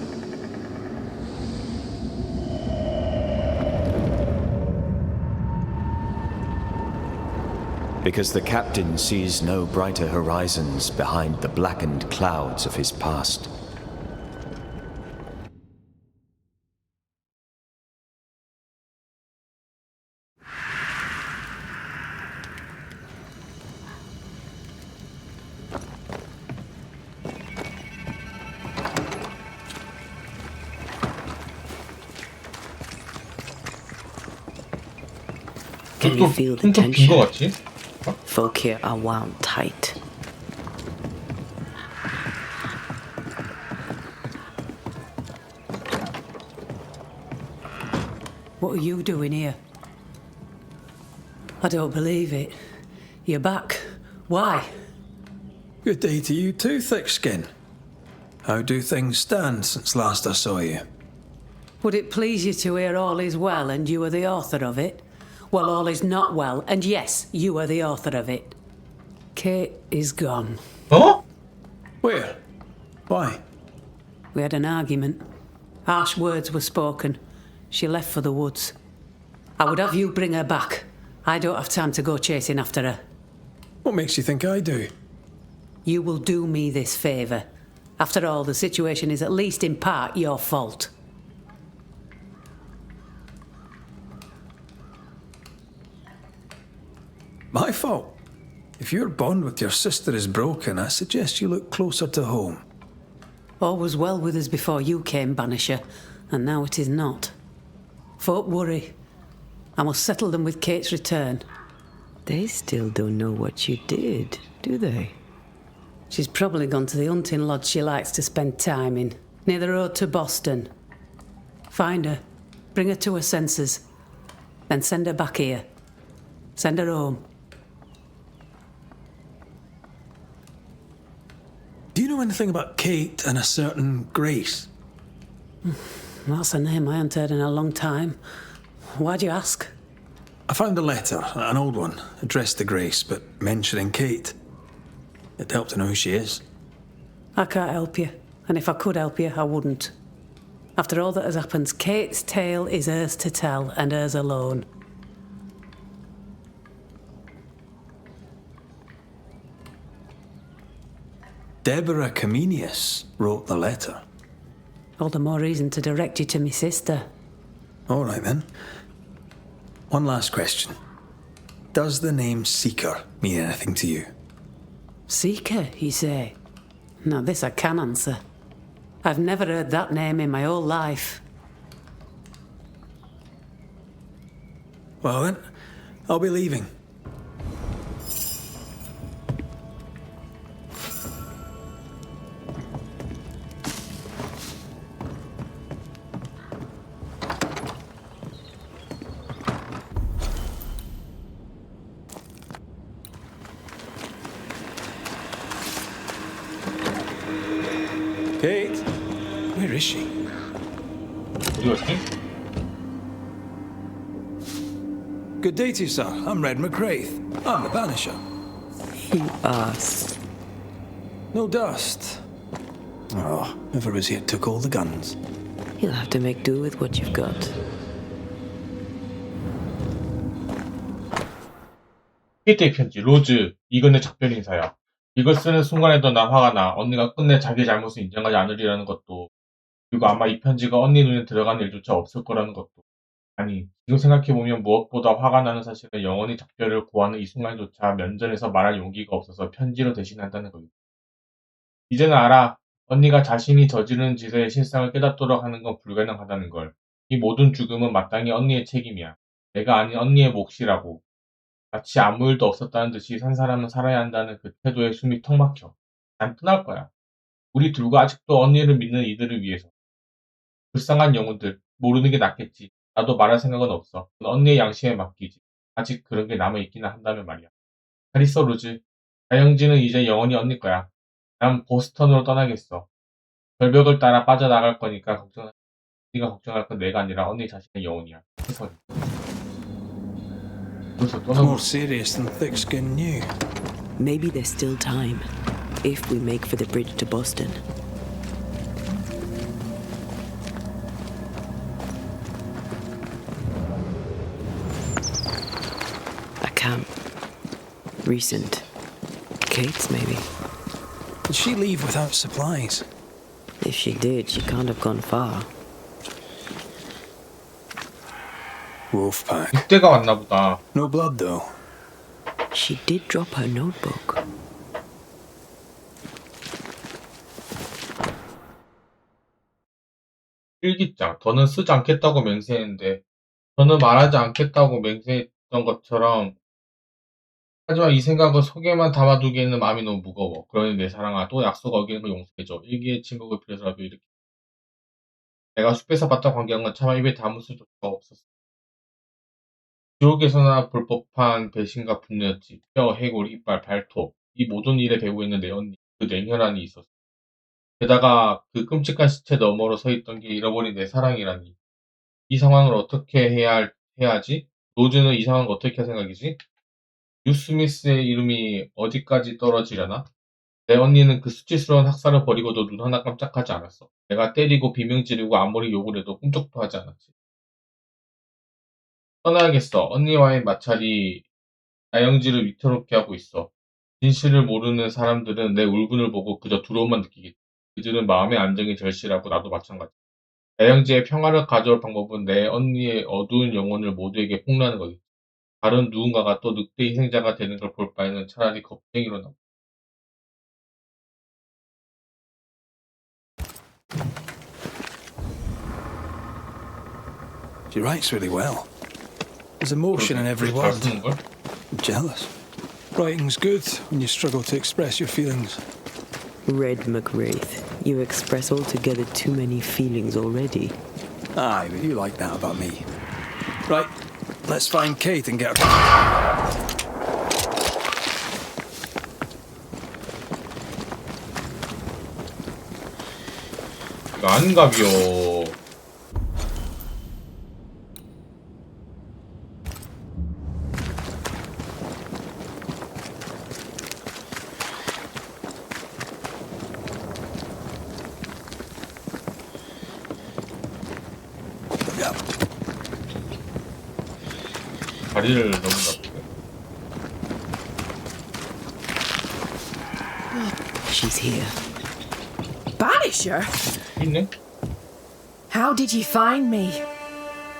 Because the captain sees no brighter horizons behind the blackened clouds of his past. Can you feel the 빈것 tension? 같지? Folk here are wound tight. What are you doing here? I don't believe it. You're back. Why? Good day to you too, Thickskin. How do things stand since last I saw you? Would it please you to hear all is well and you are the author of it? Well, all is not well, and yes, you are the author of it. Kate is gone. Oh? Where? Why? We had an argument. Harsh words were spoken. She left for the woods. I would have you bring her back. I don't have time to go chasing after her. What makes you think I do? You will do me this favour. After all, the situation is at least in part your fault. My fault? If your bond with your sister is broken, I suggest you look closer to home. All was well with us before you came, Banisher, and now it is not. Folk worry. I must settle them with Kate's return. They still don't know what you did, do they? She's probably gone to the hunting lodge she likes to spend time in, near the road to Boston. Find her, bring her to her senses, then send her back here. Send her home. Do you know anything about Kate and a certain Grace? That's a name I haven't heard in a long time. Why'd you ask? I found a letter, an old one, addressed to Grace, but mentioning Kate. It'd help to know who she is. I can't help you, and if I could help you, I wouldn't. After all that has happened, Kate's tale is hers to tell, and hers alone. Deborah Comenius wrote the letter. All the more reason to direct you to me sister. All right, then. One last question. Does the name Seeker mean anything to you? Seeker, you say? Now this I can answer. I've never heard that name in my whole life. Well then, I'll be leaving. Kate, where is she? 어디 갔지? Good day to you, sir. I'm Red McCraith. I'm the Banisher. You asked. No dust. Oh, whoever was here took all the guns. You'll have to make do with what you've got. 케이트의 편지, 로즈, 이건 내 작별 인사야. 이걸 쓰는 순간에도 난 화가 나. 언니가 끝내 자기 잘못을 인정하지 않으리라는 것도, 그리고 아마 이 편지가 언니 눈에 들어가는 일조차 없을 거라는 것도. 아니, 지금 생각해보면 무엇보다 화가 나는 사실은 영원히 작별을 고하는 이 순간조차 면전에서 말할 용기가 없어서 편지로 대신한다는 거예요. 이제는 알아. 언니가 자신이 저지른 짓의 실상을 깨닫도록 하는 건 불가능하다는 걸. 이 모든 죽음은 마땅히 언니의 책임이야. 내가 아닌 언니의 몫이라고. 마치 아무 일도 없었다는 듯이 산 사람은 살아야 한다는 그 태도에 숨이 턱 막혀. 난 떠날 거야. 우리 둘과 아직도 언니를 믿는 이들을 위해서. 불쌍한 영혼들, 모르는 게 낫겠지. 나도 말할 생각은 없어. 언니의 양심에 맡기지. 아직 그런 게 남아있기는 한다면 말이야. 잘 있어, 루즈. 다영지는 이제 영원히 언니 거야. 난 보스턴으로 떠나겠어. 절벽을 따라 빠져나갈 거니까 네가 걱정할 건 내가 아니라 언니 자신의 영혼이야. 소설. 벌써 떠나고. More serious than thick-skinned knew. Maybe there's still time, if we make for the bridge to Boston. A camp. Recent. Kate's, maybe. Did she leave without supplies? If she did, she can't have gone far. Wolfpack. 늑대가 왔나 보다. No blood, though. She did drop her notebook. 일기장. 더는 쓰지 않겠다고 맹세했는데, 더는 말하지 않겠다고 맹세했던 것처럼, 하지만 이 생각을 속에만 담아두기에는 마음이 너무 무거워. 그러니 내 사랑아, 또 약속 어기는 걸 용서해줘. 일기의 침묵을 빌어서라도 이렇게. 내가 숲에서 봤던 광경은 건 차마 입에 담을 수조차 없었어. 지옥에서나 볼 법한 배신과 분노였지. 뼈, 해골, 이빨, 발톱. 이 모든 일에 배고 있는 내 언니. 그 냉혈한이 있었어. 게다가 그 끔찍한 시체 너머로 서 있던 게 잃어버린 내 사랑이라니. 이 상황을 어떻게 해야지? 로즈는 이 상황을 어떻게 할 생각이지? 유스미스의 이름이 어디까지 떨어지려나? 내 언니는 그 수치스러운 학살을 버리고도 눈 하나 깜짝하지 않았어. 내가 때리고 비명지르고 아무리 욕을 해도 꿈쩍도 하지 않았지. 떠나야겠어. 언니와의 마찰이 나영지를 위태롭게 하고 있어. 진실을 모르는 사람들은 내 울분을 보고 그저 두려움만 느끼겠지. 그들은 마음의 안정이 절실하고 나도 마찬가지. 나영지의 평화를 가져올 방법은 내 언니의 어두운 영혼을 모두에게 폭로하는 거겠지. 다른 누군가가 또 늑대 희생자가 되는 걸 볼 바에는 차라리 겁쟁이로 남아. She writes really well. There's emotion in every word. I'm jealous. Writing's good when you struggle to express your feelings. Red McWraith, you express altogether too many feelings already. Aye, but you like that about me. Right, let's find Kate and get her. 이거 안갑이요. 다리를 넘는다. She's here. Banisher? 있네? How did you find me?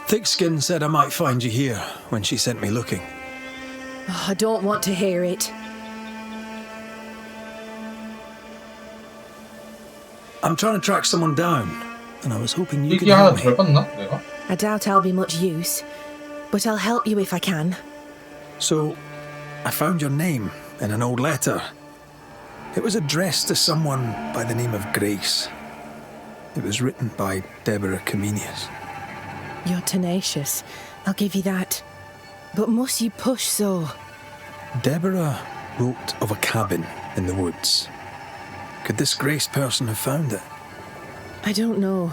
Thickskin said I might find you here when she sent me looking. Oh, I don't want to hear it. I'm trying to track someone down, and I was hoping you could 일기 하나 help me. 덜 봤나? 내가? I doubt I'll be much use, but I'll help you if I can. So, I found your name in an old letter. It was addressed to someone by the name of Grace. It was written by Deborah Comenius. You're tenacious, I'll give you that. But must you push so? Deborah wrote of a cabin in the woods. Could this Grace person have found it? I don't know.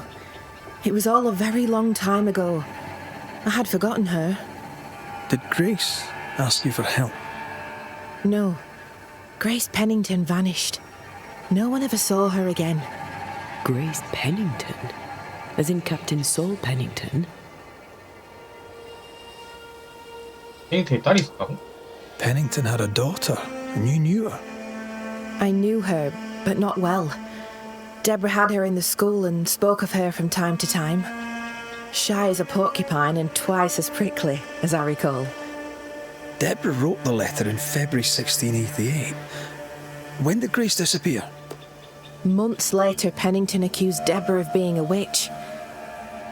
It was all a very long time ago. I had forgotten her. Did Grace ask you for help? No. Grace Pennington vanished. No one ever saw her again. Grace Pennington? As in Captain Saul Pennington? 페인트에 딸이 있었다고? Pennington had a daughter, and you knew her. I knew her, but not well. Deborah had her in the school and spoke of her from time to time. Shy as a porcupine and twice as prickly, as I recall. Deborah wrote the letter in February 1688. When did Grace disappear? Months later, Pennington accused Deborah of being a witch.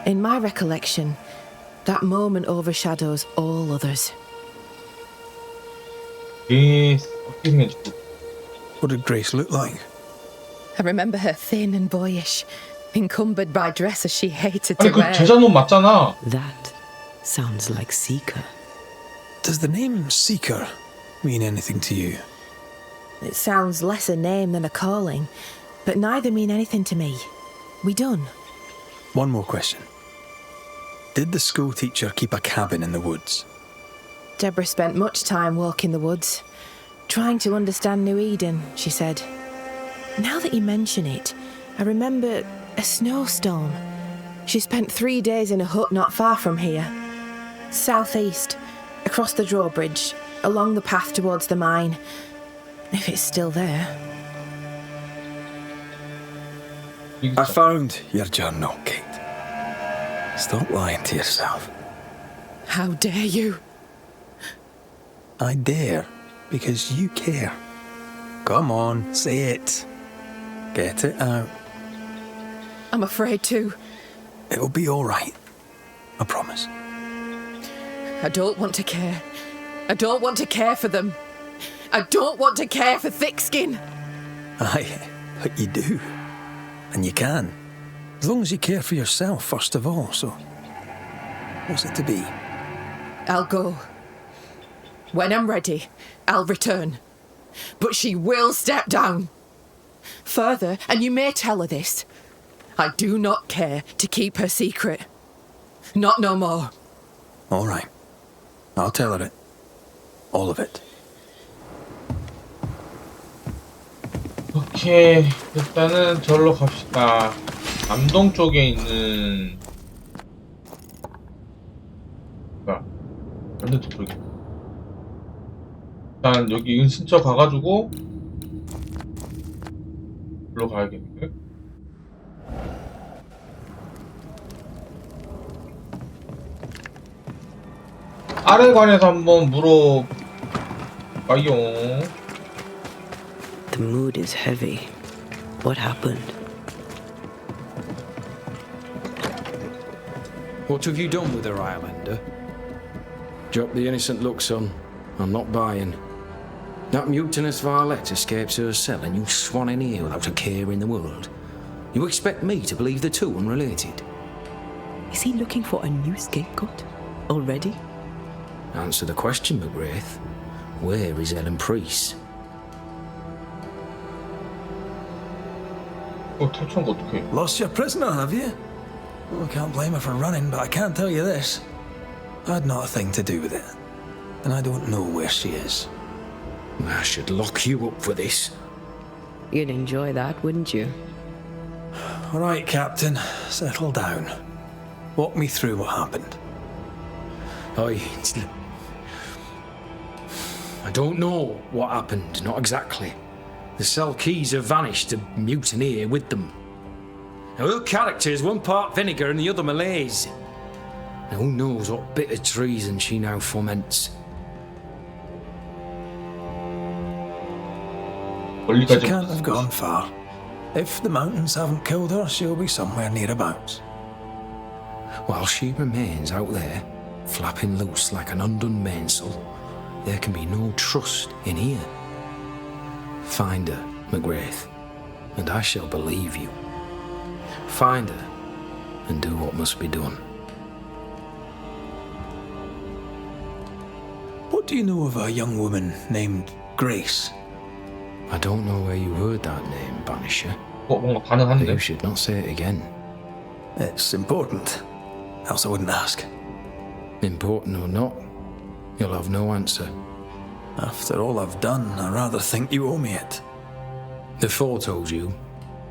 In my recollection, that moment overshadows all others. What did Grace look like? I remember her thin and boyish, encumbered by dresses she hated 아니 to 그 wear. 제자놈 맞잖아. That sounds like Seeker. Does the name Seeker mean anything to you? It sounds less a name than a calling, but neither mean anything to me. We done. One more question. Did the school teacher keep a cabin in the woods? Deborah spent much time walking the woods, trying to understand New Eden, she said. Now that you mention it, I remember a snowstorm. She spent 3 days in a hut not far from here. Southeast, across the drawbridge, along the path towards the mine. If it's still there. I found your journal, Kate. Stop lying to yourself. How dare you? I dare, because you care. Come on, say it. Get it out. I'm afraid to. It'll be all right. I promise. I don't want to care. I don't want to care for them. I don't want to care for thick skin. Aye, but you do. And you can. As long as you care for yourself, first of all, so... What's it to be? I'll go. When I'm ready, I'll return. But she will step down. Further, and you may tell her this, I do not care to keep her secret. Not no more. All right. I'll tell her it. All of it. 오케이, 일단은 절로 갑시다. 남동 쪽에 있는 뭐야? 어딘지 모르겠네. 일단 여기 은신처 가가지고 절로 가야겠네. 아래관에서 한번 물어봐요. The mood is heavy. What happened? What have you done with her, Islander? Drop the innocent look, son. I'm not buying. That mutinous varlet escapes her cell and you swan in here without a care in the world. You expect me to believe the two unrelated? Is he looking for a new scapegoat? Already? Answer the question, McGrath. Where is Ellen Priest? 탈출한 거 어떡해? Lost your prisoner, have you? Well, I can't blame her for running, but I can't tell you this. I had not a thing to do with it. And I don't know where she is. I should lock you up for this. You'd enjoy that, wouldn't you? All right, Captain. Settle down. Walk me through what happened. I don't know what happened, not exactly. The cell keys have vanished, the mutineer with them. Now, her character is one part vinegar and the other malaise. Now, who knows what bitter treason she now foments. She can't have gone far. If the mountains haven't killed her, she'll be somewhere nearabouts. While she remains out there, flapping loose like an undone mainsail, there can be no trust in here. Find her, McGrath, and I shall believe you. Find her, and do what must be done. What do you know of a young woman named Grace? I don't know where you heard that name, Banisher. 뭔가 가능한데? You should not say it again. It's important, else I wouldn't ask. Important or not, you'll have no answer. After all I've done, I rather think you owe me it. The Four told you.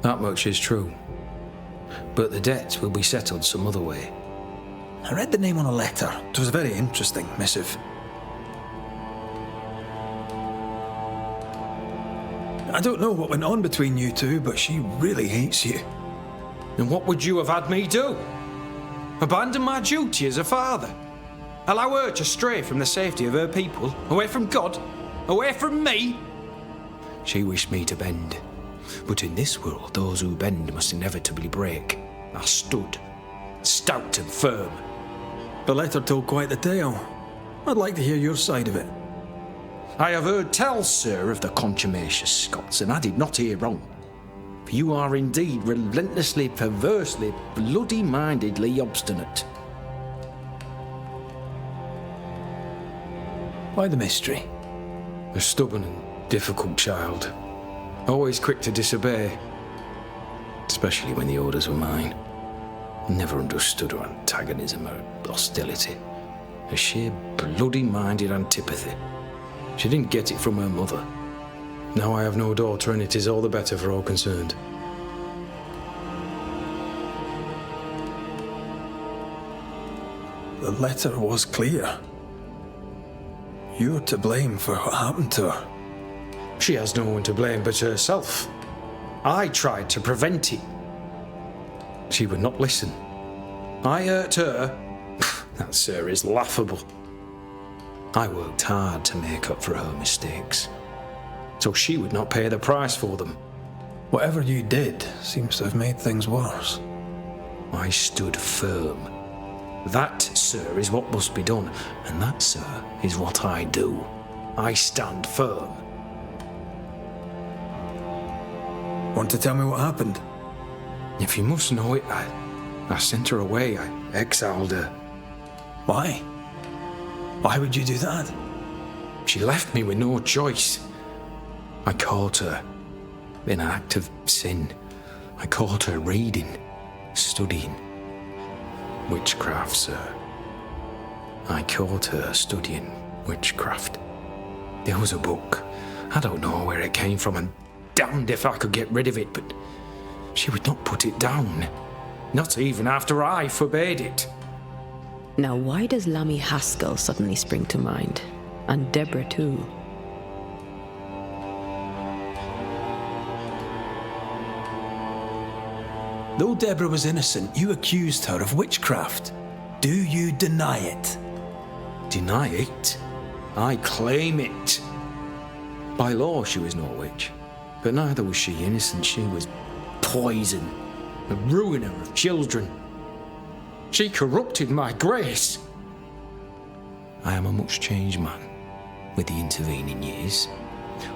That much is true. But the debt will be settled some other way. I read the name on a letter. It was a very interesting missive. I don't know what went on between you two, but she really hates you. And what would you have had me do? Abandon my duty as a father? Allow her to stray from the safety of her people, away from God, away from me? She wished me to bend, but in this world those who bend must inevitably break. I stood, stout and firm. The letter told quite the tale. I'd like to hear your side of it. I have heard tell, sir, of the contumacious Scots, and I did not hear wrong. For you are indeed relentlessly, perversely, bloody-mindedly obstinate. Why the mystery? A stubborn and difficult child. Always quick to disobey. Especially when the orders were mine. Never understood her antagonism or hostility. A sheer bloody-minded antipathy. She didn't get it from her mother. Now I have no daughter, and it is all the better for all concerned. The letter was clear. You're to blame for what happened to her. She has no one to blame but herself. I tried to prevent it. She would not listen. I hurt her. That, sir, is laughable. I worked hard to make up for her mistakes, so she would not pay the price for them. Whatever you did seems to have made things worse. I stood firm. That, sir, is what must be done, and that, sir, is what I do. I stand firm. Want to tell me what happened? If you must know it, I sent her away. I exiled her. Why? Why would you do that? She left me with no choice. I caught her in an act of sin. I caught her reading, studying. Witchcraft, sir. I caught her studying witchcraft. There was a book. I don't know where it came from, and damned if I could get rid of it, but she would not put it down. Not even after I forbade it. Now, why does Lammy Haskell suddenly spring to mind? And Deborah, too. Though Deborah was innocent, you accused her of witchcraft. Do you deny it? Deny it? I claim it. By law, she was no witch. But neither was she innocent. She was poison, a ruiner of children. She corrupted my grace. I am a much changed man with the intervening years.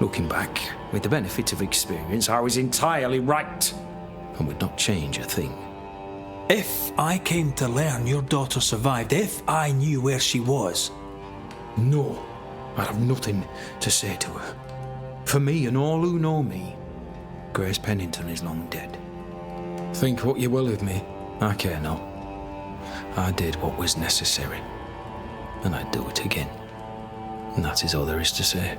Looking back, with the benefit of experience, I was entirely right and would not change a thing. If I came to learn your daughter survived, if I knew where she was... No, I'd have nothing to say to her. For me and all who know me, Grace Pennington is long dead. Think what you will of me, I care not. I did what was necessary, and I'd do it again. And that is all there is to say.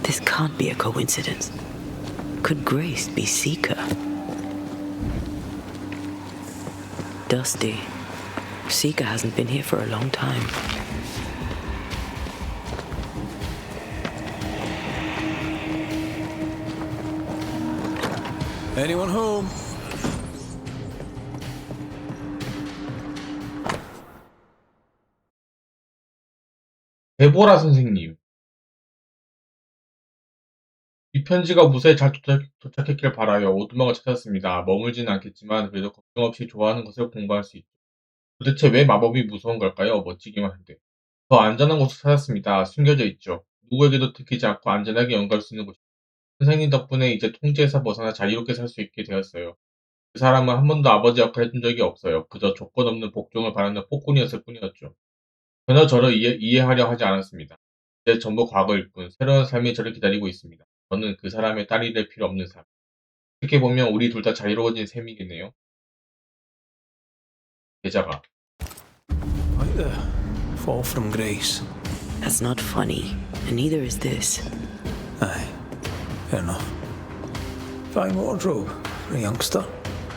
This can't be a coincidence. Could Grace be Seeker? Dusty. Seeker hasn't been here for a long time. Anyone home? 데보라 선생님. 이 편지가 무사히 잘 도착했길 바라요. 오두막을 찾았습니다. 머물지는 않겠지만 그래도 걱정 없이 좋아하는 것을 공부할 수 있죠. 도대체 왜 마법이 무서운 걸까요? 멋지기만 한데. 더 안전한 곳을 찾았습니다. 숨겨져 있죠. 누구에게도 들키지 않고 안전하게 연구할 수 있는 곳입니다. 선생님 덕분에 이제 통제에서 벗어나 자유롭게 살 수 있게 되었어요. 그 사람은 한 번도 아버지 역할을 해준 적이 없어요. 그저 조건 없는 복종을 바라는 폭군이었을 뿐이었죠. 전혀 저를 이해하려 하지 않았습니다. 이제 전부 과거일 뿐 새로운 삶이 저를 기다리고 있습니다. 저는 그 사람의 딸이 될 필요 없는 삶. 어떻게 보면 우리 둘 다 자유로워진 셈이겠네요. 제자가. Quite the fall from grace. That's not funny, and neither is this. Aye, fair enough. Fine wardrobe for a youngster.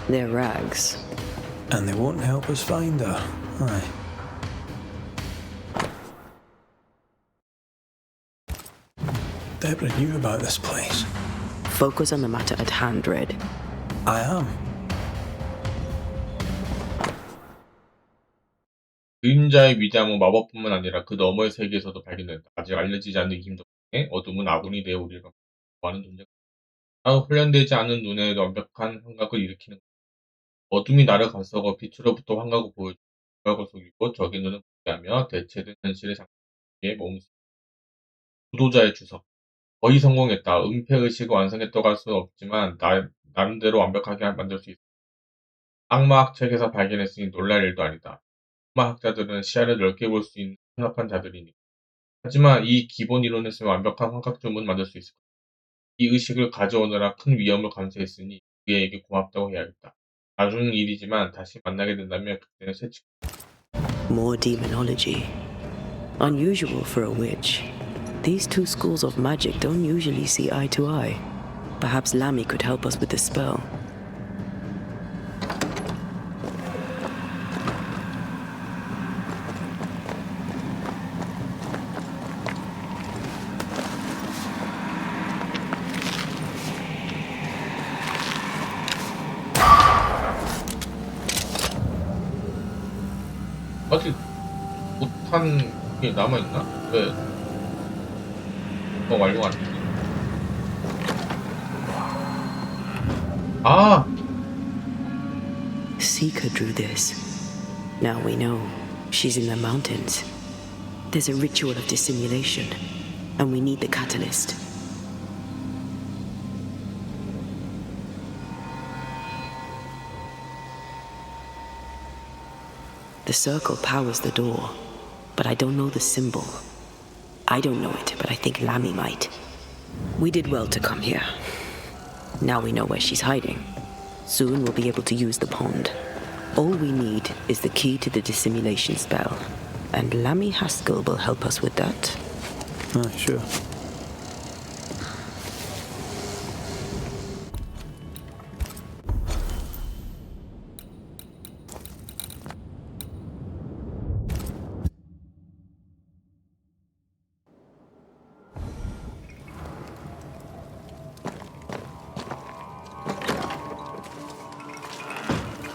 They're rags. And they won't help us find her. Aye. Deborah knew about this place. Focus on the matter at hand, Red. I am. 그림자의 위대함은 마법뿐만 아니라 그 너머의 세계에서도 발견된다. 아직 알려지지 않는 힘 덕분에 어둠은 아군이 되어 우리를 구하는 존재가 훈련되지 않은 눈에 완벽한 환각을 일으키는 것. 어둠이 나를 감싸고 빛으로부터 환각을 보여주고 감각을 속이고 적의 눈을 보게 하며 대체된 현실의 장치에 몸수 구도자의 주석. 거의 성공했다. 은폐의식을 완성했다고 할 수는 없지만 나름대로 완벽하게 만들 수 있다. 악마학 책에서 발견했으니 놀랄 일도 아니다. 악마학자들은 시야를 넓게 볼 수 있는 현혹한 자들이니. 하지만 이 기본 이론을 쓰면 완벽한 환각 주문을 만들 수 있을 것이다. 이 의식을 가져오느라 큰 위험을 감수했으니 그에게 고맙다고 해야겠다. 나중 일이지만 다시 만나게 된다면 그때는 새 친구. More demonology. Unusual for a witch. These two schools of magic don't usually see eye to eye. Perhaps Lammy could help us with the spell. 아직 못한 게 남아있나? 왜 완료가 안 되지? 아! Seeker drew this. Now we know she's in the mountains. There's a ritual of dissimulation, and we need the catalyst. The circle powers the door, but I don't know the symbol. I don't know it, but I think Lammy might. We did well to come here. Now we know where she's hiding. Soon we'll be able to use the pond. All we need is the key to the dissimulation spell, and Lammy Haskell will help us with that. Sure.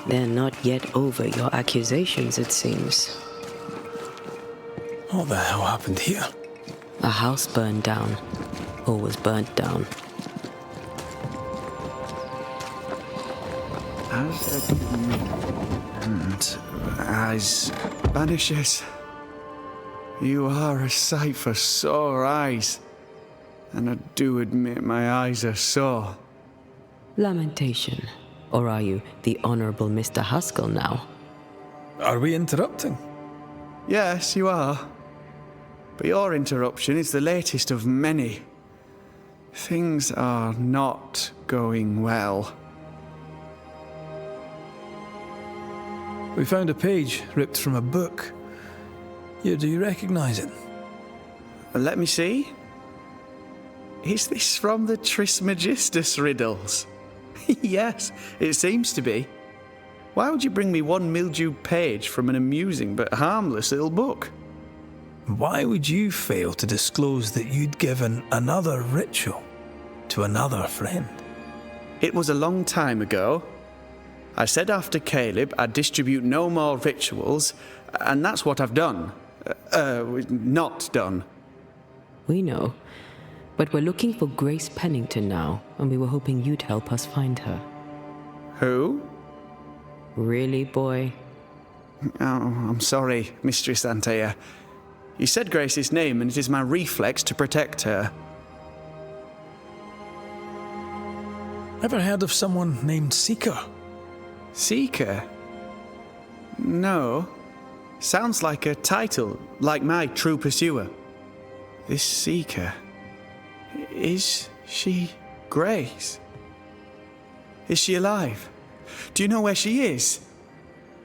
They're not yet over your accusations, it seems. What the hell happened here? A house burned down, or was burnt down. As Banishers, you are a sight for sore eyes, and I do admit my eyes are sore. Lamentation. Or are you the Honourable Mr. Haskell now? Are we interrupting? Yes, you are. But your interruption is the latest of many. Things are not going well. We found a page ripped from a book. Do you recognise it? Let me see. Is this from the Trismegistus riddles? Yes, it seems to be. Why would you bring me one mildewed page from an amusing but harmless little book? Why would you fail to disclose that you'd given another ritual to another friend? It was a long time ago. I said after Caleb I'd distribute no more rituals, and that's what I've done. Not done. We know. But we're looking for Grace Pennington now, and we were hoping you'd help us find her. Who? Really, boy? Oh, I'm sorry, Mistress Antea. You said Grace's name, and it is my reflex to protect her. Ever heard of someone named Seeker? Seeker? No. Sounds like a title, like my true pursuer. This Seeker... Is she Grace? Is she alive? Do you know where she is?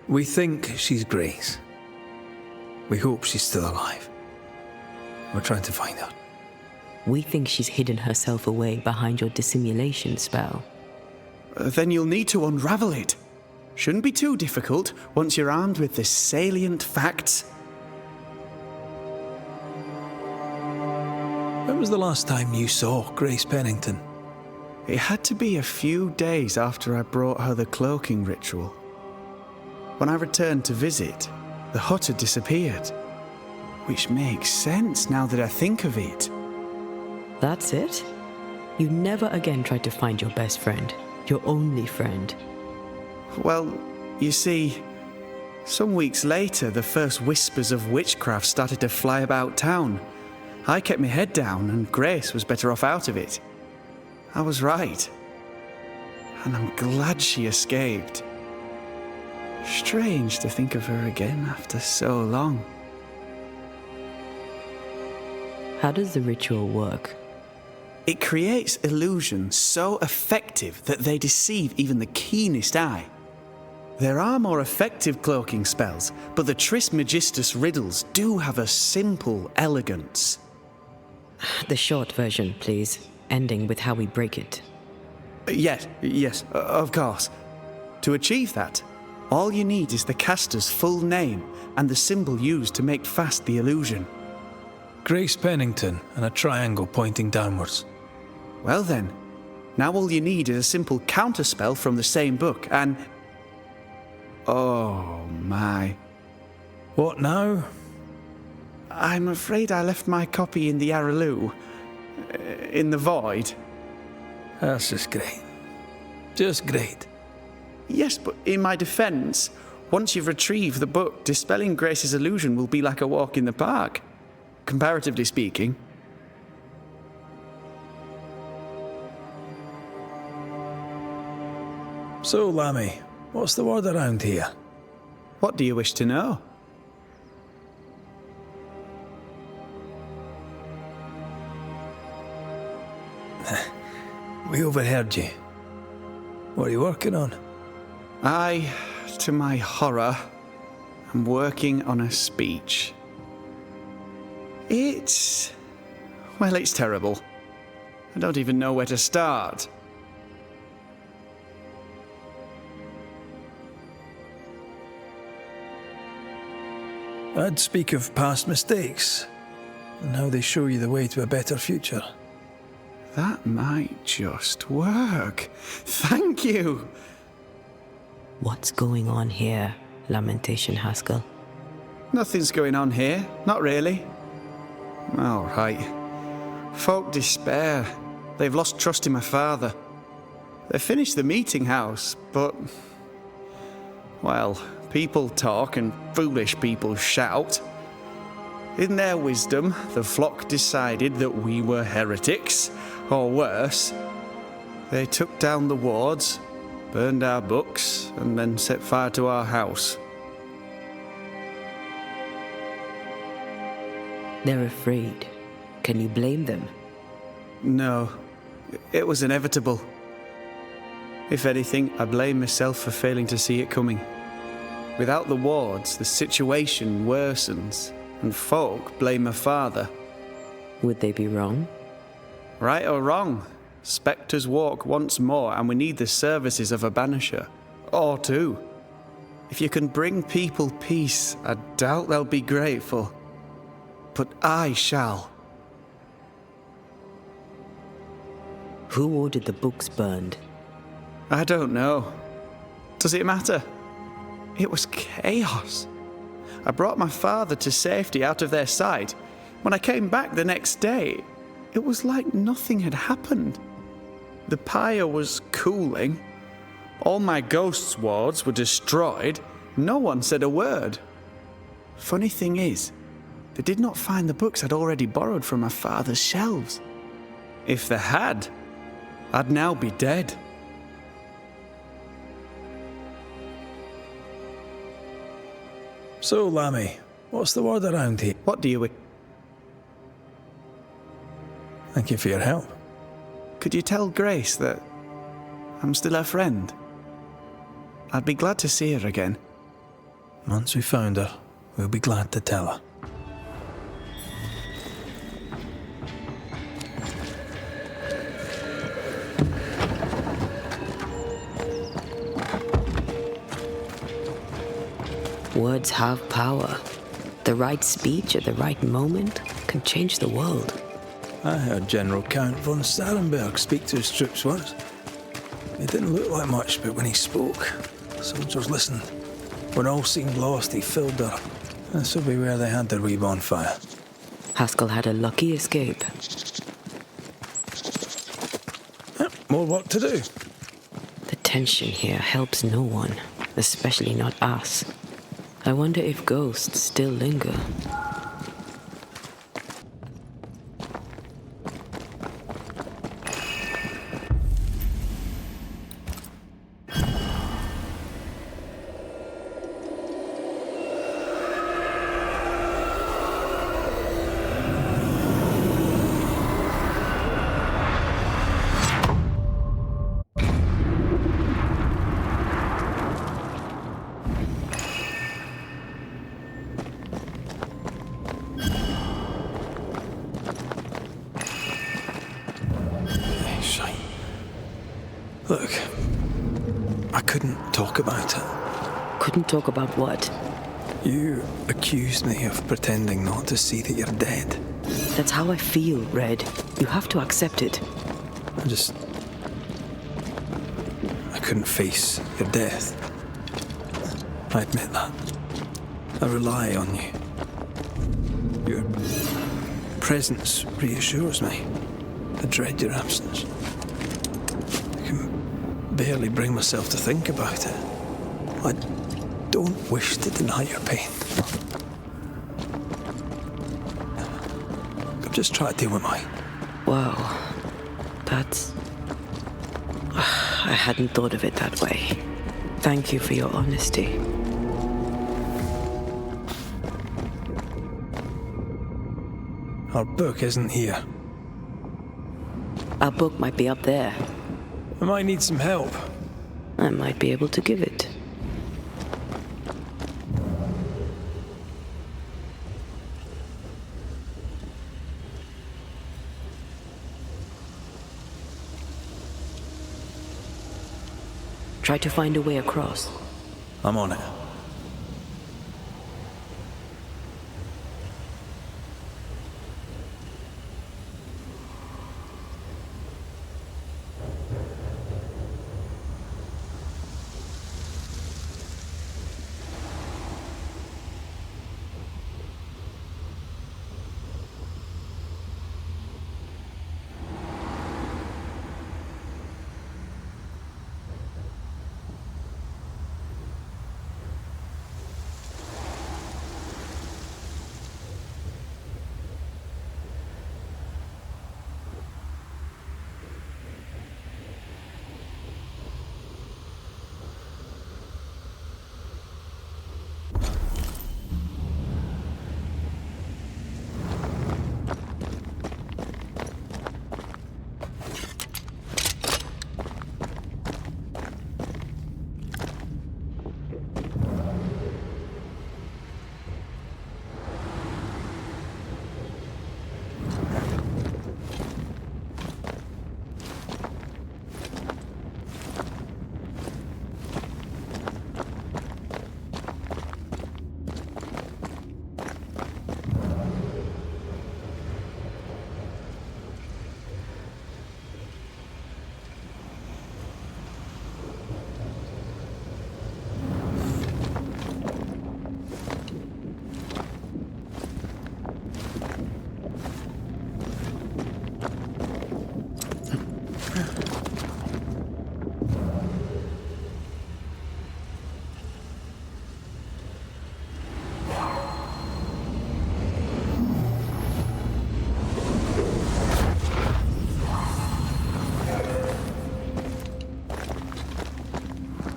We think she's Grace. We hope she's still alive. We're trying to find her. We think she's hidden herself away behind your dissimulation spell. Then you'll need to unravel it. Shouldn't be too difficult once you're armed with the salient facts. When was the last time you saw Grace Pennington? It had to be a few days after I brought her the cloaking ritual. When I returned to visit, the hut had disappeared. Which makes sense now that I think of it. That's it? You never again tried to find your best friend, your only friend. Well, you see, some weeks later, the first whispers of witchcraft started to fly about town. I kept my head down, and Grace was better off out of it. I was right. And I'm glad she escaped. Strange to think of her again after so long. How does the ritual work? It creates illusions so effective that they deceive even the keenest eye. There are more effective cloaking spells, but the Trismegistus riddles do have a simple elegance. The short version, please, ending with how we break it. Yes, of course. To achieve that, all you need is the caster's full name and the symbol used to make fast the illusion. Grace Pennington and a triangle pointing downwards. Well then, now all you need is a simple counterspell from the same book and... Oh my. What now? I'm afraid I left my copy in the Araloo. In the void. That's just great. Just great. Yes, but in my defense, once you've retrieved the book, dispelling Grace's illusion will be like a walk in the park. Comparatively speaking. So, Lammy, what's the word around here? What do you wish to know? We overheard you. What are you working on? I, to my horror, am working on a speech. It's terrible. I don't even know where to start. I'd speak of past mistakes and how they show you the way to a better future. That might just work. Thank you. What's going on here, Lamentation Haskell? Nothing's going on here. Not really. All right. Folk despair. They've lost trust in my father. They finished the meeting house, but... Well, people talk and foolish people shout. In their wisdom, the flock decided that we were heretics, or worse. They took down the wards, burned our books, and then set fire to our house. They're afraid. Can you blame them? No. It was inevitable. If anything, I blame myself for failing to see it coming. Without the wards, the situation worsens, and folk blame my father. Would they be wrong? Right or wrong, spectres walk once more, and we need the services of a banisher. Or two. If you can bring people peace, I doubt they'll be grateful. But I shall. Who ordered the books burned? I don't know. Does it matter? It was chaos. I brought my father to safety out of their sight. When I came back the next day, it was like nothing had happened. The pyre was cooling. All my ghosts' wards were destroyed. No one said a word. Funny thing is, they did not find the books I'd already borrowed from my father's shelves. If they had, I'd now be dead. So, Lammy, what's the word around here? What do you... Thank you for your help. Could you tell Grace that I'm still her friend? I'd be glad to see her again. Once we found her, we'll be glad to tell her. Words have power. The right speech at the right moment can change the world. I heard General Count von Starenberg speak to his troops once. He didn't look like much, but when he spoke, soldiers listened. When all seemed lost, he filled her. This will be where they had their wee bonfire. Haskell had a lucky escape. More work to do. The tension here helps no one, especially not us. I wonder if ghosts still linger. Look, I couldn't talk about it. Couldn't talk about what? You accused me of pretending not to see that you're dead. That's how I feel, Red. You have to accept it. I couldn't face your death. I admit that. I rely on you. Your presence reassures me. I dread your absence. I can barely bring myself to think about it. I don't wish to deny your pain. I'm just trying to deal with mine. Wow. That's... I hadn't thought of it that way. Thank you for your honesty. Our book isn't here. Our book might be up there. I might need some help. I might be able to give it. Try to find a way across. I'm on it.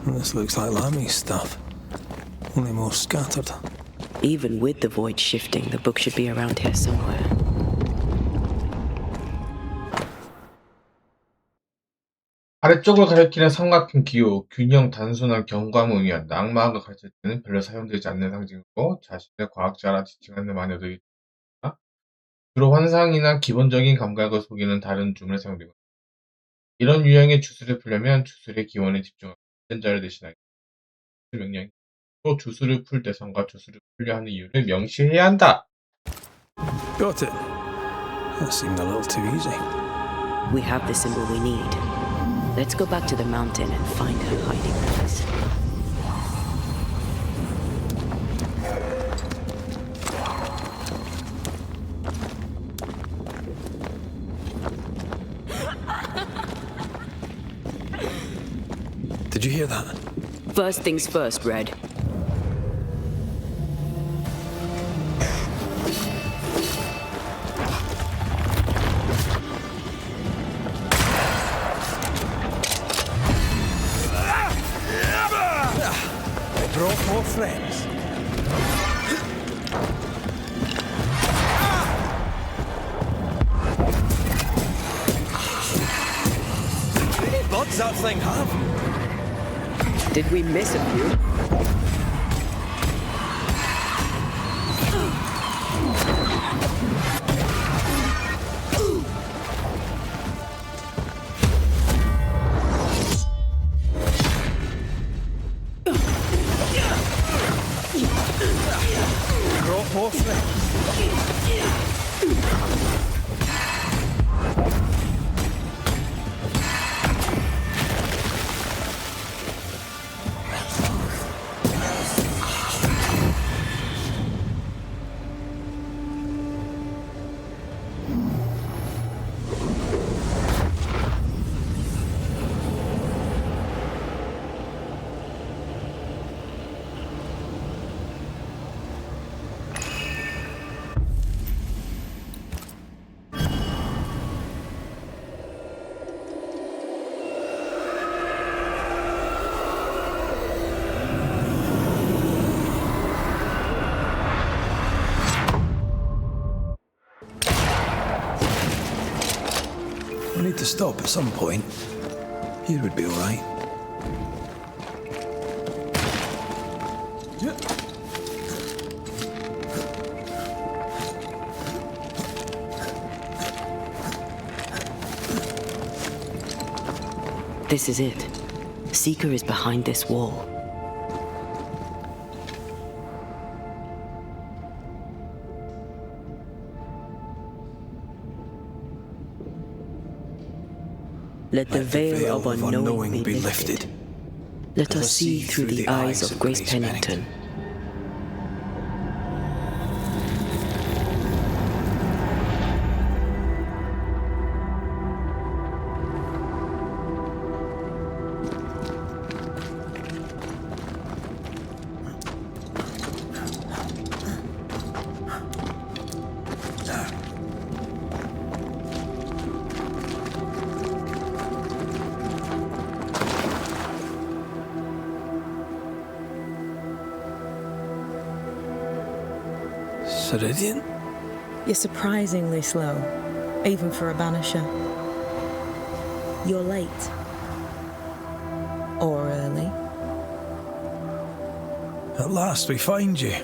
This looks like Lami's stuff, only more scattered. Even with the void shifting, the book should be around here somewhere. 아래쪽을 가리키는 삼각형 기호, 균형, 단순한 경과함을 의미한다. 악마학을 가르칠 때는 별로 사용되지 않는 상징으로 자신을 과학자라 지칭하는 마녀들이 있다. 주로 환상이나 기본적인 감각을 속이는 다른 줌을 사용되고 있다. 이런 유형의 주술을 풀려면 주술의 기원에 집중하고 현자를 대신하기 명령이 또 주술을 풀 대상과 주술을 풀려 하는 이유를 명시해야 한다. Got it. That seemed a little too easy. We have the symbol we need. Let's go back to the mountain and find her hiding place. Did you hear that? First things first, Red. I brought more friends. How many buds that thing have? Did we miss a few? Brought more friends. We need to stop at some point. Here would be all right. This is it. Seeker is behind this wall. Let the veil of unknowing be lifted. Let us see through the eyes of Grace Pennington. Ceridian? You're surprisingly slow, even for a banisher. You're late. Or early. At last we find you.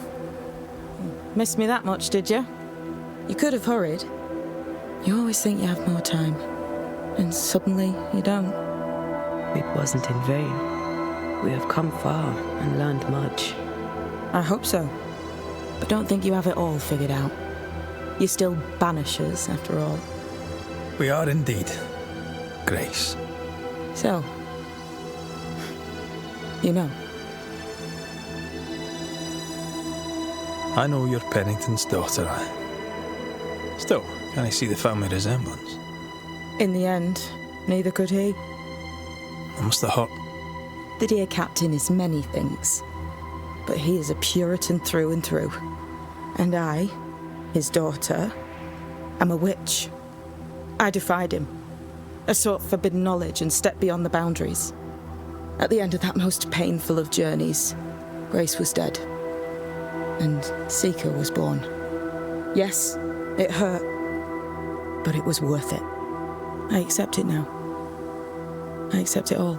Missed me that much, did you? You could have hurried. You always think you have more time, and suddenly you don't. It wasn't in vain. We have come far and learned much. I hope so. But don't think you have it all figured out. You're still banishers, after all. We are indeed, Grace. So, you know. I know you're Pennington's daughter. Still, can I see the family resemblance? In the end, neither could he. I must have hurt. The dear captain is many things, but he is a Puritan through and through. And I, his daughter, am a witch. I defied him. I sought forbidden knowledge and stepped beyond the boundaries. At the end of that most painful of journeys, Grace was dead. And Seeker was born. Yes, it hurt, but it was worth it. I accept it now. I accept it all.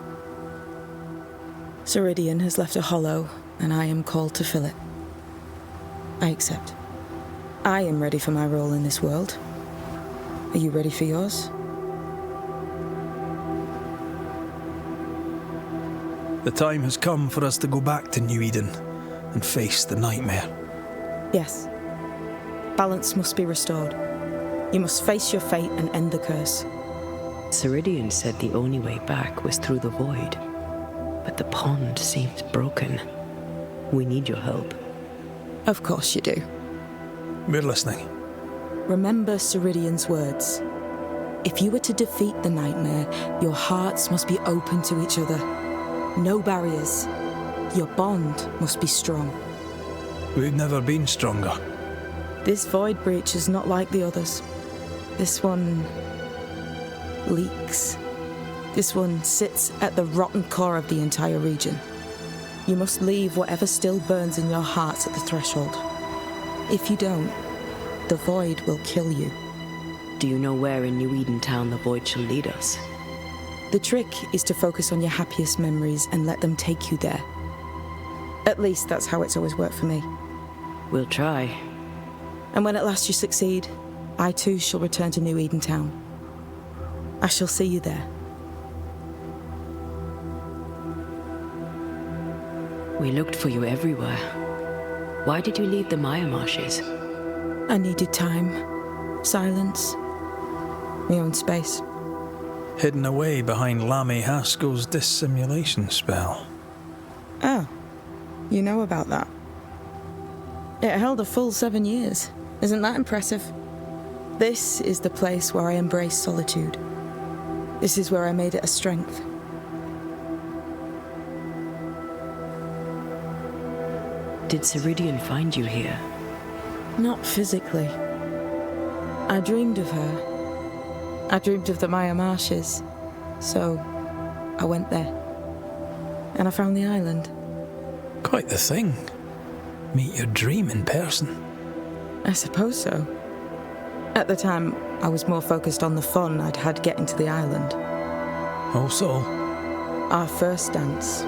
Ceridian has left a hollow, and I am called to fill it. I accept. I am ready for my role in this world. Are you ready for yours? The time has come for us to go back to New Eden and face the nightmare. Yes. Balance must be restored. You must face your fate and end the curse. Ceridian said the only way back was through the void. But the pond seems broken. We need your help. Of course you do. We're listening. Remember Ceridian's words. If you were to defeat the nightmare, your hearts must be open to each other. No barriers. Your bond must be strong. We've never been stronger. This void breach is not like the others. This one leaks. This one sits at the rotten core of the entire region. You must leave whatever still burns in your hearts at the threshold. If you don't, the void will kill you. Do you know where in New Eden Town the void shall lead us? The trick is to focus on your happiest memories and let them take you there. At least that's how it's always worked for me. We'll try. And when at last you succeed, I too shall return to New Eden Town. I shall see you there. We looked for you everywhere. Why did you leave the Maya marshes? I needed time, silence, my own space. Hidden away behind Lammy Haskell's dissimulation spell. Oh, you know about that. It held a full 7 years. Isn't that impressive? This is the place where I embrace solitude. This is where I made it a strength. Did Ceridian find you here? Not physically. I dreamed of her. I dreamed of the Maya marshes. So, I went there. And I found the island. Quite the thing. Meet your dream in person. I suppose so. At the time, I was more focused on the fun I'd had getting to the island. Also? Our first dance.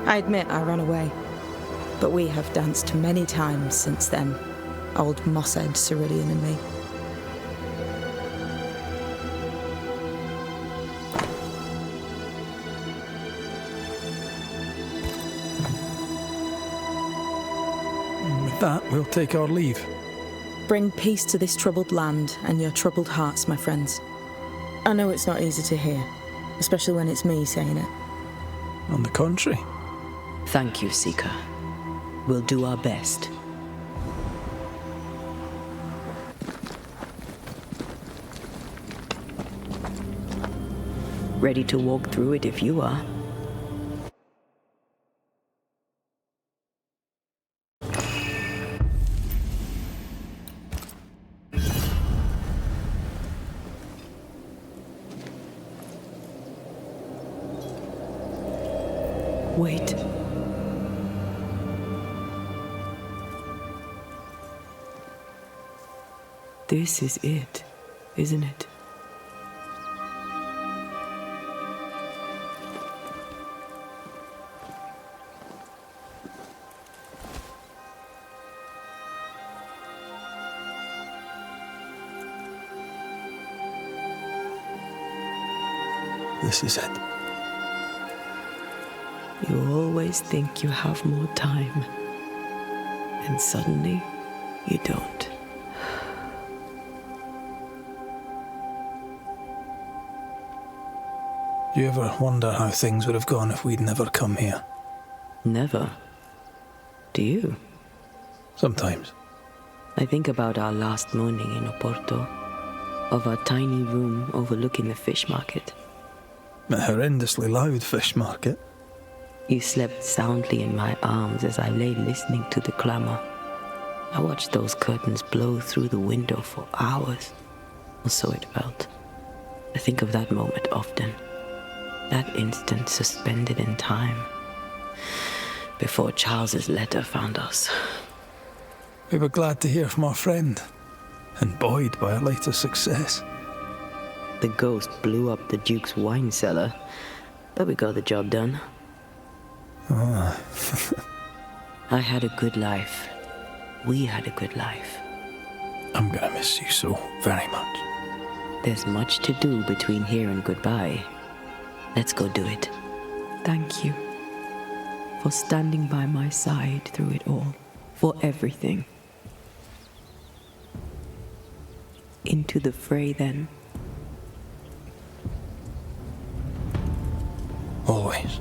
I admit I ran away. But we have danced many times since then. Old mosshead Ceridian and me. With that, we'll take our leave. Bring peace to this troubled land and your troubled hearts, my friends. I know it's not easy to hear, especially when it's me saying it. On the contrary. Thank you, Seeker. We'll do our best. Ready to walk through it if you are. Wait. This is it, isn't it? This is it. You always think you have more time, and suddenly you don't. Do you ever wonder how things would have gone if we'd never come here? Never. Do you? Sometimes. I think about our last morning in Oporto, of our tiny room overlooking the fish market. A horrendously loud fish market. You slept soundly in my arms as I lay listening to the clamor. I watched those curtains blow through the window for hours, or so it felt. I think of that moment often. That instant suspended in time, before Charles's letter found us. We were glad to hear from our friend, and buoyed by our later success. The ghost blew up the Duke's wine cellar, but we got the job done. Ah. I had a good life. We had a good life. I'm gonna miss you so very much. There's much to do between here and goodbye. Let's go do it. Thank you. for standing by my side through it all, for everything. Into the fray, then. Always.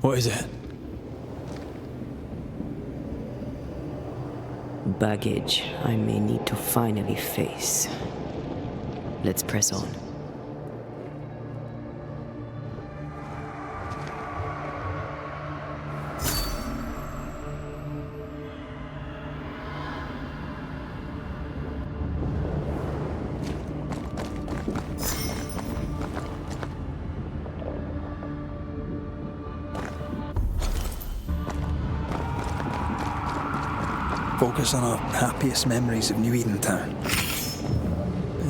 What is it? Baggage I may need to finally face. Let's press on. Focus on our happiest memories of New Eden Town.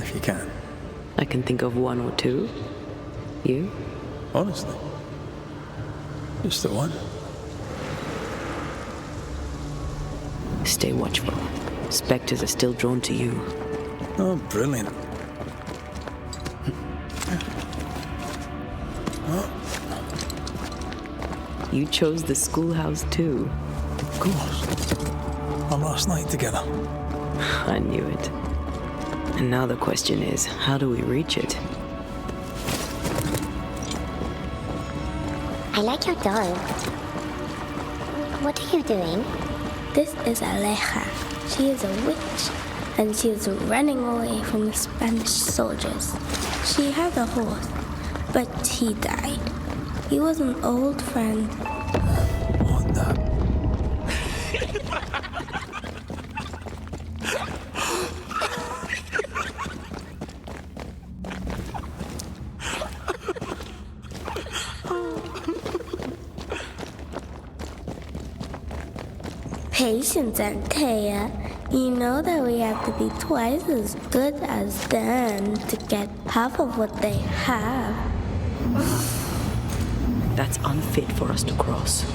If you can. I can think of one or two. You? Honestly. Just the one. Stay watchful. Spectres are still drawn to you. Oh, brilliant. You chose the schoolhouse too. Of course. Our last night together. I knew it. And now the question is, how do we reach it? I like your dog. What are you doing? This is Aleja. She is a witch, and she is running away from the Spanish soldiers. She had a horse, but he died. He was an old friend. What the? Patience, Antea. You know that we have to be twice as good as them to get half of what they have. That's unfit for us to cross.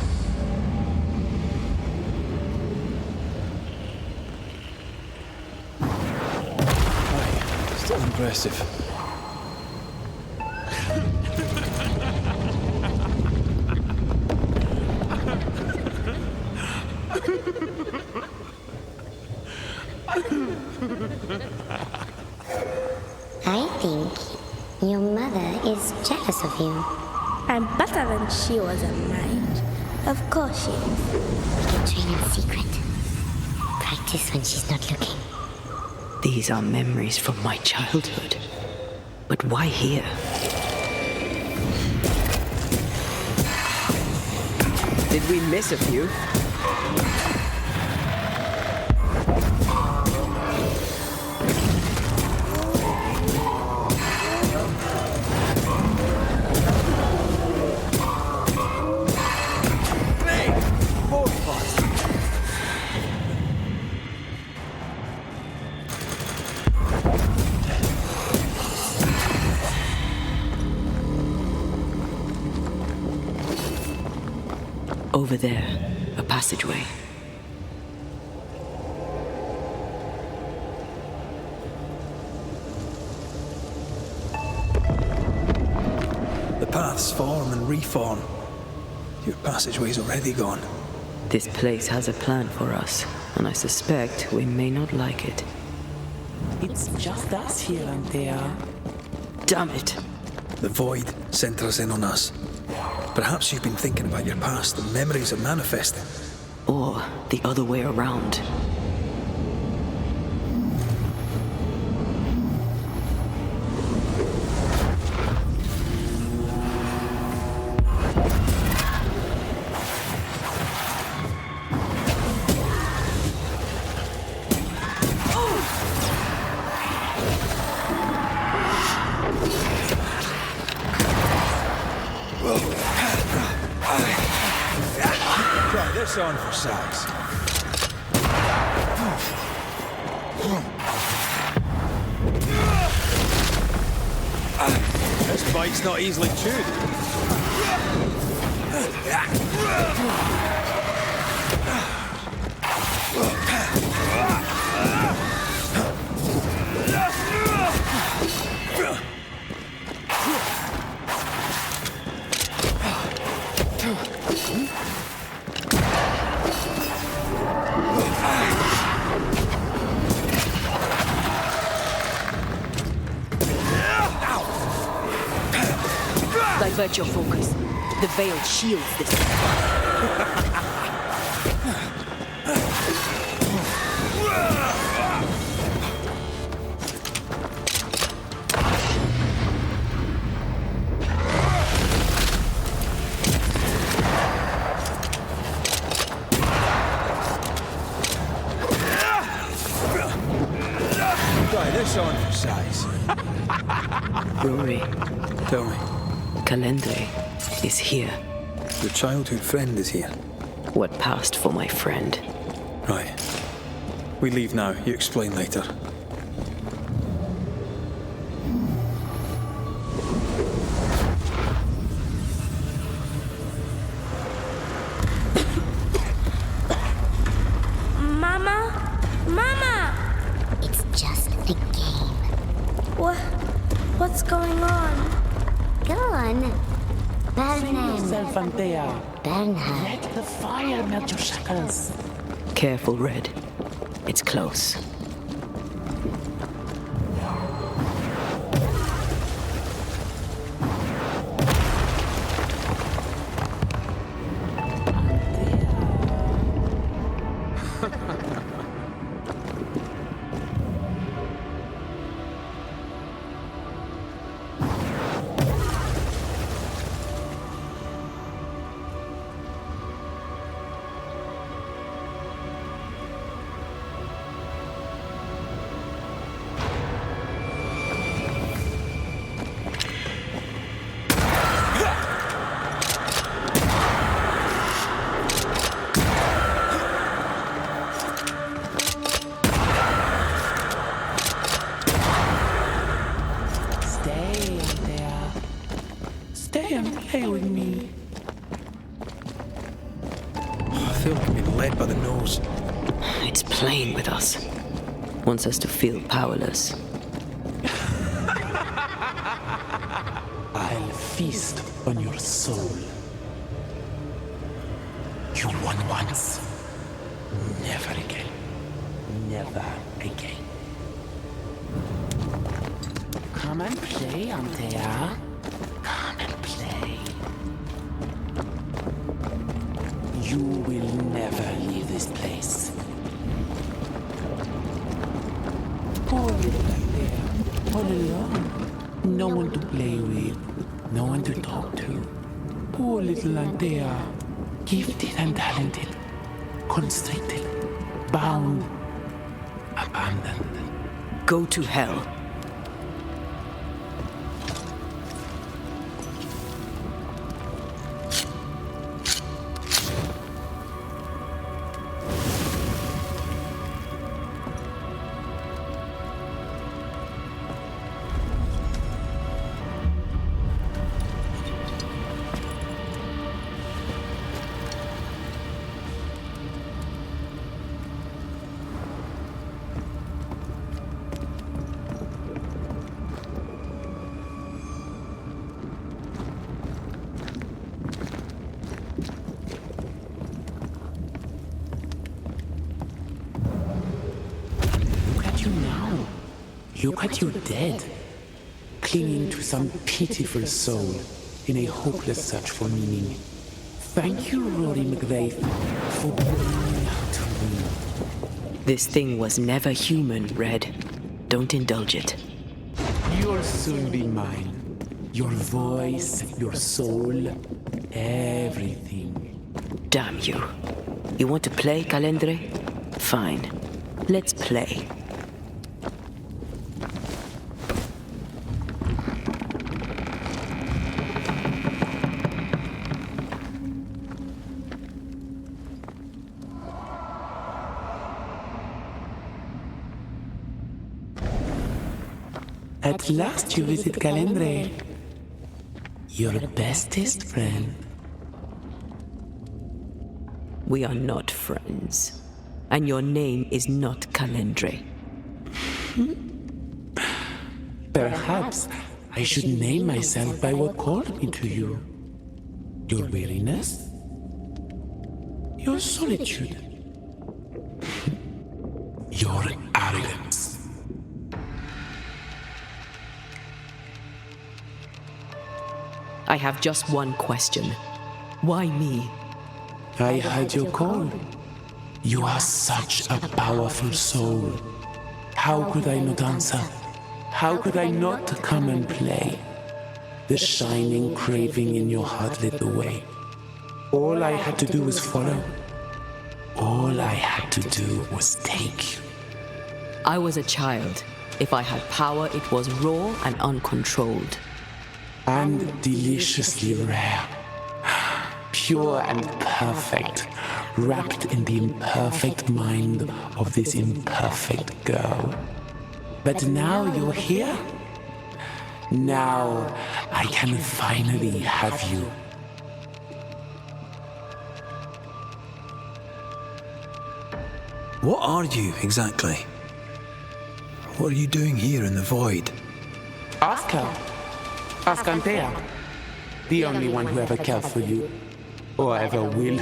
Still impressive. I think your mother is jealous of you. I'm better than she was at night. Of course she is. We can train in secret. Practice when she's not looking. These are memories from my childhood. But why here? Did we miss a few? Over there, a passageway. The paths form and reform. Your passageway's already gone. This place has a plan for us, and I suspect we may not like it. It's just us here and there. Damn it! The void centers in on us. Perhaps you've been thinking about your past and memories are manifesting. Or the other way around. this on for size. This bite's not easily chewed. Divert your focus. The veil shields this. Try this on for size. Rory, Tell me, Calendre is here. your childhood friend is here. What passed for my friend? Right. We leave now. You explain later. Mama? Mama! It's just a game. What's going on? Go on. Yourself, Antea. Bernhard. Let the fire melt your shackles. Careful, Red. It's close. Stay and play with me. I feel like I'm being led by the nose. It's playing with us. Wants us to feel powerless. I'll feast on your soul. You won once. Never again. Never again. Come and play, Antea. Come and play. You will never leave this place. Poor little Antea. All alone. No one to play with. No one to talk to. Poor little Antea. Gifted and talented. Constricted. Bound. Abandoned. Go to hell. Look at you dead, clinging to some pitiful soul in a hopeless search for meaning. Thank you, Rory McGrath, for bringing out to me. This thing was never human, Red. Don't indulge it. You'll soon be mine. Your voice, your soul, everything. Damn you. You want to play, Calendre? Fine. Let's play. At last you visit Calendre, your bestest friend. We are not friends, and your name is not Calendre. Perhaps I should name myself by what called me to you. Your weariness? Your solitude? Your arrogance? I have just one question. Why me? I heard your call. You are such a powerful soul. How could I not answer? How could I not come and play? The shining craving in your heart lit the way. All I had to do was follow. All I had to do was take you. I was a child. If I had power, it was raw and uncontrolled. And deliciously rare. Pure and perfect, wrapped in the imperfect mind of this imperfect girl. But now you're here. Now I can finally have you. What are you exactly? What are you doing here in the void? Ask her. Ask Antea, the only one who ever cared for you, or ever will.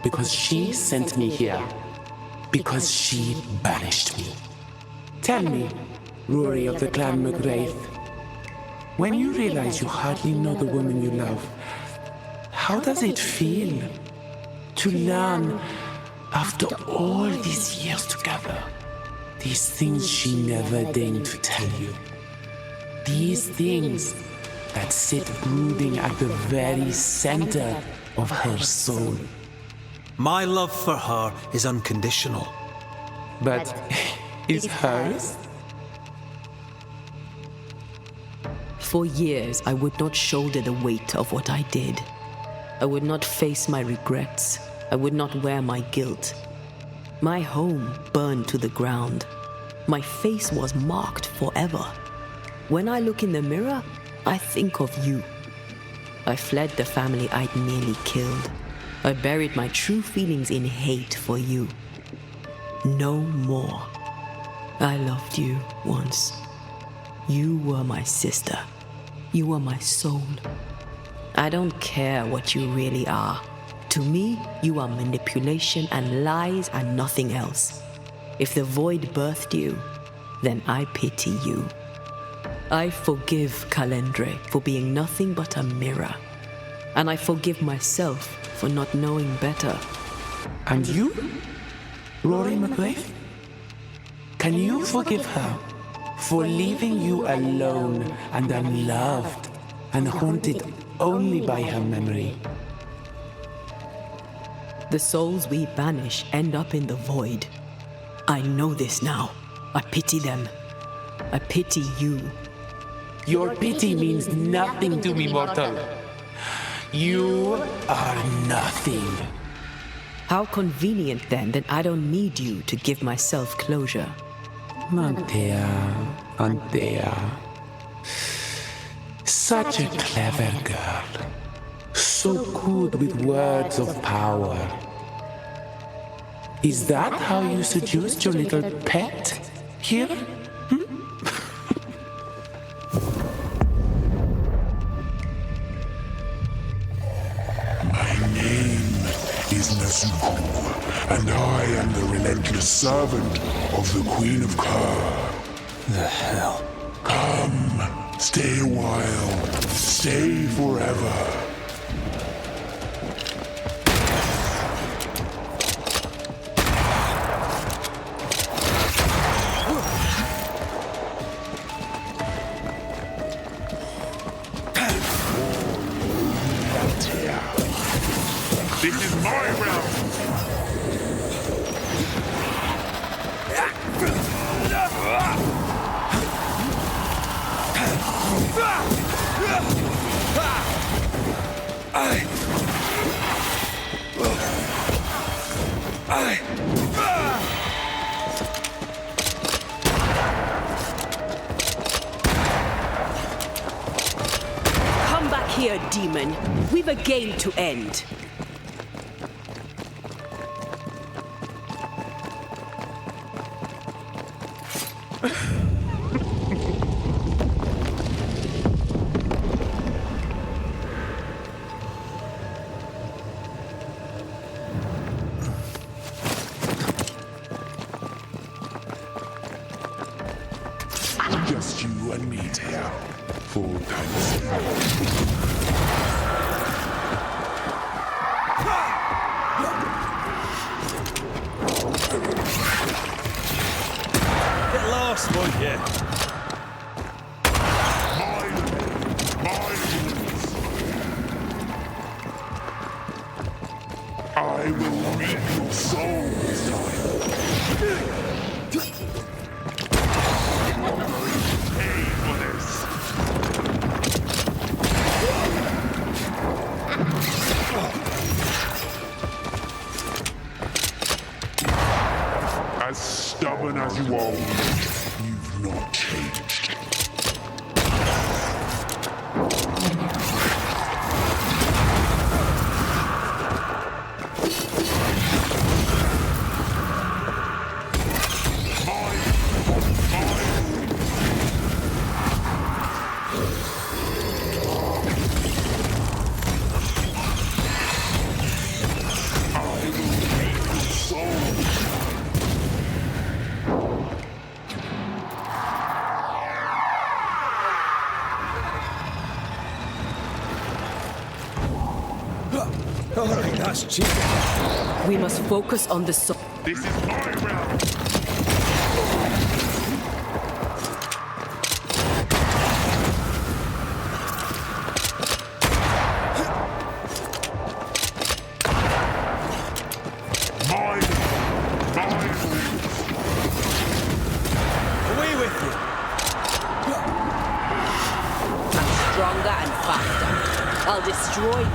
Because she sent me here. Because she banished me. Tell me, Rory of the clan McGrath, when you realize you hardly know the woman you love, how does it feel to learn, after all these years together, these things she never deigned to tell you? These things that sit brooding at the very center of her soul. My love for her is unconditional. But is hers? For years, I would not shoulder the weight of what I did. I would not face my regrets. I would not wear my guilt. My home burned to the ground. My face was marked forever. When I look in the mirror, I think of you. I fled the family I'd nearly killed. I buried my true feelings in hate for you. No more. I loved you once. You were my sister. You were my soul. I don't care what you really are. To me, you are manipulation and lies and nothing else. If the void birthed you, then I pity you. I forgive Calendre for being nothing but a mirror. And I forgive myself for not knowing better. And you? Rory McGrath? Can you forgive her for leaving you alone and unloved and haunted only by her memory? The souls we banish end up in the void. I know this now. I pity them. I pity you. Your pity means nothing to me, mortal. You are nothing. How convenient then that I don't need you to give myself closure. Antea. Such a clever girl. So good with words of power. Is that how you seduced your little pet here? My name is Nezuko, and I am the relentless servant of the Queen of Kher. The hell? Come, stay a while, stay forever. This is my realm! demon. We've a game to end. Just you and me, Teo. Full times. Get lost, won't you? I will reap your soul this time. Pay for this. As stubborn as you are, you've not changed. Alright, that's cheap. We must focus on the soul. This is my realm. Away with you. I'm stronger and faster. I'll destroy you.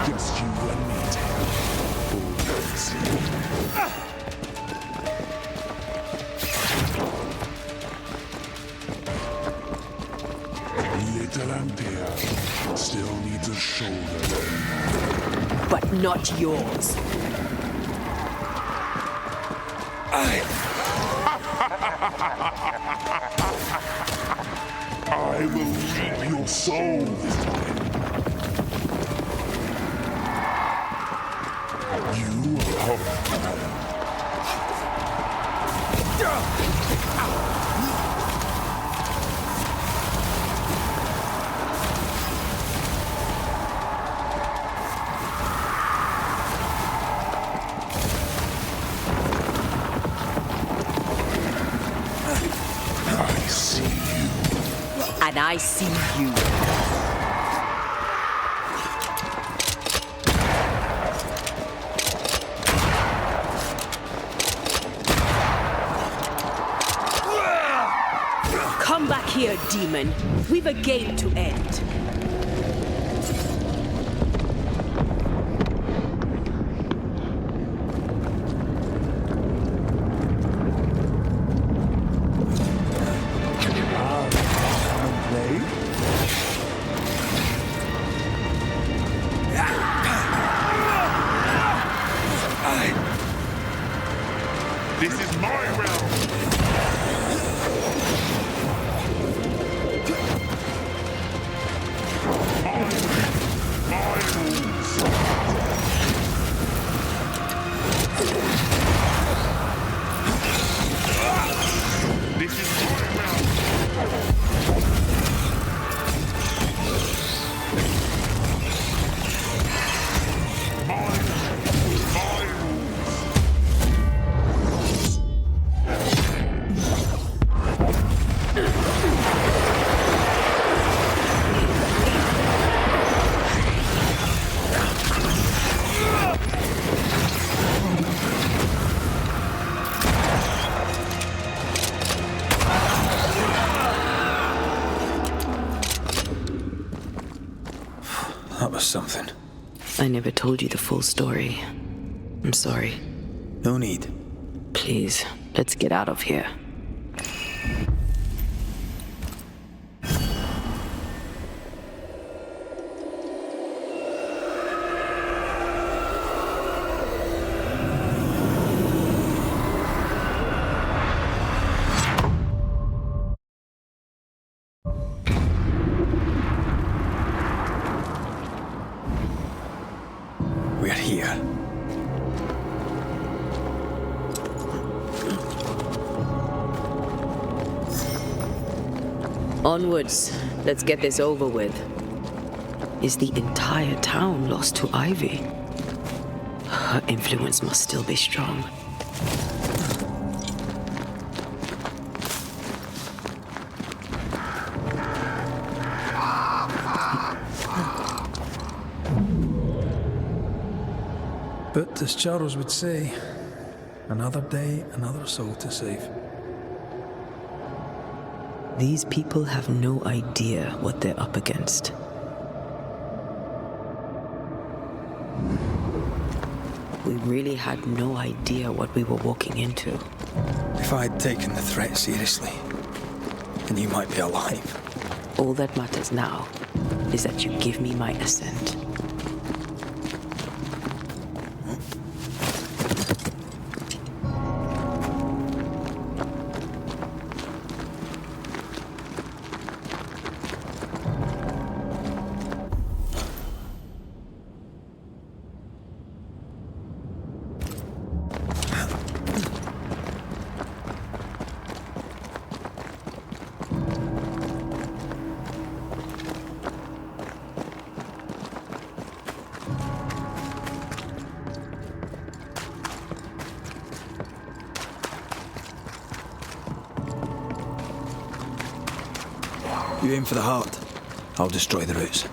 Just you and me, Teo. Little Anthea still needs a shoulder. But not yours. I will reap your soul this time. You have I see you. And I see you. Come back here, demon. We've a game to end. This is my realm. My rules. This is my realm. That was something. I never told you the full story. I'm sorry. No need. Please, let's get out of here. We're here. Onwards. Let's get this over with. Is the entire town lost to Ivy? Her influence must still be strong. But as Charles would say, another day, another soul to save. These people have no idea what they're up against. We really had no idea what we were walking into. If I'd taken the threat seriously, then you might be alive. All that matters now is that you give me my assent. You aim for the heart, I'll destroy the roots.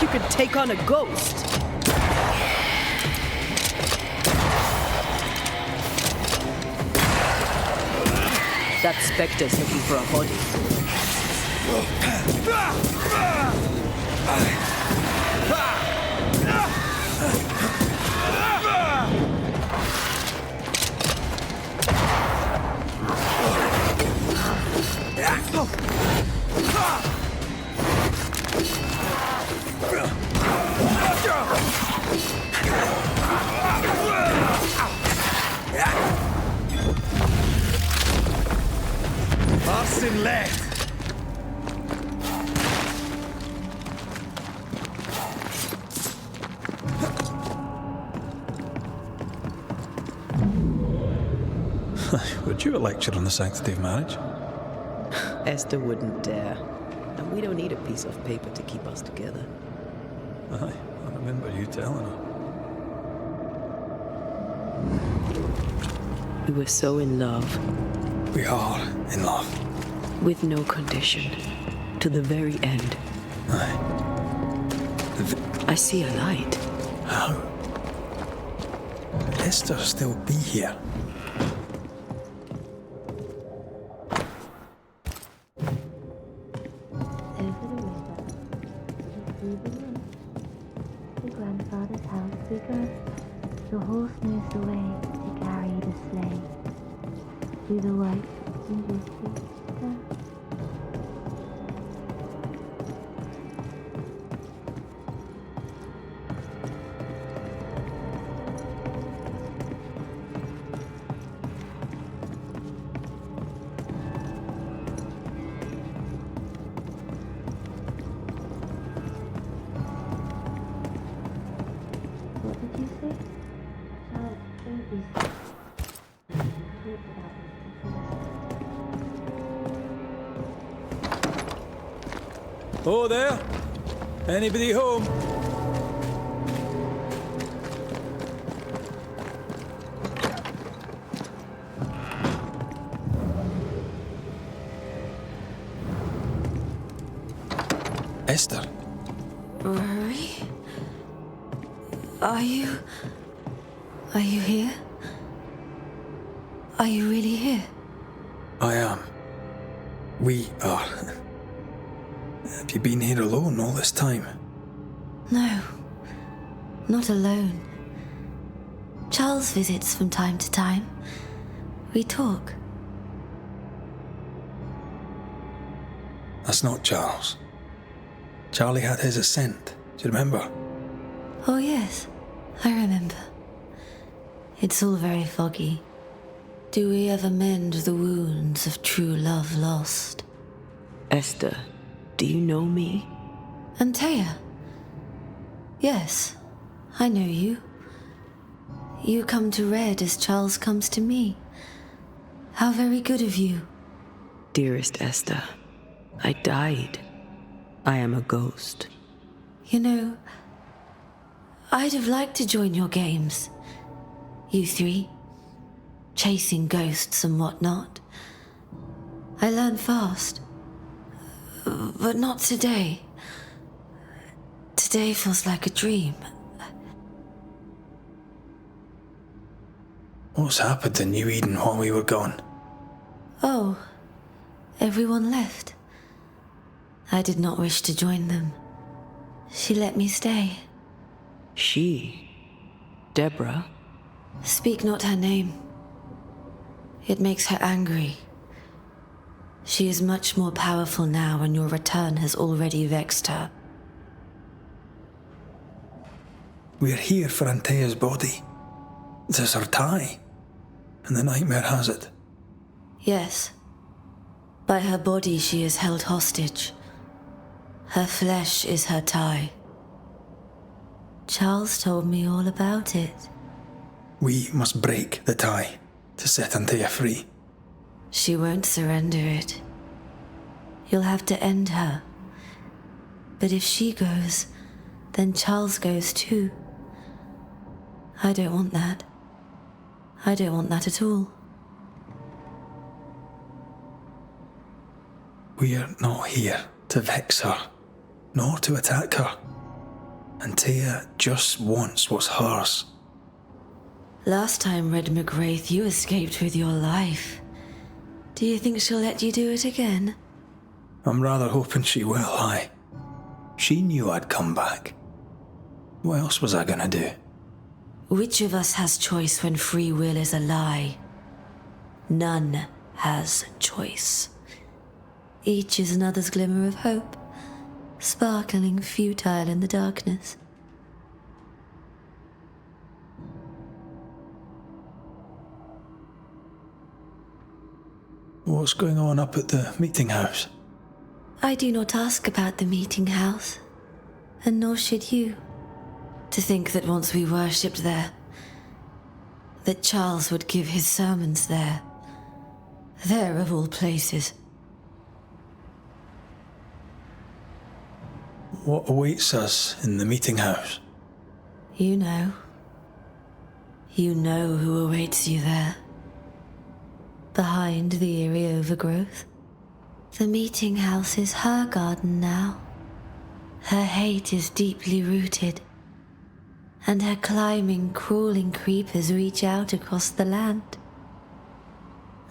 You could take on a ghost. That specter's looking for a body. Arson left. Would you a lecture on the sanctity of marriage? Esther wouldn't dare. And we don't need a piece of paper to keep us together. Aye, I remember you telling her. We were so in love. We are in love. With no condition. To the very end. Aye. I see a light. How? Could Esther still be here? The grandfather's house we go. The horse moves away to through the white and juicy. What did you say? Child babies. Oh, there? Anybody home? Esther? Rory? Are you here? Are you really here? I am. We are. Have you been here alone all this time? No, not alone. Charles visits from time to time. We talk. That's not Charles. Charlie had his ascent. Do you remember? Oh yes, I remember. It's all very foggy. Do we ever mend the wounds of true love lost? Esther, do you know me? Antea? Yes, I know you. You come to Red as Charles comes to me. How very good of you. Dearest Esther, I died. I am a ghost. You know, I'd have liked to join your games. You three, chasing ghosts and whatnot. I learn fast. But not today. Today feels like a dream. What's happened in New Eden while we were gone? Oh, everyone left. I did not wish to join them. She let me stay. She? Deborah? Speak not her name. It makes her angry. She is much more powerful now, and your return has already vexed her. We're here for Antea's body. This is her tie, and the nightmare has it. Yes. By her body she is held hostage. Her flesh is her tie. Charles told me all about it. We must break the tie to set Antea free. She won't surrender it. You'll have to end her. But if she goes, then Charles goes too. I don't want that. I don't want that at all. We're not here to vex her, nor to attack her. Antea just wants what's hers. Last time, Red McGrath, you escaped with your life. Do you think she'll let you do it again? I'm rather hoping she will, aye. She knew I'd come back. What else was I gonna do? Which of us has choice when free will is a lie? None has choice. Each is another's glimmer of hope, sparkling futile in the darkness. What's going on up at the meeting house? I do not ask about the meeting house, and nor should you. To think that once we worshipped there, that Charles would give his sermons there. There of all places. What awaits us in the meeting house? You know. You know who awaits you there. Behind the eerie overgrowth. The meeting house is her garden now. Her hate is deeply rooted, and her climbing, crawling creepers reach out across the land,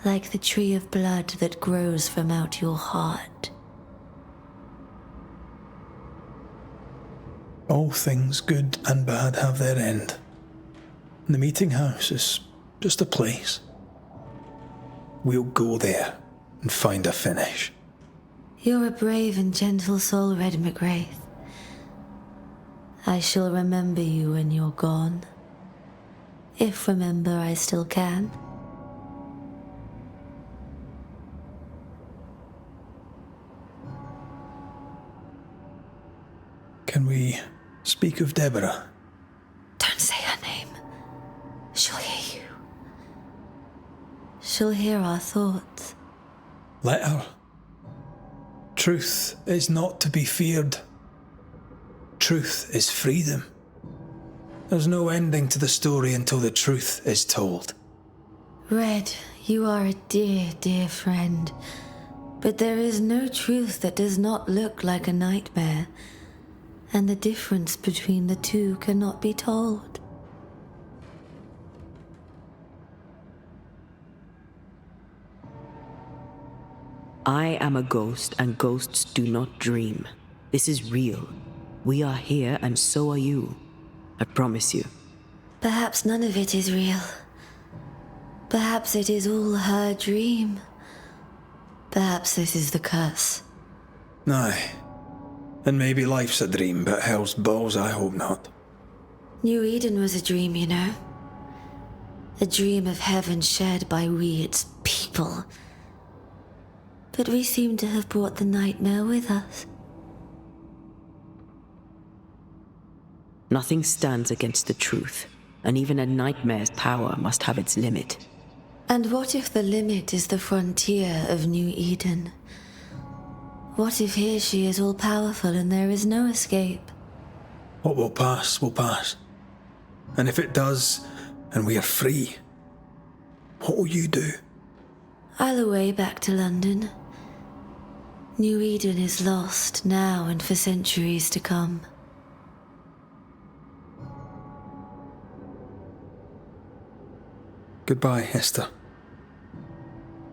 like the tree of blood that grows from out your heart. All things good and bad have their end. The meeting house is just a place. We'll go there and find a finish. You're a brave and gentle soul, Red McGrath. I shall remember you when you're gone. If remember I still can. Can we speak of Deborah? Don't say her name. She'll hear you. She'll hear our thoughts. Let her. Truth is not to be feared. Truth is freedom. There's no ending to the story until the truth is told. Red, you are a dear, dear friend. But there is no truth that does not look like a nightmare. And the difference between the two cannot be told. I am a ghost, and ghosts do not dream. This is real. We are here, and so are you. I promise you. Perhaps none of it is real. Perhaps it is all her dream. Perhaps this is the curse. Aye. And maybe life's a dream, but hell's balls, I hope not. New Eden was a dream, you know. A dream of heaven shared by we, its people. But we seem to have brought the nightmare with us. Nothing stands against the truth, and even a nightmare's power must have its limit. And what if the limit is the frontier of New Eden? What if here she is all-powerful and there is no escape? What will pass will pass. And if it does, and we are free, what will you do? I'll away back to London. New Eden is lost now and for centuries to come. Goodbye, Esther.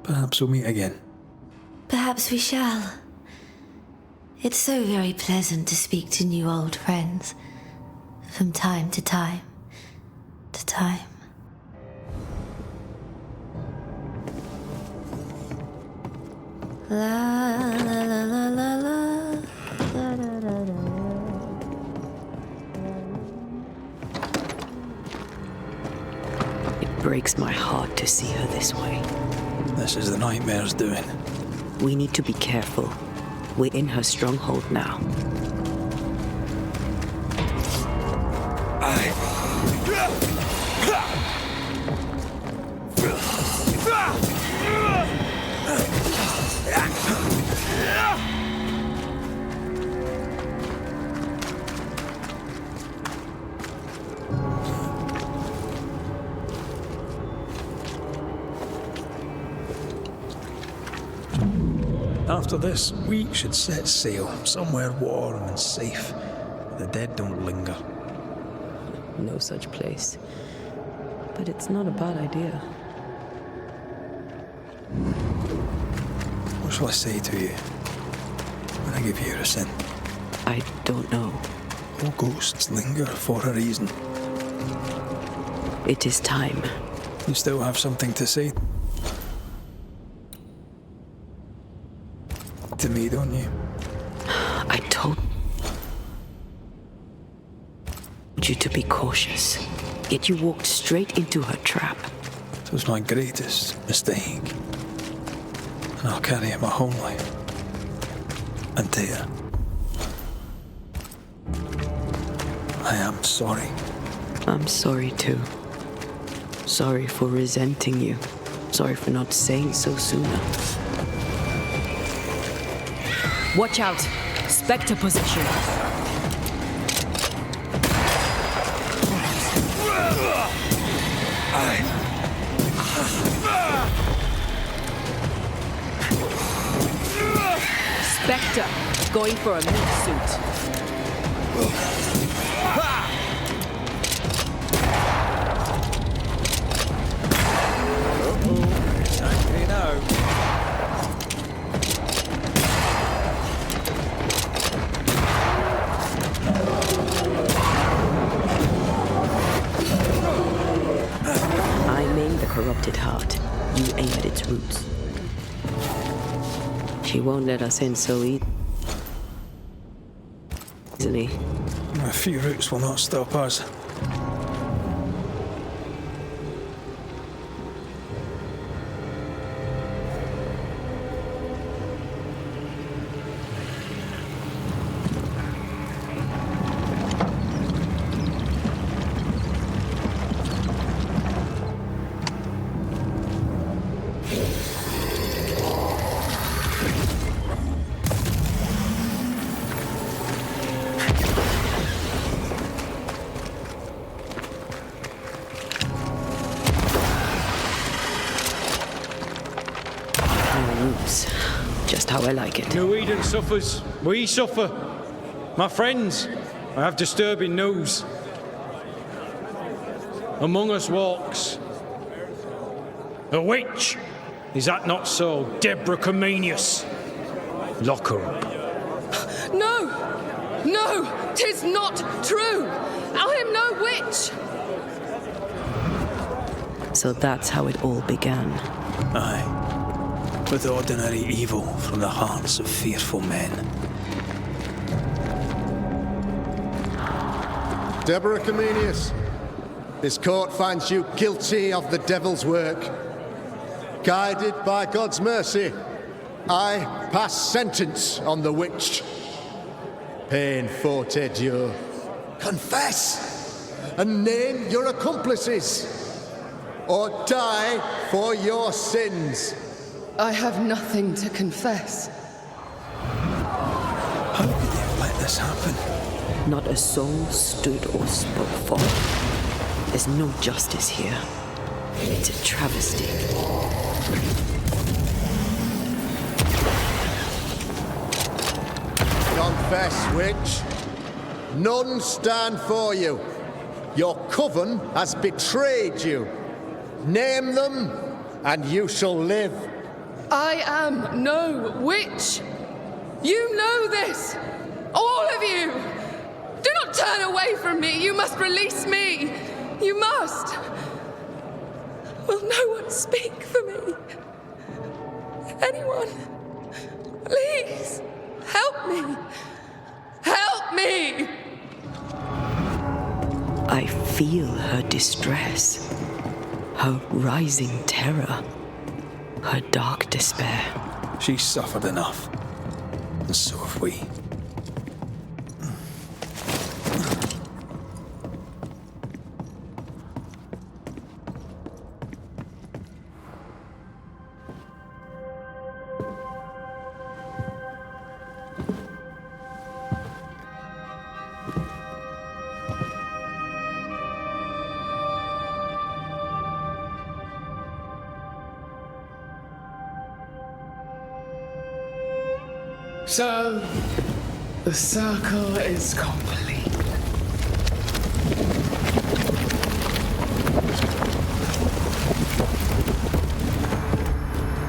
Perhaps we'll meet again. Perhaps we shall. It's so very pleasant to speak to new old friends. From time to time. To time. La la la la la la. Da, da, da, da. It breaks my heart to see her this way. This is the nightmare's doing. We need to be careful. We're in her stronghold now. After this, we should set sail somewhere warm and safe. The dead don't linger. No such place. But it's not a bad idea. What shall I say to you when I give you your assent? I don't know. All ghosts linger for a reason. It is time. You still have something to say to me, don't you? I told you to be cautious, yet you walked straight into her trap. It was my greatest mistake. And I'll carry it my whole life. And dear, I am sorry. I'm sorry too. Sorry for resenting you. Sorry for not saying so sooner. Watch out! Spectre possession! Spectre, going for a meat suit. It's angry now. I maim the corrupted heart. You aim at its roots. She won't let us in so easily. A few routes will not stop us. Just how I like it. New Eden suffers. We suffer. My friends, I have disturbing news. Among us walks a witch. Is that not so, Deborah Comenius? Lock her up. No! No! 'Tis not true! I am no witch! So that's how it all began. Aye. With ordinary evil from the hearts of fearful men. Deborah Comenius, this court finds you guilty of the devil's work. Guided by God's mercy, I pass sentence on the witch. Pain forte Dieu. Confess and name your accomplices, or die for your sins. I have nothing to confess. How could they have let this happen? Not a soul stood or spoke for. There's no justice here. It's a travesty. Confess, witch. None stand for you. Your coven has betrayed you. Name them, and you shall live. I am no witch. You know this. All of you. Do not turn away from me. You must release me. You must. Will no one speak for me? Anyone? Please. Help me. Help me. I feel her distress, her rising terror, her dark despair. She's suffered enough, and so have we. So, the circle is complete.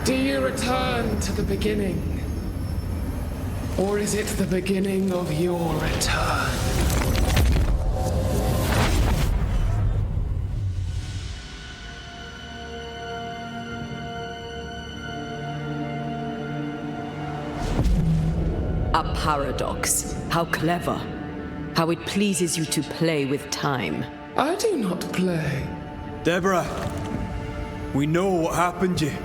Do you return to the beginning? Or is it the beginning of your return? A paradox. How clever. How it pleases you to play with time. I do not play. Deborah, we know what happened to you.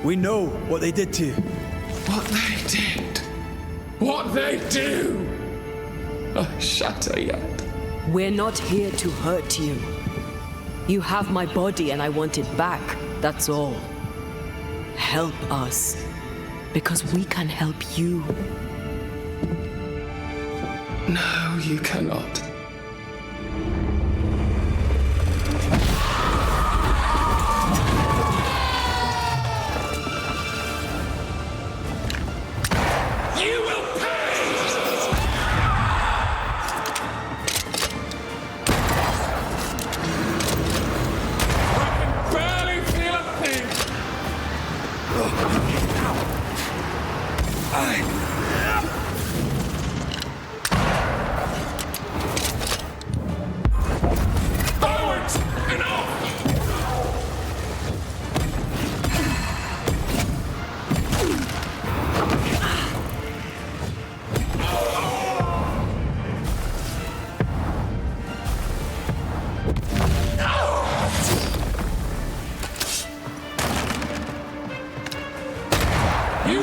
We know what they did to you. What they did. What they do. I shatter yet. We're not here to hurt you. You have my body and I want it back. That's all. Help us. Because we can help you. No, you cannot. You will pay! I can barely feel a thing! Forwards! Enough!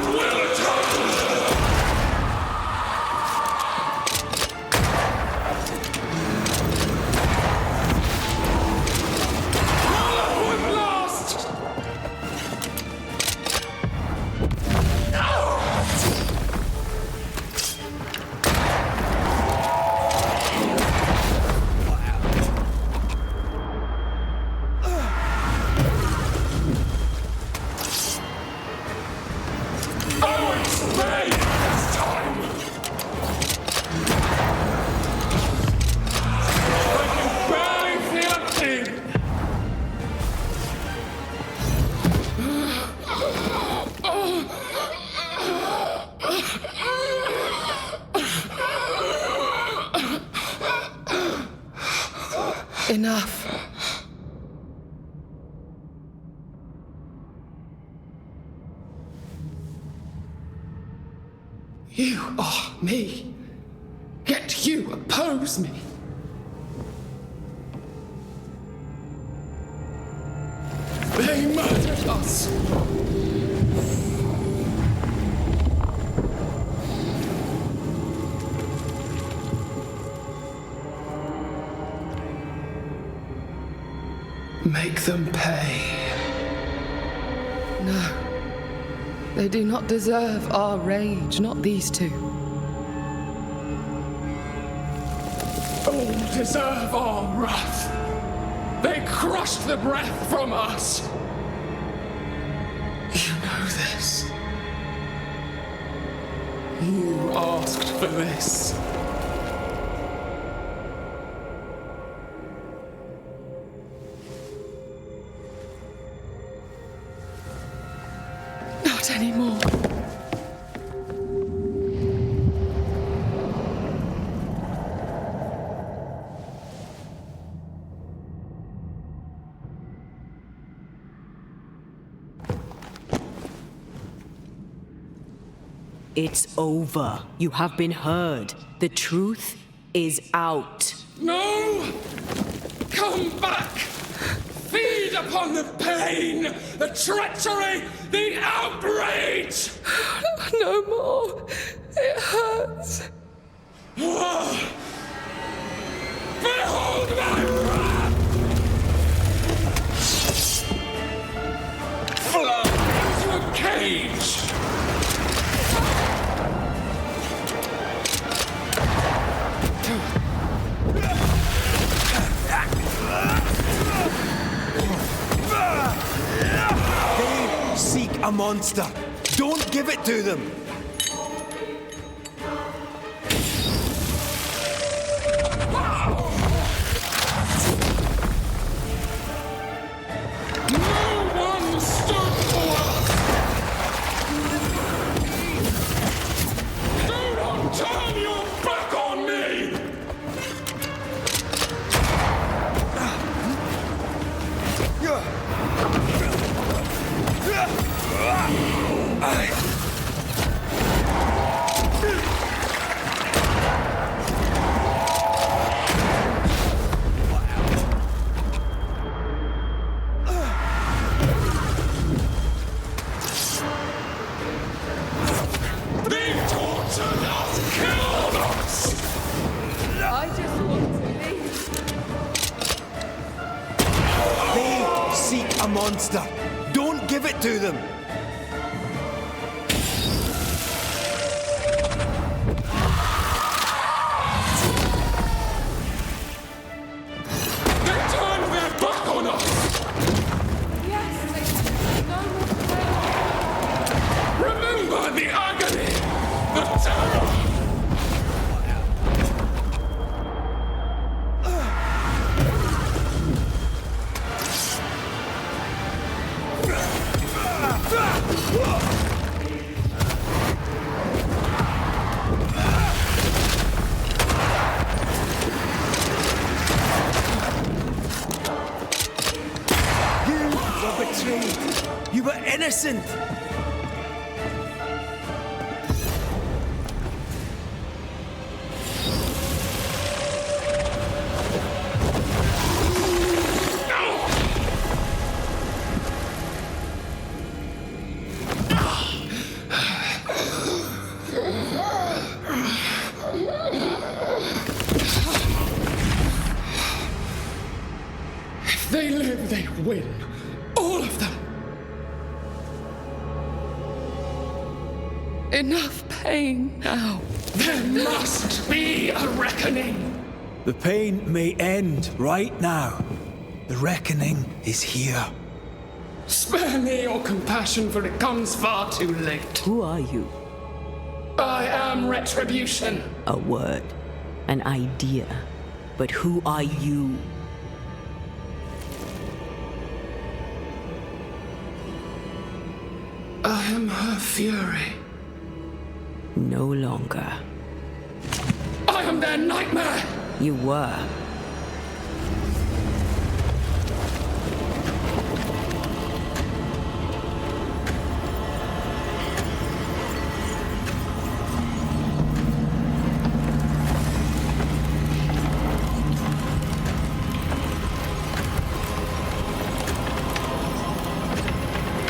will atone! We're lost! Enough. You are me, yet you oppose me. They murdered us. Make them pay. No. They do not deserve our rage, not these two. All deserve our wrath. They crushed the breath from us. You know this. You asked for this. Not anymore. It's over. You have been heard. The truth is out. No! Come back! Feed upon the pain, the treachery, the outrage! No more. It hurts. Behold my wrath! Flow into a cage! They seek a monster. Don't give it to them. No one stood for us! Do not turn your back on me! They tortured us, killed us! I just want to leave. They seek a monster. Don't give it to them. They turned their back on us! Remember the agony, the terror! You were betrayed. You were innocent. they win. All of them. Enough pain now. There must be a reckoning. The pain may end right now. The reckoning is here. Spare me your compassion, for it comes far too late. Who are you? I am retribution. A word, an idea. But who are you? I am her fury. No longer. I am their nightmare. You were.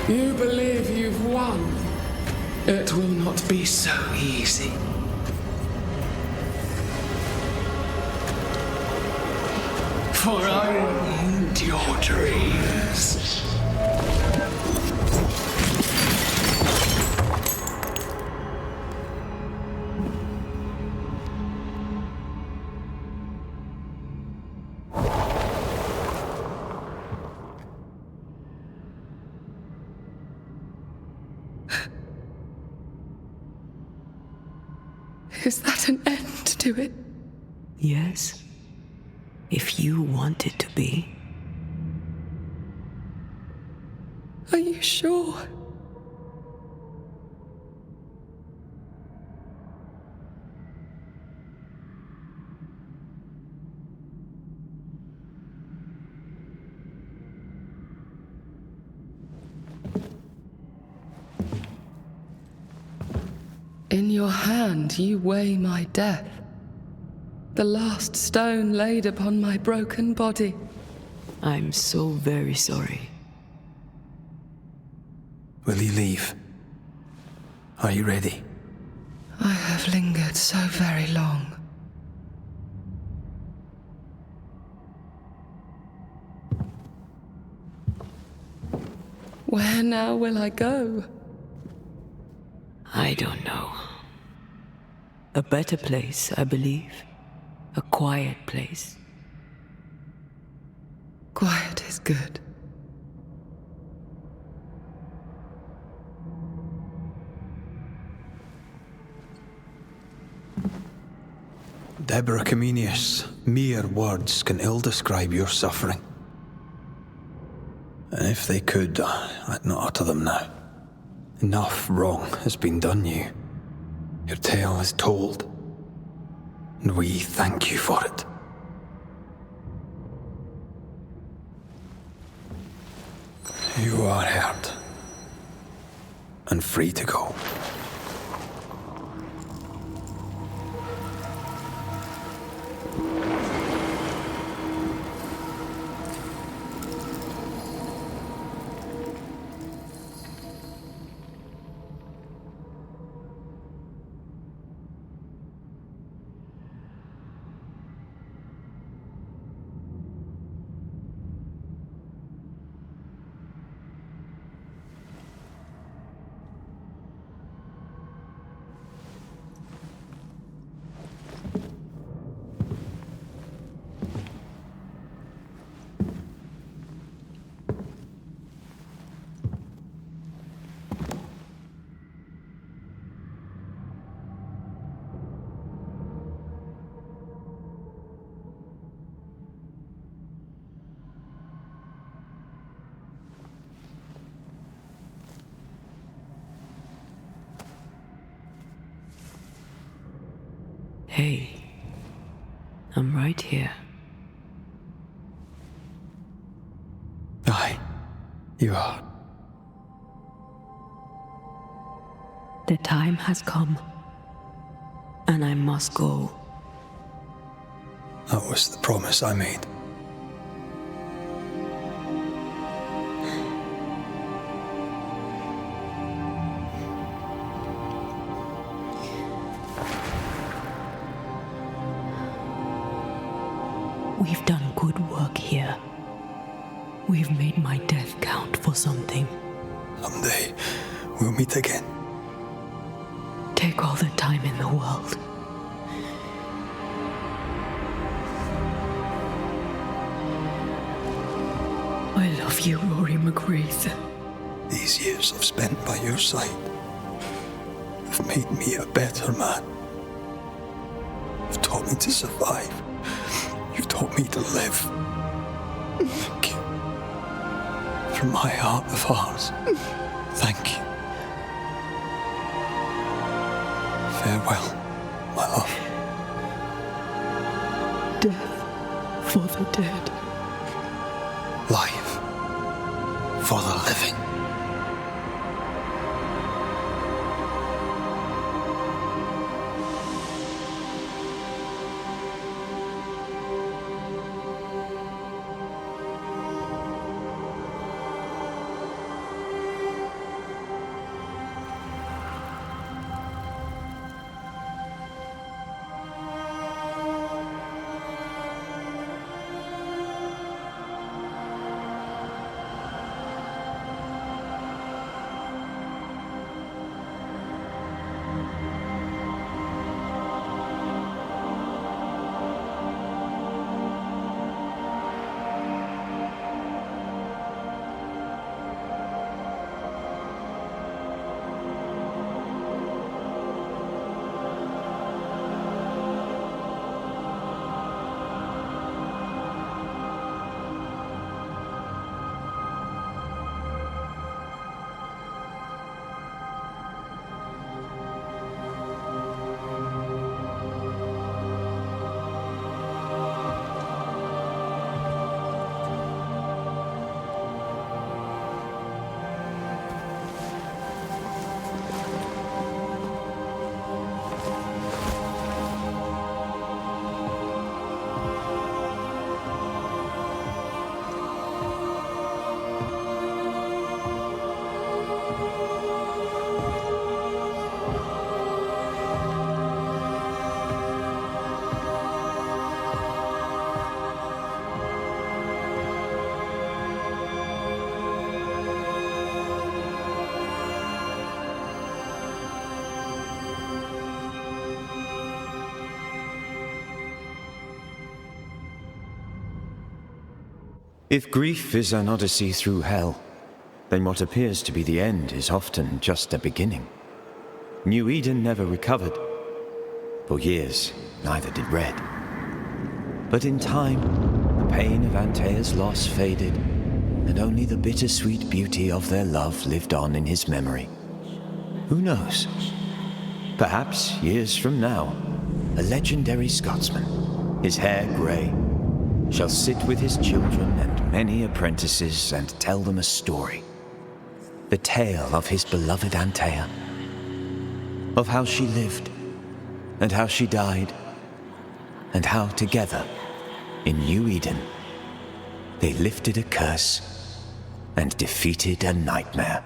You believe you've won. It will not be so easy. For I end your dreams. Is that an end to it? Yes. If you want it to be. Are you sure? In your hand you weigh my death, the last stone laid upon my broken body. I'm so very sorry. Will you leave? Are you ready? I have lingered so very long. Where now will I go? I don't know. A better place, I believe. A quiet place. Quiet is good. Deborah Comenius, mere words can ill describe your suffering. And if they could, I'd not utter them now. Enough wrong has been done you. Your tale is told, and we thank you for it. You are heard, and free to go. Hey, I'm right here. Aye, you are. The time has come, and I must go. That was the promise I made. We've done good work here. we've made my death count for something. Someday we'll meet again. Take all the time in the world. I love you, Rory McGrath. These years I've spent by your side have made me a better man. You've taught me to survive. You've taught me to live. Thank you. From my heart of hearts, thank you. Farewell, my love. Death for the dead. Life for the living. If grief is an odyssey through hell, then what appears to be the end is often just a beginning. New Eden never recovered. For years, neither did Red. But in time, the pain of Antea's loss faded, and only the bittersweet beauty of their love lived on in his memory. Who knows? Perhaps years from now, a legendary Scotsman, his hair grey, shall sit with his children and many apprentices and tell them a story. The tale of his beloved Antea. Of how she lived, and how she died, and how together, in New Eden, they lifted a curse and defeated a nightmare.